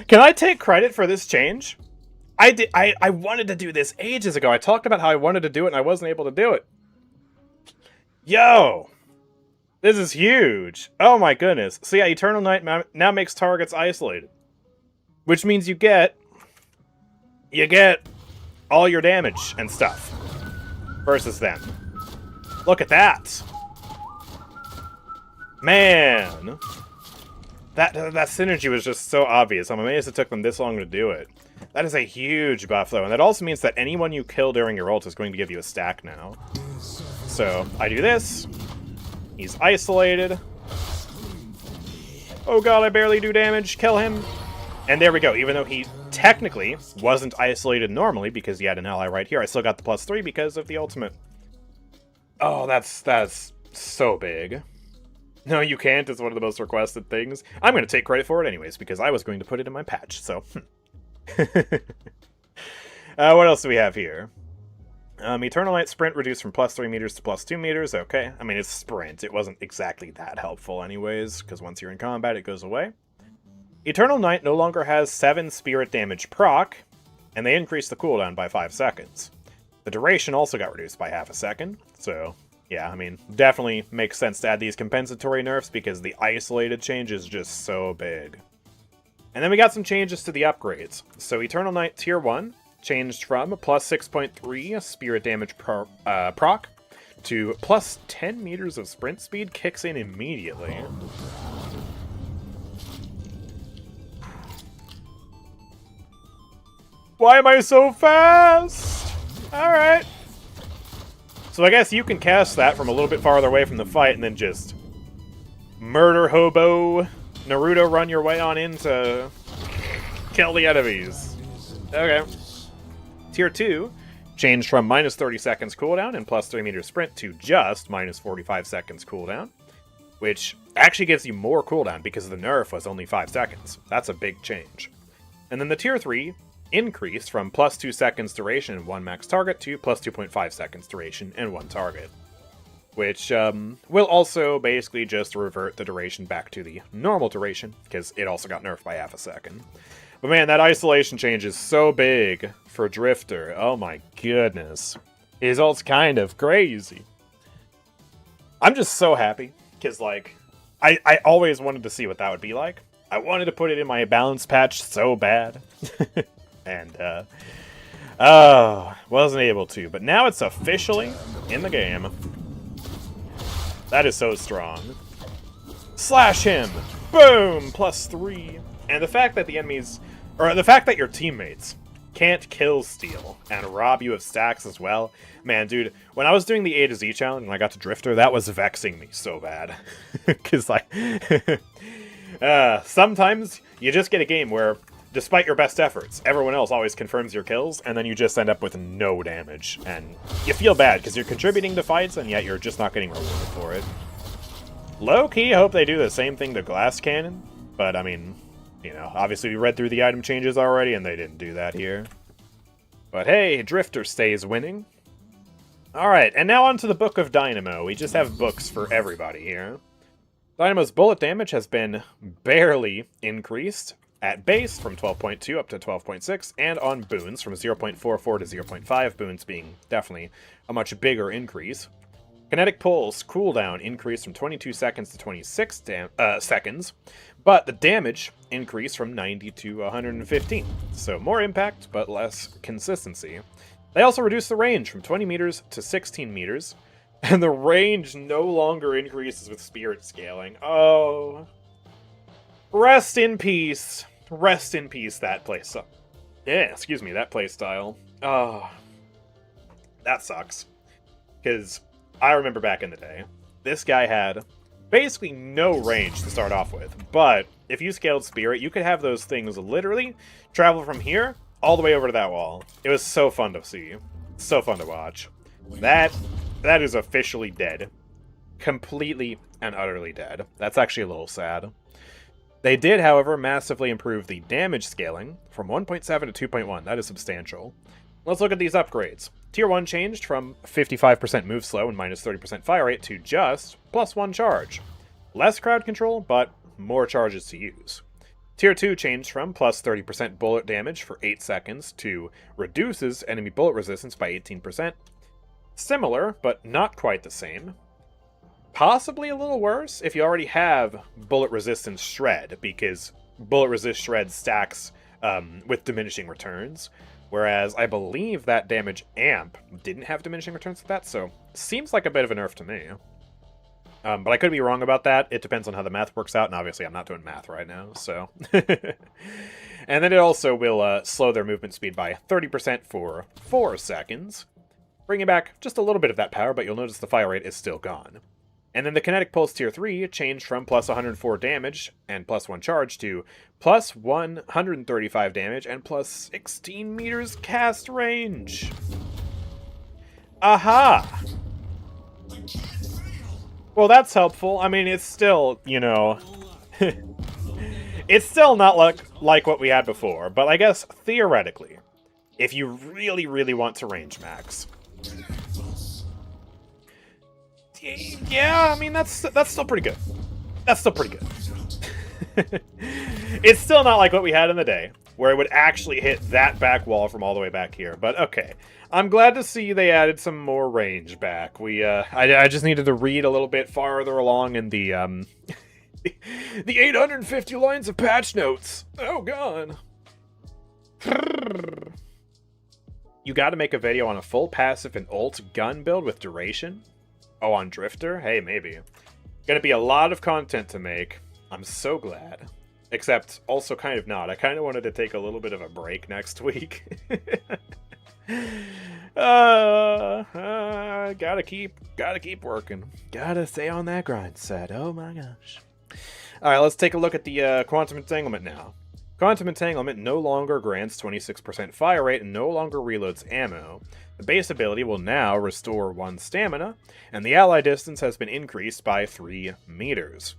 Can I take credit for this change? I wanted to do this ages ago. I talked about how I wanted to do it and I wasn't able to do it. Yo! This is huge. Oh my goodness. So yeah, Eternal Night now makes targets isolated. Which means you get all your damage and stuff versus them. Look at that. Man. That synergy was just so obvious. I'm amazed it took them this long to do it. That is a huge buff, though. And that also means that anyone you kill during your ult is going to give you a stack now. So, I do this. He's isolated. Oh god, I barely do damage. Kill him. And there we go. Even though he technically wasn't isolated normally because he had an ally right here, I still got the +3 because of the ultimate. Oh, that's so big. No, you can't. It's one of the most requested things. I'm going to take credit for it anyways because I was going to put it in my patch, so... what else do we have here? Eternal Night Sprint reduced from +3 meters to +2 meters. Okay. I mean, it's sprint. It wasn't exactly that helpful anyways, because once you're in combat, it goes away. Eternal Night no longer has 7 spirit damage proc, and they increased the cooldown by 5 seconds. The duration also got reduced by half a second, so... Yeah, I mean, definitely makes sense to add these compensatory nerfs because the isolated change is just so big. And then we got some changes to the upgrades. So Eternal Night Tier 1 changed from +6.3 spirit damage proc to +10 meters of sprint speed, kicks in immediately. Why am I so fast? Alright. So I guess you can cast that from a little bit farther away from the fight and then just murder hobo Naruto run your way on in to kill the enemies. Okay. Tier 2 changed from -30 seconds cooldown and +3 meters sprint to just -45 seconds cooldown, which actually gives you more cooldown because the nerf was only 5 seconds. That's a big change. And then the Tier 3 increased from +2 seconds duration and 1 max target to +2.5 seconds duration and 1 target. Which will also basically just revert the duration back to the normal duration, because it also got nerfed by half a second. But man, that isolation change is so big for Drifter. Oh my goodness. His ult's kind of crazy. I'm just so happy, because, like, I always wanted to see what that would be like. I wanted to put it in my balance patch so bad. And, wasn't able to. But now it's officially in the game. That is so strong. Slash him! Boom! +3. And the fact that the enemies, or the fact that your teammates can't kill steal and rob you of stacks as well. Man, dude, when I was doing the A to Z challenge and I got to Drifter, that was vexing me so bad. Because, like, sometimes you just get a game where, despite your best efforts, everyone else always confirms your kills, and then you just end up with no damage. And you feel bad, because you're contributing to fights, and yet you're just not getting rewarded for it. Low-key, hope they do the same thing to Glass Cannon, but, I mean, you know, obviously we read through the item changes already, and they didn't do that here. But hey, Drifter stays winning. Alright, and now on to the Book of Dynamo. We just have books for everybody here. Dynamo's bullet damage has been barely increased at base from 12.2 up to 12.6, and on boons from 0.44 to 0.5, boons being definitely a much bigger increase. Kinetic Pulse cooldown increased from 22 seconds to 26 seconds, but the damage increased from 90 to 115, so more impact, but less consistency. They also reduced the range from 20 meters to 16 meters, and the range no longer increases with spirit scaling. Oh. Rest in peace. Rest in peace, that playstyle. Yeah, excuse me, that playstyle. Oh. That sucks. Because I remember back in the day, this guy had basically no range to start off with, but if you scaled Spirit, you could have those things literally travel from here all the way over to that wall. It was so fun to see. So fun to watch. That is officially dead. Completely and utterly dead. That's actually a little sad. They did, however, massively improve the damage scaling from 1.7 to 2.1. That is substantial. Let's look at these upgrades. Tier 1 changed from 55% move slow and minus 30% fire rate to just +1 charge. Less crowd control, but more charges to use. Tier 2 changed from plus 30% bullet damage for 8 seconds to reduces enemy bullet resistance by 18%. Similar, but not quite the same. Possibly a little worse if you already have bullet resistance shred, because bullet resist shred stacks with diminishing returns, whereas I believe that damage amp didn't have diminishing returns with that, so seems like a bit of a nerf to me. But I could be wrong about that. It depends on how the math works out, and obviously I'm not doing math right now, so. And then it also will slow their movement speed by 30% for 4 seconds, bringing back just a little bit of that power, but you'll notice the fire rate is still gone. And then the Kinetic Pulse Tier 3 changed from plus 104 damage and plus 1 charge to plus 135 damage and plus 16 meters cast range. Aha! Well, that's helpful. I mean, it's still, you know... it's still not like what we had before, but I guess, theoretically, if you really, really want to range max... Yeah, I mean, that's still pretty good. That's still pretty good. It's still not like what we had in the day, where it would actually hit that back wall from all the way back here. But okay, I'm glad to see they added some more range back. I just needed to read a little bit farther along in the the 850 lines of patch notes. Oh god. You got to make a video on a full passive and ult gun build with duration. Oh, on Drifter? Hey, maybe. Gonna be a lot of content to make. I'm so glad. Except, also kind of not. I kind of wanted to take a little bit of a break next week. Gotta keep working. Gotta stay on that grind set. Oh my gosh. Alright, let's take a look at the Quantum Entanglement now. Quantum Entanglement no longer grants 26% fire rate and no longer reloads ammo. The base ability will now restore 1 stamina, and the ally distance has been increased by 3 meters.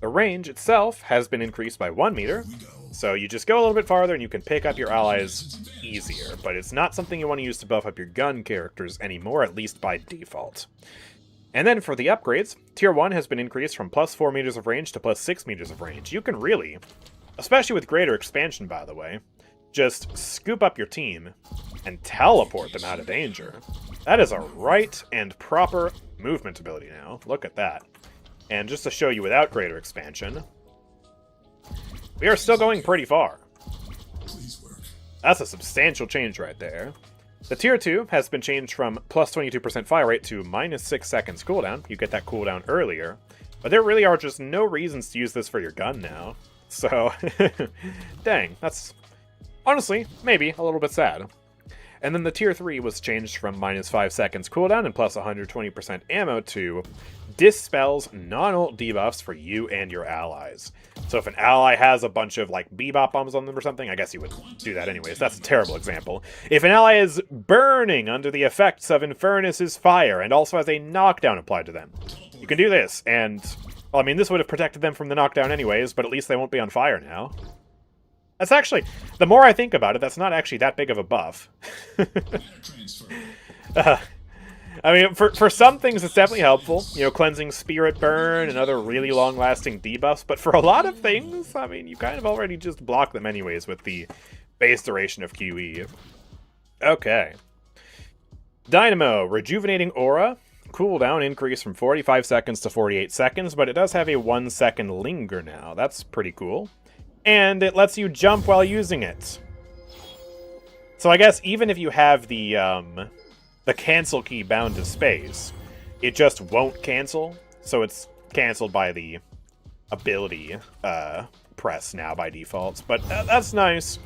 The range itself has been increased by 1 meter, so you just go a little bit farther and you can pick up your allies easier, but it's not something you want to use to buff up your gun characters anymore, at least by default. And then for the upgrades, Tier 1 has been increased from plus 4 meters of range to plus 6 meters of range. You can really, especially with greater expansion by the way, just scoop up your team and teleport them out of danger. That is a right and proper movement ability now. Look at that. And just to show you without greater expansion, we are still going pretty far. That's a substantial change right there. The Tier 2 has been changed from plus 22% fire rate to minus 6 seconds cooldown. You get that cooldown earlier. But there really are just no reasons to use this for your gun now. So, dang, that's honestly maybe a little bit sad. And then the Tier 3 was changed from minus 5 seconds cooldown and plus 120% ammo to dispels non-ult debuffs for you and your allies. So if an ally has a bunch of, like, bebop bombs on them or something, I guess you would do that anyways. That's a terrible example. If an ally is burning under the effects of Infernus's fire and also has a knockdown applied to them, you can do this, and, well, I mean, this would have protected them from the knockdown anyways, but at least they won't be on fire now. That's actually, the more I think about it, that's not actually that big of a buff. I mean, for some things it's definitely helpful, you know, cleansing Spirit Burn and other really long-lasting debuffs, but for a lot of things, I mean, you kind of already just block them anyways with the base duration of QE. Okay. Dynamo, Rejuvenating Aura. Cooldown increase from 45 seconds to 48 seconds, but it does have a 1 second linger now. That's pretty cool. And it lets you jump while using it. So I guess even if you have the cancel key bound to space, it just won't cancel. So it's canceled by the ability press now by default. But that's nice.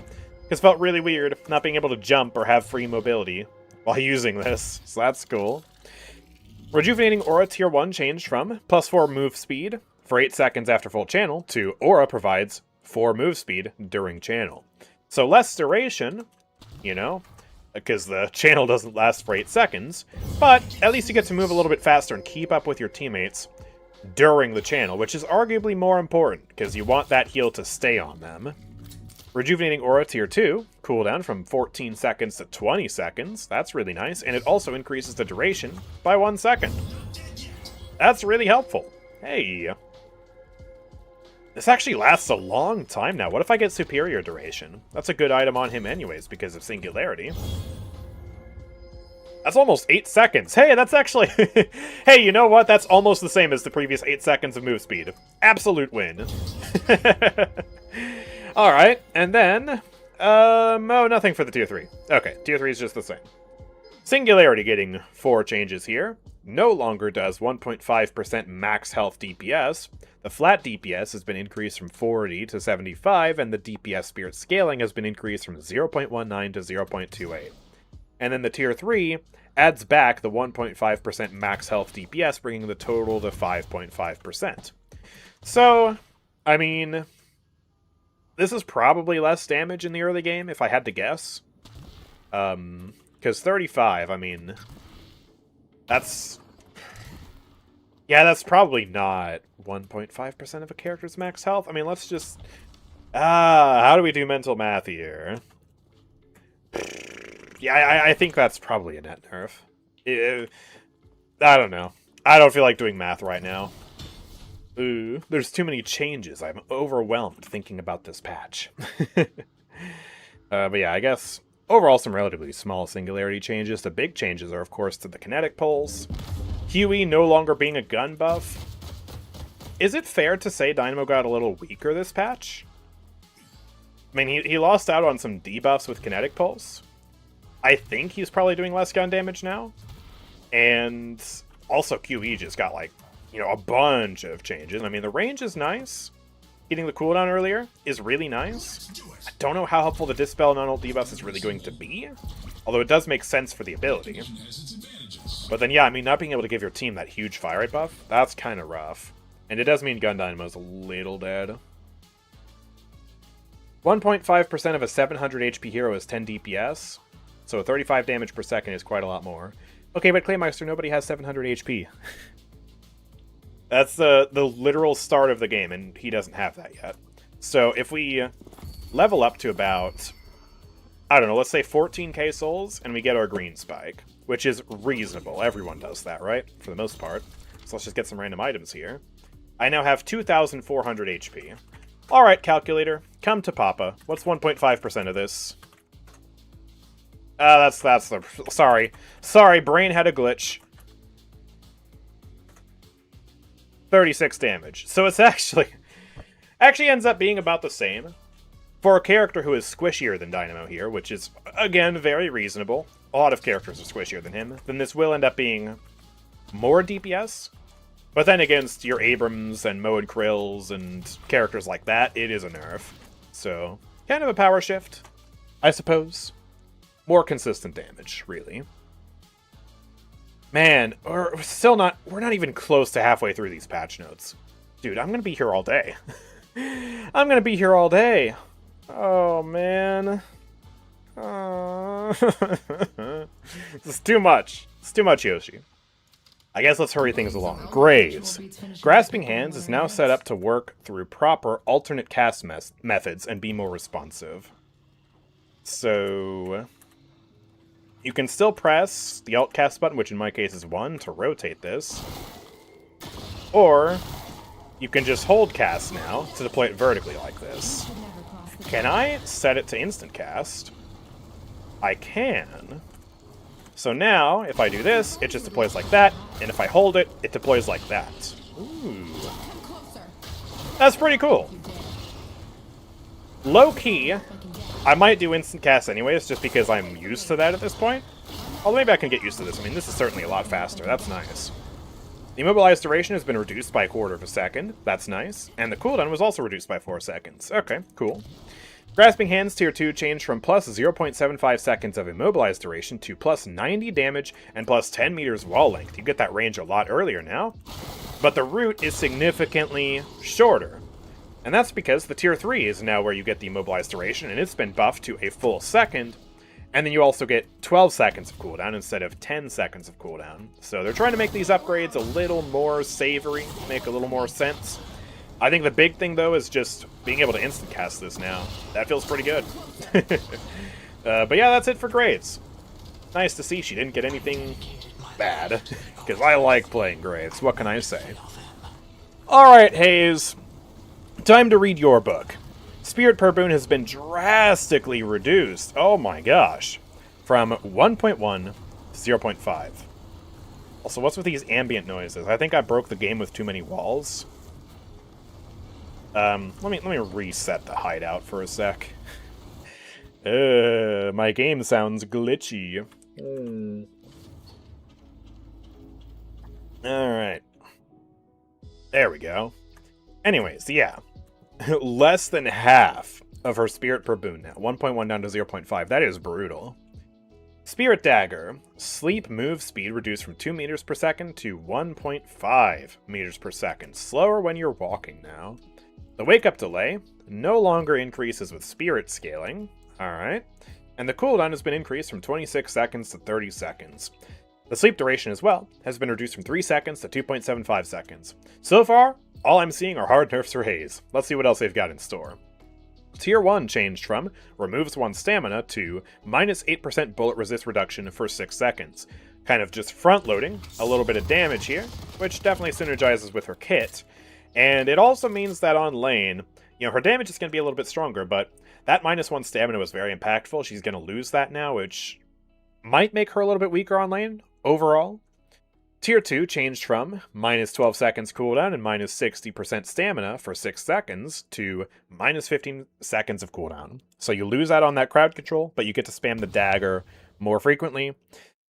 It felt really weird not being able to jump or have free mobility while using this. So that's cool. Rejuvenating Aura Tier 1 changed from plus 4 move speed for 8 seconds after full channel to Aura provides 4 move speed during channel. So less duration, you know, because the channel doesn't last for 8 seconds, but at least you get to move a little bit faster and keep up with your teammates during the channel, which is arguably more important, because you want that heal to stay on them. Rejuvenating Aura Tier 2, cooldown from 14 seconds to 20 seconds. That's really nice, and it also increases the duration by 1 second. That's really helpful. Hey. This actually lasts a long time now. What if I get superior duration? That's a good item on him anyways, because of Singularity. That's almost 8 seconds. Hey, that's actually... Hey, you know what? That's almost the same as the previous 8 seconds of move speed. Absolute win. Alright, and then... oh, nothing for the Tier 3. Okay, Tier 3 is just the same. Singularity getting 4 changes here. No longer does 1.5% max health DPS. The flat DPS has been increased from 40 to 75, and the DPS spirit scaling has been increased from 0.19 to 0.28. And then the Tier 3 adds back the 1.5% max health DPS, bringing the total to 5.5%. So, I mean... this is probably less damage in the early game, if I had to guess. Because 35, I mean... that's... yeah, that's probably not 1.5% of a character's max health. I mean, let's just... how do we do mental math here? Yeah, I think that's probably a net nerf. I don't know. I don't feel like doing math right now. Ooh, there's too many changes. I'm overwhelmed thinking about this patch. But yeah, I guess overall some relatively small Singularity changes. The big changes are, of course, to the kinetic pulls. QE no longer being a gun buff. Is it fair to say Dynamo got a little weaker this patch? I mean, he lost out on some debuffs with kinetic pulse. I think he's probably doing less gun damage now. And also QE just got, like, you know, a bunch of changes. I mean, the range is nice. Getting the cooldown earlier is really nice. I don't know how helpful the Dispel non-ult debuff is really going to be. Although it does make sense for the ability. But then, yeah, I mean, not being able to give your team that huge fire rate buff, that's kind of rough. And it does mean Gun Dynamo's a little dead. 1.5% of a 700 HP hero is 10 DPS. So 35 damage per second is quite a lot more. Okay, but Claymeister, nobody has 700 HP. That's the literal start of the game, and he doesn't have that yet. So if we level up to about, I don't know, let's say 14k souls, and we get our green spike, which is reasonable. Everyone does that, right? For the most part. So let's just get some random items here. I now have 2,400 HP. Alright, calculator, come to Papa. What's 1.5% of this? That's the... Sorry, brain had a glitch. 36 damage. So it's actually ends up being about the same. For a character who is squishier than Dynamo here, which is, again, very reasonable. A lot of characters are squishier than him. Then this will end up being more DPS. But then against your Abrams and Moed Krills and characters like that, it is a nerf. So, kind of a power shift, I suppose. More consistent damage, really. Man, we're not even close to halfway through these patch notes. Dude, I'm gonna be here all day. I'm gonna be here all day. Oh, man. This is too much. It's too much, Yoshi. I guess let's hurry things along. Graves. Grasping Hands is now set up to work through proper alternate cast methods and be more responsive. So, you can still press the Alt Cast button, which in my case is 1, to rotate this. Or, you can just hold cast now to deploy it vertically like this. Can I set it to instant cast? I can. So now, if I do this, it just deploys like that, and if I hold it, it deploys like that. Ooh. That's pretty cool. Low-key, I might do instant cast anyways, just because I'm used to that at this point. Although maybe I can get used to this. I mean, this is certainly a lot faster. That's nice. The immobilized duration has been reduced by 1/4 of a second. That's nice. And the cooldown was also reduced by 4 seconds. Okay, cool. Grasping Hands Tier 2 changed from plus 0.75 seconds of immobilized duration to plus 90 damage and plus 10 meters wall length. You get that range a lot earlier now. But the route is significantly shorter. And that's because the Tier 3 is now where you get the immobilized duration, and it's been buffed to a full second. And then you also get 12 seconds of cooldown instead of 10 seconds of cooldown. So they're trying to make these upgrades a little more savory, make a little more sense. I think the big thing, though, is just being able to instant cast this now. That feels pretty good. But yeah, that's it for Graves. Nice to see she didn't get anything bad, because I like playing Graves. What can I say? Alright, Hayes. Time to read your book. Spirit per boon has been drastically reduced. Oh my gosh. From 1.1 to 0.5. Also, what's with these ambient noises? I think I broke the game with too many walls. Let me reset the hideout for a sec. My game sounds glitchy. Alright. There we go. Anyways, yeah. Less than half of her spirit per boon now. 1.1 down to 0.5. That is brutal. Spirit Dagger. Sleep move speed reduced from 2 meters per second to 1.5 meters per second. Slower when you're walking now. The wake up delay no longer increases with spirit scaling. Alright. And the cooldown has been increased from 26 seconds to 30 seconds. The sleep duration as well has been reduced from 3 seconds to 2.75 seconds. So far, all I'm seeing are hard nerfs for Hayes. Let's see what else they've got in store. Tier 1 changed from removes 1 stamina to minus 8% bullet resist reduction for 6 seconds. Kind of just front loading a little bit of damage here, which definitely synergizes with her kit. And it also means that on lane, you know, her damage is going to be a little bit stronger, but that minus 1 stamina was very impactful. She's going to lose that now, which might make her a little bit weaker on lane overall. Tier 2 changed from minus 12 seconds cooldown and minus 60% stamina for 6 seconds to minus 15 seconds of cooldown. So you lose out on that crowd control, but you get to spam the dagger more frequently.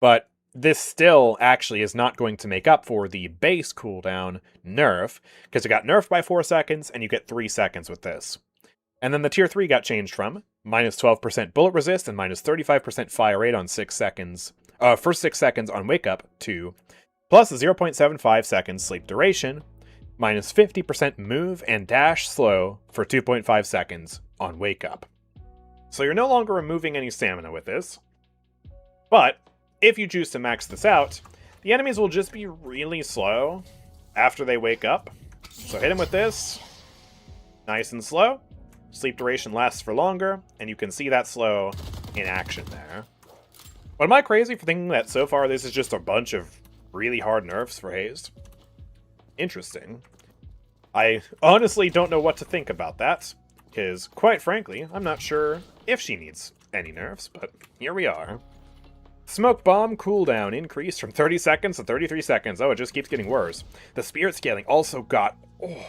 But this still actually is not going to make up for the base cooldown nerf, because it got nerfed by 4 seconds, and you get 3 seconds with this. And then the Tier 3 got changed from minus 12% bullet resist and minus 35% fire rate on 6 seconds, for 6 seconds on wake up to plus 0.75 seconds sleep duration, minus 50% move and dash slow for 2.5 seconds on wake up. So you're no longer removing any stamina with this, but if you choose to max this out, the enemies will just be really slow after they wake up. So hit them with this, nice and slow. Sleep duration lasts for longer, and you can see that slow in action there. But am I crazy for thinking that so far this is just a bunch of really hard nerfs for Hayes? Interesting. I honestly don't know what to think about that, because quite frankly, I'm not sure if she needs any nerfs, but here we are. Smoke Bomb cooldown increased from 30 seconds to 33 seconds. Oh, it just keeps getting worse. The Spirit Scaling also got... Oh,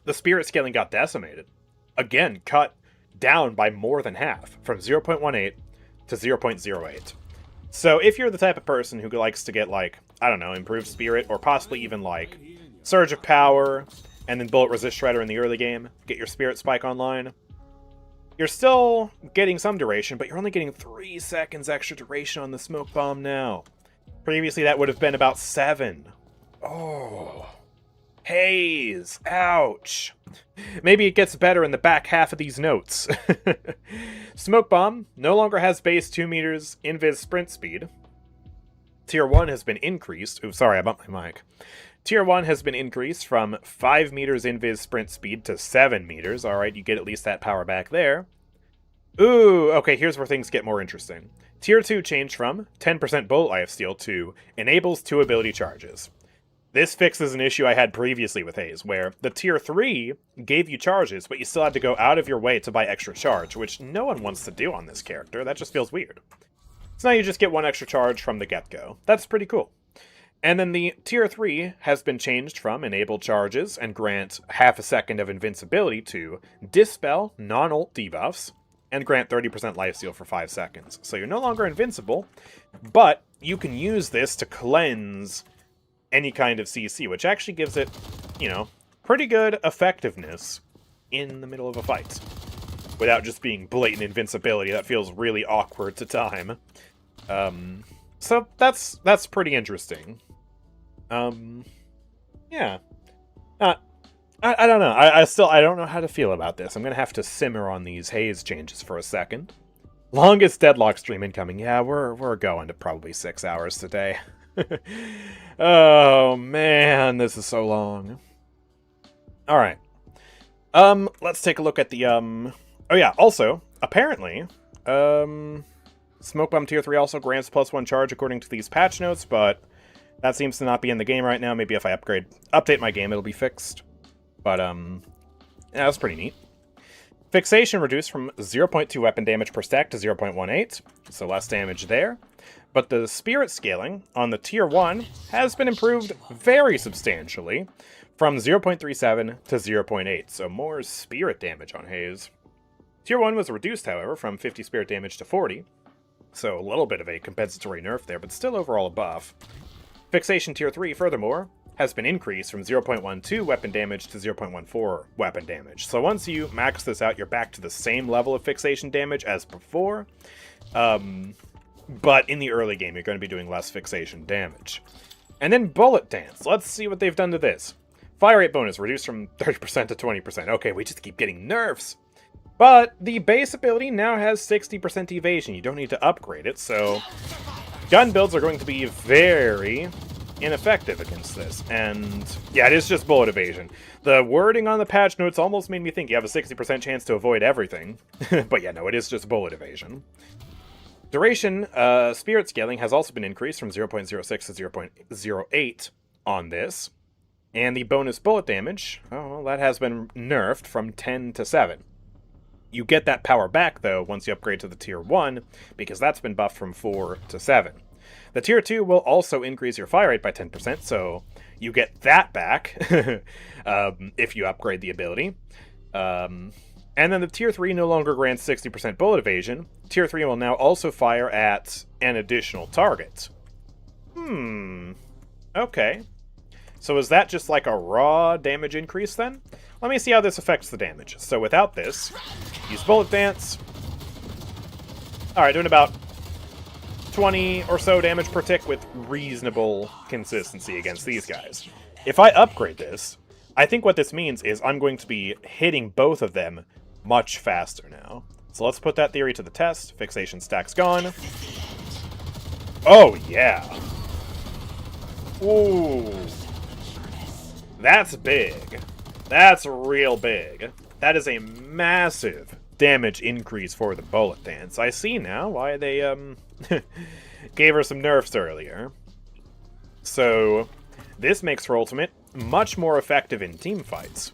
the Spirit Scaling got decimated. Again, cut down by more than half, from 0.18 to 0.08. So if you're the type of person who likes to get, like, I don't know, improved Spirit, or possibly even, like, Surge of Power, and then Bullet Resist Shredder in the early game, get your Spirit Spike online, you're still getting some duration, but you're only getting 3 seconds extra duration on the Smoke Bomb now. Previously, that would have been about 7. Oh. Haze. Ouch. Maybe it gets better in the back half of these notes. Smoke Bomb no longer has base 2 meters invis sprint speed. Tier 1 has been increased. Ooh, sorry, I bumped my mic. Tier 1 has been increased from 5 meters invis sprint speed to 7 meters. Alright, you get at least that power back there. Ooh, okay, here's where things get more interesting. Tier 2 changed from 10% bullet lifesteal to enables 2 ability charges. This fixes an issue I had previously with Haze, where the Tier 3 gave you charges, but you still had to go out of your way to buy extra charge, which no one wants to do on this character. That just feels weird. So now you just get 1 extra charge from the get-go. That's pretty cool. And then the Tier 3 has been changed from enable charges and grant half a second of invincibility to dispel non-ult debuffs and grant 30% lifesteal for 5 seconds. So you're no longer invincible, but you can use this to cleanse any kind of CC, which actually gives it, you know, pretty good effectiveness in the middle of a fight. Without just being blatant invincibility, that feels really awkward to time. So that's pretty interesting. Yeah. I don't know. I don't know how to feel about this. I'm gonna have to simmer on these Haze changes for a second. Longest Deadlock stream incoming. Yeah, we're going to probably 6 hours today. Oh man, this is so long. Alright. Let's take a look at the oh yeah, also, apparently, Smoke Bomb Tier 3 also grants +1 charge according to these patch notes, but that seems to not be in the game right now. Maybe if I update my game, it'll be fixed. But, yeah, that's pretty neat. Fixation reduced from 0.2 weapon damage per stack to 0.18, so less damage there. But the Spirit Scaling on the Tier 1 has been improved very substantially, from 0.37 to 0.8, so more Spirit damage on Haze. Tier 1 was reduced, however, from 50 Spirit damage to 40, so a little bit of a compensatory nerf there, but still overall a buff. Fixation Tier 3, furthermore, has been increased from 0.12 weapon damage to 0.14 weapon damage. So once you max this out, you're back to the same level of fixation damage as before, but in the early game, you're going to be doing less fixation damage. And then Bullet Dance. Let's see what they've done to this. Fire rate bonus reduced from 30% to 20%. Okay, we just keep getting nerfs. But the base ability now has 60% evasion. You don't need to upgrade it, so gun builds are going to be very ineffective against this. And yeah, it is just bullet evasion. The wording on the patch notes almost made me think you have a 60% chance to avoid everything. But yeah, no, it is just bullet evasion. Duration, Spirit Scaling has also been increased from 0.06 to 0.08 on this. And the bonus bullet damage, oh, well, that has been nerfed from 10 to 7. You get that power back, though, once you upgrade to the Tier 1, because that's been buffed from 4 to 7. The Tier 2 will also increase your fire rate by 10%, so you get that back if you upgrade the ability. And then the Tier 3 no longer grants 60% bullet evasion. Tier 3 will now also fire at an additional target. Okay. So is that just like a raw damage increase then? Let me see how this affects the damage. So without this, use Bullet Dance. Alright, doing about 20 or so damage per tick with reasonable consistency against these guys. If I upgrade this, I think what this means is I'm going to be hitting both of them much faster now. So let's put that theory to the test. Fixation stack's gone. Oh, yeah. Ooh. That's big. That's real big. That is a massive damage increase for the Bullet Dance. I see now why they, gave her some nerfs earlier. So, this makes her ultimate much more effective in team fights.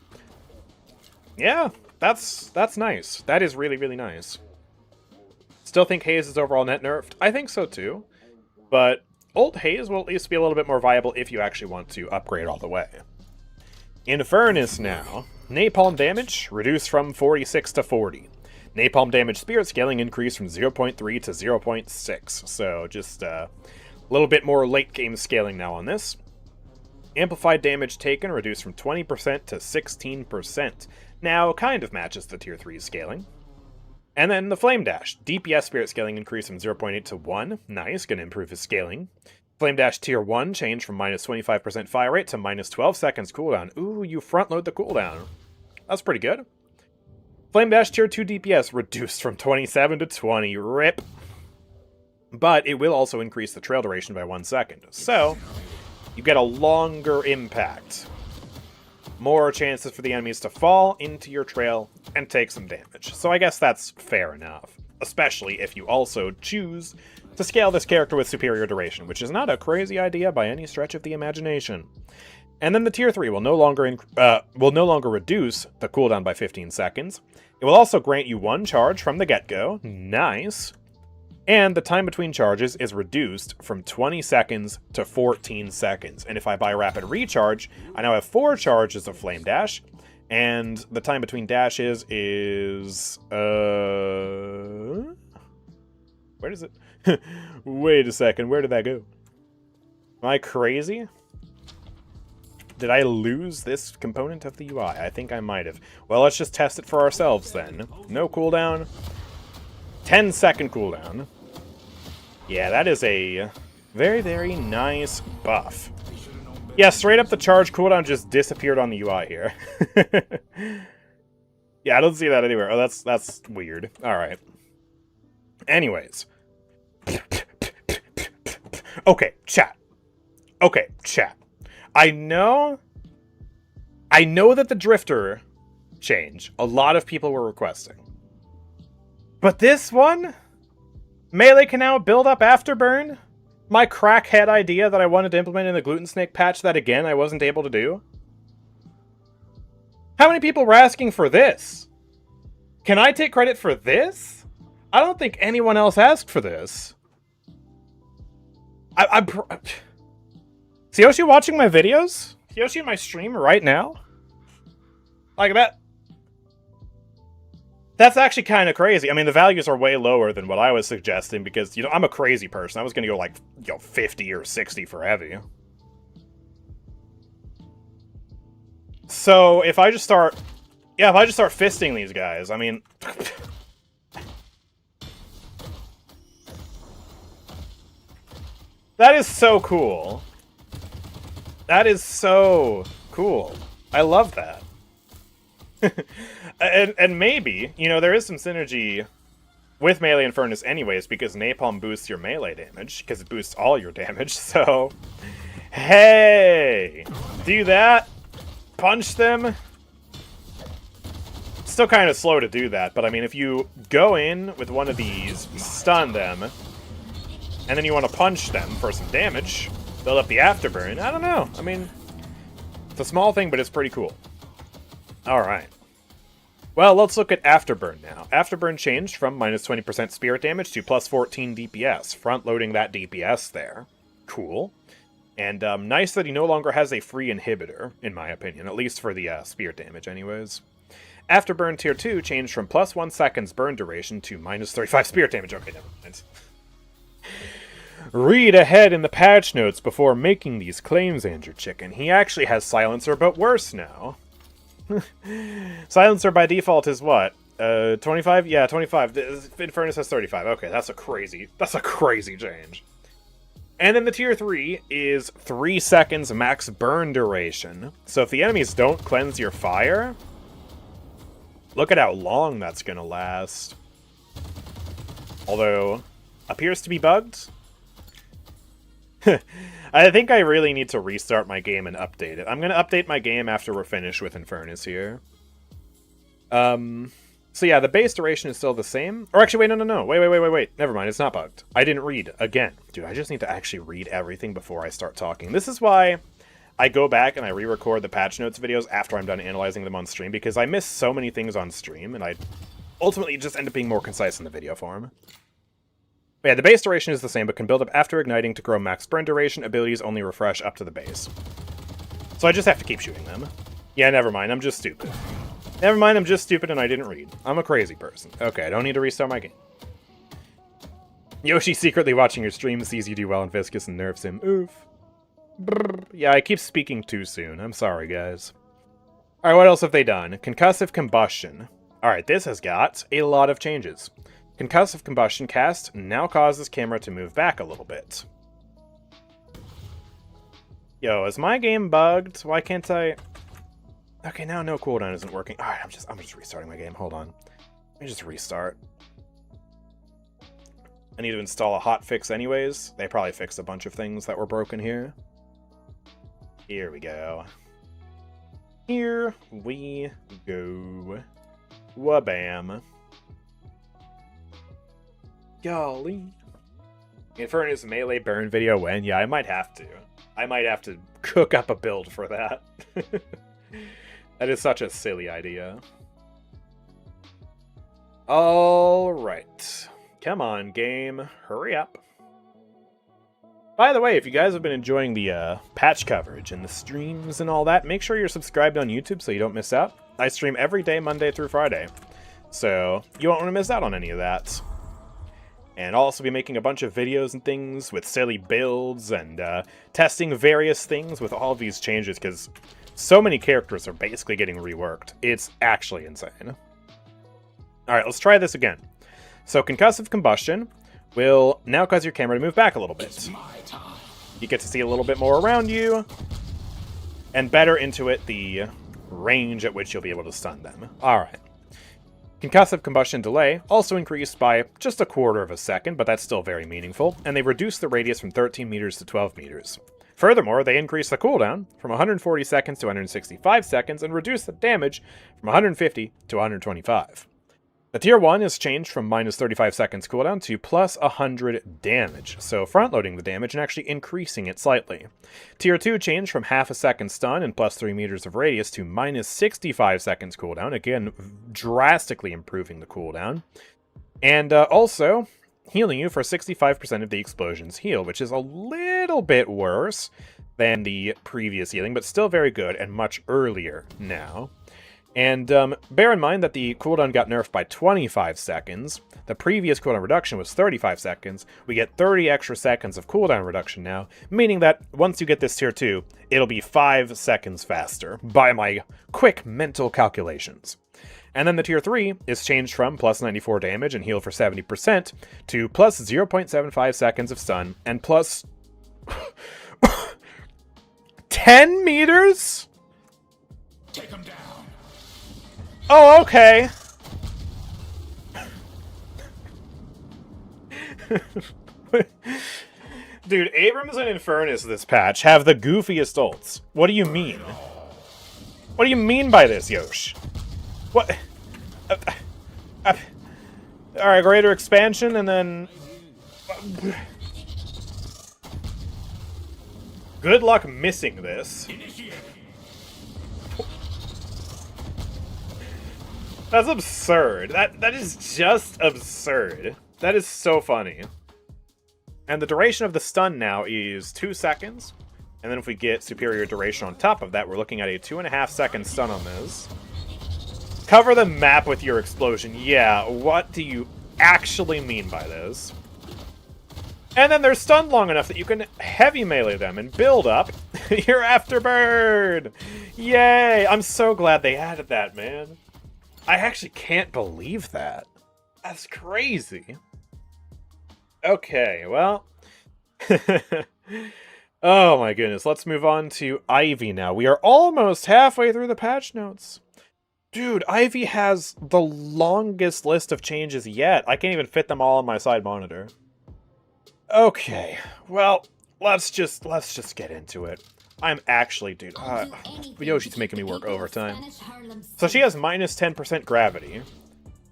Yeah, that's nice. That is really, really nice. Still think Haze is overall net nerfed? I think so too. But old Haze will at least be a little bit more viable if you actually want to upgrade all the way. Infernus now. Napalm damage reduced from 46 to 40. Napalm damage spirit scaling increased from 0.3 to 0.6. So just a little bit more late game scaling now on this. Amplified damage taken reduced from 20% to 16%. Now kind of matches the tier 3 scaling. And then the Flame Dash. DPS spirit scaling increased from 0.8 to 1. Nice, gonna improve his scaling. Flame Dash tier 1 changed from minus 25% fire rate to minus 12 seconds cooldown. Ooh, you front load the cooldown. That's pretty good. Flame Dash tier 2 DPS reduced from 27 to 20. RIP. But it will also increase the trail duration by 1 second. So, you get a longer impact. More chances for the enemies to fall into your trail and take some damage. So I guess that's fair enough. Especially if you also choose to scale this character with superior duration, which is not a crazy idea by any stretch of the imagination. And then the tier 3 will no longer reduce the cooldown by 15 seconds. It will also grant you 1 charge from the get-go. Nice. And the time between charges is reduced from 20 seconds to 14 seconds. And if I buy Rapid Recharge, I now have 4 charges of Flame Dash. And the time between dashes is... Where does it... Wait a second, where did that go? Am I crazy? Did I lose this component of the UI? I think I might have. Well, let's just test it for ourselves then. No cooldown. 10-second cooldown. Yeah, that is a very, very nice buff. Yeah, straight up the charge cooldown just disappeared on the UI here. Yeah, I don't see that anywhere. Oh, that's weird. Alright. Anyways. Okay, chat. Okay, chat. I know that the Drifter change, a lot of people were requesting. But this one? Melee can now build up Afterburn? My crackhead idea that I wanted to implement in the Gluten Snake patch that, again, I wasn't able to do? How many people were asking for this? Can I take credit for this? I don't think anyone else asked for this. Is Yoshi watching my videos? Is Yoshi in my stream right now? Like that... That's actually kind of crazy. I mean, the values are way lower than what I was suggesting because, you know, I'm a crazy person. I was going to go like, 50 or 60 for heavy. So, if I just start... Yeah, if I just start fisting these guys, I mean... That is so cool. That is so cool. I love that. And maybe, you know, there is some synergy with Melee and Furnace anyways, because Napalm boosts your melee damage, because it boosts all your damage, so... Hey! Do that! Punch them! Still kind of slow to do that, but I mean, if you go in with one of these, stun them, and then you want to punch them for some damage, build up the Afterburn, I don't know. I mean, it's a small thing, but it's pretty cool. Alright. Well, let's look at Afterburn now. Afterburn changed from minus 20% spirit damage to plus 14 DPS, front-loading that DPS there. Cool. And nice that he no longer has a free inhibitor, in my opinion, at least for the spirit damage anyways. Afterburn Tier 2 changed from plus 1 seconds burn duration to minus 35 spirit damage. Okay, never mind. Read ahead in the patch notes before making these claims, AndrewChicken. He actually has Silencer, but worse now. Silencer by default is what? 25? Yeah, 25. Infernus has 35. Okay, that's a crazy change. And then the tier 3 is 3 seconds max burn duration. So if the enemies don't cleanse your fire, look at how long that's gonna last. Although, appears to be bugged. I think I really need to restart my game and update it. I'm going to update my game after we're finished with Infernus here. So yeah, the base duration is still the same. Or actually, wait, no. Wait. Never mind, it's not bugged. I didn't read. Again. Dude, I just need to actually read everything before I start talking. This is why I go back and I re-record the patch notes videos after I'm done analyzing them on stream, because I miss so many things on stream, and I ultimately just end up being more concise in the video form. But yeah, the base duration is the same, but can build up after igniting to grow max burn duration. Abilities only refresh up to the base. So I just have to keep shooting them. Yeah, never mind, I'm just stupid. Never mind, I'm just stupid and I didn't read. I'm a crazy person. Okay, I don't need to restart my game. Yoshi secretly watching your stream, sees you do well in Viscus and nerfs him. Oof. Brrr. Yeah, I keep speaking too soon. I'm sorry, guys. Alright, what else have they done? Concussive combustion. Alright, this has got a lot of changes. Concussive combustion cast now causes camera to move back a little bit. Yo, is my game bugged? Why can't I... Okay, now no cooldown isn't working. Alright, I'm just restarting my game. Hold on. Let me just restart. I need to install a hotfix anyways. They probably fixed a bunch of things that were broken here. Here we go. Here we go. Wabam. Golly. Infernus melee burn video when? Yeah, I might have to. I might have to cook up a build for that. That is such a silly idea. Alright. Come on, game. Hurry up. By the way, if you guys have been enjoying the patch coverage and the streams and all that, make sure you're subscribed on YouTube so you don't miss out. I stream every day, Monday through Friday. So you won't want to miss out on any of that. And I'll also be making a bunch of videos and things with silly builds and testing various things with all of these changes because so many characters are basically getting reworked. It's actually insane. Alright, let's try this again. So concussive combustion will now cause your camera to move back a little bit. You get to see a little bit more around you, and better intuit the range at which you'll be able to stun them. Alright. Concussive combustion delay also increased by just a quarter of a second, but that's still very meaningful, and they reduced the radius from 13 meters to 12 meters. Furthermore, they increased the cooldown from 140 seconds to 165 seconds, and reduced the damage from 150 to 125. The tier 1 is changed from minus 35 seconds cooldown to plus 100 damage, so front-loading the damage and actually increasing it slightly. Tier 2 changed from half a second stun and plus 3 meters of radius to minus 65 seconds cooldown, again drastically improving the cooldown. And also healing you for 65% of the explosion's heal, which is a little bit worse than the previous healing, but still very good and much earlier now. And bear in mind that the cooldown got nerfed by 25 seconds. The previous cooldown reduction was 35 seconds. We get 30 extra seconds of cooldown reduction now, meaning that once you get this tier 2, it'll be 5 seconds faster, by my quick mental calculations. And then the tier 3 is changed from plus 94 damage and heal for 70% to plus 0.75 seconds of stun and plus 10 meters? Take him down. Oh, okay. Dude, Abrams and Infernus this patch have the goofiest ults. What do you mean? What do you mean by this, Yosh? What? Alright, greater expansion, and then... Good luck missing this. That's absurd. That is just absurd. That is so funny. And the duration of the stun now is 2 seconds. And then if we get superior duration on top of that, we're looking at a 2.5 second stun on this. Cover the map with your explosion. Yeah, what do you actually mean by this? And then they're stunned long enough that you can heavy melee them and build up your afterbird. Yay! I'm so glad they added that, man. I actually can't believe that. That's crazy. Okay, well. Oh my goodness, let's move on to Ivy now. We are almost halfway through the patch notes. Dude, Ivy has the longest list of changes yet. I can't even fit them all on my side monitor. Okay, well, let's just get into it. I'm actually, dude, Yoshi's making me work overtime. So she has minus 10% gravity.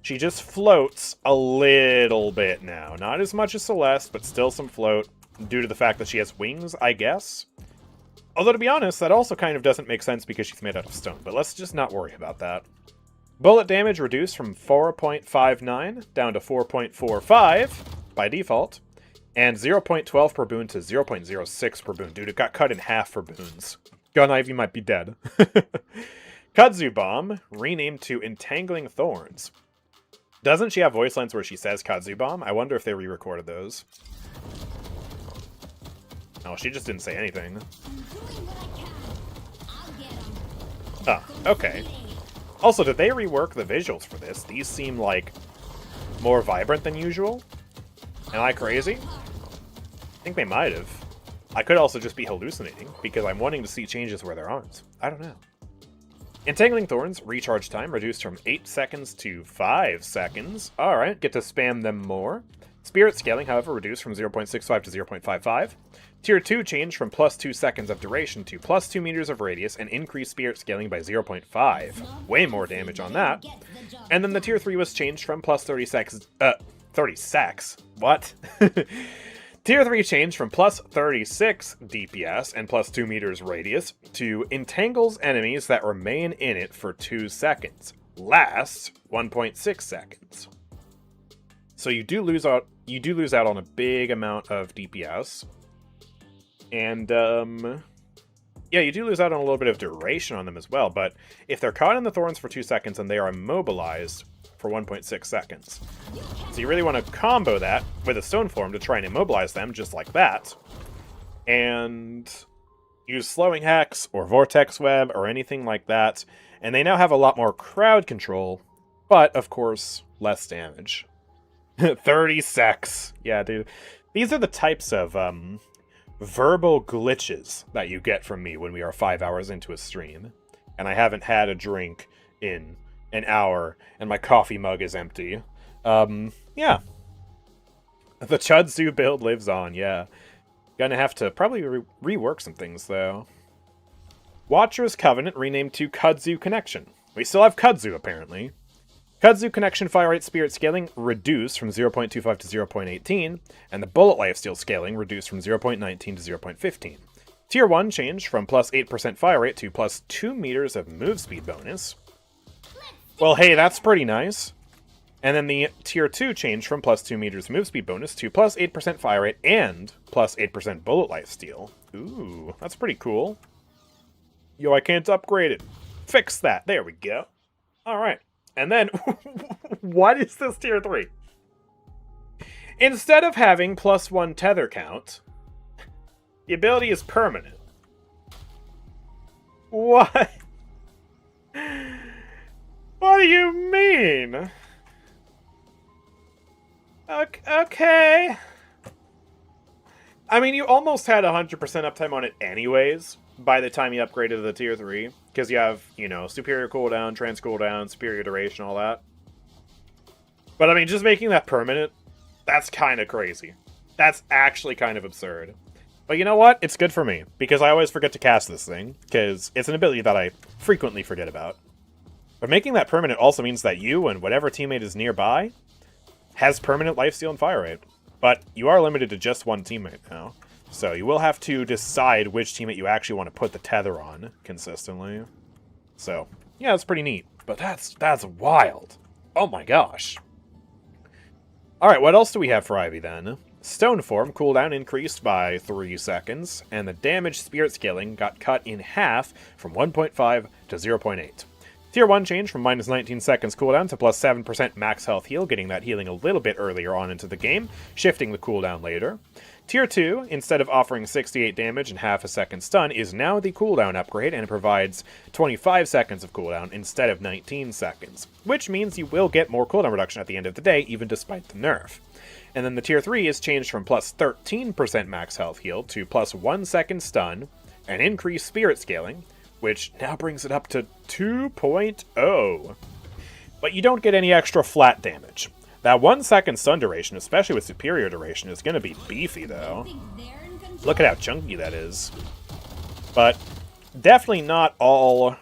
She just floats a little bit now. Not as much as Celeste, but still some float, due to the fact that she has wings, I guess. Although, to be honest, that also kind of doesn't make sense because she's made out of stone, but let's just not worry about that. Bullet damage reduced from 4.59 down to 4.45 by default, and 0.12 per boon to 0.06 per boon. Dude, it got cut in half for boons. Gun Ivy might be dead. Kudzu Bomb, renamed to Entangling Thorns. Doesn't she have voice lines where she says Kudzu Bomb? I wonder if they re-recorded those. Oh, she just didn't say anything. Oh, okay. Also, did they rework the visuals for this? These seem like more vibrant than usual. Am I crazy? I think they might have. I could also just be hallucinating, because I'm wanting to see changes where there aren't. I don't know. Entangling Thorns, recharge time reduced from 8 seconds to 5 seconds. Alright, get to spam them more. Spirit scaling, however, reduced from 0.65 to 0.55. Tier 2 changed from plus 2 seconds of duration to plus 2 meters of radius and increased spirit scaling by 0.5. Way more damage on that. And then the Tier 3 was changed from plus 30 seconds... 30 secs? What? Tier 3 changed from plus 36 DPS and plus 2 meters radius to entangles enemies that remain in it for 2 seconds. Lasts 1.6 seconds. So you do lose out on a big amount of DPS. And yeah, you do lose out on a little bit of duration on them as well, but if they're caught in the thorns for 2 seconds and they are immobilized for 1.6 seconds. So you really want to combo that with a stone form to try and immobilize them just like that. And use slowing hex or vortex web or anything like that. And they now have a lot more crowd control, but of course, less damage. 30 secs. Yeah, dude. These are the types of verbal glitches that you get from me when we are 5 hours into a stream. And I haven't had a drink in an hour, and my coffee mug is empty. Yeah. The Chudzu build lives on, yeah. Gonna have to probably rework some things, though. Watcher's Covenant renamed to Kudzu Connection. We still have Kudzu, apparently. Kudzu Connection fire rate spirit scaling reduced from 0.25 to 0.18, and the bullet lifesteal scaling reduced from 0.19 to 0.15. Tier 1 changed from plus 8% fire rate to plus 2 meters of move speed bonus. Well, hey, that's pretty nice. And then the Tier 2 changed from plus 2 meters move speed bonus to plus 8% fire rate and plus 8% bullet lifesteal. Ooh, that's pretty cool. Yo, I can't upgrade it. Fix that. There we go. Alright. And then, what is this Tier 3? Instead of having plus 1 tether count, the ability is permanent. What? What do you mean? Okay. I mean, you almost had 100% uptime on it anyways by the time you upgraded to the Tier 3. Because you have, you know, superior cooldown, trans cooldown, superior duration, all that. But I mean, just making that permanent, that's kind of crazy. That's actually kind of absurd. But you know what? It's good for me. Because I always forget to cast this thing. Because it's an ability that I frequently forget about. But making that permanent also means that you and whatever teammate is nearby has permanent lifesteal and fire rate. But you are limited to just one teammate now. So you will have to decide which teammate you actually want to put the tether on consistently. So, yeah, that's pretty neat. But that's wild. Oh my gosh. Alright, what else do we have for Ivy then? Stone Form cooldown increased by 3 seconds, and the damage spirit scaling got cut in half from 1.5 to 0.8. Tier 1 changed from minus 19 seconds cooldown to plus 7% max health heal, getting that healing a little bit earlier on into the game, shifting the cooldown later. Tier 2, instead of offering 68 damage and half a second stun, is now the cooldown upgrade and provides 25 seconds of cooldown instead of 19 seconds, which means you will get more cooldown reduction at the end of the day, even despite the nerf. And then the Tier 3 is changed from plus 13% max health heal to plus 1 second stun and increased spirit scaling, which now brings it up to 2.0. But you don't get any extra flat damage. That 1 second stun duration, especially with superior duration, is going to be beefy, though. Look at how chunky that is. But definitely not all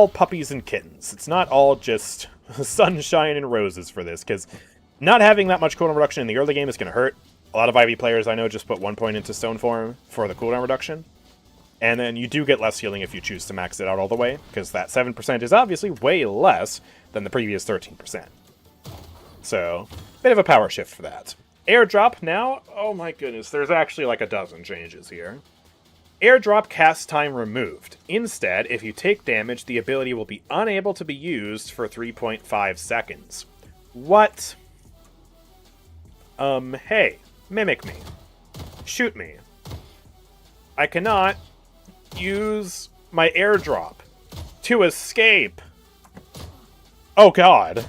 puppies and kittens. It's not all just sunshine and roses for this, because not having that much cooldown reduction in the early game is going to hurt. A lot of Ivy players I know just put 1 point into Stone Form for the cooldown reduction. And then you do get less healing if you choose to max it out all the way, because that 7% is obviously way less than the previous 13%. So, bit of a power shift for that. Airdrop now? Oh my goodness, there's actually like a dozen changes here. Airdrop cast time removed. Instead, if you take damage, the ability will be unable to be used for 3.5 seconds. What? Hey, mimic me. Shoot me. I cannot use my airdrop to escape. Oh god.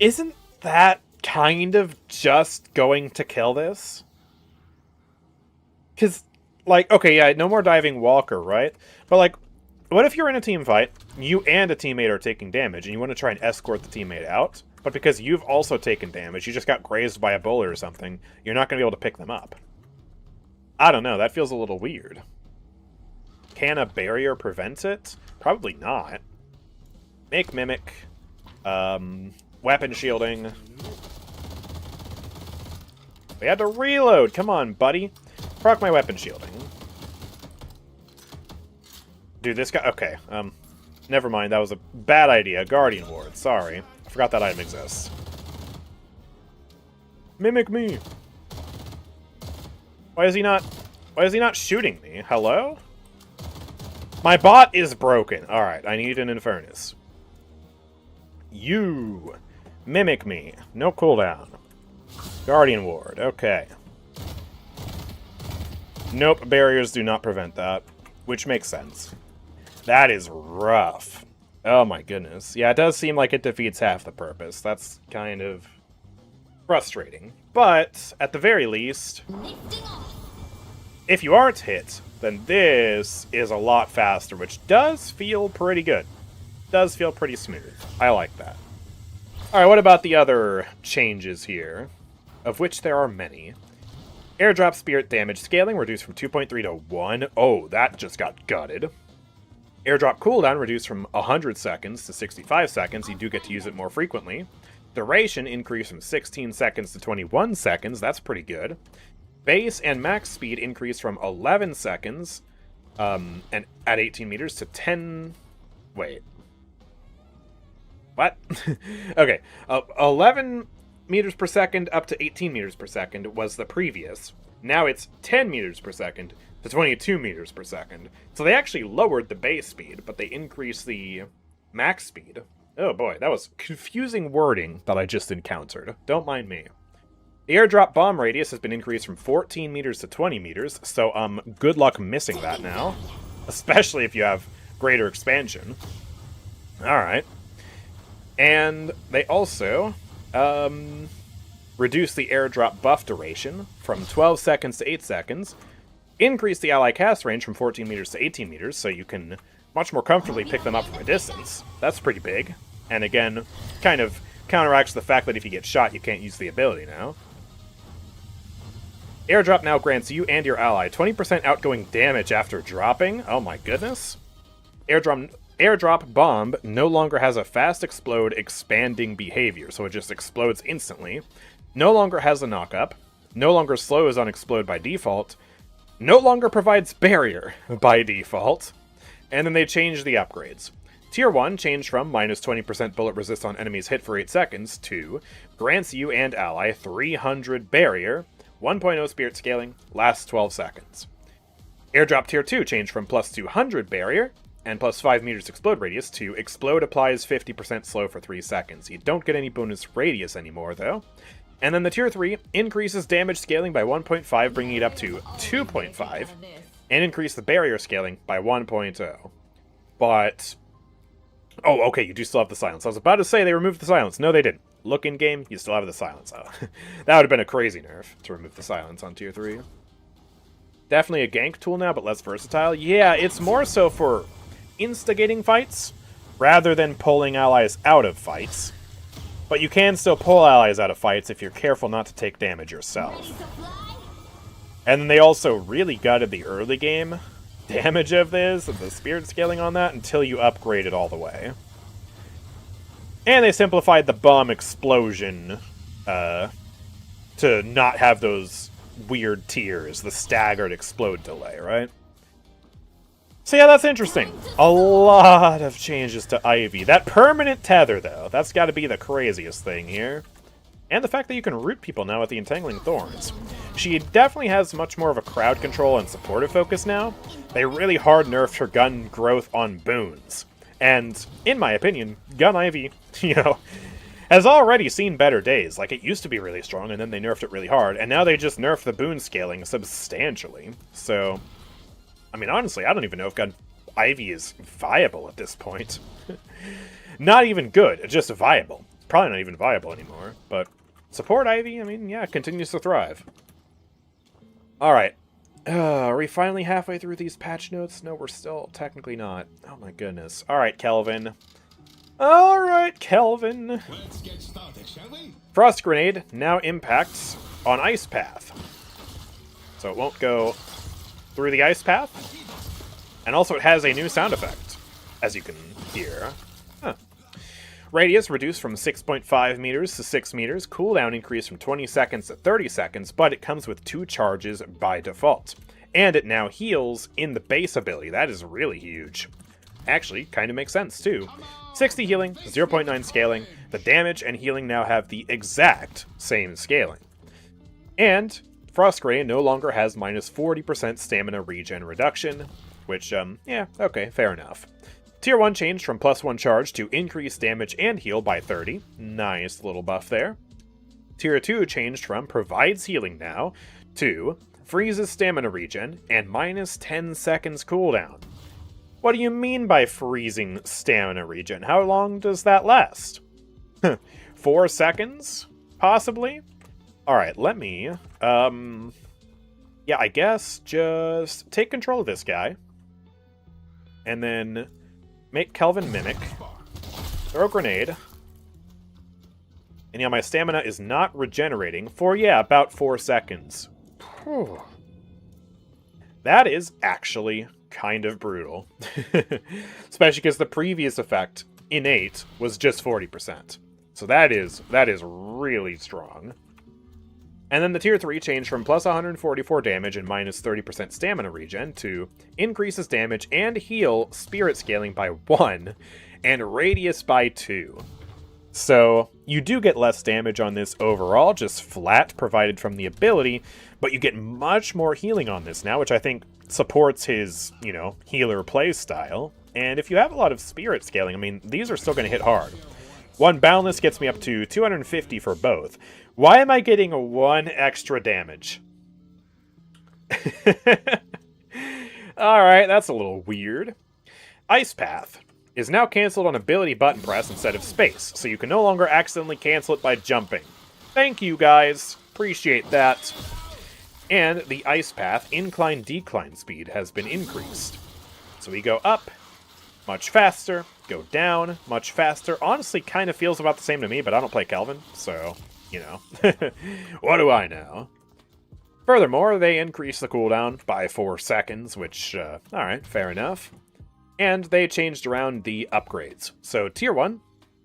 Isn't that kind of just going to kill this? Because, like, okay, yeah, no more diving walker, right? But, like, what if you're in a team fight, you and a teammate are taking damage, and you want to try and escort the teammate out, but because you've also taken damage, you just got grazed by a bullet or something, you're not going to be able to pick them up. I don't know, that feels a little weird. Can a barrier prevent it? Probably not. Make mimic. Weapon shielding. We had to reload! Come on, buddy. Proc my weapon shielding. Dude, this guy... Okay, never mind. That was a bad idea. Guardian Ward. Sorry. I forgot that item exists. Mimic me! Why is he not shooting me? Hello? My bot is broken. Alright, I need an Infernus. You! Mimic me. No cooldown. Guardian Ward. Okay. Nope, barriers do not prevent that. Which makes sense. That is rough. Oh my goodness. Yeah, it does seem like it defeats half the purpose. That's kind of frustrating. But, at the very least, if you aren't hit, then this is a lot faster, which does feel pretty good. Does feel pretty smooth. I like that. Alright, what about the other changes here? Of which there are many. Airdrop spirit damage scaling reduced from 2.3 to 1. Oh, that just got gutted. Airdrop cooldown reduced from 100 seconds to 65 seconds. You do get to use it more frequently. Duration increased from 16 seconds to 21 seconds. That's pretty good. Base and max speed increased from 11 seconds and at 18 meters to 10... Wait. What? Okay. 11 meters per second up to 18 meters per second was the previous. Now it's 10 meters per second to 22 meters per second. So they actually lowered the base speed, but they increased the max speed. Oh boy, that was confusing wording that I just encountered. Don't mind me. The airdrop bomb radius has been increased from 14 meters to 20 meters, so good luck missing that now. Especially if you have greater expansion. Alright. And they also reduced the airdrop buff duration from 12 seconds to 8 seconds, increased the ally cast range from 14 meters to 18 meters, so you can much more comfortably pick them up from a distance. That's pretty big. And again, kind of counteracts the fact that if you get shot, you can't use the ability now. Airdrop now grants you and your ally 20% outgoing damage after dropping. Oh my goodness. Airdrop bomb no longer has a fast explode expanding behavior, so it just explodes instantly. No longer has a knock-up. No longer slows on explode by default. No longer provides barrier by default. And then they changed the upgrades. Tier 1 changed from minus 20% bullet resist on enemies hit for 8 seconds to grants you and ally 300 barrier, 1.0 spirit scaling, lasts 12 seconds. Airdrop Tier 2 changed from plus 200 barrier and plus 5 meters explode radius to explode applies 50% slow for 3 seconds. You don't get any bonus radius anymore, though. And then the Tier 3 increases damage scaling by 1.5, bringing it up to 2.5, and increase the barrier scaling by 1.0. But... oh, okay, you do still have the silence. I was about to say they removed the silence. No, they didn't. Look in game, you still have the silence. Oh, that would have been a crazy nerf to remove the silence on Tier 3. Definitely a gank tool now, but less versatile. Yeah, it's more so for instigating fights, rather than pulling allies out of fights. But you can still pull allies out of fights if you're careful not to take damage yourself. And then they also really gutted the early game damage of this, and the spirit scaling on that, until you upgrade it all the way. And they simplified the bomb explosion to not have those weird tiers, the staggered explode delay, right? So yeah, that's interesting. A lot of changes to Ivy. That permanent tether, though, that's got to be the craziest thing here. And the fact that you can root people now with the Entangling Thorns. She definitely has much more of a crowd control and supportive focus now. They really hard nerfed her gun growth on boons. And, in my opinion, Gun Ivy, has already seen better days. Like, it used to be really strong, and then they nerfed it really hard, and now they just nerfed the boon scaling substantially. So, I mean, honestly, I don't even know if Gun Ivy is viable at this point. Not even good, just viable. Probably not even viable anymore, but support Ivy, I mean, yeah, continues to thrive. Alright. Are we finally halfway through these patch notes? No, we're still technically not. Oh my goodness. Alright, Kelvin. Alright, Kelvin. Let's get started, shall we? Frost Grenade now impacts on Ice Path. So it won't go through the Ice Path. And also it has a new sound effect, as you can hear. Huh. Radius reduced from 6.5 meters to 6 meters. Cooldown increased from 20 seconds to 30 seconds, but it comes with 2 charges by default. And it now heals in the base ability. That is really huge. Actually, kind of makes sense, too. 60 healing, 0.9 scaling. The damage and healing now have the exact same scaling. And Frost Gray no longer has minus 40% stamina regen reduction, which, yeah, okay, fair enough. Tier 1 changed from +1 charge to increased damage and heal by 30. Nice little buff there. Tier 2 changed from provides healing now to freezes stamina regen and minus 10 seconds cooldown. What do you mean by freezing stamina regen? How long does that last? 4 seconds? Possibly? Alright, let me, yeah, I guess just take control of this guy. And then make Kelvin mimic. Throw a grenade. And yeah, my stamina is not regenerating for, yeah, about 4 seconds. Whew. That is actually kind of brutal. Especially because the previous effect, innate, was just 40%. So that is really strong. And then the tier 3 changed from plus 144 damage and minus 30% stamina regen to increases damage and heal spirit scaling by 1 and radius by 2. So you do get less damage on this overall, just flat provided from the ability, but you get much more healing on this now, which I think supports his, healer play style. And if you have a lot of spirit scaling, I mean, these are still going to hit hard. 1 Boundless gets me up to 250 for both. Why am I getting 1 extra damage? Alright, that's a little weird. Ice Path is now cancelled on ability button press instead of space, so you can no longer accidentally cancel it by jumping. Thank you, guys. Appreciate that. And the Ice Path incline-decline speed has been increased. So we go up, much faster, go down, much faster. Honestly, kind of feels about the same to me, but I don't play Kelvin, so, what do I know? Furthermore, they increase the cooldown by 4 seconds, which, alright, fair enough. And they changed around the upgrades. So Tier 1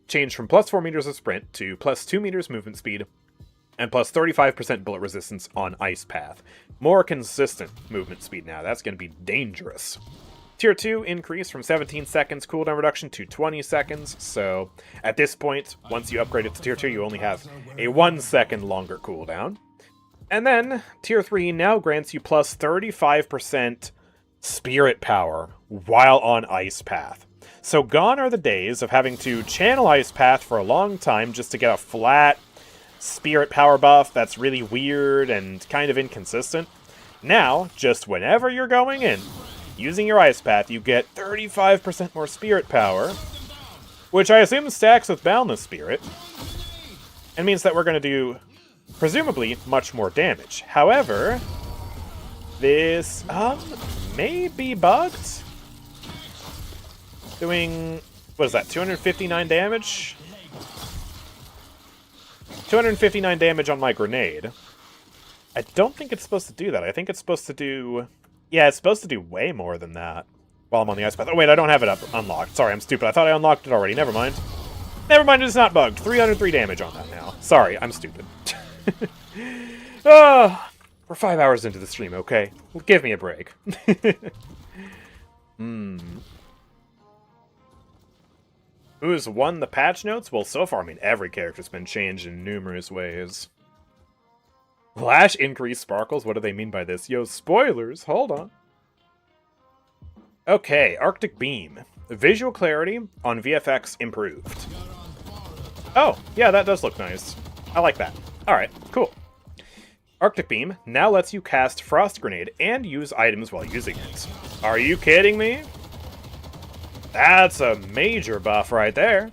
changed from plus 4 meters of sprint to plus 2 meters movement speed, and plus 35% bullet resistance on Ice Path. More consistent movement speed now. That's going to be dangerous. Tier 2 increased from 17 seconds cooldown reduction to 20 seconds, so at this point, once you upgrade it to Tier 2, you only have a 1 second longer cooldown. And then, Tier 3 now grants you plus 35% spirit power while on Ice Path. So gone are the days of having to channel Ice Path for a long time just to get a flat spirit power buff that's really weird and kind of inconsistent. Now, just whenever you're going in, using your Ice Path, you get 35% more spirit power, which I assume stacks with Boundless Spirit, and means that we're going to do, presumably, much more damage. However, this, may be bugged? Doing, what is that, 259 damage? 259 damage on my grenade. I don't think it's supposed to do that. I think it's supposed to do... Yeah, it's supposed to do way more than that while I'm on the Ice Path. Oh, wait, I don't have it unlocked. Sorry, I'm stupid. I thought I unlocked it already. Never mind. Never mind, it's not bugged. 303 damage on that now. Sorry, I'm stupid. We're 5 hours into the stream, okay? Well, give me a break. Who's won the patch notes? Well, so far, I mean, every character's been changed in numerous ways. Lash increased sparkles? What do they mean by this? Yo, spoilers! Hold on. Okay, Arctic Beam. Visual clarity on VFX improved. Oh, yeah, that does look nice. I like that. Alright, cool. Arctic Beam now lets you cast Frost Grenade and use items while using it. Are you kidding me? That's a major buff right there.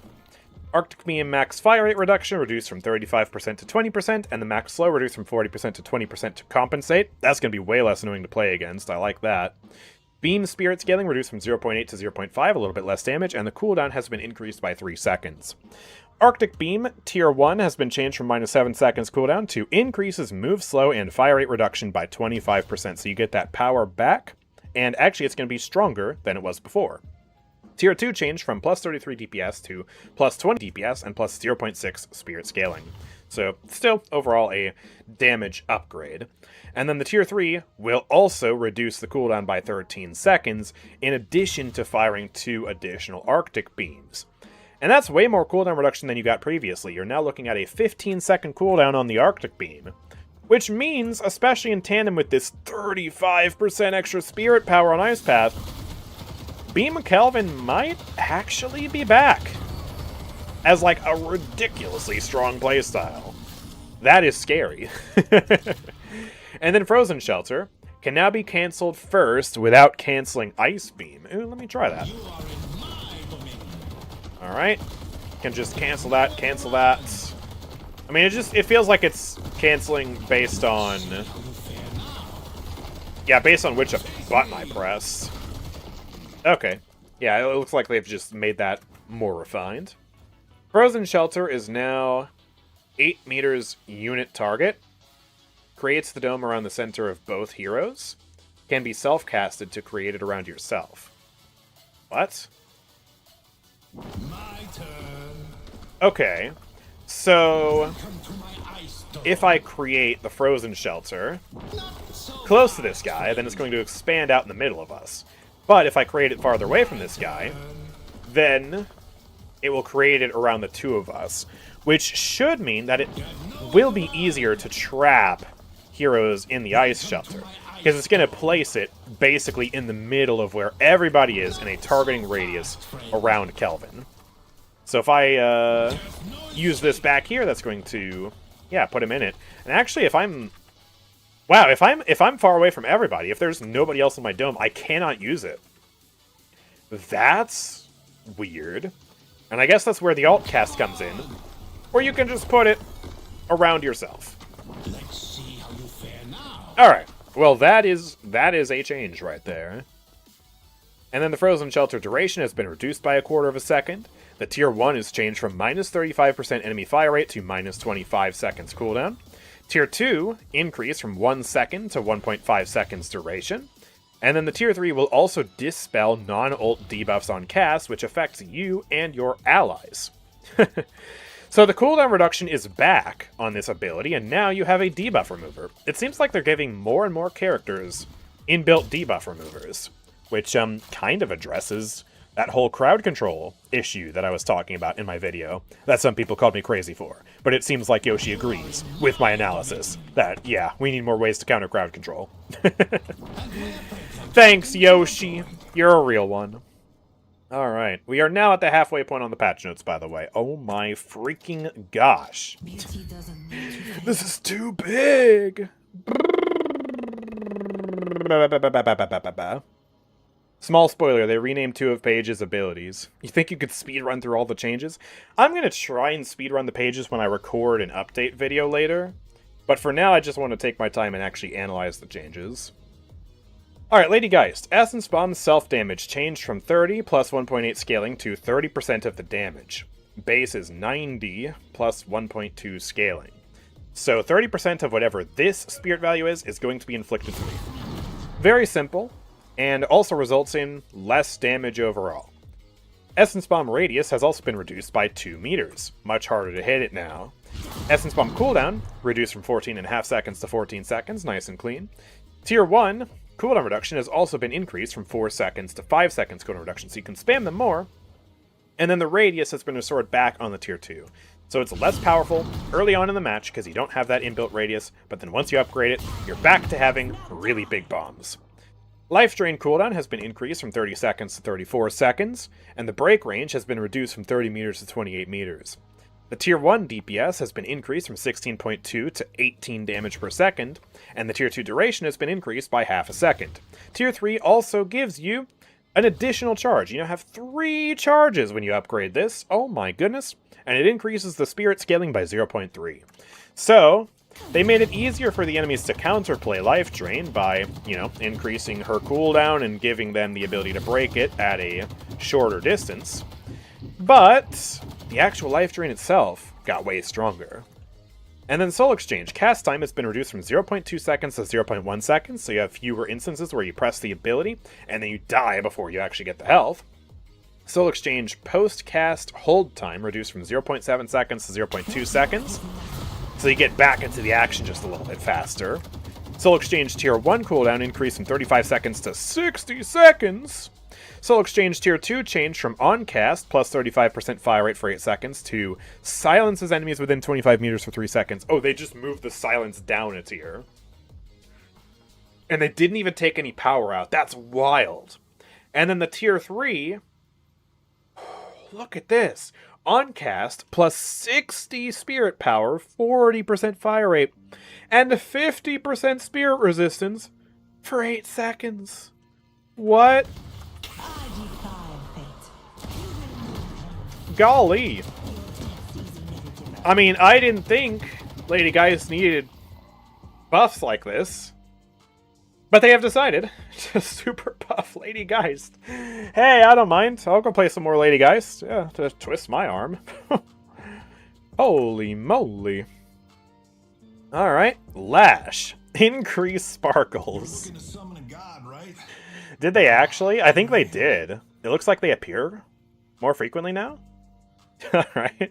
Arctic Beam max fire rate reduction reduced from 35% to 20%, and the max slow reduced from 40% to 20% to compensate. That's going to be way less annoying to play against. I like that. Beam Spirit Scaling reduced from 0.8 to 0.5, a little bit less damage, and the cooldown has been increased by 3 seconds. Arctic Beam Tier 1 has been changed from -7 seconds cooldown to increases move slow and fire rate reduction by 25%, so you get that power back, and actually it's going to be stronger than it was before. Tier 2 changed from plus 33 DPS to plus 20 DPS and plus 0.6 Spirit Scaling. So, still, overall, a damage upgrade. And then the Tier 3 will also reduce the cooldown by 13 seconds, in addition to firing 2 additional Arctic Beams. And that's way more cooldown reduction than you got previously. You're now looking at a 15-second cooldown on the Arctic Beam. Which means, especially in tandem with this 35% extra spirit power on Ice Path, Beam Kelvin might actually be back as like a ridiculously strong playstyle. That is scary. And then Frozen Shelter can now be cancelled first without canceling Ice Beam. Ooh, let me try that. Alright. Can just cancel that, cancel that. I mean, it feels like it's canceling based on... Yeah, based on which button I press. Okay. Yeah, it looks like they've just made that more refined. Frozen Shelter is now 8 meters unit target. Creates the dome around the center of both heroes. Can be self-casted to create it around yourself. What? My turn. Okay. So, if I create the Frozen Shelter close to this guy, then it's going to expand out in the middle of us. But if I create it farther away from this guy, then it will create it around the two of us, which should mean that it will be easier to trap heroes in the ice shelter, because it's going to place it basically in the middle of where everybody is in a targeting radius around Kelvin. So if I use this back here, that's going to, yeah, put him in it. And actually, if I'm far away from everybody, if there's nobody else in my dome, I cannot use it. That's weird. And I guess that's where the alt cast comes in, where you can just put it around yourself. Let's see how you fare now. Alright, well that is a change right there. And then the Frozen Shelter duration has been reduced by 1/4 second. The Tier 1 is changed from -35% enemy fire rate to -25 seconds cooldown. Tier 2 increased from 1 second to 1.5 seconds duration. And then the Tier 3 will also dispel non-ult debuffs on cast, which affects you and your allies. So the cooldown reduction is back on this ability, and now you have a debuff remover. It seems like they're giving more and more characters inbuilt debuff removers, which kind of addresses that whole crowd control issue that I was talking about in my video, that some people called me crazy for. But it seems like Yoshi agrees with my analysis that, yeah, we need more ways to counter crowd control. Thanks, Yoshi. You're a real one. Alright, we are now at the halfway point on the patch notes, by the way. Oh my freaking gosh. This is too big! Small spoiler, they renamed 2 of Paige's abilities. You think you could speedrun through all the changes? I'm going to try and speedrun the pages when I record an update video later, but for now I just want to take my time and actually analyze the changes. Alright, Ladygeist. Essence Bomb's self-damage changed from 30 plus 1.8 scaling to 30% of the damage. Base is 90 plus 1.2 scaling. So 30% of whatever this spirit value is going to be inflicted to me. Very simple, and also results in less damage overall. Essence Bomb radius has also been reduced by 2 meters. Much harder to hit it now. Essence Bomb cooldown reduced from 14.5 seconds to 14 seconds, nice and clean. Tier 1 cooldown reduction has also been increased from 4 seconds to 5 seconds cooldown reduction, so you can spam them more. And then the radius has been restored back on the tier 2. So it's less powerful early on in the match because you don't have that inbuilt radius, but then once you upgrade it, you're back to having really big bombs. Life Drain cooldown has been increased from 30 seconds to 34 seconds, and the break range has been reduced from 30 meters to 28 meters. The Tier 1 DPS has been increased from 16.2 to 18 damage per second, and the Tier 2 duration has been increased by half a second. Tier 3 also gives you an additional charge. You now have 3 charges when you upgrade this. Oh my goodness. And it increases the spirit scaling by 0.3. So, they made it easier for the enemies to counterplay Life Drain by, increasing her cooldown and giving them the ability to break it at a shorter distance. But the actual Life Drain itself got way stronger. And then Soul Exchange. Cast time has been reduced from 0.2 seconds to 0.1 seconds, so you have fewer instances where you press the ability, and then you die before you actually get the health. Soul Exchange post-cast hold time reduced from 0.7 seconds to 0.2 seconds, so you get back into the action just a little bit faster. Soul Exchange Tier 1 cooldown increased from 35 seconds to 60 seconds. Soul Exchange Tier 2 changed from on-cast plus 35% fire rate for 8 seconds to silences enemies within 25 meters for 3 seconds. Oh, they just moved the silence down a tier. And they didn't even take any power out. That's wild. And then the Tier 3... Look at this. On cast, plus 60 spirit power, 40% fire rate, and 50% spirit resistance for 8 seconds. What? Golly. I mean, I didn't think Ladygeist needed buffs like this. But they have decided to super buff Ladygeist. Hey, I don't mind. I'll go play some more Ladygeist. Yeah, to twist my arm. Holy moly. Alright, Lash. Increase sparkles. Looking to summon a god, right? Did they actually? I think they did. It looks like they appear more frequently now. Alright.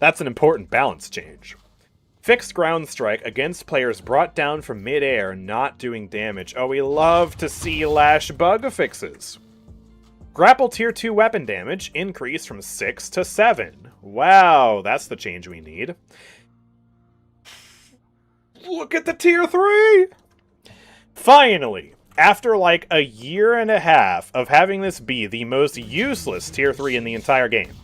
That's an important balance change. Fixed ground strike against players brought down from mid-air, not doing damage. Oh, we love to see Lash bug fixes. Grapple Tier 2 weapon damage increased from 6 to 7. Wow, that's the change we need. Look at the Tier 3! Finally, after like a year and a half of having this be the most useless Tier 3 in the entire game,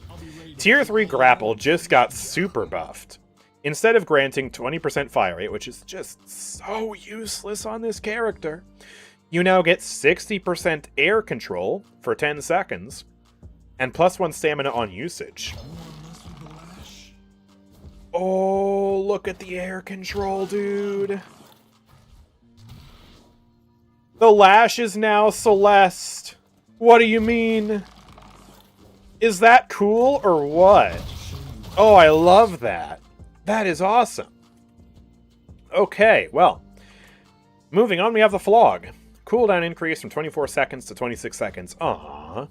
Tier 3 grapple just got super buffed. Instead of granting 20% fire rate, which is just so useless on this character, you now get 60% air control for 10 seconds, and +1 stamina on usage. Oh, look at the air control, dude. The Lash is now Celeste. What do you mean? Is that cool or what? Oh, I love that. That is awesome. Okay, well, moving on, we have the Flog. Cooldown increased from 24 seconds to 26 seconds. Aww.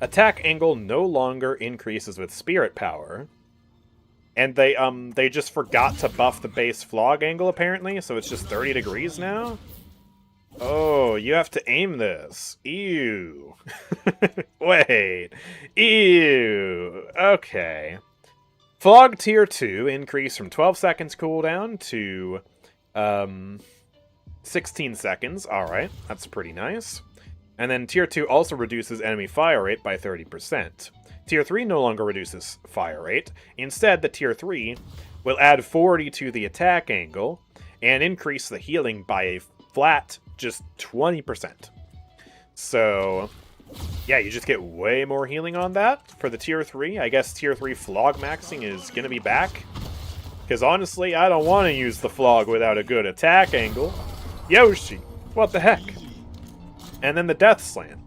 Attack angle no longer increases with spirit power. And they just forgot to buff the base Flog angle, apparently, so it's just 30 degrees now? Oh, you have to aim this. Ew. Wait. Ew. Okay. Flog Tier 2 increased from 12 seconds cooldown to 16 seconds. Alright, that's pretty nice. And then Tier 2 also reduces enemy fire rate by 30%. Tier 3 no longer reduces fire rate. Instead, the Tier 3 will add 40 to the attack angle and increase the healing by a flat just 20%. So... yeah, you just get way more healing on that for the Tier 3. I guess Tier 3 Flog maxing is going to be back. Because honestly, I don't want to use the Flog without a good attack angle. Yoshi, what the heck? And then the Death Slam.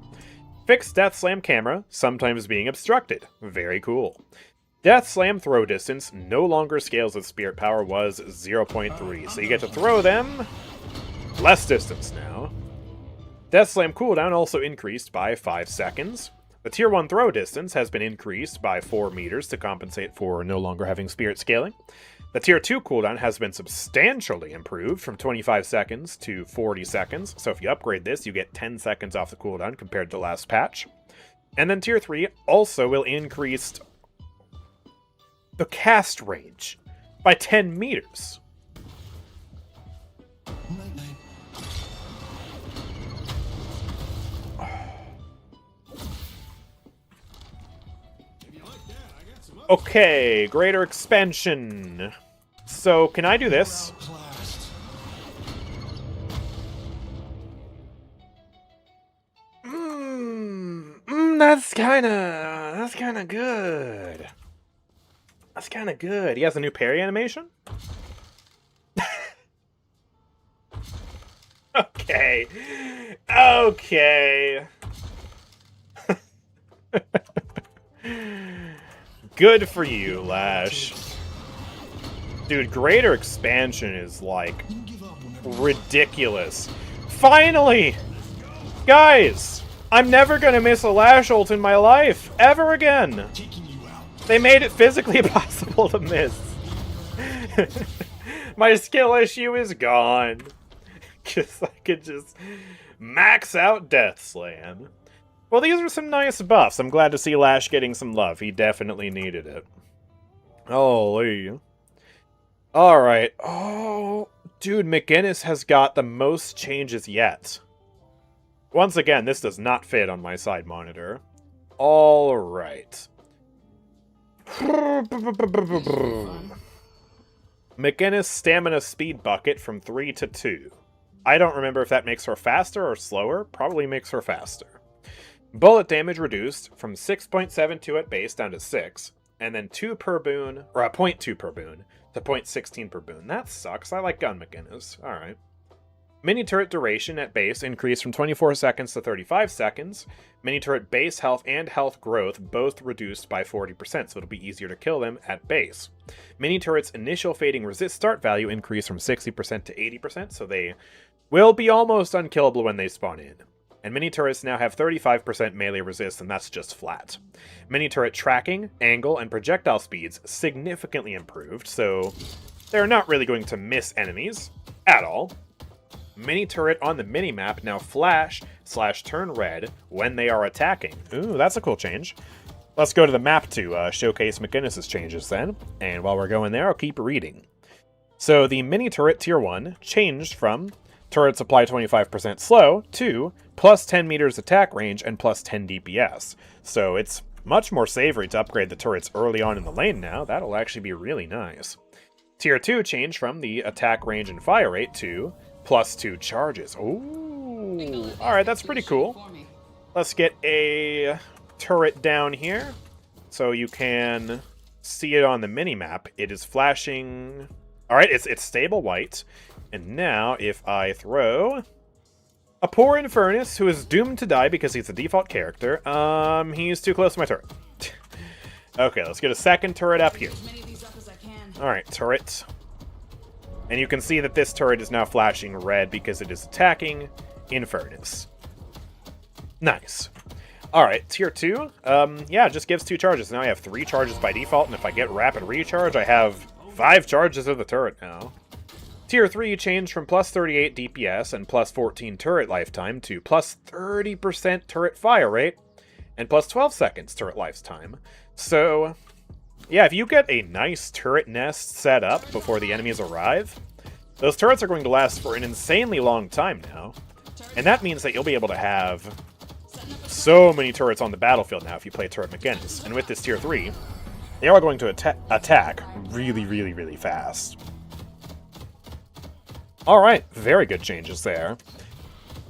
Fixed Death Slam camera, sometimes being obstructed. Very cool. Death Slam throw distance no longer scales with spirit power, was 0.3. So you get to throw them less distance now. Death Slam cooldown also increased by 5 seconds. The Tier 1 throw distance has been increased by 4 meters to compensate for no longer having spirit scaling. The Tier 2 cooldown has been substantially improved from 25 seconds to 40 seconds, so if you upgrade this, you get 10 seconds off the cooldown compared to last patch. And then Tier 3 also will increase the cast range by 10 meters. Okay, greater expansion. So, can I do this? That's kinda good. That's kinda good. He has a new parry animation? Okay. Okay. Good for you, Lash. Dude, greater expansion is, like, ridiculous. Finally! Guys! I'm never gonna miss a Lash ult in my life, ever again! They made it physically possible to miss. My skill issue is gone. Because I could just max out Death Slam. Well, these are some nice buffs. I'm glad to see Lash getting some love. He definitely needed it. Holy. Alright. Oh, dude, McGinnis has got the most changes yet. Once again, this does not fit on my side monitor. Alright. McInness stamina speed bucket from 3 to 2. I don't remember if that makes her faster or slower. Probably makes her faster. Bullet damage reduced from 6.72 at base down to 6, and then 2 per boon, or a 0.2 per boon, to 0.16 per boon. That sucks. I like gun McGinnis. Alright. Mini turret duration at base increased from 24 seconds to 35 seconds. Mini turret base health and health growth both reduced by 40%, so it'll be easier to kill them at base. Mini turret's initial fading resist start value increased from 60% to 80%, so they will be almost unkillable when they spawn in. And mini turrets now have 35% melee resist, and that's just flat. Mini turret tracking, angle, and projectile speeds significantly improved, so they're not really going to miss enemies at all. Mini turret on the minimap now flash/turn red when they are attacking. Ooh, that's a cool change. Let's go to the map to showcase McInnes' changes then. And while we're going there, I'll keep reading. So the mini turret tier 1 changed from turrets apply 25% slow to plus 10 meters attack range and plus 10 DPS. So it's much more savory to upgrade the turrets early on in the lane now. That'll actually be really nice. Tier 2 changed from the attack range and fire rate to plus 2 charges. Ooh, alright, that's pretty cool. Let's get a turret down here so you can see it on the minimap. It is flashing. Alright, it's stable white. And now, if I throw a poor Infernus who is doomed to die because he's a default character, he's too close to my turret. Okay, let's get a second turret up here. Alright, turret. And you can see that this turret is now flashing red because it is attacking Infernus. Nice. Alright, tier 2. Yeah, it just gives 2 charges. Now I have 3 charges by default, and if I get rapid recharge, I have 5 charges of the turret now. Tier 3 changed from plus 38 DPS and plus 14 turret lifetime to plus 30% turret fire rate and plus 12 seconds turret lifetime. So, yeah, if you get a nice turret nest set up before the enemies arrive, those turrets are going to last for an insanely long time now. And that means that you'll be able to have so many turrets on the battlefield now if you play turret McGinnis. And with this tier 3, they are going to attack really, really, really fast. Alright, very good changes there.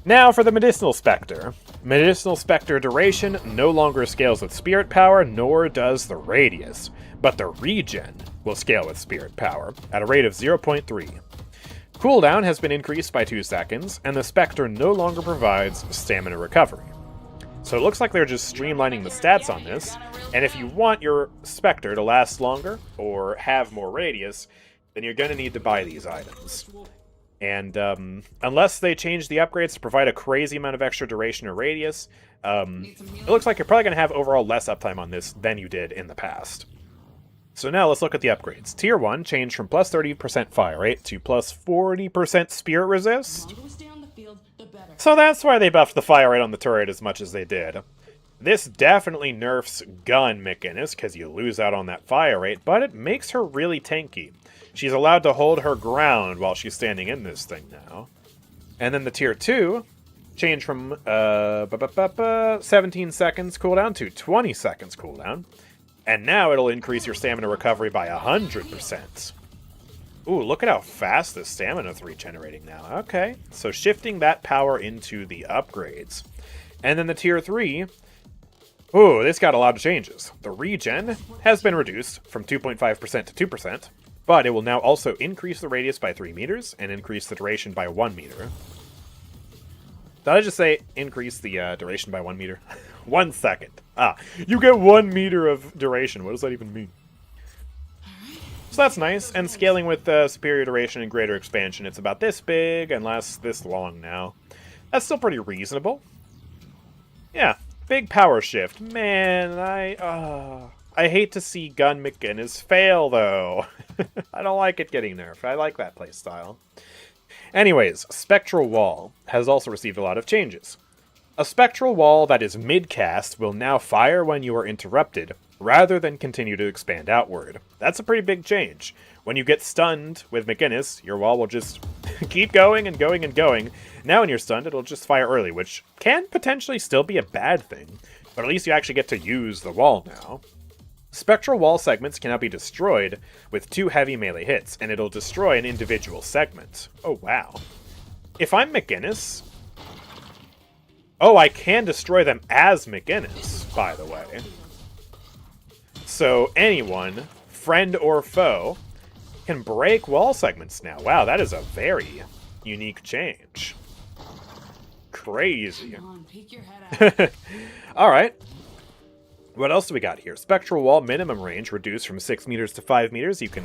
Now for the Medicinal Spectre. Medicinal Spectre duration no longer scales with Spirit Power, nor does the Radius, but the regen will scale with Spirit Power, at a rate of 0.3. Cooldown has been increased by 2 seconds, and the Spectre no longer provides stamina recovery. So it looks like they're just streamlining the stats on this, and if you want your Spectre to last longer, or have more Radius, then you're going to need to buy these items. And unless they change the upgrades to provide a crazy amount of extra duration or radius, it looks like you're probably going to have overall less uptime on this than you did in the past. So now let's look at the upgrades. Tier 1 changed from plus 30% fire rate to plus 40% spirit resist. So that's why they buffed the fire rate on the turret as much as they did. This definitely nerfs gun McInness because you lose out on that fire rate, but it makes her really tanky. She's allowed to hold her ground while she's standing in this thing now. And then the Tier 2 changed from 17 seconds cooldown to 20 seconds cooldown. And now it'll increase your stamina recovery by 100%. Ooh, look at how fast the stamina's regenerating now. Okay, so shifting that power into the upgrades. And then the Tier 3... Ooh, this got a lot of changes. The regen has been reduced from 2.5% to 2%, but it will now also increase the radius by 3 meters and increase the duration by 1 meter. Did I just say increase the duration by 1 meter? 1 second. Ah, you get 1 meter of duration. What does that even mean? So that's nice, and scaling with superior duration and greater expansion, it's about this big and lasts this long now. That's still pretty reasonable. Yeah, big power shift. Man, I hate to see Gun McGinnis fail, though. I don't like it getting nerfed. I like that playstyle. Anyways, Spectral Wall has also received a lot of changes. A Spectral Wall that is mid-cast will now fire when you are interrupted, rather than continue to expand outward. That's a pretty big change. When you get stunned with McInness, your wall will just keep going and going and going. Now when you're stunned, it'll just fire early, which can potentially still be a bad thing, but at least you actually get to use the wall now. Spectral wall segments can now be destroyed with 2 heavy melee hits, and it'll destroy an individual segment. Oh, wow. If I'm McInness... Oh, I can destroy them as McInness, by the way. So anyone, friend or foe, can break wall segments now. Wow, that is a very unique change. Crazy. Alright. What else do we got here? Spectral Wall minimum range reduced from 6 meters to 5 meters. You can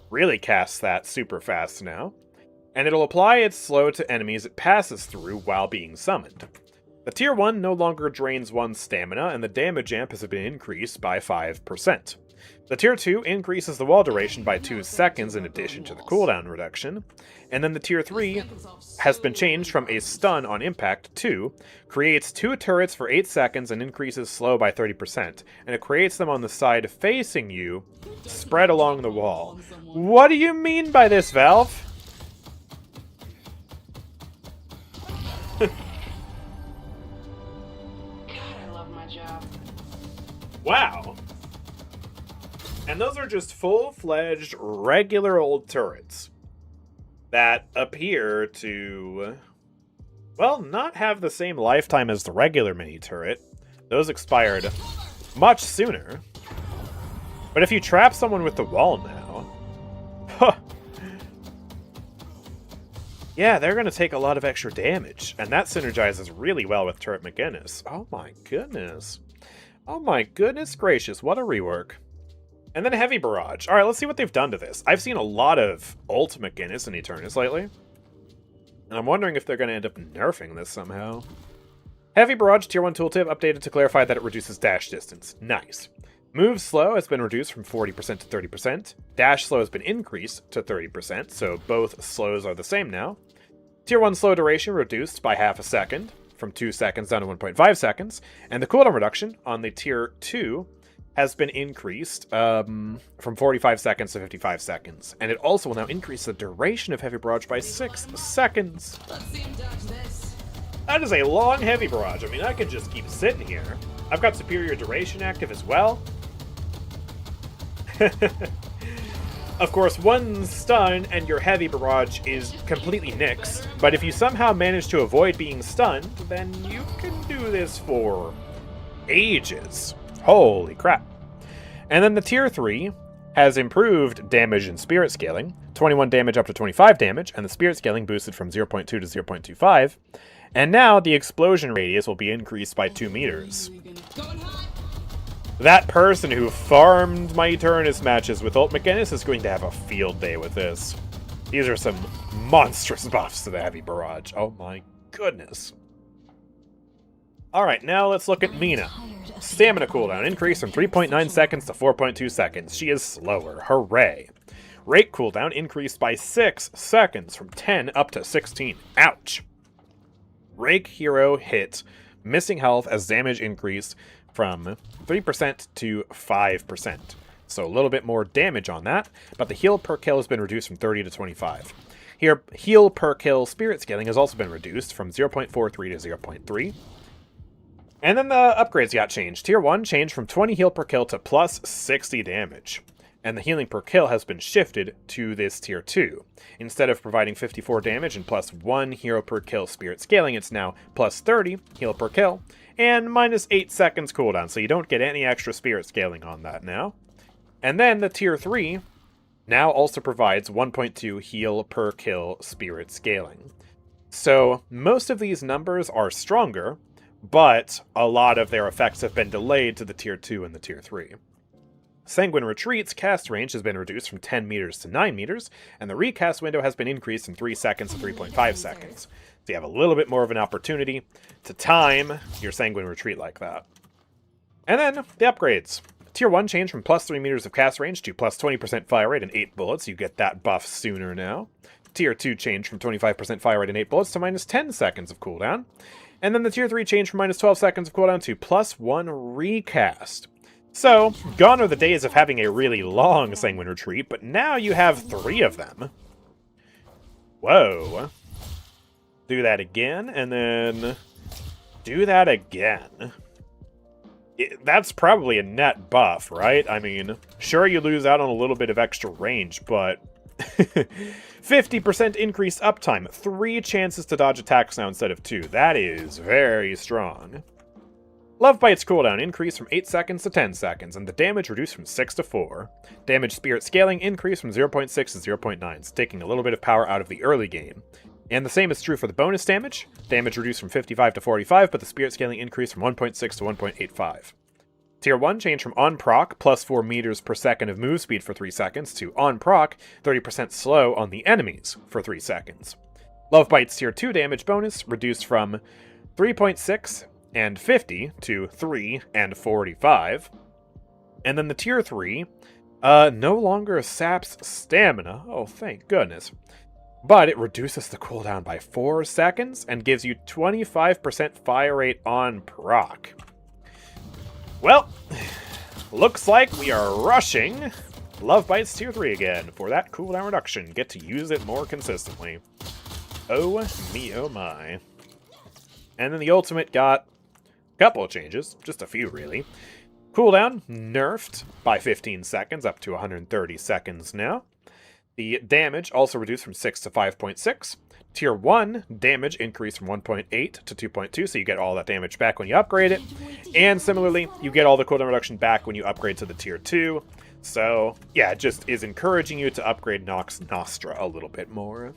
really cast that super fast now. And it'll apply its slow to enemies it passes through while being summoned. The Tier 1 no longer drains 1's stamina, and the damage amp has been increased by 5%. The Tier 2 increases the wall duration by 2 seconds in addition to the cooldown reduction. And then the Tier 3 has been changed from a stun on impact to creates 2 turrets for 8 seconds and increases slow by 30%. And it creates them on the side facing you, spread along the wall. What do you mean by this, Valve? Wow. And those are just full-fledged, regular old turrets that appear to, well, not have the same lifetime as the regular mini turret. Those expired much sooner. But if you trap someone with the wall now, huh, yeah, they're going to take a lot of extra damage. And that synergizes really well with Turret McGinnis. Oh my goodness. Oh my goodness gracious, what a rework. And then Heavy Barrage. Alright, let's see what they've done to this. I've seen a lot of ult McGinnis and Eternus lately. And I'm wondering if they're going to end up nerfing this somehow. Heavy Barrage Tier 1 tooltip updated to clarify that it reduces dash distance. Nice. Move slow has been reduced from 40% to 30%. Dash slow has been increased to 30%, so both slows are the same now. Tier 1 slow duration reduced by half a second, from 2 seconds down to 1.5 seconds. And the cooldown reduction on the Tier 2 has been increased from 45 seconds to 55 seconds. And it also will now increase the duration of Heavy Barrage by 6 seconds. That is a long Heavy Barrage. I mean, I could just keep sitting here. I've got Superior Duration active as well. Of course, one stun and your Heavy Barrage is completely nixed, but if you somehow manage to avoid being stunned, then you can do this for ages. Holy crap. And then the Tier 3 has improved damage and spirit scaling, 21 damage up to 25 damage, and the spirit scaling boosted from 0.2 to 0.25. And now the explosion radius will be increased by 2 meters. That person who farmed my Eternus matches with ult McGinnis is going to have a field day with this. These are some monstrous buffs to the Heavy Barrage. Oh my goodness. Alright, now let's look at Mina. Stamina cooldown increased from 3.9 seconds to 4.2 seconds. She is slower. Hooray. Rate cooldown increased by 6 seconds from 10 up to 16. Ouch. Rake hero hit missing health as damage increased from 3% to 5%. So a little bit more damage on that, but the heal per kill has been reduced from 30 to 25. Here, heal per kill spirit scaling has also been reduced from 0.43 to 0.3. And then the upgrades got changed. Tier 1 changed from 20 heal per kill to plus 60 damage. And the healing per kill has been shifted to this Tier 2. Instead of providing 54 damage and plus 1 hero per kill spirit scaling, it's now plus 30 heal per kill, and minus 8 seconds cooldown, so you don't get any extra spirit scaling on that now. And then the Tier 3 now also provides 1.2 heal per kill spirit scaling. So most of these numbers are stronger, but a lot of their effects have been delayed to the Tier 2 and the Tier 3. Sanguine Retreat's cast range has been reduced from 10 meters to 9 meters, and the recast window has been increased from 3 seconds to 3.5 seconds. So you have a little bit more of an opportunity to time your Sanguine Retreat like that. And then, the upgrades. Tier 1 changed from plus 3 meters of cast range to plus 20% fire rate and 8 bullets. You get that buff sooner now. Tier 2 changed from 25% fire rate and 8 bullets to minus 10 seconds of cooldown. And then the Tier 3 changed from minus 12 seconds of cooldown to plus 1 recast. So, gone are the days of having a really long Sanguine Retreat, but now you have 3 of them. Whoa. Do that again, and then do that again. That's probably a net buff, right? I mean, sure you lose out on a little bit of extra range, but 50% increased uptime, 3 chances to dodge attacks now instead of 2. That is very strong. Love Bite's cooldown increased from 8 seconds to 10 seconds, and the damage reduced from 6 to 4. Damage Spirit scaling increased from 0.6 to 0.9, taking a little bit of power out of the early game. And the same is true for the bonus damage. Damage reduced from 55 to 45, but the Spirit scaling increased from 1.6 to 1.85. Tier 1 changed from on proc, plus 4 meters per second of move speed for 3 seconds, to on proc, 30% slow on the enemies for 3 seconds. Love Bite's Tier 2 damage bonus reduced from 3.6 and 50 to 3 and 45. And then the Tier 3 no longer saps stamina. Oh, thank goodness. But it reduces the cooldown by 4 seconds and gives you 25% fire rate on proc. Well, looks like we are rushing Love Bite's Tier 3 again for that cooldown reduction. Get to use it more consistently. Oh me, oh my. And then the ultimate got a couple of changes, just a few really. Cooldown nerfed by 15 seconds, up to 130 seconds now. The damage also reduced from 6 to 5.6. Tier 1 damage increased from 1.8 to 2.2, so you get all that damage back when you upgrade it. And similarly, you get all the cooldown reduction back when you upgrade to the Tier 2. So, yeah, it just is encouraging you to upgrade Nox Nostra a little bit more.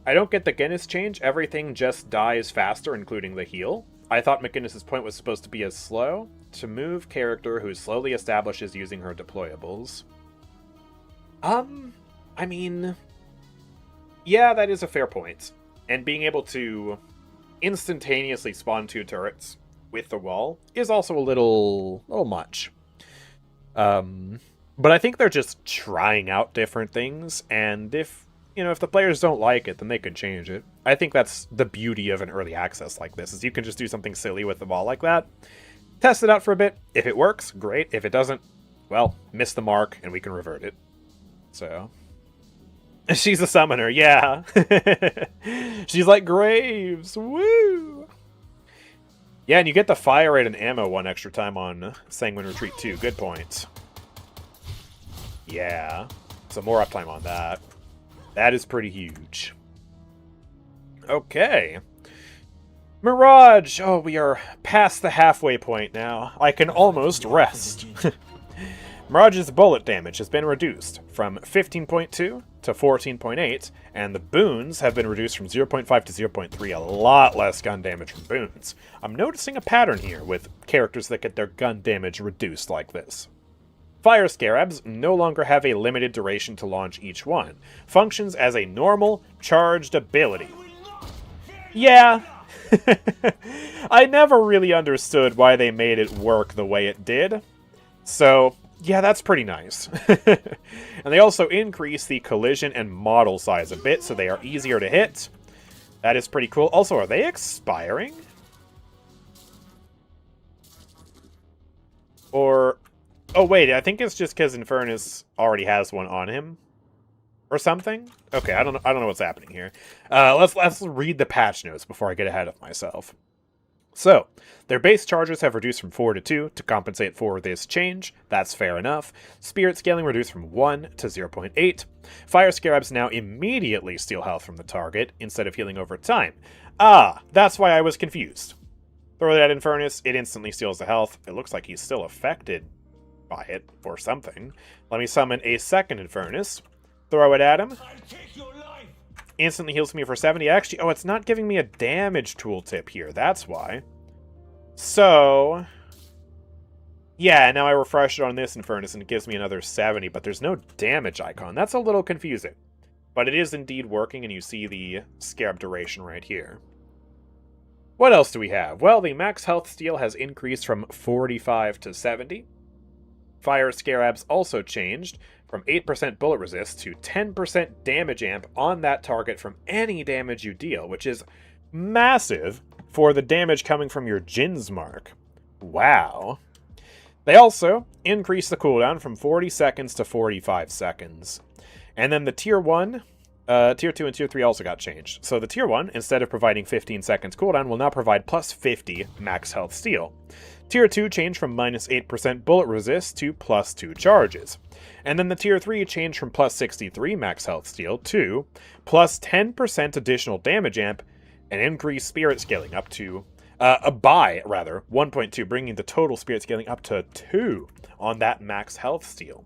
I don't get the McGinnis change. Everything just dies faster, including the heal. I thought McInness' point was supposed to be as slow. To move character who slowly establishes using her deployables. I mean, yeah, that is a fair point. And being able to instantaneously spawn 2 turrets with the wall is also a little much. But I think they're just trying out different things, and if the players don't like it, then they can change it. I think that's the beauty of an early access like this, is you can just do something silly with the wall like that. Test it out for a bit. If it works, great. If it doesn't, well, miss the mark, and we can revert it. So, she's a summoner, yeah. She's like Graves, woo! Yeah, and you get the fire rate and ammo 1 extra time on Sanguine Retreat too. Good point. Yeah, so more uptime on that. That is pretty huge. Okay. Mirage! Oh, we are past the halfway point now. I can almost rest. Mirage's bullet damage has been reduced from 15.2 to 14.8, and the boons have been reduced from 0.5 to 0.3, a lot less gun damage from boons. I'm noticing a pattern here with characters that get their gun damage reduced like this. Fire Scarabs no longer have a limited duration to launch each one. Functions as a normal, charged ability. Yeah, I never really understood why they made it work the way it did. So, yeah, that's pretty nice. And they also increase the collision and model size a bit, so they are easier to hit. That is pretty cool. Also, are they expiring? Or... oh, wait, I think it's just because Infernus already has one on him. Or something? Okay, I don't know what's happening here. Let's read the patch notes before I get ahead of myself. So, their base charges have reduced from 4 to 2 to compensate for this change. That's fair enough. Spirit scaling reduced from 1 to 0.8. Fire Scarabs now immediately steal health from the target instead of healing over time. Ah, that's why I was confused. Throw that at Infernus, it instantly steals the health. It looks like he's still affected by it or something. Let me summon a second Infernus. Throw it at him. Instantly heals me for 70. Actually, oh, it's not giving me a damage tooltip here. That's why. So, yeah, now I refresh it on this Infernus and it gives me another 70, but there's no damage icon. That's a little confusing. But it is indeed working, and you see the Scarab duration right here. What else do we have? Well, the max health steal has increased from 45 to 70. Fire Scarabs also changed from 8% bullet resist to 10% damage amp on that target from any damage you deal, which is massive for the damage coming from your Jin's mark. Wow. They also increased the cooldown from 40 seconds to 45 seconds. And then the Tier 1, Tier 2 and Tier 3 also got changed. So the Tier 1, instead of providing 15 seconds cooldown, will now provide plus 50 max health steal. Tier 2 changed from minus 8% bullet resist to plus 2 charges. And then the Tier 3 changed from plus 63 max health steal to plus 10% additional damage amp and increased spirit scaling up to, by 1.2, bringing the total spirit scaling up to 2 on that max health steal.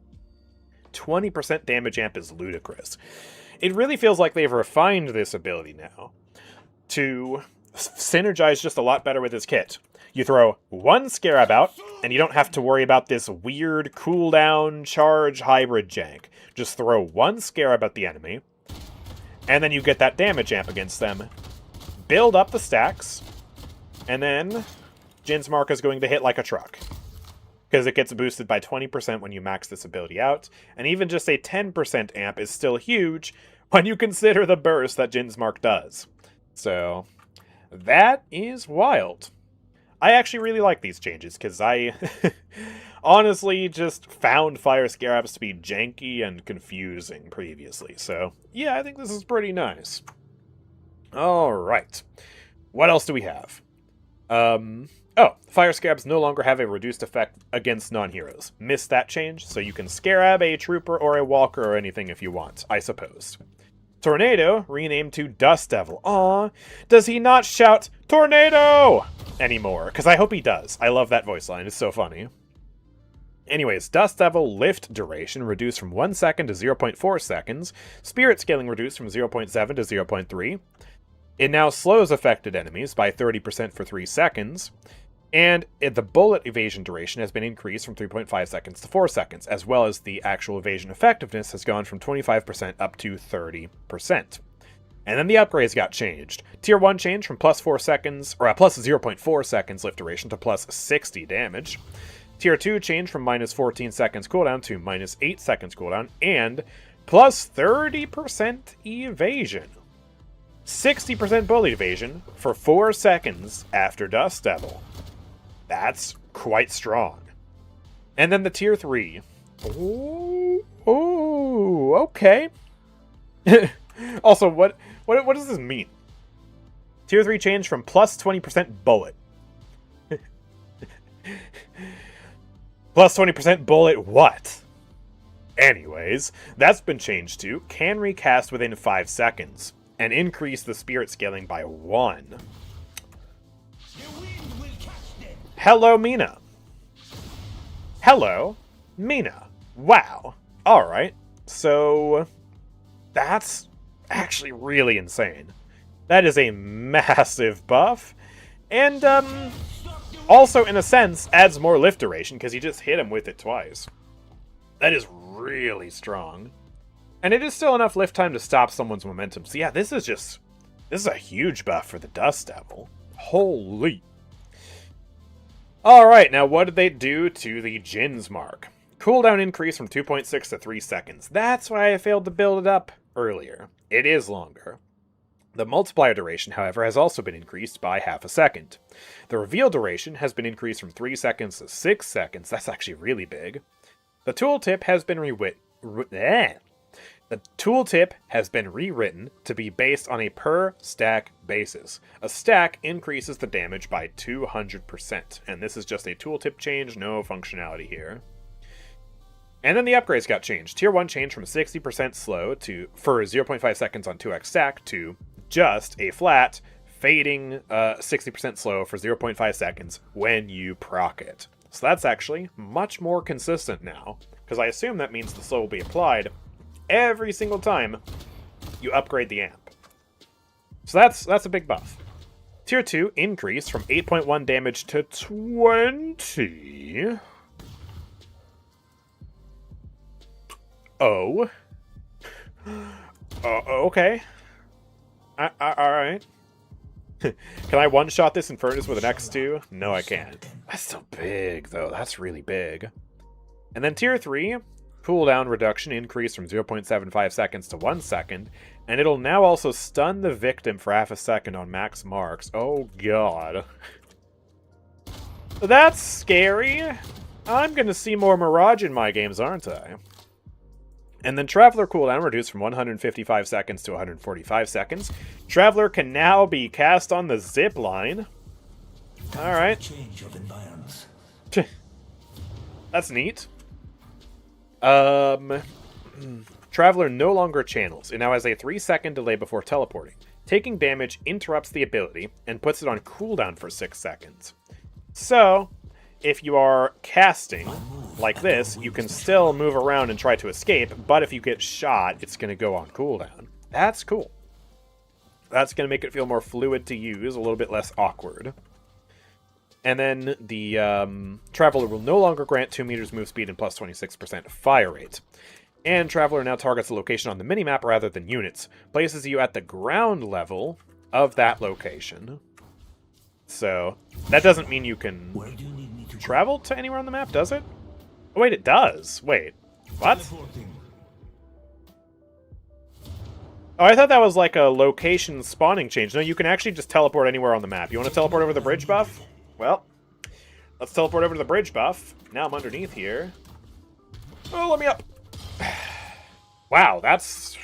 20% damage amp is ludicrous. It really feels like they've refined this ability now to synergize just a lot better with this kit. You throw one Scarab out, and you don't have to worry about this weird cooldown charge hybrid jank. Just throw one Scarab at the enemy, and then you get that damage amp against them. Build up the stacks, and then Jin's Mark is going to hit like a truck. Because it gets boosted by 20% when you max this ability out, and even just a 10% amp is still huge when you consider the burst that Jin's Mark does. So, that is wild. I actually really like these changes, because I honestly just found Fire Scarabs to be janky and confusing previously. So, yeah, I think this is pretty nice. Alright. What else do we have? Fire Scarabs no longer have a reduced effect against non-heroes. Missed that change, so you can Scarab a Trooper or a Walker or anything if you want, I suppose. Tornado, renamed to Dust Devil. Aw, does he not shout, Tornado! Anymore, because I hope he does. I love that voice line, it's so funny. Anyways, Dust Devil lift duration reduced from 1 second to 0.4 seconds. Spirit scaling reduced from 0.7 to 0.3. It now slows affected enemies by 30% for 3 seconds. And the bullet evasion duration has been increased from 3.5 seconds to 4 seconds, as well as the actual evasion effectiveness has gone from 25% up to 30%. And then the upgrades got changed. Tier 1 changed from plus 4 seconds, or plus 0.4 seconds lift duration to plus 60 damage. Tier 2 changed from minus 14 seconds cooldown to minus 8 seconds cooldown, and plus 30% evasion. 60% bullet evasion for 4 seconds after Dust Devil. That's quite strong. And then the Tier 3. Ooh, okay. Also, what does this mean? Tier 3 changed from plus 20% bullet. Plus 20% bullet what? Anyways, that's been changed to can recast within 5 seconds and increase the spirit scaling by 1. Hello, Mina. Hello, Mina. Wow. Alright, so that's actually really insane. That is a massive buff. And, also, in a sense, adds more lift duration, because you just hit him with it twice. That is really strong. And it is still enough lift time to stop someone's momentum. So yeah, this is a huge buff for the Dust Devil. Holy. Alright, now what did they do to the Jin's mark? Cooldown increase from 2.6 to 3 seconds. That's why I failed to build it up earlier. It is longer. The multiplier duration, however, has also been increased by half a second. The reveal duration has been increased from 3 seconds to 6 seconds. That's actually really big. The tooltip has been rewritten to be based on a per stack basis. A stack increases the damage by 200%, and this is just a tooltip change, no functionality here. And then the upgrades got changed. Tier 1 changed from 60% slow for 0.5 seconds on 2x stack to just a flat, fading 60% slow for 0.5 seconds when you proc it. So that's actually much more consistent now, because I assume that means the slow will be applied every single time you upgrade the amp. So that's a big buff. Tier 2 increased from 8.1 damage to 20. Oh. Okay. Alright. Can I one-shot this Infernus with an X2? No, I can't. That's still big, though. That's really big. And then Tier 3, cooldown reduction increased from 0.75 seconds to 1 second, and it'll now also stun the victim for half a second on max marks. Oh, God. That's scary. I'm gonna see more Mirage in my games, aren't I? And then Traveler cooldown reduced from 155 seconds to 145 seconds. Traveler can now be cast on the zip line. Alright. Change of environments. That's neat. Traveler no longer channels. It now has a 3-second delay before teleporting. Taking damage interrupts the ability and puts it on cooldown for 6 seconds. So, if you are casting like this, you can still move around and try to escape, but if you get shot, it's going to go on cooldown. That's cool. That's going to make it feel more fluid to use, a little bit less awkward. And then the Traveler will no longer grant 2 meters move speed and plus 26% fire rate. And Traveler now targets a location on the minimap rather than units. Places you at the ground level of that location. So, that doesn't mean you can travel to anywhere on the map, does it? Oh, wait, it does. Wait, what? Oh, I thought that was like a location spawning change. No, you can actually just teleport anywhere on the map. You want to teleport over the bridge buff? Well, let's teleport over to the bridge buff. Now I'm underneath here. Oh, let me up. Wow, that's...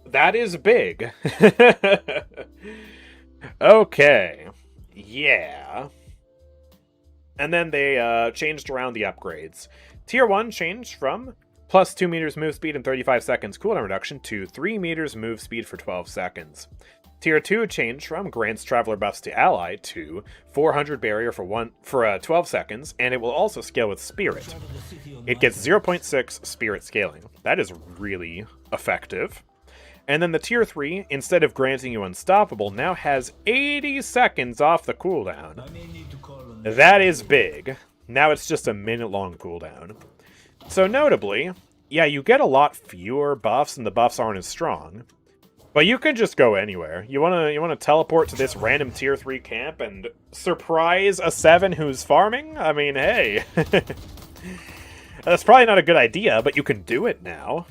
That is big. Okay. Yeah. And then they changed around the upgrades. Tier 1 changed from plus 2 meters move speed and 35 seconds cooldown reduction to 3 meters move speed for 12 seconds. Tier 2 changed from grants Traveler buffs to ally to 400 barrier for 12 seconds, and it will also scale with Spirit. It gets 0.6 Spirit scaling. That is really effective. And then the Tier 3, instead of granting you Unstoppable, now has 80 seconds off the cooldown. That is big. Now it's just a minute-long cooldown. So notably, yeah, you get a lot fewer buffs, and the buffs aren't as strong. But you can just go anywhere. You wanna teleport to this random Tier 3 camp and surprise a 7 who's farming? I mean, hey. That's probably not a good idea, but you can do it now.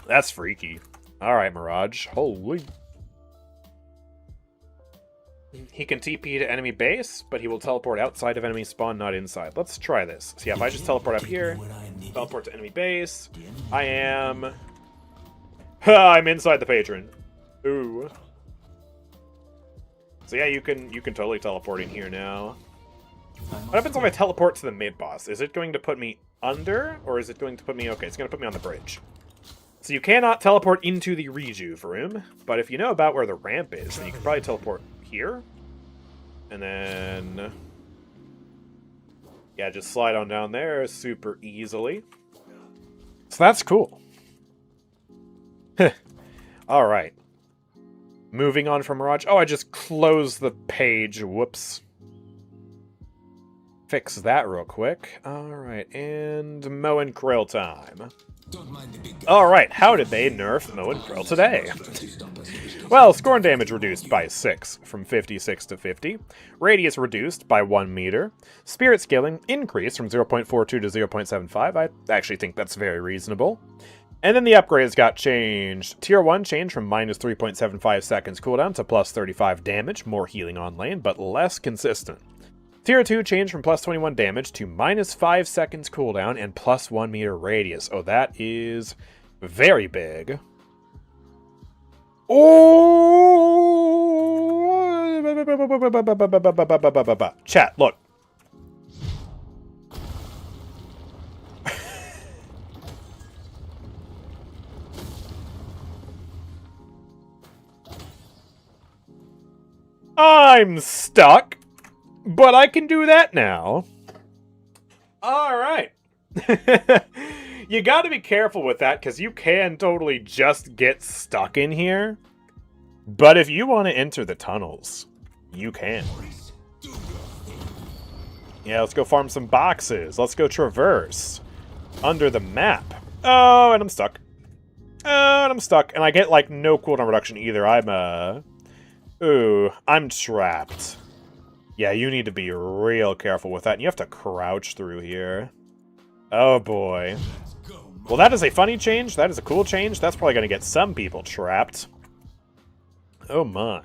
That's freaky. Alright, Mirage. Holy. He can TP to enemy base, but he will teleport outside of enemy spawn, not inside. Let's try this. So yeah, if I just teleport up here, teleport to enemy base, I am... I'm inside the patron. Ooh. So yeah, you can totally teleport in here now. What happens if I teleport to the mid-boss? Is it going to put me under, or is it going to put me... Okay, it's going to put me on the bridge. So you cannot teleport into the rejuve room, but if you know about where the ramp is, then you can probably teleport here. And then... yeah, just slide on down there super easily. So that's cool. Alright. Moving on from Mirage. Oh, I just closed the page. Whoops. fix that real quick. Alright, and Moe and Krill time. Alright, how did they nerf Moe and Krill today? Well, scorn damage reduced by 6, from 56 to 50. Radius reduced by 1 meter. Spirit scaling increased from 0.42 to 0.75. I actually think that's very reasonable. And then the upgrades got changed. Tier 1 changed from minus 3.75 seconds cooldown to plus 35 damage, more healing on lane, but less consistent. Tier 2 changed from plus 21 damage to minus 5 seconds cooldown and plus 1 meter radius. Oh, that is very big. Oh! Chat, look. I'm stuck. But I can do that now. Alright. You gotta be careful with that, because you can totally just get stuck in here. But if you want to enter the tunnels, you can. Yeah, let's go farm some boxes. Let's go traverse under the map. Oh, and I'm stuck. Oh, and I'm stuck. And I get, like, no cooldown reduction either. Ooh, I'm trapped. Yeah, you need to be real careful with that. And you have to crouch through here. Oh, boy. Well, that is a funny change. That is a cool change. That's probably going to get some people trapped. Oh, my.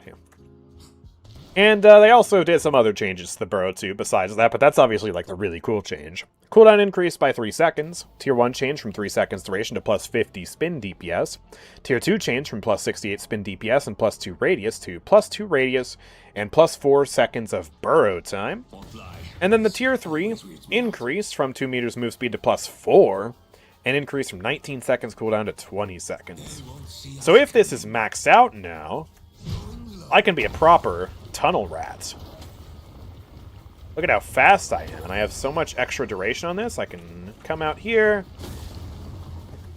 And they also did some other changes to the burrow, too, besides that. But that's obviously, like, the really cool change. Cooldown increased by 3 seconds. Tier 1 changed from 3 seconds duration to plus 50 spin DPS. Tier 2 changed from plus 68 spin DPS and plus 2 radius to plus 2 radius and plus 4 seconds of burrow time. And then the Tier 3 increased from 2 meters move speed to plus 4 and increased from 19 seconds cooldown to 20 seconds. So if this is maxed out now, I can be a proper tunnel rat. Look at how fast I am, and I have so much extra duration on this. I can come out here,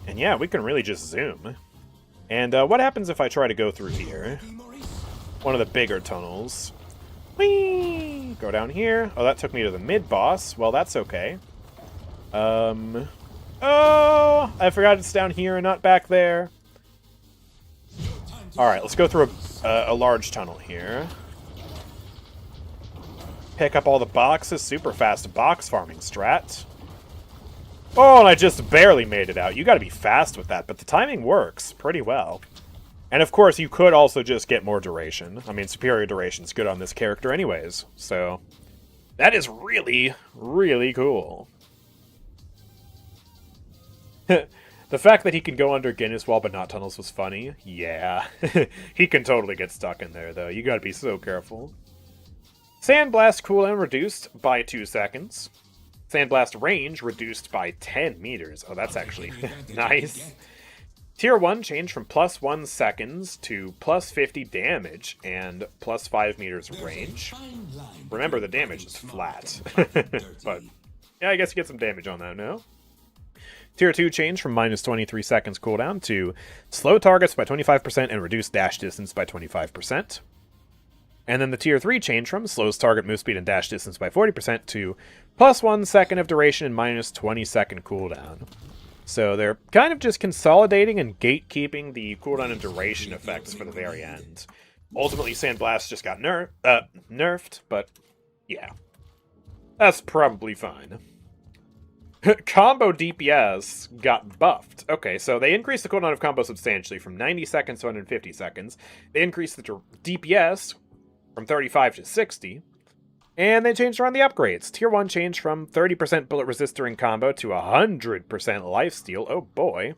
and yeah, we can really just zoom. And what happens if I try to go through here? One of the bigger tunnels. Whee! Go down here. Oh, that took me to the mid-boss. Well, that's okay. Oh, I forgot it's down here and not back there. Alright, let's go through a large tunnel here. Pick up all the boxes. Super fast box farming strat. Oh, and I just barely made it out. You gotta be fast with that, but the timing works pretty well. And of course, you could also just get more duration. I mean, superior duration's good on this character anyways. So, that is really, really cool. The fact that he can go under McGinnis wall but not tunnels was funny. Yeah. He can totally get stuck in there, though. You gotta be so careful. Sandblast cooldown reduced by 2 seconds. Sandblast range reduced by 10 meters. Oh, that's actually nice. Tier 1 changed from plus 1 seconds to plus 50 damage and plus 5 meters range. Remember, the damage is flat. But, yeah, I guess you get some damage on that, no? Tier 2 changed from minus 23 seconds cooldown to slow targets by 25% and reduce dash distance by 25%. And then the Tier 3 change from slows target move speed and dash distance by 40% to plus 1 second of duration and minus 20 second cooldown. So they're kind of just consolidating and gatekeeping the cooldown and duration effects for the very end. Ultimately, Sandblast just got nerfed, but yeah. That's probably fine. Combo DPS got buffed. Okay, so they increased the cooldown of combo substantially from 90 seconds to 150 seconds. They increased the DPS from 35 to 60. And they changed around the upgrades. Tier 1 changed from 30% bullet resist during combo to 100% lifesteal. Oh boy.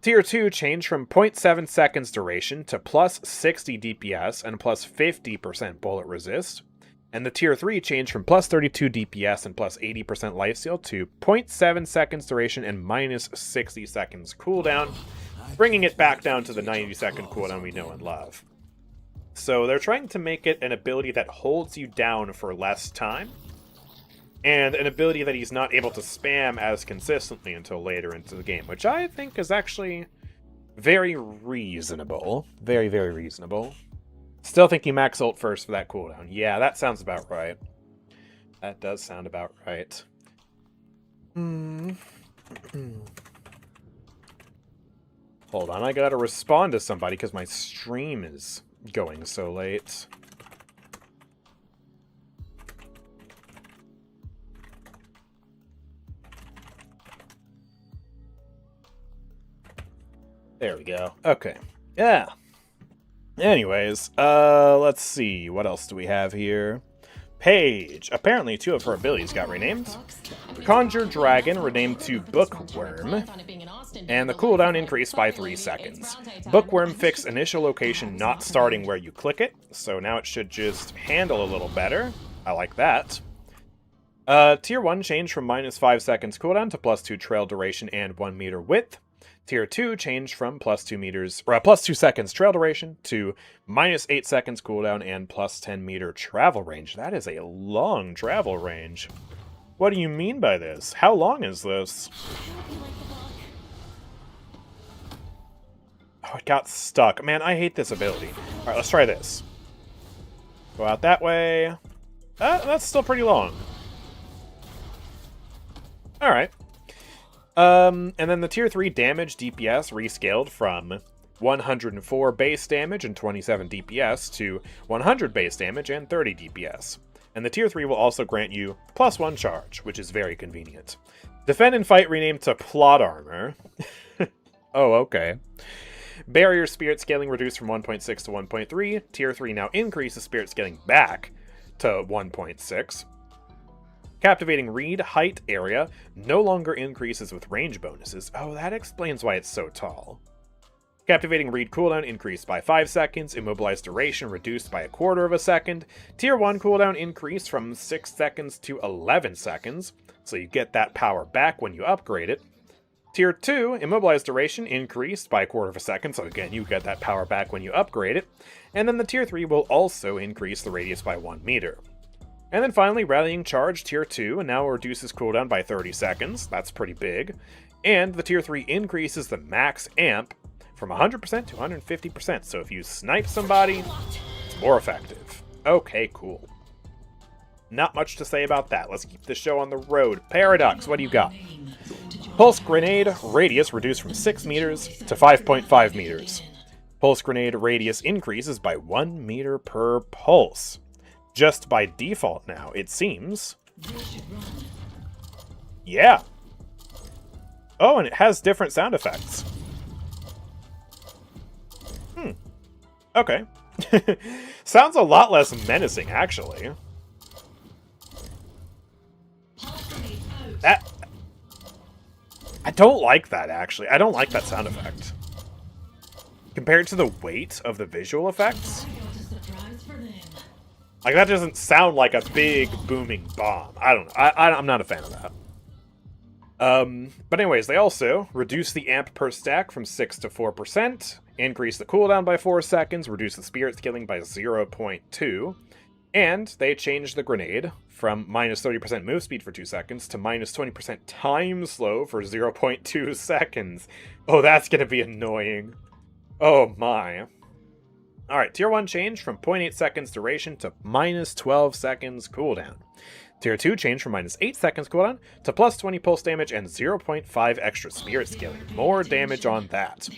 Tier 2 changed from 0.7 seconds duration to plus 60 DPS and plus 50% bullet resist. And the Tier 3 changed from plus 32 DPS and plus 80% lifesteal to 0.7 seconds duration and minus 60 seconds cooldown, bringing it back down to the 90 second cooldown we know and love. So they're trying to make it an ability that holds you down for less time, and an ability that he's not able to spam as consistently until later into the game, which I think is actually very reasonable. Very, very reasonable. Still think you max ult first for that cooldown. Yeah, that sounds about right. That does sound about right. Hold on, I gotta respond to somebody because my stream is going so late. There we go. Okay. Yeah. Anyways, let's see. What else do we have here? Paige. Apparently 2 of her abilities got renamed. Conjure Dragon renamed to Bookworm. And the cooldown increased by 3 seconds. Bookworm fixed initial location not starting where you click it, so now it should just handle a little better. I like that. Tier 1 changed from -5 seconds cooldown to +2 trail duration and 1 meter width. Tier 2 changed from +2 seconds trail duration to -8 seconds cooldown and +10 meter travel range. That is a long travel range. What do you mean by this? How long is this? Oh, it got stuck. Man, I hate this ability. Alright, let's try this. Go out that way. That's still pretty long. Alright. And then the Tier 3 damage DPS rescaled from 104 base damage and 27 DPS to 100 base damage and 30 DPS. And the Tier 3 will also grant you +1 charge, which is very convenient. Defend and Fight renamed to Plot Armor. Oh, okay. Barrier Spirit Scaling reduced from 1.6 to 1.3. Tier 3 now increases Spirit Scaling back to 1.6. Captivating Reed height area no longer increases with range bonuses. Oh, that explains why it's so tall. Captivating Reed cooldown increased by 5 seconds. Immobilized duration reduced by 1/4 of a second. Tier 1 cooldown increased from 6 seconds to 11 seconds, so you get that power back when you upgrade it. Tier 2, immobilized duration increased by 1/4 of a second, so again, you get that power back when you upgrade it. And then the Tier 3 will also increase the radius by 1 meter. And then finally, Rallying Charge Tier 2 now reduces cooldown by 30 seconds. That's pretty big. And the Tier 3 increases the max amp from 100% to 150%. So if you snipe somebody, it's more effective. Okay, cool. Not much to say about that. Let's keep the show on the road. Paradox, what do you got? Pulse Grenade radius reduced from 6 meters to 5.5 meters. Pulse Grenade radius increases by 1 meter per pulse. Just by default now, it seems. Yeah. Oh, and it has different sound effects. Okay. Sounds a lot less menacing, actually. That... I don't like that, actually. I don't like that sound effect. Compared to the weight of the visual effects... Like, that doesn't sound like a big, booming bomb. I don't know. I'm not a fan of that. But anyways, they also reduce the amp per stack from 6 to 4%, increase the cooldown by 4 seconds, reduce the spirit scaling by 0.2, and they changed the grenade from -30% move speed for 2 seconds to -20% time slow for 0.2 seconds. Oh, that's gonna be annoying. Oh my. Alright, Tier 1 changed from 0.8 seconds duration to -12 seconds cooldown. Tier 2 changed from -8 seconds cooldown to +20 pulse damage and 0.5 extra spirit scaling. More damage on that.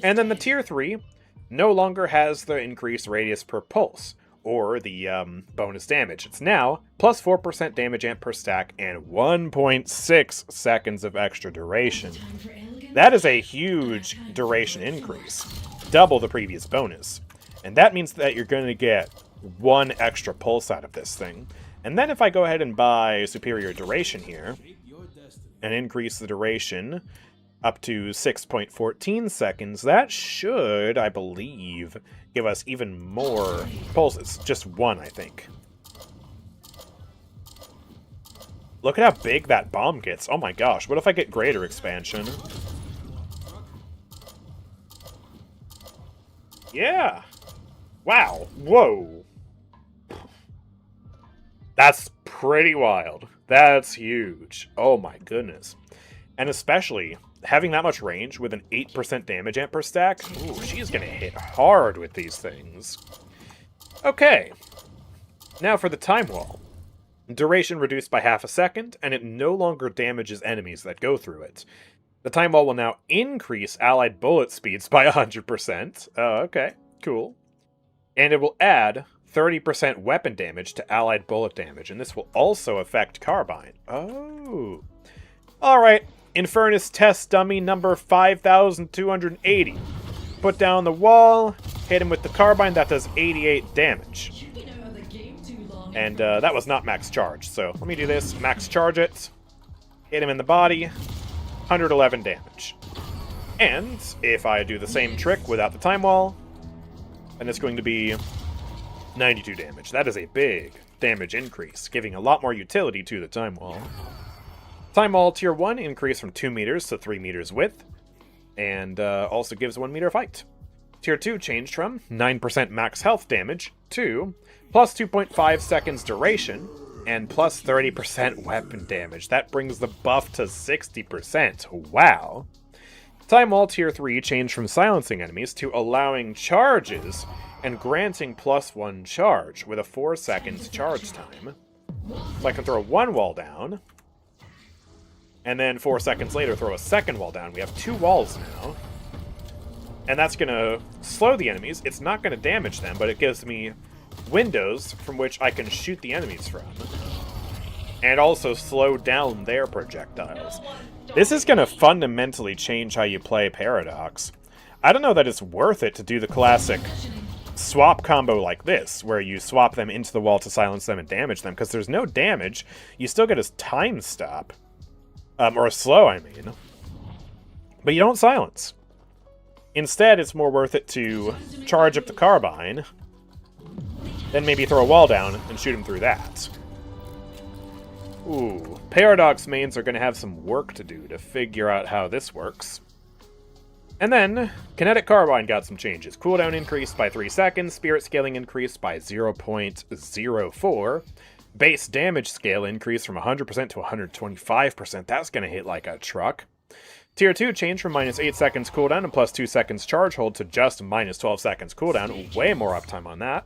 And then the Tier 3 no longer has the increased radius per pulse, or the bonus damage. It's now +4% damage amp per stack and 1.6 seconds of extra duration. That is a huge duration increase. Double the previous bonus. And that means that you're going to get 1 extra pulse out of this thing. And then if I go ahead and buy Superior Duration here, and increase the duration up to 6.14 seconds, that should, I believe, give us even more pulses. Just 1, I think. Look at how big that bomb gets. Oh my gosh, what if I get greater expansion? Yeah! Wow. Whoa. That's pretty wild. That's huge. Oh my goodness. And especially, having that much range with an 8% damage amp per stack, ooh, she's gonna hit hard with these things. Okay. Now for the time wall. Duration reduced by half a second, and it no longer damages enemies that go through it. The time wall will now increase allied bullet speeds by 100%. Oh, okay, cool. And it will add 30% weapon damage to allied bullet damage, and this will also affect Carbine. Oh. Alright, Infernus test dummy number 5280. Put down the wall, hit him with the Carbine, that does 88 damage. And that was not max charge, so let me do this. Max charge it. Hit him in the body. 111 damage. And if I do the same trick without the time wall, then it's going to be 92 damage. That is a big damage increase, giving a lot more utility to the time wall. Time wall tier 1 increased from 2 meters to 3 meters width, and also gives 1 meter of height. Tier 2 changed from 9% max health damage to plus 2.5 seconds duration, and plus 30% weapon damage. That brings the buff to 60%. Wow. Time Wall Tier 3 changed from silencing enemies to allowing charges, and granting plus 1 charge, with a 4 seconds charge time. So I can throw 1 wall down, and then 4 seconds later throw a second wall down. We have 2 walls now. And that's going to slow the enemies. It's not going to damage them, but it gives me windows from which I can shoot the enemies from. And also slow down their projectiles. This is going to fundamentally change how you play Paradox. I don't know that it's worth it to do the classic swap combo like this, where you swap them into the wall to silence them and damage them, because there's no damage. You still get a time stop. Or a slow, I mean. But you don't silence. Instead, it's more worth it to charge up the Carbine, then maybe throw a wall down and shoot him through that. Ooh, Paradox mains are going to have some work to do to figure out how this works. And then, Kinetic Carbine got some changes. Cooldown increased by 3 seconds, Spirit Scaling increased by 0.04, Base Damage Scale increased from 100% to 125%. That's going to hit like a truck. Tier 2 changed from minus 8 seconds cooldown and plus 2 seconds charge hold to just minus 12 seconds cooldown. Way more uptime on that.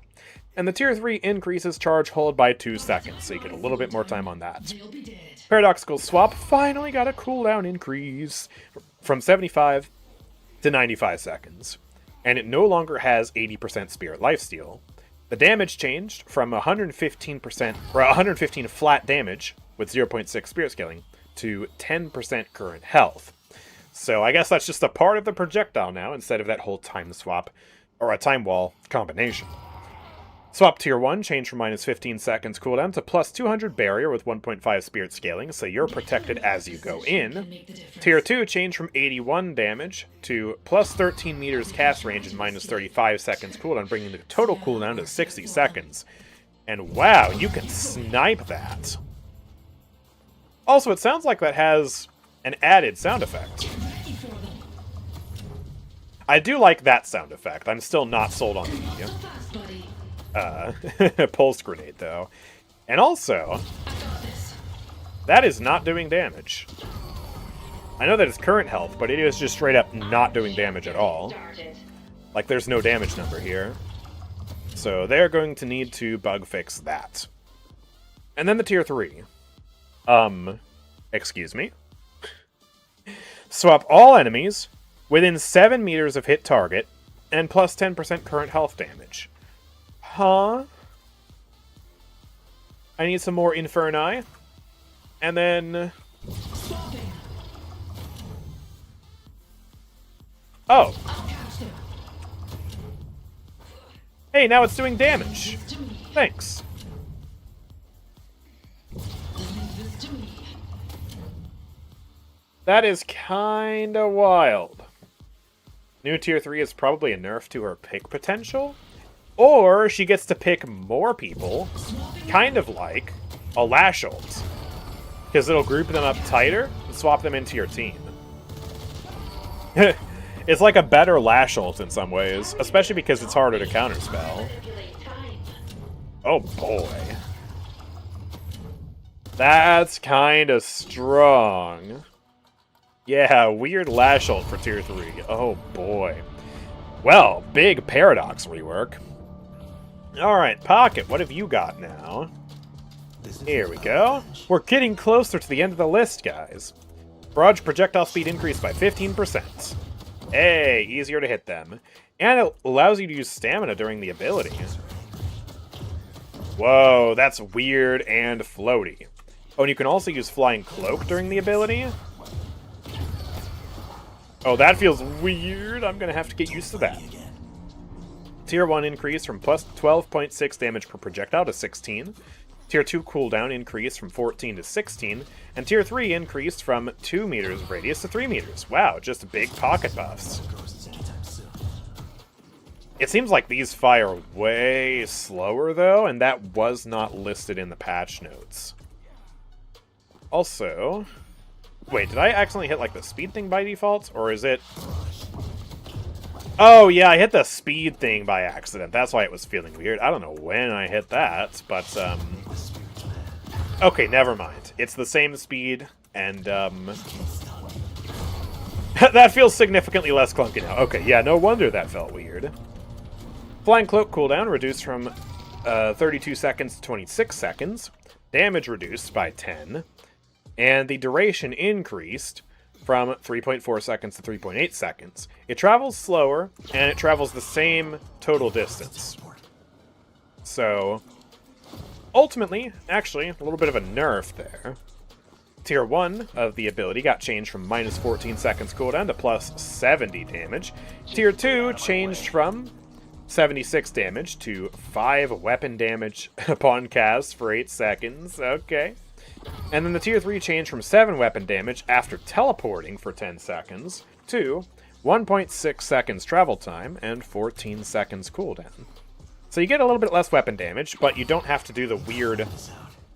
And the Tier 3 increases charge hold by 2 seconds, so you get a little bit more time on that. Paradoxical Swap finally got a cooldown increase from 75 to 95 seconds. And it no longer has 80% Spirit Lifesteal. The damage changed from 115% or 115 flat damage with 0.6 Spirit Scaling to 10% current health. So I guess that's just a part of the projectile now, instead of that whole time swap, or a time wall combination. Swap Tier 1 changed from minus 15 seconds cooldown to plus 200 barrier with 1.5 Spirit Scaling, so you're protected as you go in. Tier 2 changed from 81 damage to plus 13 meters cast range and minus 35 seconds cooldown, bringing the total cooldown to 60 seconds. And wow, you can snipe that. Also, it sounds like that has an added sound effect. I do like that sound effect. I'm still not sold on the pulse grenade, though. And also, that is not doing damage. I know that it's current health, but it is just straight up not doing damage at all. Like, there's no damage number here. So they're going to need to bug fix that. And then the Tier 3. Excuse me. Swap all enemies within 7 meters of hit target and plus 10% current health damage. Huh? I need some more Inferni. And then... oh. Hey, now it's doing damage. Thanks. That is kinda wild. New Tier 3 is probably a nerf to her pick potential. Or she gets to pick more people, kind of like a Lash ult. Because it'll group them up tighter and swap them into your team. It's like a better Lash ult in some ways, especially because it's harder to counterspell. Oh boy. That's kinda strong. Yeah, weird Lash ult for Tier 3. Oh boy. Well, big Paradox rework. Alright, Pocket, what have you got now? Here we go. We're getting closer to the end of the list, guys. Barrage projectile speed increased by 15%. Hey, easier to hit them. And it allows you to use stamina during the ability. Whoa, that's weird and floaty. Oh, and you can also use Flying Cloak during the ability. Oh, that feels weird. I'm going to have to get used to that. Tier 1 increase from plus 12.6 damage per projectile to 16. Tier 2 cooldown increased from 14 to 16. And Tier 3 increased from 2 meters radius to 3 meters. Wow, just big pocket buffs. It seems like these fire way slower, though, and that was not listed in the patch notes. Also... Wait, did I accidentally hit, like, the speed thing by default? Or is it... Oh, yeah, I hit the speed thing by accident. That's why it was feeling weird. I don't know when I hit that, but, okay, never mind. It's the same speed, and, that feels significantly less clunky now. Okay, yeah, no wonder that felt weird. Flying Cloak cooldown reduced from 32 seconds to 26 seconds. Damage reduced by 10. And the duration increased from 3.4 seconds to 3.8 seconds. It travels slower, and it travels the same total distance. So, ultimately, actually, a little bit of a nerf there. Tier 1 of the ability got changed from minus 14 seconds cooldown to plus 70 damage. Tier 2 changed from 76 damage to 5 weapon damage upon cast for 8 seconds. Okay. And then the Tier 3 changed from 7 weapon damage after teleporting for 10 seconds to 1.6 seconds travel time and 14 seconds cooldown. So you get a little bit less weapon damage, but you don't have to do the weird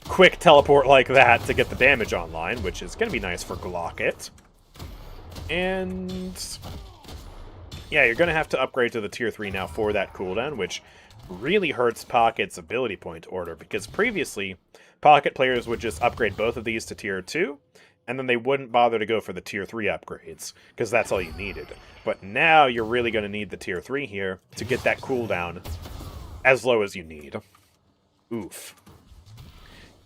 quick teleport like that to get the damage online, which is going to be nice for Glocket. And yeah, you're going to have to upgrade to the Tier 3 now for that cooldown, which really hurts Pocket's ability point order, because previously Pocket players would just upgrade both of these to Tier 2, and then they wouldn't bother to go for the Tier 3 upgrades, because that's all you needed. But now you're really going to need the Tier 3 here to get that cooldown as low as you need. Oof.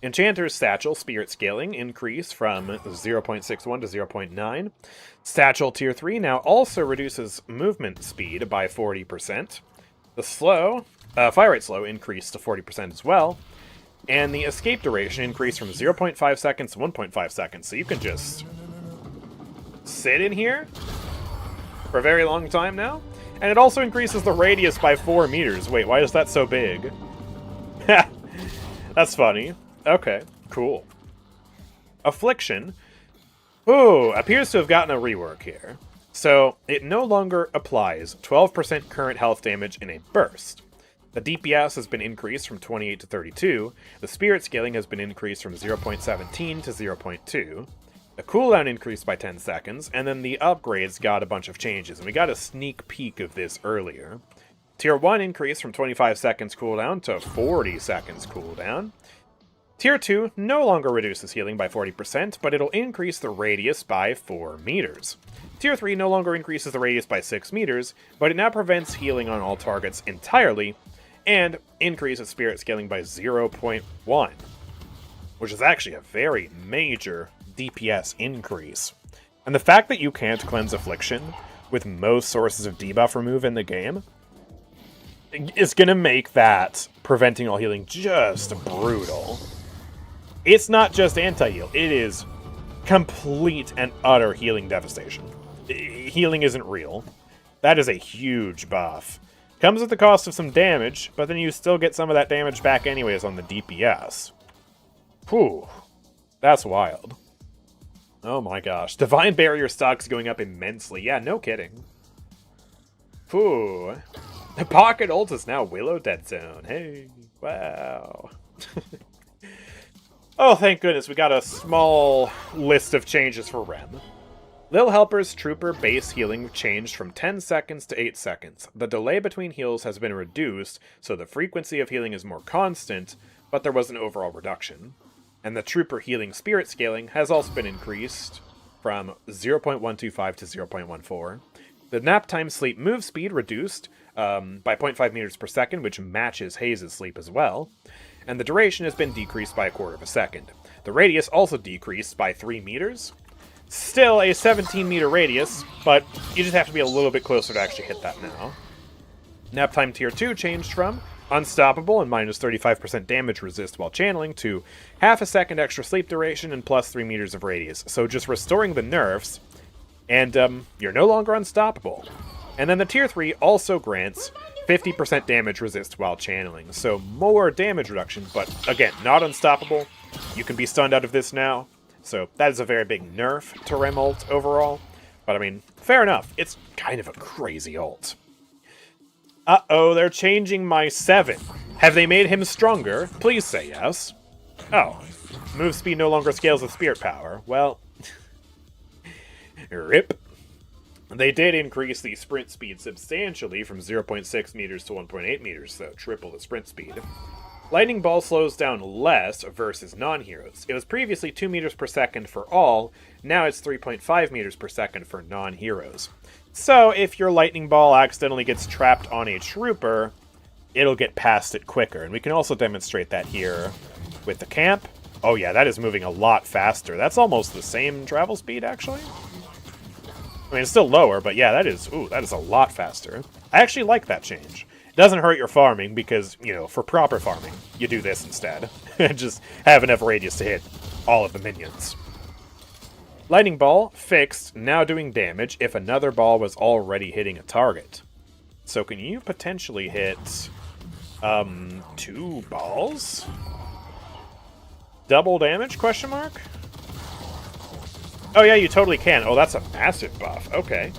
Enchanter's Satchel Spirit Scaling increased from 0.61 to 0.9. Satchel Tier 3 now also reduces movement speed by 40%. The Fire Rate Slow increased to 40% as well. And the escape duration increased from 0.5 seconds to 1.5 seconds. So you can just sit in here for a very long time now. And it also increases the radius by 4 meters. Wait, why is that so big? That's funny. Okay, cool. Affliction. Ooh, appears to have gotten a rework here. So it no longer applies 12% current health damage in a burst. The DPS has been increased from 28 to 32, the Spirit Scaling has been increased from 0.17 to 0.2, the cooldown increased by 10 seconds, and then the upgrades got a bunch of changes, and we got a sneak peek of this earlier. Tier 1 increased from 25 seconds cooldown to 40 seconds cooldown. Tier 2 no longer reduces healing by 40%, but it'll increase the radius by 4 meters. Tier 3 no longer increases the radius by 6 meters, but it now prevents healing on all targets entirely, and increases Spirit Scaling by 0.1, which is actually a very major DPS increase. And the fact that you can't cleanse Affliction with most sources of debuff remove in the game is going to make that preventing all healing just brutal. It's not just anti-heal, it is complete and utter healing devastation. Healing isn't real. That is a huge buff. Comes at the cost of some damage, but then you still get some of that damage back anyways on the DPS. Whew. That's wild. Oh my gosh. Divine Barrier stock's going up immensely. Yeah, no kidding. Whew. The Pocket ult is now Willow Dead Zone. Hey. Wow. Oh, thank goodness. We got a small list of changes for Rem. Lil Helper's Trooper base healing changed from 10 seconds to 8 seconds. The delay between heals has been reduced, so the frequency of healing is more constant, but there was an overall reduction. And the Trooper healing Spirit Scaling has also been increased from 0.125 to 0.14. The nap time sleep move speed reduced by 0.5 meters per second, which matches Haze's sleep as well. and the duration has been decreased by 1/4 second. The radius also decreased by 3 meters. Still a 17-meter radius, but you just have to be a little bit closer to actually hit that now. Nap time tier 2 changed from unstoppable and minus 35% damage resist while channeling to half a second extra sleep duration and plus 3 meters of radius. So just restoring the nerfs, and you're no longer unstoppable. And then the tier 3 also grants 50% damage resist while channeling. So more damage reduction, but again, not unstoppable. You can be stunned out of this now. So that is a very big nerf to Rem ult overall. But I mean, fair enough. It's kind of a crazy ult. Uh-oh, they're changing my 7. Have they made him stronger? Please say yes. Oh, move speed no longer scales with spirit power. Well, rip. They did increase the sprint speed substantially from 0.6 meters to 1.8 meters, so triple the sprint speed. Lightning Ball slows down less versus non-heroes. It was previously 2 meters per second for all, now it's 3.5 meters per second for non-heroes. So if your Lightning Ball accidentally gets trapped on a trooper, it'll get past it quicker. And we can also demonstrate that here with the camp. Oh yeah, that is moving a lot faster. That's almost the same travel speed, actually. I mean, it's still lower, but yeah, that is a lot faster. I actually like that change. It doesn't hurt your farming because, you know, for proper farming, you do this instead. Just have enough radius to hit all of the minions. Lightning Ball, fixed, now doing damage if another ball was already hitting a target. So can you potentially hit, 2 balls? Double damage, question mark? Oh yeah, you totally can. Oh, that's a massive buff. Okay.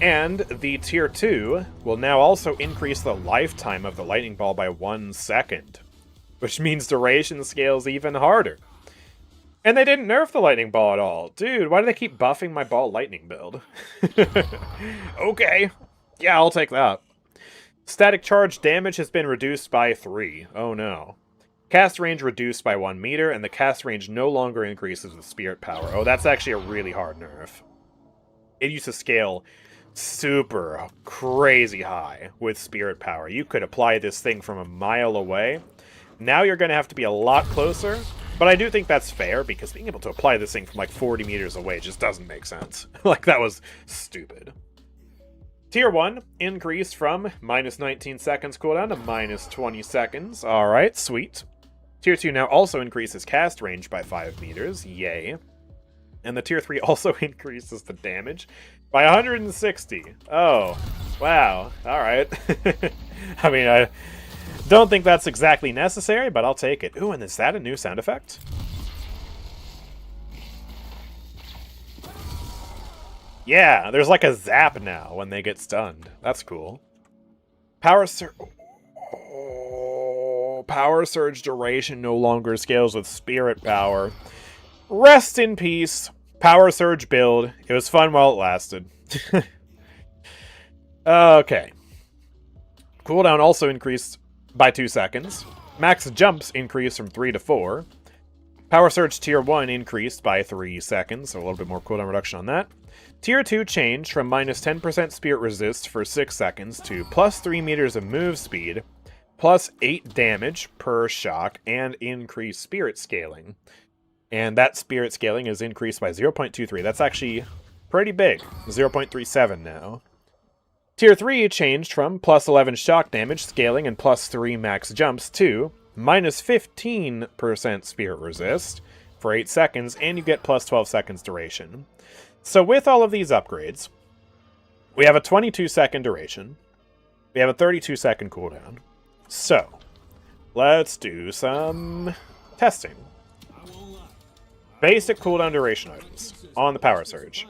And the tier 2 will now also increase the lifetime of the Lightning Ball by 1 second, which means duration scales even harder. And they didn't nerf the Lightning Ball at all. Dude, why do they keep buffing my ball lightning build? Okay. Yeah, I'll take that. Static charge damage has been reduced by 3. Oh no. Cast range reduced by 1 meter, and the cast range no longer increases with spirit power. Oh, that's actually a really hard nerf. It used to scale super crazy high with spirit power. You could apply this thing from a mile away. Now you're going to have to be a lot closer, but I do think that's fair, because being able to apply this thing from like 40 meters away just doesn't make sense. Like, that was stupid. Tier 1 increased from minus 19 seconds cooldown to minus 20 seconds. Alright, sweet. Tier 2 now also increases cast range by 5 meters. Yay. And the Tier 3 also increases the damage by 160. Oh, wow. Alright. I mean, I don't think that's exactly necessary, but I'll take it. Ooh, and is that a new sound effect? Yeah, there's like a zap now when they get stunned. That's cool. Power surge duration no longer scales with spirit power. Rest in peace. Power surge build. It was fun while it lasted. Okay. Cooldown also increased by 2 seconds. Max jumps increased from 3 to 4. Power surge tier 1 increased by 3 seconds, so a little bit more cooldown reduction on that. Tier 2 changed from minus 10% spirit resist for 6 seconds to plus 3 meters of move speed, plus 8 damage per shock, and increased spirit scaling. And that spirit scaling is increased by 0.23. That's actually pretty big. 0.37 now. Tier 3 changed from plus 11 shock damage scaling and plus 3 max jumps to minus 15% spirit resist for 8 seconds, and you get plus 12 seconds duration. So with all of these upgrades, we have a 22-second duration. We have a 32-second cooldown. So, let's do some testing. Basic cooldown duration items on the power surge.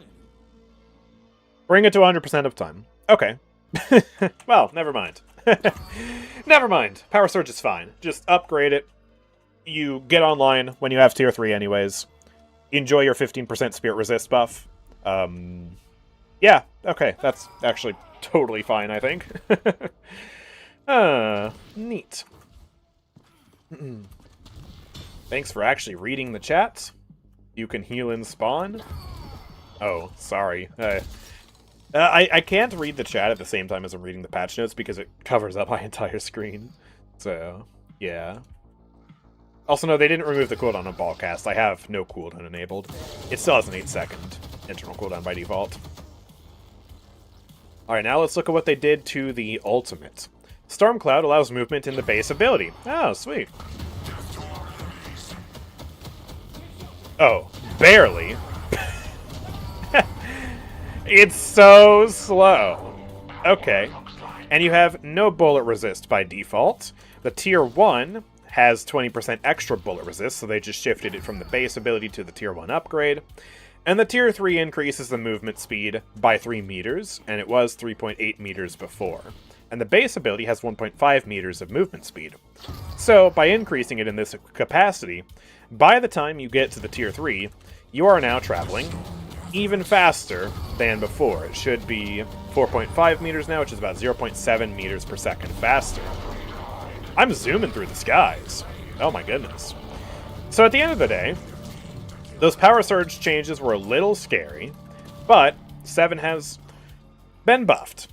Bring it to 100% of time. Okay. Well, never mind. Never mind. Power surge is fine. Just upgrade it. You get online when you have tier 3 anyways. Enjoy your 15% spirit resist buff. Yeah, okay. That's actually totally fine, I think. Neat. Thanks for actually reading the chat. You can heal in spawn. Oh, sorry. I can't read the chat at the same time as I'm reading the patch notes because it covers up my entire screen. So, Yeah. Also, no, they didn't remove the cooldown on ball cast. I have no cooldown enabled. It still has an 8-second internal cooldown by default. Alright, now let's look at what they did to the ultimate. Stormcloud allows movement in the base ability. Oh, sweet. Oh, barely. It's so slow. Okay. And you have no bullet resist by default. The tier 1 has 20% extra bullet resist, so they just shifted it from the base ability to the tier 1 upgrade. And the tier 3 increases the movement speed by 3 meters, and it was 3.8 meters before. And the base ability has 1.5 meters of movement speed. So, by increasing it in this capacity, by the time you get to the tier 3, you are now traveling even faster than before. It should be 4.5 meters now, which is about 0.7 meters per second faster. I'm zooming through the skies. Oh my goodness. So at the end of the day, those power surge changes were a little scary, but 7 has been buffed.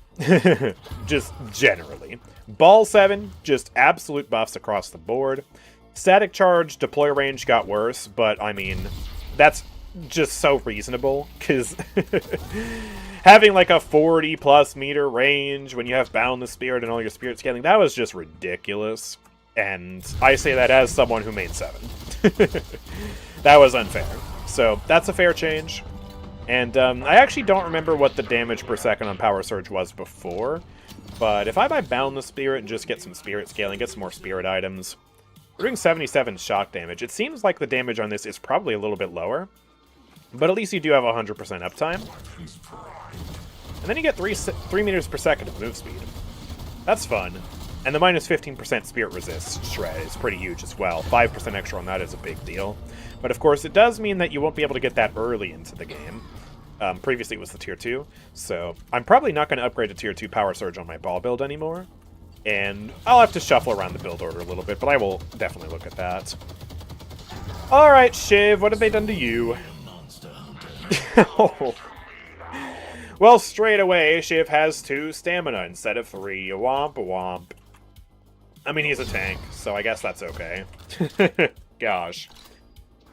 Just generally. Ball 7, just absolute buffs across the board. Static charge deploy range got worse, but I mean, that's just so reasonable, because having like a 40 plus meter range when you have Boundless Spirit and all your spirit scaling, that was just ridiculous. And I say that as someone who made 7. That was unfair. So that's a fair change. And I actually don't remember what the damage per second on Power Surge was before, but if I buy Boundless Spirit and just get some spirit scaling, get some more spirit items, we're doing 77 shock damage. It seems like the damage on this is probably a little bit lower, but at least you do have 100% uptime. And then you get 3 meters per second of move speed. That's fun. And the minus 15% spirit resist shred is pretty huge as well. 5% extra on that is a big deal. But of course, it does mean that you won't be able to get that early into the game. Previously it was the tier 2, so I'm probably not going to upgrade to tier 2 Power Surge on my ball build anymore. And I'll have to shuffle around the build order a little bit, but I will definitely look at that. Alright, Shiv, what have they done to you? Oh. Well, straight away, Shiv has 2 stamina instead of 3. Womp womp. I mean, he's a tank, so I guess that's okay. Gosh.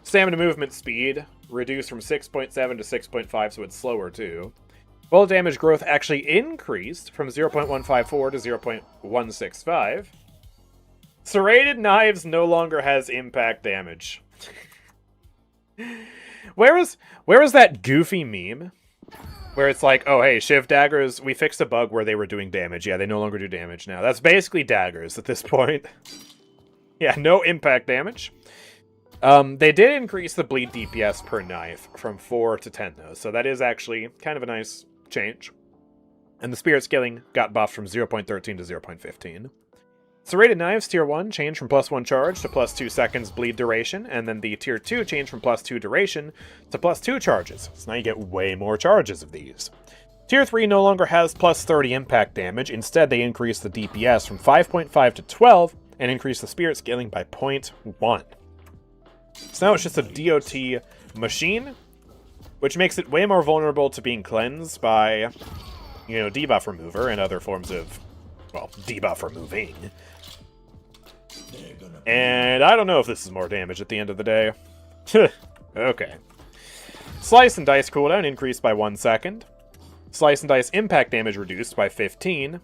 Stamina movement speed reduced from 6.7 to 6.5, so it's slower too. Bullet damage growth actually increased from 0.154 to 0.165. Serrated Knives no longer has impact damage. Where was that goofy meme? Where it's like, oh hey, Shiv daggers, we fixed a bug where they were doing damage. Yeah, they no longer do damage now. That's basically daggers at this point. Yeah, no impact damage. They did increase the bleed DPS per knife from 4 to 10 though, so that is actually kind of a nice change. And the spirit scaling got buffed from 0.13 to 0.15. Serrated Knives tier 1 changed from +1 charge to +2 seconds bleed duration, and then the tier 2 changed from +2 duration to +2 charges. So now you get way more charges of these. Tier 3 no longer has +30 impact damage. Instead, they increased the DPS from 5.5 to 12 and increased the spirit scaling by 0.1. So now it's just a DOT machine, which makes it way more vulnerable to being cleansed by, you know, debuff remover and other forms of, well, debuff removing. And I don't know if this is more damage at the end of the day. Okay. Slice and Dice cooldown increased by 1 second. Slice and Dice impact damage reduced by 15.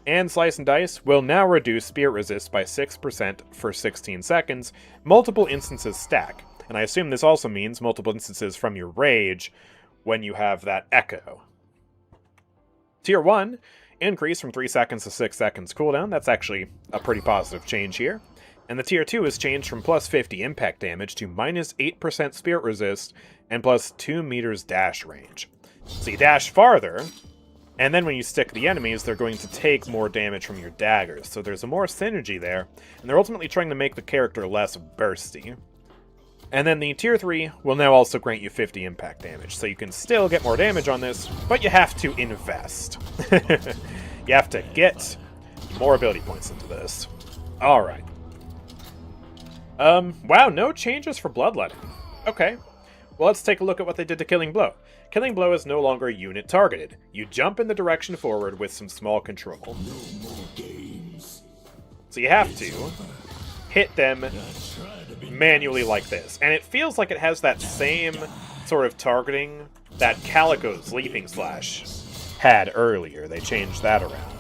And Slice and Dice will now reduce spirit resist by 6% for 16 seconds. Multiple instances stack. And I assume this also means multiple instances from your rage when you have that echo. Tier 1 increased from 3 seconds to 6 seconds cooldown. That's actually a pretty positive change here. And the tier 2 is changed from +50 impact damage to -8% spirit resist and +2 meters dash range. So you dash farther, and then when you stick the enemies, they're going to take more damage from your daggers. So there's a more synergy there, and they're ultimately trying to make the character less bursty. And then the tier 3 will now also grant you 50 impact damage, so you can still get more damage on this, but you have to invest. You have to get more ability points into this. Alright. Wow, no changes for Bloodletting. Okay. Well, let's take a look at what they did to Killing Blow. Killing Blow is no longer unit targeted. You jump in the direction forward with some small control. So you have to hit them manually like this. And it feels like it has that same sort of targeting that Calico's Leaping Slash had earlier. They changed that around.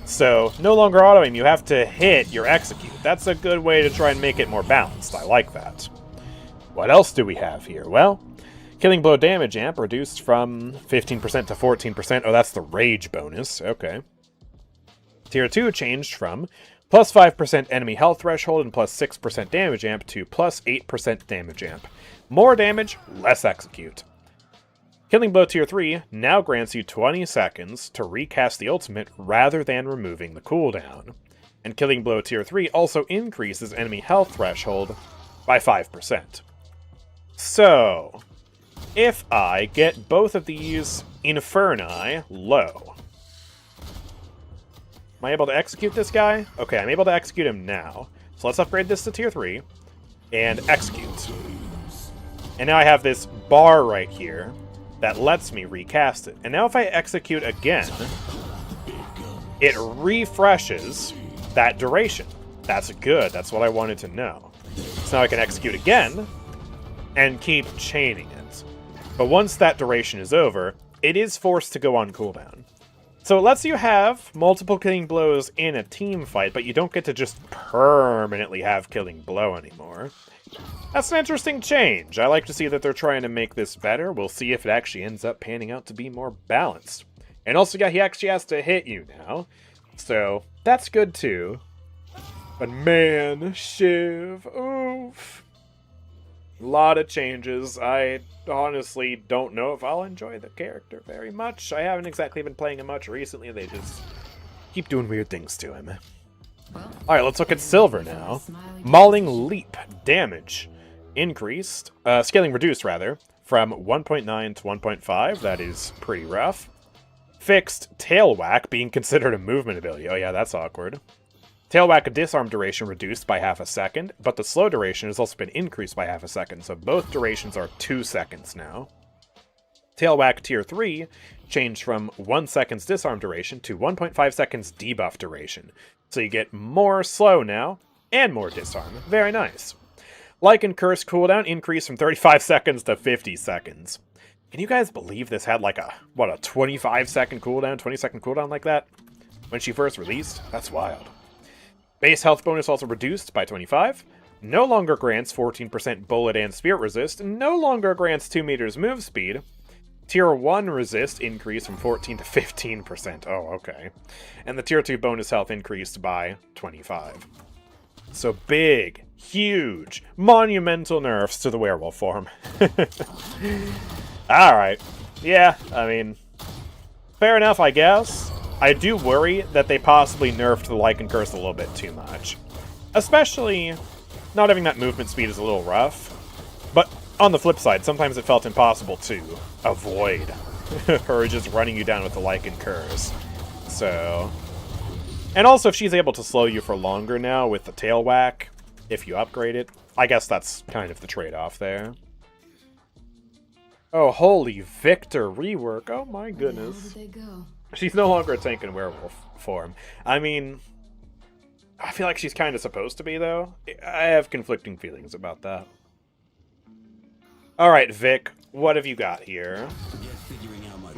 So, no longer auto-aim, you have to hit your execute. That's a good way to try and make it more balanced. I like that. What else do we have here? Well, Killing Blow damage amp reduced from 15% to 14%. Oh, that's the rage bonus. Okay. Tier 2 changed from plus 5% enemy health threshold and plus 6% damage amp to plus 8% damage amp. More damage, less execute. Killing Blow Tier 3 now grants you 20 seconds to recast the ultimate rather than removing the cooldown. And Killing Blow Tier 3 also increases enemy health threshold by 5%. So, if I get both of these Inferni low, am I able to execute this guy? Okay, I'm able to execute him now. So let's upgrade this to Tier 3 and execute. And now I have this bar right here that lets me recast it. And now if I execute again, it refreshes that duration. That's good. That's what I wanted to know. So now I can execute again and keep chaining it. But once that duration is over, it is forced to go on cooldown. So it lets you have multiple killing blows in a team fight, but you don't get to just permanently have killing blow anymore. That's an interesting change. I like to see that they're trying to make this better. We'll see if it actually ends up panning out to be more balanced. And also, yeah, he actually has to hit you now. So, that's good too. But man, Shiv, oof. A lot of changes. I honestly don't know if I'll enjoy the character very much. I haven't exactly been playing him much recently. They just keep doing weird things to him. Alright, let's look at Silver now. Mauling Leap damage increased, scaling reduced rather, from 1.9 to 1.5. That is pretty rough. Fixed Tail Whack being considered a movement ability. Oh yeah, that's awkward. Tail Whack disarm duration reduced by half a second, but the slow duration has also been increased by half a second, so both durations are 2 seconds now. Tail Whack Tier 3 changed from 1 second's disarm duration to 1.5 seconds debuff duration. So you get more slow now, and more disarm. Very nice. Lycan Curse cooldown increased from 35 seconds to 50 seconds. Can you guys believe this had like a 25 second cooldown, 20 second cooldown like that? When she first released? That's wild. Base health bonus also reduced by 25. No longer grants 14% bullet and spirit resist. No longer grants 2 meters move speed. Tier 1 resist increased from 14 to 15%. Oh, okay. And the Tier 2 bonus health increased by 25. So big, huge, monumental nerfs to the werewolf form. Alright. Yeah, I mean, fair enough, I guess. I do worry that they possibly nerfed the Lycan Curse a little bit too much. Especially, not having that movement speed is a little rough. But on the flip side, sometimes it felt impossible to avoid her just running you down with the Lycan Curse. So... And also, if she's able to slow you for longer now with the Tail Whack, if you upgrade it, I guess that's kind of the trade-off there. Oh, holy Victor rework. Oh my goodness. Where did they go? She's no longer a tank in werewolf form. I mean, I feel like she's kind of supposed to be, though. I have conflicting feelings about that. Alright, Vic, what have you got here?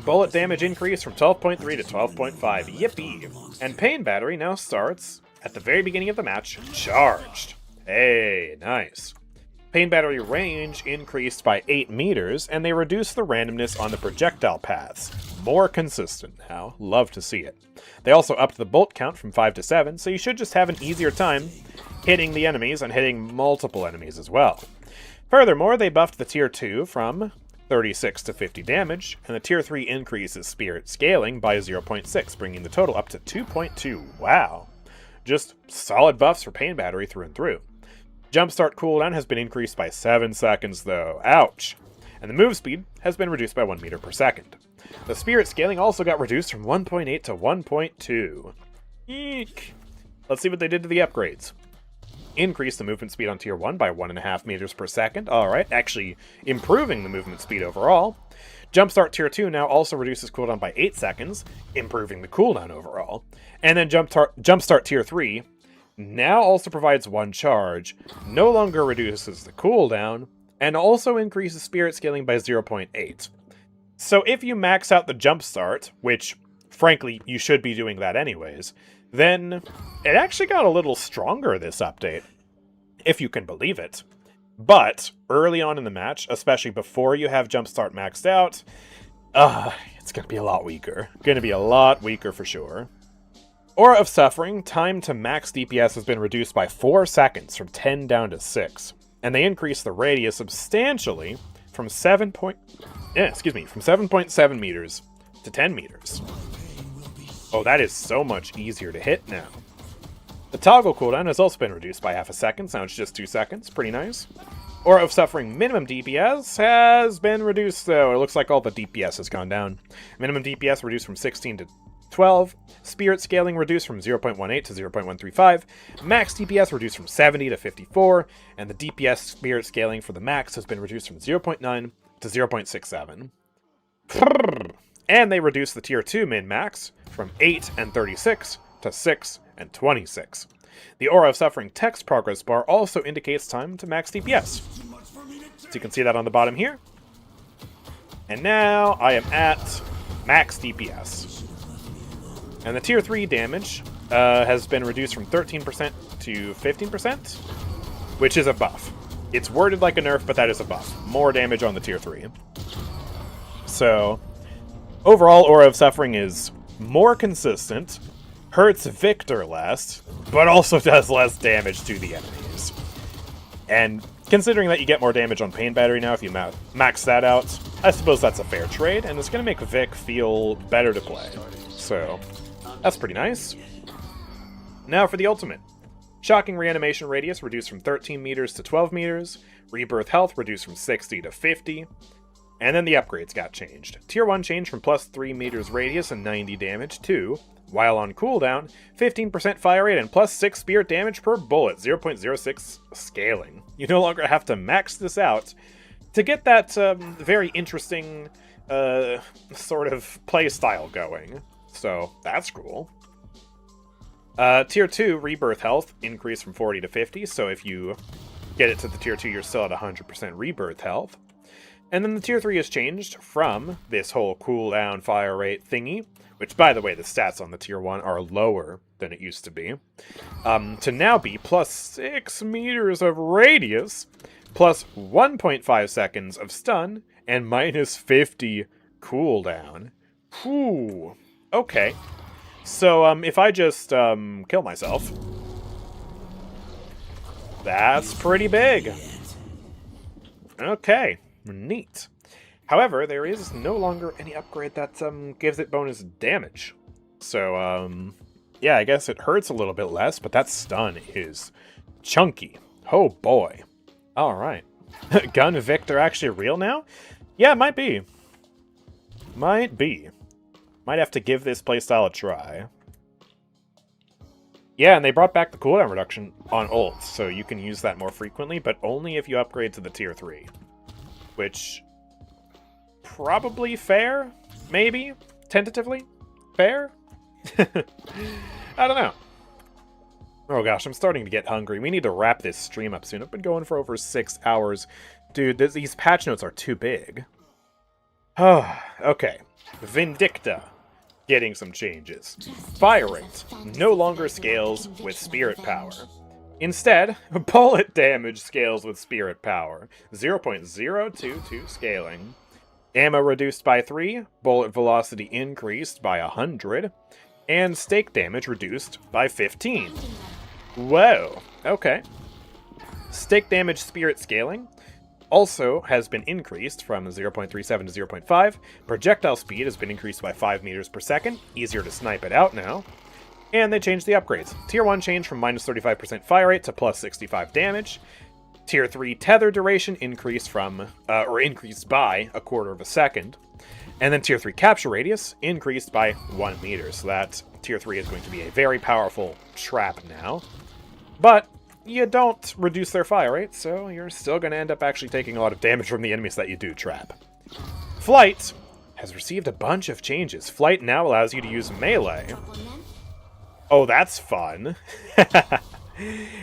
Bullet damage increase from 12.3 to 12.5. Yippee! And Pain Battery now starts at the very beginning of the match, charged. Hey, nice. Pain Battery range increased by 8 meters, and they reduced the randomness on the projectile paths. More consistent now. Love to see it. They also upped the bolt count from 5 to 7, so you should just have an easier time hitting the enemies and hitting multiple enemies as well. Furthermore, they buffed the Tier 2 from 36 to 50 damage, and the Tier 3 increases Spirit scaling by 0.6, bringing the total up to 2.2. Wow. Just solid buffs for Pain Battery through and through. Jumpstart cooldown has been increased by 7 seconds, though. Ouch. And the move speed has been reduced by 1 meter per second. The Spirit scaling also got reduced from 1.8 to 1.2. Eek. Let's see what they did to the upgrades. Increase the movement speed on Tier 1 by 1.5 meters per second. Alright, actually improving the movement speed overall. Jumpstart Tier 2 now also reduces cooldown by 8 seconds, improving the cooldown overall. And then Jumpstart Tier 3 now also provides 1 charge, no longer reduces the cooldown, and also increases spirit scaling by 0.8. So if you max out the jumpstart, which, frankly, you should be doing that anyways, then it actually got a little stronger this update, if you can believe it. But early on in the match, especially before you have jumpstart maxed out, it's going to be a lot weaker. Going to be a lot weaker for sure. Aura of Suffering, time to max DPS has been reduced by 4 seconds from 10 down to 6. And they increased the radius substantially from 7.7 meters to 10 meters. Oh, that is so much easier to hit now. The toggle cooldown has also been reduced by half a second, so now it's just 2 seconds. Pretty nice. Aura of Suffering minimum DPS has been reduced, though. It looks like all the DPS has gone down. Minimum DPS reduced from 16 to 12. Spirit scaling reduced from 0.18 to 0.135. Max DPS reduced from 70 to 54. And the DPS spirit scaling for the max has been reduced from 0.9 to 0.67. And they reduced the tier 2 min-max from 8 and 36 to 6 and 26. The Aura of Suffering text progress bar also indicates time to max DPS. So you can see that on the bottom here. And now I am at max DPS. And the tier 3 damage has been reduced from 13% to 15%, which is a buff. It's worded like a nerf, but that is a buff. More damage on the tier 3. So, overall, Aura of Suffering is more consistent, hurts Victor less, but also does less damage to the enemies. And considering that you get more damage on Pain Battery now if you max that out, I suppose that's a fair trade, and it's going to make Vic feel better to play. So, that's pretty nice. Now for the ultimate. Shocking Reanimation Radius reduced from 13 meters to 12 meters. Rebirth Health reduced from 60 to 50. And then the upgrades got changed. Tier 1 changed from plus 3 meters radius and 90 damage to, while on cooldown, 15% fire rate and plus 6 spirit damage per bullet, 0.06 scaling. You no longer have to max this out to get that very interesting sort of playstyle going. So, that's cool. Tier 2 Rebirth Health increased from 40 to 50, so if you get it to the Tier 2, you're still at 100% Rebirth Health. And then the Tier 3 has changed from this whole cooldown fire rate thingy, which, by the way, the stats on the Tier 1 are lower than it used to be, to now be plus 6 meters of radius, plus 1.5 seconds of stun, and minus 50 cooldown. Whew. Okay. So, if I just, kill myself, that's pretty big. Okay. Neat. However, there is no longer any upgrade that gives it bonus damage. So, yeah, I guess it hurts a little bit less, but that stun is chunky. Oh boy. Alright. Gun Victor actually real now? Yeah, it might be. Might be. Might have to give this playstyle a try. Yeah, and they brought back the cooldown reduction on ults, so you can use that more frequently, but only if you upgrade to the Tier 3. Which, probably fair? Maybe? Tentatively? Fair? I don't know. Oh gosh, I'm starting to get hungry. We need to wrap this stream up soon. I've been going for over 6 hours. Dude, these patch notes are too big. Okay. Vindicta. Getting some changes. Fire rate no longer scales with spirit power. Instead, bullet damage scales with spirit power. 0.022 scaling. Ammo reduced by 3, bullet velocity increased by 100, and stake damage reduced by 15. Whoa, okay. Stake damage spirit scaling also has been increased from 0.37 to 0.5. Projectile speed has been increased by 5 meters per second. Easier to snipe it out now. And they changed the upgrades. Tier 1 changed from minus 35% fire rate to plus 65 damage. Tier 3 tether duration increased from, increased by a quarter of a second. And then Tier 3 capture radius increased by 1 meter. So that Tier 3 is going to be a very powerful trap now. But you don't reduce their fire rate, so you're still going to end up actually taking a lot of damage from the enemies that you do trap. Flight has received a bunch of changes. Flight now allows you to use melee. Oh, that's fun.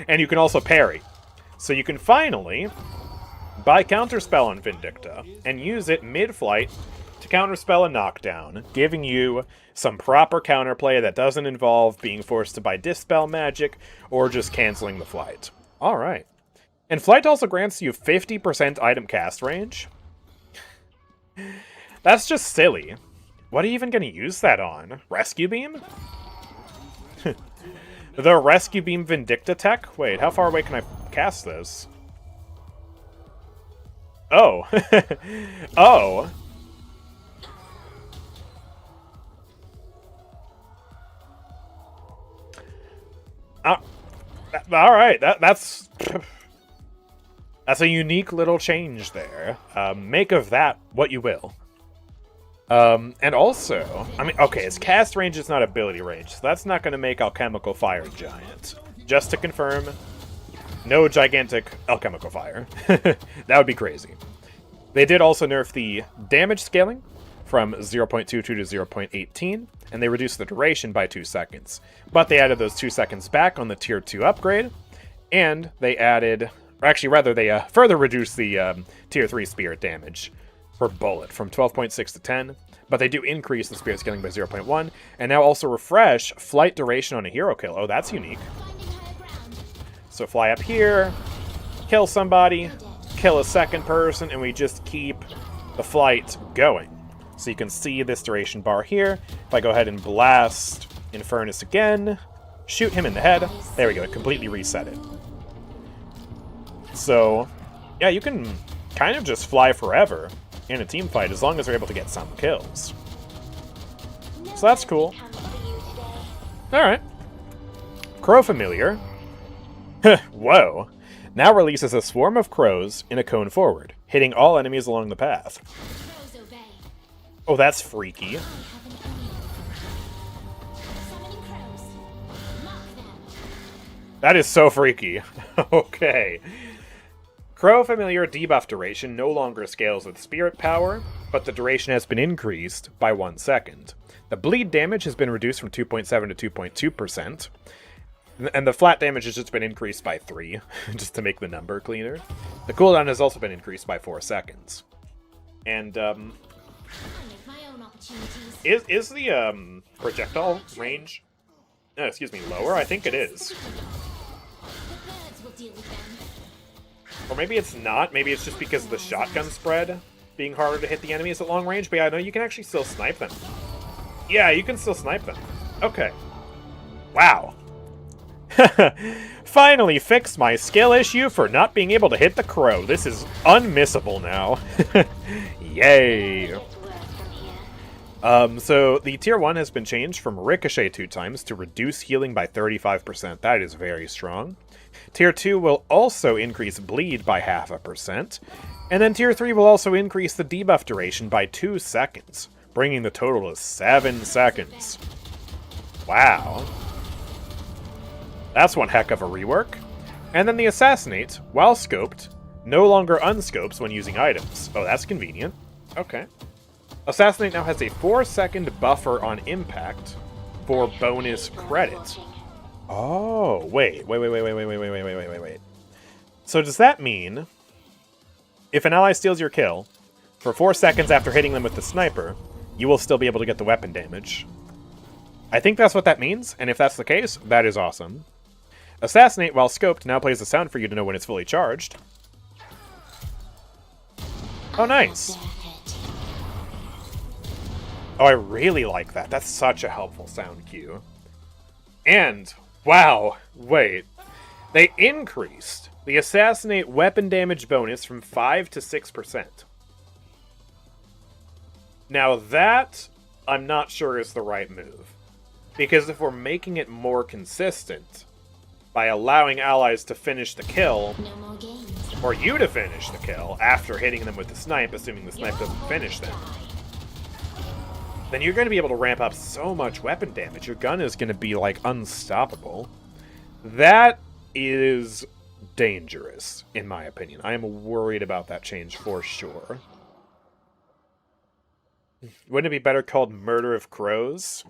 And you can also parry. So you can finally buy Counterspell on Vindicta and use it mid-flight to counterspell a knockdown, giving you some proper counterplay that doesn't involve being forced to buy Dispel magic or just canceling the flight. Alright. And flight also grants you 50% item cast range. That's just silly. What are you even going to use that on? Rescue Beam? The Rescue Beam Vindicta tech? Wait, how far away can I cast this? Oh. Oh. Alright, that's a unique little change there. Make of that what you will. And also, I mean, okay, its cast range is not ability range, so that's not going to make Alchemical Fire giant. Just to confirm, no gigantic Alchemical Fire. That would be crazy. They did also nerf the damage scaling from 0.22 to 0.18, and they reduced the duration by 2 seconds. But they added those 2 seconds back on the Tier 2 upgrade, and they added, or actually rather, they further reduced the Tier 3 spirit damage for bullet from 12.6 to 10, but they do increase the spirit scaling by 0.1, and now also refresh flight duration on a hero kill. Oh, that's unique. So fly up here, kill somebody, kill a second person, and we just keep the flight going. So you can see this duration bar here. If I go ahead and blast Infernus again, shoot him in the head, there we go, it completely reset it. So, yeah, you can kind of just fly forever in a team fight as long as you're able to get some kills. So that's cool. Alright. Crow Familiar. Whoa. Now releases a swarm of crows in a cone forward, hitting all enemies along the path. Oh, that's freaky. That is so freaky. Okay. Crow Familiar debuff duration no longer scales with spirit power, but the duration has been increased by 1 second. The bleed damage has been reduced from 2.7 to 2.2%, and the flat damage has just been increased by 3, just to make the number cleaner. The cooldown has also been increased by 4 seconds. And, is the, projectile range, excuse me, lower? I think it is. Or maybe it's not. Maybe it's just because of the shotgun spread being harder to hit the enemies at long range. But yeah, no, you can actually still snipe them. Yeah, you can still snipe them. Okay. Wow. Finally fixed my skill issue for not being able to hit the crow. This is unmissable now. Yay. So the tier 1 has been changed from ricochet 2 times to reduce healing by 35%. That is very strong. Tier 2 will also increase bleed by 0.5%, and then Tier 3 will also increase the debuff duration by 2 seconds, bringing the total to 7 seconds. Wow. That's one heck of a rework. And then the Assassinate, while scoped, no longer unscopes when using items. Oh, that's convenient. Okay. Assassinate now has a 4-second buffer on impact for bonus credit. Oh, wait. So does that mean if an ally steals your kill, for 4 seconds after hitting them with the sniper, you will still be able to get the weapon damage? I think that's what that means, and if that's the case, that is awesome. Assassinate, while scoped, now plays a sound for you to know when it's fully charged. Oh, nice. Oh, I really like that. That's such a helpful sound cue. And, wow, wait. They increased the Assassinate weapon damage bonus from 5 to 6%. Now that, I'm not sure is the right move. Because if we're making it more consistent, by allowing allies to finish the kill, or you to finish the kill after hitting them with the snipe, assuming the snipe doesn't finish them, then you're going to be able to ramp up so much weapon damage. Your gun is going to be, like, unstoppable. That is dangerous, in my opinion. I am worried about that change for sure. Wouldn't it be better called Murder of Crows?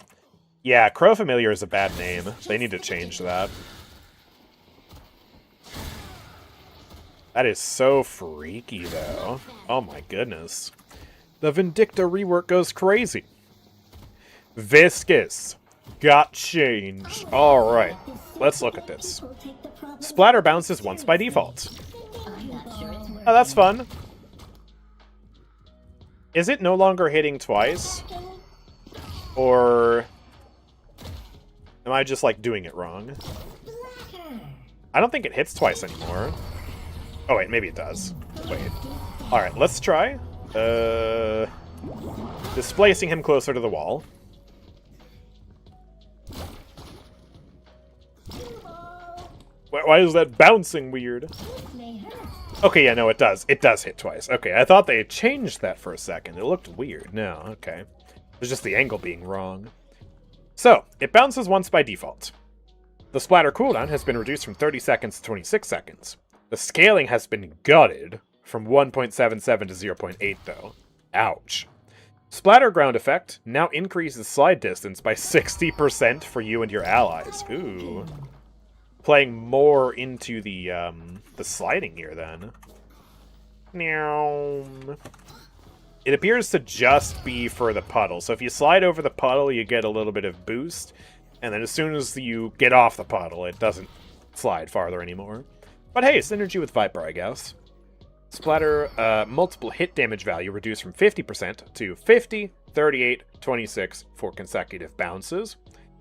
Yeah, Crow Familiar is a bad name. They need to change that. That is so freaky, though. Oh my goodness. The Vindicta rework goes crazy. Viscus got changed. Alright, let's look at this. Splatter bounces once by default. Oh, that's fun. Is it no longer hitting twice? Or am I just, like, doing it wrong? I don't think it hits twice anymore. Oh, wait, maybe it does. Wait. Alright, let's try. Displacing him closer to the wall. Why is that bouncing weird? Okay, yeah, no, it does. It does hit twice. Okay, I thought they had changed that for a second. It looked weird. No, okay. It's just the angle being wrong. So, it bounces once by default. The splatter cooldown has been reduced from 30 seconds to 26 seconds. The scaling has been gutted from 1.77 to 0.8, though. Ouch. Splatter ground effect now increases slide distance by 60% for you and your allies. Ooh. Playing more into the sliding here, then. Meow. It appears to just be for the puddle. So if you slide over the puddle, you get a little bit of boost. And then as soon as you get off the puddle, it doesn't slide farther anymore. But hey, synergy with Viper, I guess. Splatter multiple hit damage value reduced from 50% to 50, 38, 26 for consecutive bounces.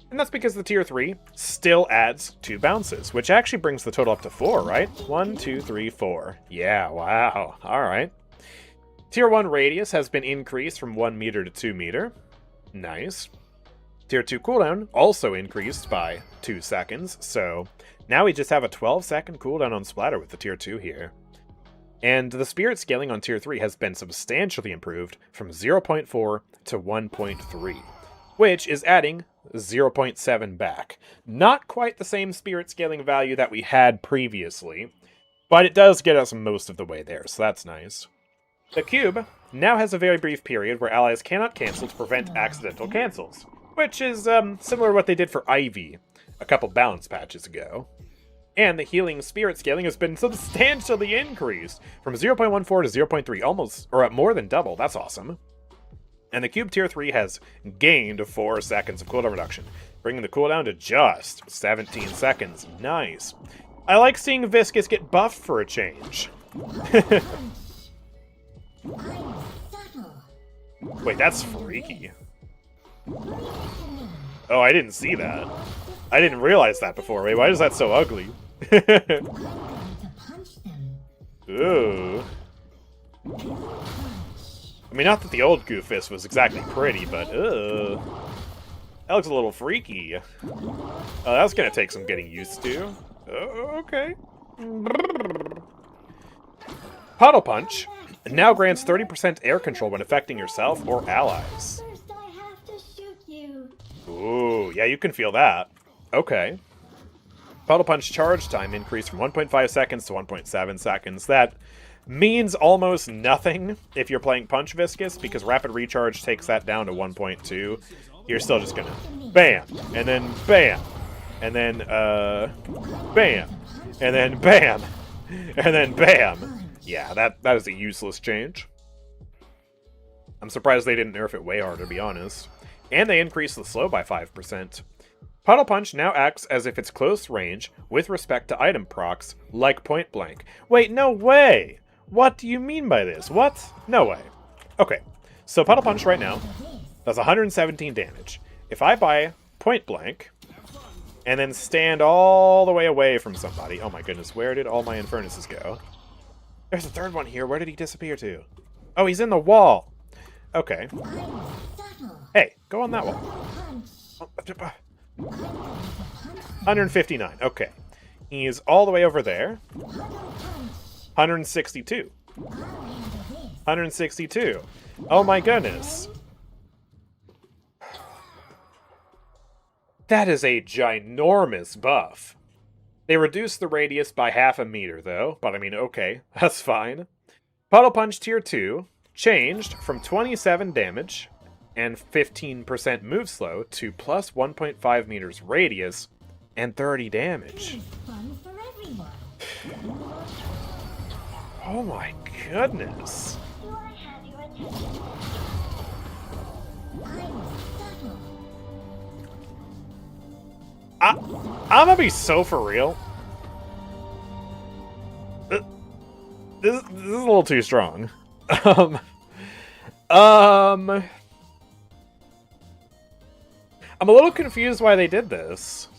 And that's because the tier 3 still adds 2 bounces, which actually brings the total up to 4, right? 1, 2, 3, 4. Yeah, wow. Alright. Tier 1 radius has been increased from 1 meter to 2 meter. Nice. Tier 2 cooldown also increased by 2 seconds, so now we just have a 12-second cooldown on Splatter with the Tier 2 here. And the spirit scaling on Tier 3 has been substantially improved from 0.4 to 1.3, which is adding 0.7 back. Not quite the same spirit scaling value that we had previously, but it does get us most of the way there, so that's nice. The cube now has a very brief period where allies cannot cancel to prevent accidental cancels, which is similar to what they did for Ivy a couple balance patches ago. And the healing spirit scaling has been substantially increased from 0.14 to 0.3, almost, or more than double. That's awesome. And the cube tier 3 has gained 4 seconds of cooldown reduction, bringing the cooldown to just 17 seconds. Nice. I like seeing Viscus get buffed for a change. Wait, that's freaky. Oh, I didn't see that. I didn't realize that before. Wait, why is that so ugly? Ooh. I mean, not that the old Goofus was exactly pretty, but that looks a little freaky. Oh, that's gonna take some getting used to. Oh, okay. Puddle Punch now grants 30% air control when affecting yourself or allies. First I have to shoot you. Ooh, yeah, you can feel that. Okay. Puddle Punch charge time increased from 1.5 seconds to 1.7 seconds. That means almost nothing if you're playing Punch Viscus, because Rapid Recharge takes that down to 1.2. You're still just gonna bam, and then bam, and then bam, and then bam, and then bam. Yeah, that is a useless change. I'm surprised they didn't nerf it way harder, to be honest. And they increased the slow by 5%. Puddle Punch now acts as if it's close range with respect to item procs, like Point Blank. Wait, no way! What do you mean by this? What? No way. Okay, so Puddle Punch right now does 117 damage. If I buy Point Blank, and then stand all the way away from somebody... Oh my goodness, where did all my Infernuses go? There's a third one here. Where did he disappear to? Oh, he's in the wall. Okay. Hey, go on that wall. 159. Okay. He's all the way over there. 162. 162. Oh my goodness. That is a ginormous buff. They reduced the radius by 0.5 meter, though. But I mean, okay. That's fine. Puddle Punch Tier 2 changed from 27 damage and 15% move slow to plus 1.5 meters radius and 30 damage. Oh my goodness. Do I have your attention? I'm subtle. I'm gonna be so for real. This is a little too strong. I'm a little confused why they did this.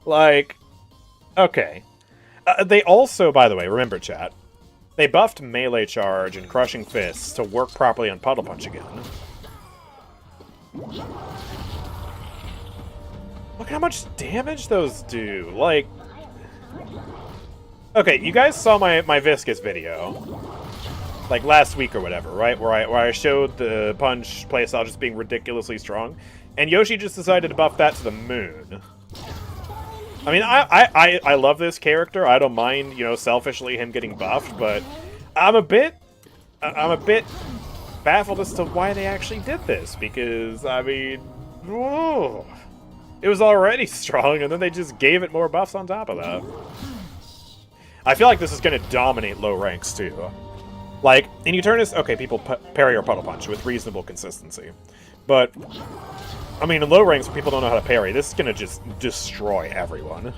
Like, okay. They also, by the way, remember chat, they buffed Melee Charge and Crushing Fists to work properly on Puddle Punch again. Look how much damage those do. Like, okay, you guys saw my Viscus video, like last week or whatever, right? Where I showed the punch playstyle just being ridiculously strong, and Yoshi just decided to buff that to the moon. I mean, I love this character. I don't mind, you know, selfishly him getting buffed, but I'm a bit baffled as to why they actually did this, because I mean, whoa, it was already strong, and then they just gave it more buffs on top of that. I feel like this is going to dominate low ranks too. Like in Eternus, okay, people parry or Puddle Punch with reasonable consistency, but I mean, in low ranks, where people don't know how to parry, this is going to just destroy everyone.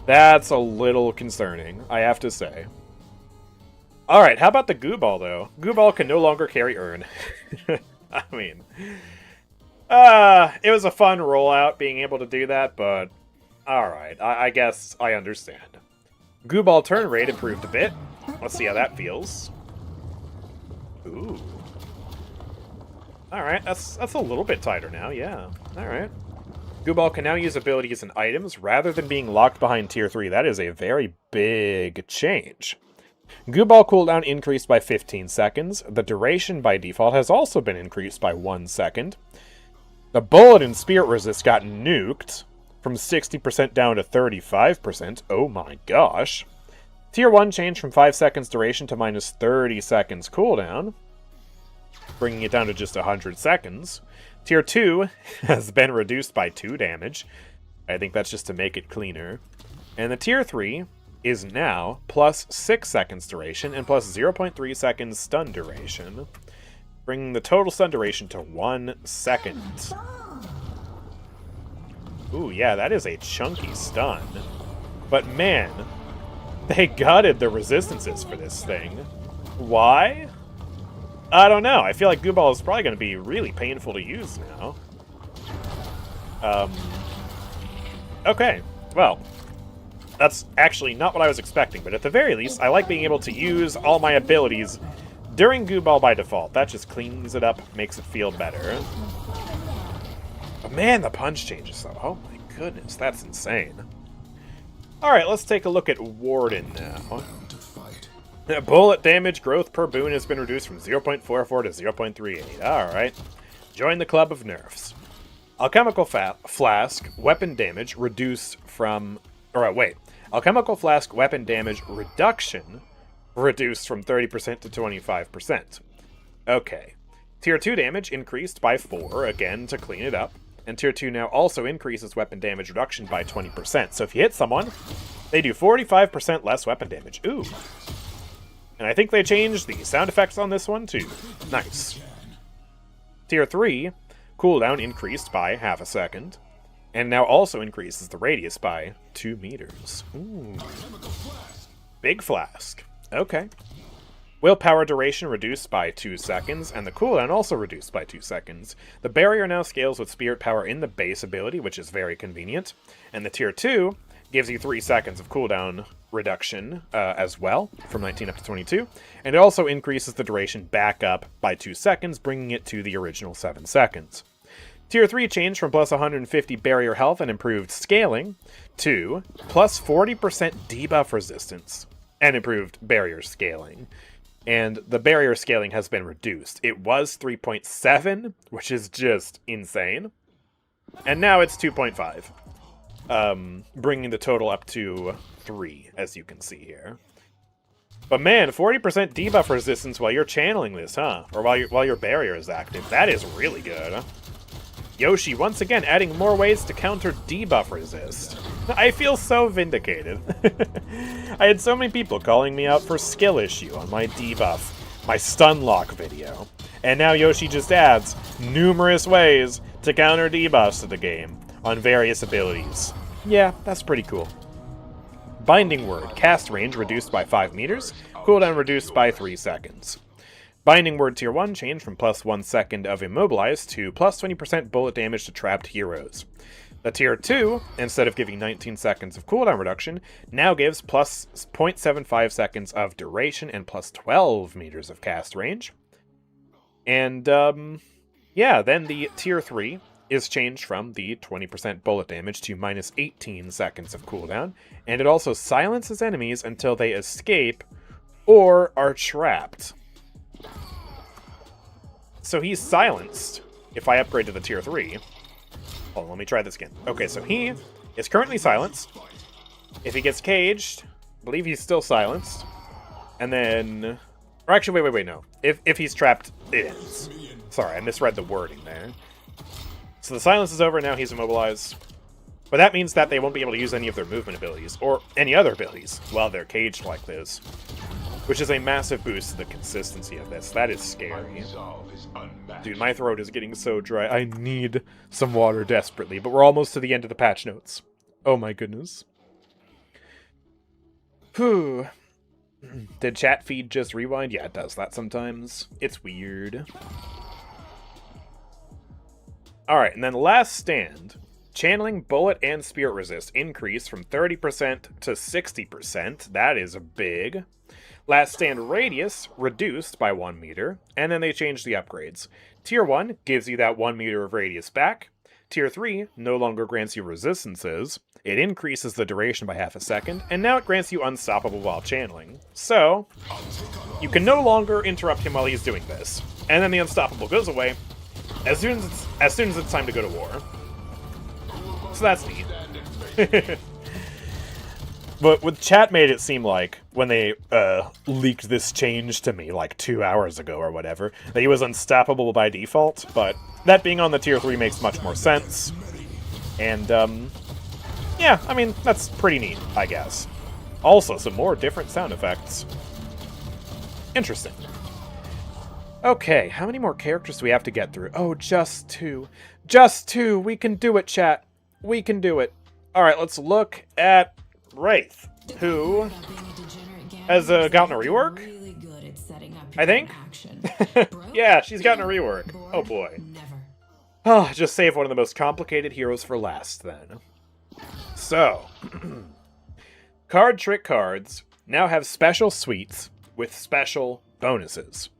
That's a little concerning, I have to say. Alright, how about the Goo Ball, though? Goo Ball can no longer carry Urn. I mean, it was a fun rollout being able to do that, but alright, I guess I understand. Goo Ball turn rate improved a bit. Let's see how that feels. Ooh. Alright, that's a little bit tighter now, yeah. Alright. Goo Ball can now use abilities and items rather than being locked behind tier 3. That is a very big change. Goo Ball cooldown increased by 15 seconds. The duration by default has also been increased by 1 second. The bullet and spirit resist got nuked from 60% down to 35%. Oh my gosh. Tier 1 changed from 5 seconds duration to minus 30 seconds cooldown, bringing it down to just 100 seconds. Tier 2 has been reduced by 2 damage. I think that's just to make it cleaner. And the Tier 3 is now plus 6 seconds duration and plus 0.3 seconds stun duration, bringing the total stun duration to 1 second. Ooh, yeah, that is a chunky stun. But man, they gutted the resistances for this thing. Why? I don't know. I feel like Goo Ball is probably going to be really painful to use now. Okay, well, that's actually not what I was expecting, but at the very least, I like being able to use all my abilities during Goo Ball by default. That just cleans it up, makes it feel better. But man, the punch changes though. Oh my goodness, that's insane. Alright, let's take a look at Warden now. Bullet damage growth per boon has been reduced from 0.44 to 0.38. Alright. Join the club of nerfs. Alchemical Flask weapon damage reduced from... Alright, wait. Alchemical Flask weapon damage reduction reduced from 30% to 25%. Okay. Tier 2 damage increased by 4, again, to clean it up. And Tier 2 now also increases weapon damage reduction by 20%. So if you hit someone, they do 45% less weapon damage. Ooh. And I think they changed the sound effects on this one, too. Nice. Tier 3, cooldown increased by half a second, and now also increases the radius by 2 meters. Ooh. Big Flask. Okay. Willpower duration reduced by 2 seconds, and the cooldown also reduced by 2 seconds. The barrier now scales with spirit power in the base ability, which is very convenient. And the Tier 2 gives you 3 seconds of cooldown reduction as well, from 19 up to 22. And it also increases the duration back up by 2 seconds, bringing it to the original 7 seconds. Tier 3 changed from plus 150 barrier health and improved scaling to plus 40% debuff resistance and improved barrier scaling. And the barrier scaling has been reduced. It was 3.7, which is just insane. And now it's 2.5. Bringing the total up to 3, as you can see here. But man, 40% debuff resistance while you're channeling this, huh? Or while your barrier is active. That is really good. Yoshi, once again, adding more ways to counter debuff resist. I feel so vindicated. I had so many people calling me out for skill issue on my debuff, my stun lock video. And now Yoshi just adds numerous ways to counter debuffs to the game on various abilities. Yeah, that's pretty cool. Binding Word, cast range reduced by 5 meters, cooldown reduced by 3 seconds. Binding Word Tier 1 changed from plus 1 second of Immobilize to plus 20% bullet damage to trapped heroes. The Tier 2, instead of giving 19 seconds of cooldown reduction, now gives plus 0.75 seconds of duration and plus 12 meters of cast range. And, yeah, then the Tier 3 is changed from the 20% bullet damage to minus 18 seconds of cooldown, and it also silences enemies until they escape or are trapped. So he's silenced if I upgrade to the Tier 3. Hold on, let me try this again. Okay, so he is currently silenced. If he gets caged, I believe he's still silenced. And then... Or actually, wait, no. If he's trapped, it ends. Sorry, I misread the wording there. So the silence is over, now he's immobilized. But that means that they won't be able to use any of their movement abilities, or any other abilities, while they're caged like this. Which is a massive boost to the consistency of this. That is scary. Dude, my throat is getting so dry. I need some water desperately, but we're almost to the end of the patch notes. Oh my goodness. Whew. Did chat feed just rewind? Yeah, it does that sometimes. It's weird. Alright, and then Last Stand. Channeling, bullet, and spirit resist increase from 30% to 60%. That is big. Last Stand radius reduced by 1 meter, and then they changed the upgrades. Tier 1 gives you that 1 meter of radius back. Tier 3 no longer grants you resistances. It increases the duration by half a second, and now it grants you unstoppable while channeling. So, you can no longer interrupt him while he's doing this. And then the unstoppable goes away as soon as it's time to go to war. So that's neat. But with chat made it seem like, when they leaked this change to me like 2 hours ago or whatever, that he was unstoppable by default, but that being on the Tier 3 makes much more sense. And, yeah, I mean, that's pretty neat, I guess. Also, some more different sound effects. Interesting. Okay, how many more characters do we have to get through? Oh, just 2. Just 2! We can do it, chat! We can do it. Alright, let's look at Wraith, who has gotten a rework? I think? Yeah, she's gotten a rework. Oh boy. Oh, just save one of the most complicated heroes for last, then. So, card trick cards now have special suites with special bonuses.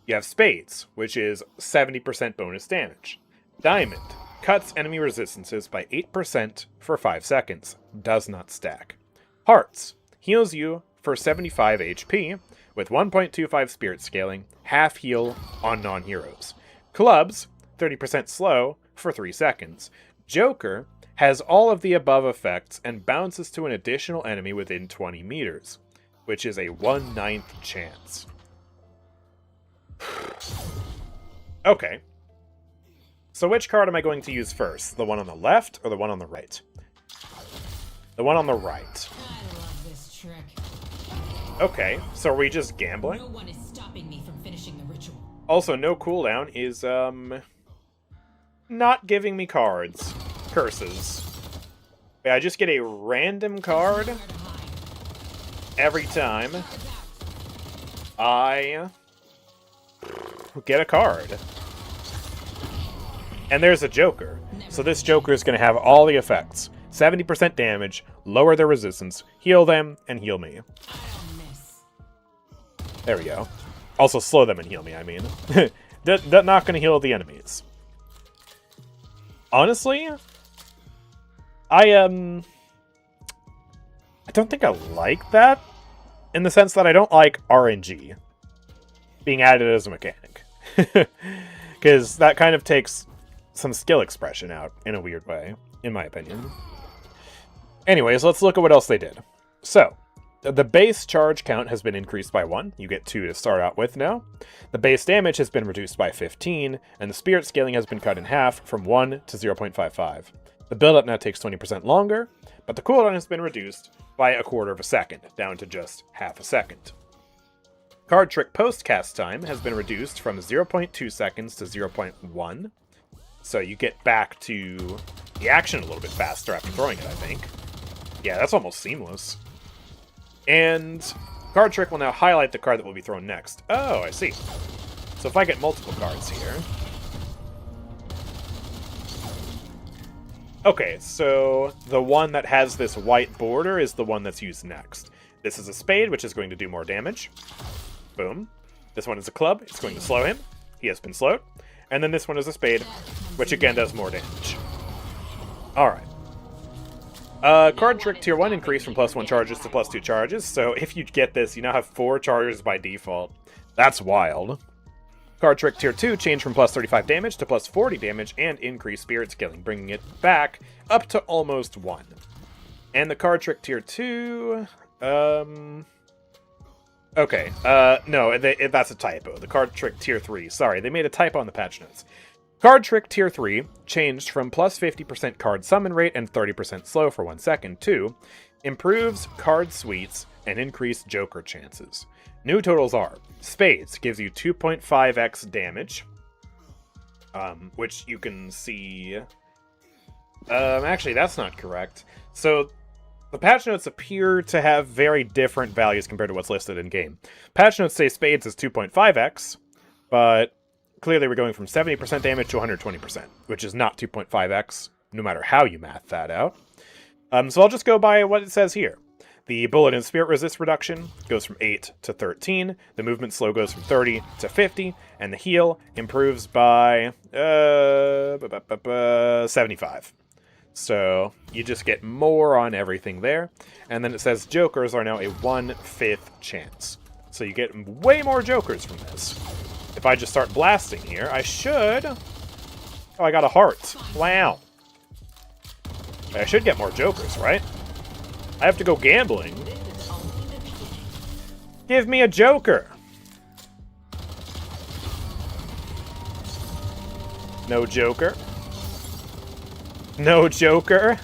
You have Spades, which is 70% bonus damage. Diamond cuts enemy resistances by 8% for 5 seconds. Does not stack. Hearts heals you for 75 HP with 1.25 spirit scaling, half heal on non-heroes. Clubs, 30% slow for 3 seconds. Joker has all of the above effects and bounces to an additional enemy within 20 meters, which is a 1/9 chance. Okay. So which card am I going to use first? The one on the left or the one on the right? The one on the right. I love this trick. Okay, so are we just gambling? No one is stopping me from finishing the ritual. Also, no cooldown is, not giving me cards. Curses. Yeah, I just get a random card every time I get a card. And there's a Joker. So this Joker is going to have all the effects. 70% damage, lower their resistance, heal them, and heal me. There we go. Also slow them and heal me, I mean. That's not going to heal the enemies. Honestly, I don't think I like that, in the sense that I don't like RNG being added as a mechanic. Because that kind of takes some skill expression out in a weird way, in my opinion. Anyways, let's look at what else they did. So, the base charge count has been increased by 1. You get 2 to start out with now. The base damage has been reduced by 15, and the spirit scaling has been cut in half from 1 to 0.55. The build-up now takes 20% longer, but the cooldown has been reduced by 1/4 of a second, down to just half a second. Card Trick post-cast time has been reduced from 0.2 seconds to 0.1, so you get back to the action a little bit faster after throwing it, I think. Yeah, that's almost seamless. And Card Trick will now highlight the card that will be thrown next. Oh, I see. So if I get multiple cards here... Okay, so the one that has this white border is the one that's used next. This is a spade, which is going to do more damage. Boom. This one is a club. It's going to slow him. He has been slowed. And then this one is a spade, which again does more damage. Alright. Card Trick Tier 1 increased from +1 charges to +2 charges, so if you get this, you now have 4 charges by default. That's wild. Card Trick Tier 2 changed from +35 damage to +40 damage and increased spirit scaling, bringing it back up to almost 1. And the Card Trick Tier 2... Okay, no, that's a typo. The Card Trick Tier 3, sorry, they made a typo on the patch notes. Card Trick Tier 3 changed from +50% card summon rate and 30% slow for 1 second to improves card suites and increased joker chances. New totals are, Spades gives you 2.5x damage, which you can see... actually, that's not correct. So, the patch notes appear to have very different values compared to what's listed in-game. Patch notes say Spades is 2.5x, but clearly we're going from 70% damage to 120%, which is not 2.5x, no matter how you math that out. So I'll just go by what it says here. The bullet and spirit resist reduction goes from 8 to 13, the movement slow goes from 30 to 50, and the heal improves by 75. So you just get more on everything there. And then it says jokers are now a 1/5 chance. So you get way more jokers from this. If I just start blasting here, I should... Oh, I got a heart. Wow. I should get more jokers, right? I have to go gambling. Give me a joker. No joker. No joker.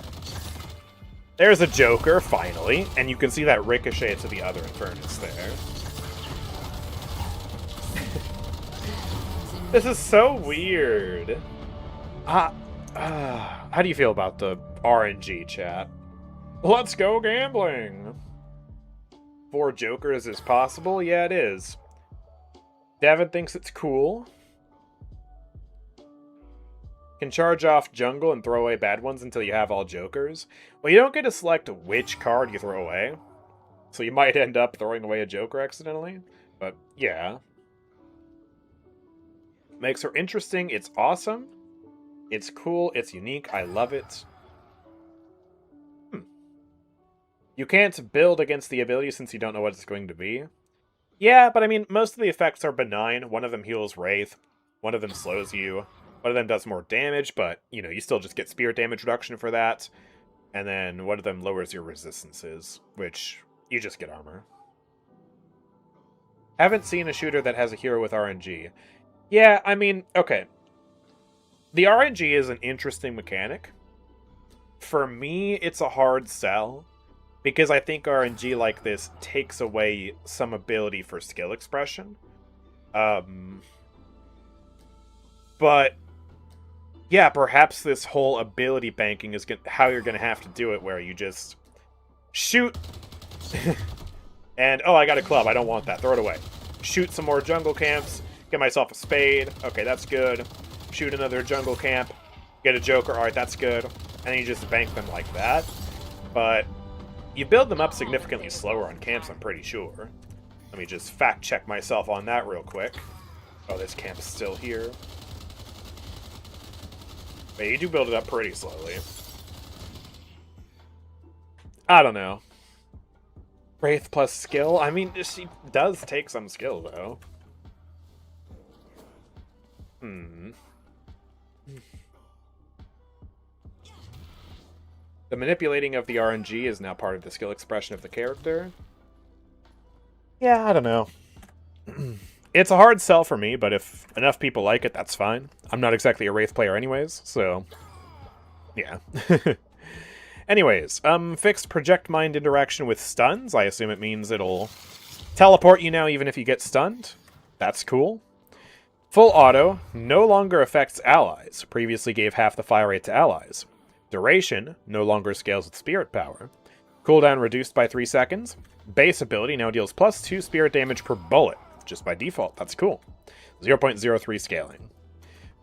There's a joker, finally. And you can see that ricochet to the other Infernus there. This is so weird. How do you feel about the RNG, chat? Let's go gambling. 4 jokers is possible? Yeah, it is. Devin thinks it's cool. Can charge off jungle and throw away bad ones until you have all jokers. Well, you don't get to select which card you throw away. So you might end up throwing away a joker accidentally. But, yeah. Makes her interesting. It's awesome. It's cool. It's unique. I love it. You can't build against the ability since you don't know what it's going to be. Yeah, but I mean, most of the effects are benign. One of them heals Wraith. One of them slows you. One of them does more damage, but, you know, you still just get spirit damage reduction for that. And then one of them lowers your resistances, which you just get armor. Haven't seen a shooter that has a hero with RNG. Yeah, I mean, okay. The RNG is an interesting mechanic. For me, it's a hard sell. Because I think RNG like this takes away some ability for skill expression. But, yeah, perhaps this whole ability banking is how you're going to have to do it, where you just shoot, and, oh, I got a club, I don't want that, throw it away. Shoot some more jungle camps, get myself a spade, okay, that's good. Shoot another jungle camp, get a joker, alright, that's good. And then you just bank them like that. But you build them up significantly slower on camps, I'm pretty sure. Let me just fact check myself on that real quick. Oh, this camp is still here. But you do build it up pretty slowly. I don't know. Wraith plus skill? I mean, she does take some skill, though. The manipulating of the RNG is now part of the skill expression of the character. Yeah, I don't know. It's a hard sell for me, but if enough people like it, that's fine. I'm not exactly a Wraith player anyways, so... Yeah. Anyways, fixed project mind interaction with stuns. I assume it means it'll teleport you now even if you get stunned. That's cool. Full auto no longer affects allies. Previously gave half the fire rate to allies. Duration no longer scales with spirit power. Cooldown reduced by 3 seconds. Base ability now deals +2 spirit damage per bullet, just by default. That's cool. 0.03 scaling.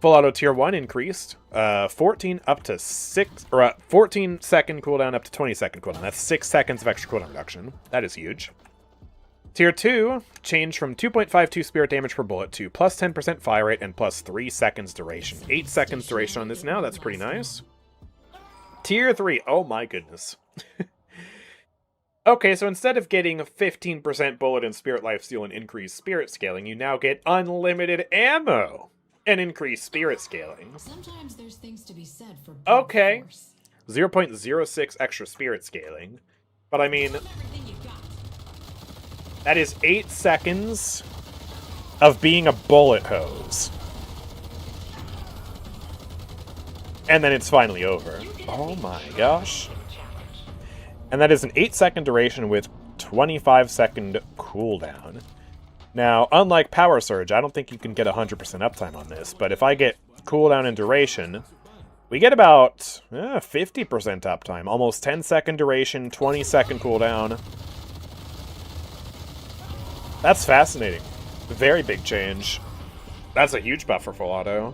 Full auto tier 1 increased. 14 up to 6, or 14 second cooldown up to 20 second cooldown. That's 6 seconds of extra cooldown reduction. That is huge. Tier 2 changed from 2.52 spirit damage per bullet to +10% fire rate and +3 seconds duration. 8 seconds duration on this now. That's pretty nice. Tier 3. Oh my goodness. Okay, so instead of getting 15% bullet and spirit lifesteal and increased spirit scaling, you now get unlimited ammo and increased spirit scaling. Sometimes there's things to be said for okay. force. 0.06 extra spirit scaling. But I mean, that is 8 seconds of being a bullet hose. And then it's finally over. Oh my gosh. And that is an 8-second duration with 25-second cooldown. Now, unlike Power Surge, I don't think you can get 100% uptime on this, but if I get cooldown and duration, we get about 50% uptime. Almost 10-second duration, 20-second cooldown. That's fascinating. Very big change. That's a huge buff for full auto.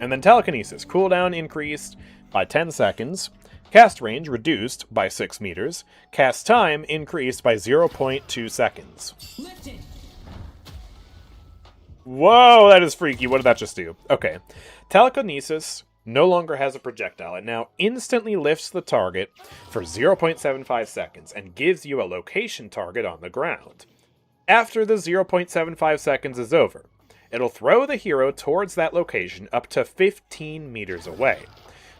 And then Telekinesis. Cooldown increased by 10 seconds. Cast range reduced by 6 meters. Cast time increased by 0.2 seconds. Whoa, that is freaky. What did that just do? Okay. Telekinesis no longer has a projectile. It now instantly lifts the target for 0.75 seconds and gives you a location target on the ground. After the 0.75 seconds is over, it'll throw the hero towards that location up to 15 meters away.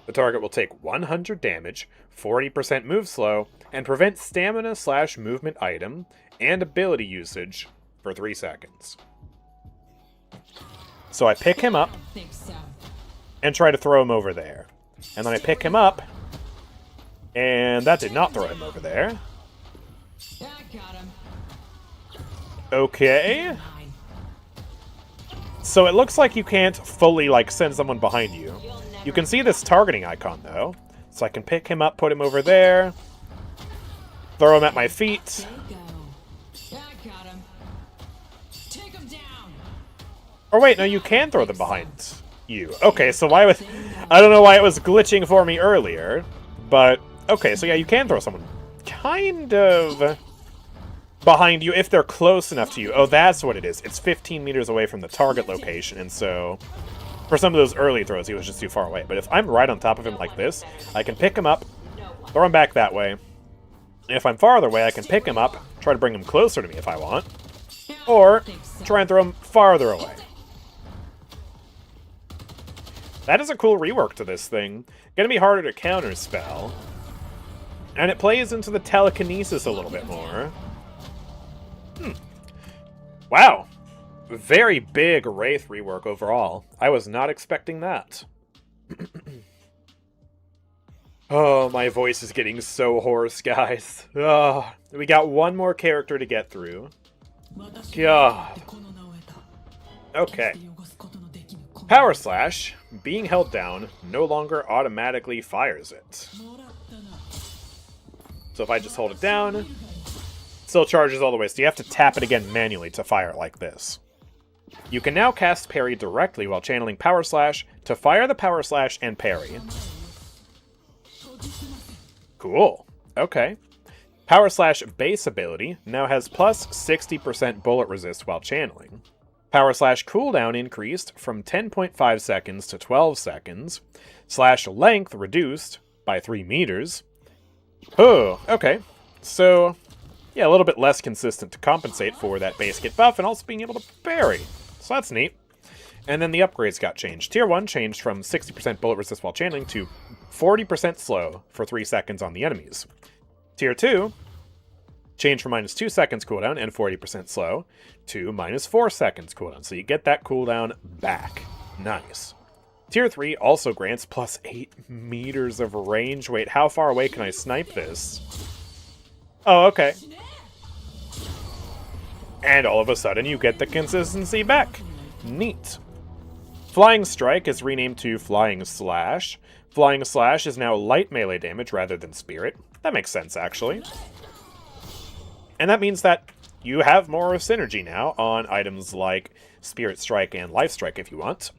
The target will take 100 damage, 40% move slow, and prevent stamina/movement item and ability usage for 3 seconds. So I pick him up and try to throw him over there. And then I pick him up, and that did not throw him over there. Okay. So it looks like you can't fully, send someone behind you. You can see this targeting icon, though. So I can pick him up, put him over there, throw him at my feet. Or wait, no, you can throw them behind you. Okay, so why was... I don't know why it was glitching for me earlier. But, okay, so yeah, you can throw someone kind of behind you if they're close enough to you. Oh, that's what it is. It's 15 meters away from the target location, and so... For some of those early throws, he was just too far away. But if I'm right on top of him like this, I can pick him up, throw him back that way. And if I'm farther away, I can pick him up, try to bring him closer to me if I want. Or try and throw him farther away. That is a cool rework to this thing. Gonna be harder to counterspell. And it plays into the telekinesis a little bit more. Wow. Very big Wraith rework overall. I was not expecting that. Oh, my voice is getting so hoarse, guys. Oh, we got one more character to get through. God. Okay. Power Slash, being held down, no longer automatically fires it. So if I just hold it down, it still charges all the way. So you have to tap it again manually to fire it like this. You can now cast parry directly while channeling Power Slash to fire the Power Slash and parry. Cool. Okay. Power Slash base ability now has plus 60% bullet resist while channeling. Power Slash cooldown increased from 10.5 seconds to 12 seconds. Slash length reduced by 3 meters. Oh, okay. So, yeah, a little bit less consistent to compensate for that base hit buff and also being able to parry. So that's neat. And then the upgrades got changed. Tier 1 changed from 60% bullet resist while channeling to 40% slow for 3 seconds on the enemies. Tier 2 changed from -2 seconds cooldown and 40% slow to -4 seconds cooldown. So you get that cooldown back. Nice. Tier 3 also grants plus 8 meters of range. Wait, how far away can I snipe this? Oh, okay. And all of a sudden you get the consistency back. Neat. Flying Strike is renamed to Flying Slash. Flying Slash is now light melee damage rather than spirit. That makes sense, actually. And that means that you have more synergy now on items like Spirit Strike and Life Strike if you want.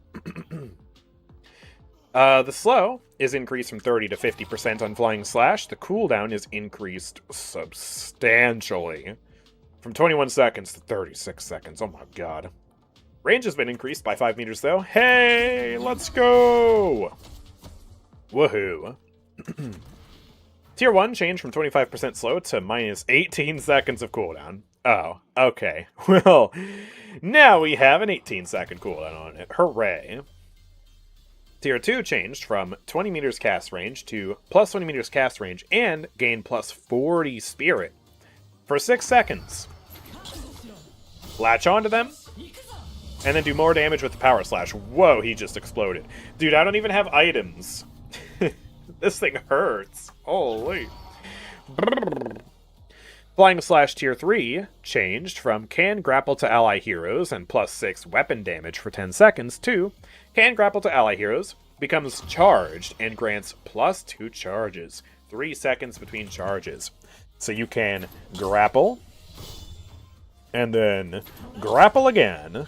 The slow is increased from 30 to 50% on Flying Slash. The cooldown is increased substantially. From 21 seconds to 36 seconds. Oh my god. Range has been increased by 5 meters though. Hey, let's go! Woohoo. Tier 1 changed from 25% slow to minus 18 seconds of cooldown. Oh, okay. Well, now we have an 18-second cooldown on it. Hooray. Tier 2 changed from 20 meters cast range to plus 20 meters cast range and gain plus 40 spirit for 6 seconds. Latch onto them, and then do more damage with the power slash. Whoa, he just exploded. Dude, I don't even have items. This thing hurts. Holy. Flying Slash Tier 3 changed from can grapple to ally heroes and plus 6 weapon damage for 10 seconds to can grapple to ally heroes, becomes charged, and grants plus 2 charges. 3 seconds between charges. So you can grapple, and then grapple again.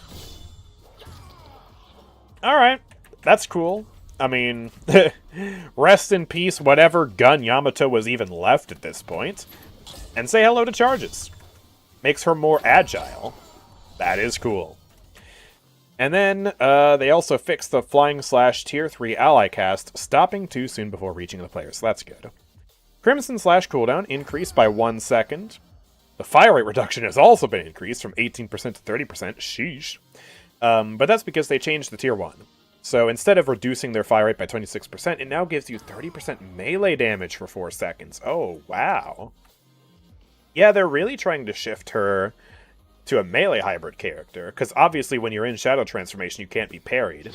Alright, that's cool. I mean, rest in peace whatever gun Yamato was even left at this point. And say hello to charges. Makes her more agile. That is cool. And then, they also fixed the Flying Slash Tier 3 ally cast, stopping too soon before reaching the player, so that's good. Crimson Slash cooldown increased by 1 second. The fire rate reduction has also been increased from 18% to 30%. Sheesh. But that's because they changed the Tier 1. So instead of reducing their fire rate by 26%, it now gives you 30% melee damage for 4 seconds. Oh, wow. Yeah, they're really trying to shift her to a melee hybrid character, because obviously when you're in Shadow Transformation, you can't be parried.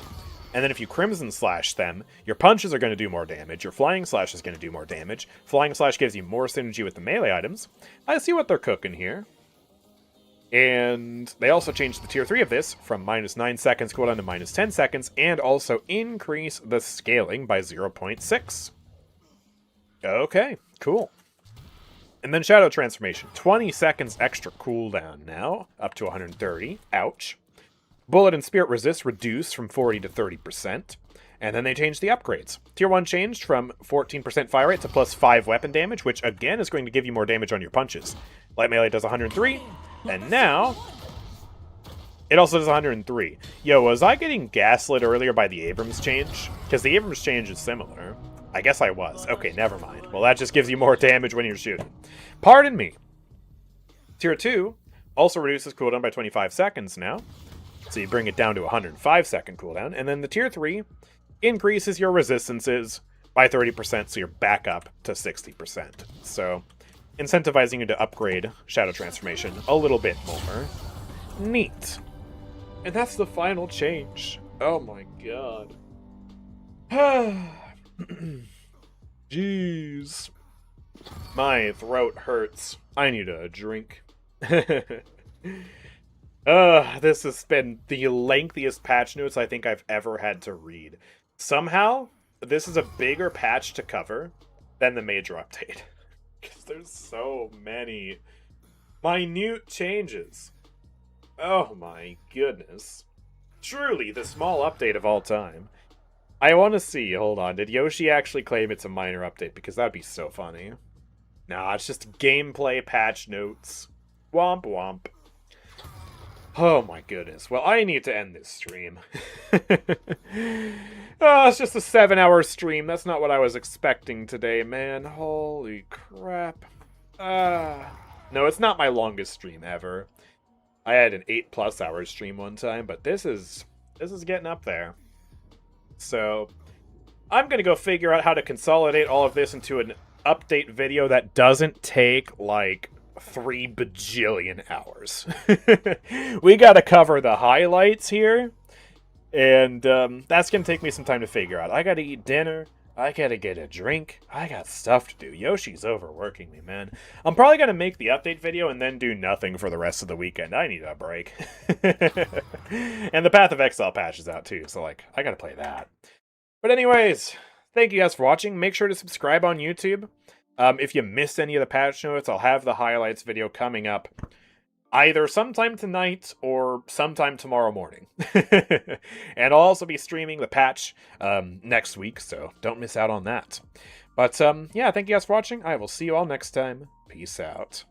And then if you Crimson Slash them, your punches are going to do more damage, your Flying Slash is going to do more damage, Flying Slash gives you more synergy with the melee items. I see what they're cooking here. And they also changed the Tier 3 of this from minus 9 seconds cooldown to minus 10 seconds, and also increase the scaling by 0.6. Okay, cool. And then Shadow Transformation. 20 seconds extra cooldown now, up to 130. Ouch. Bullet and Spirit Resist reduced from 40 to 30%. And then they changed the upgrades. Tier 1 changed from 14% fire rate to plus 5 weapon damage, which again is going to give you more damage on your punches. Light melee does 103, and now it also does 103. Yo, was I getting gaslit earlier by the Abrams change? Because the Abrams change is similar. I guess I was. Okay, never mind. Well, that just gives you more damage when you're shooting. Pardon me. Tier 2 also reduces cooldown by 25 seconds now. So you bring it down to 105-second cooldown. And then the Tier 3 increases your resistances by 30%, so you're back up to 60%. So incentivizing you to upgrade Shadow Transformation a little bit more. Neat. And that's the final change. Oh my god. Jeez. My throat hurts. I need a drink. This has been the lengthiest patch notes I think I've ever had to read. Somehow, this is a bigger patch to cover than the major update. Because there's so many minute changes. Oh my goodness. Truly the small update of all time. I want to see, hold on, did Yoshi actually claim it's a minor update? Because that'd be so funny. Nah, it's just gameplay patch notes. Womp womp. Oh my goodness. Well, I need to end this stream. Oh, it's just a 7-hour stream. That's not what I was expecting today, man. Holy crap. No, it's not my longest stream ever. I had an 8+ hour stream one time, but this is getting up there. So, I'm going to go figure out how to consolidate all of this into an update video that doesn't take, like, 3 bajillion hours. We got to cover the highlights here. And that's going to take me some time to figure out. I got to eat dinner. I got to get a drink. I got stuff to do. Yoshi's overworking me, man. I'm probably going to make the update video and then do nothing for the rest of the weekend. I need a break. And the Path of Exile patch is out too, so like, I got to play that. But anyways, thank you guys for watching. Make sure to subscribe on YouTube. If you missed any of the patch notes, I'll have the highlights video coming up either sometime tonight or sometime tomorrow morning. And I'll also be streaming the patch next week, so don't miss out on that. But yeah, thank you guys for watching. I will see you all next time. Peace out.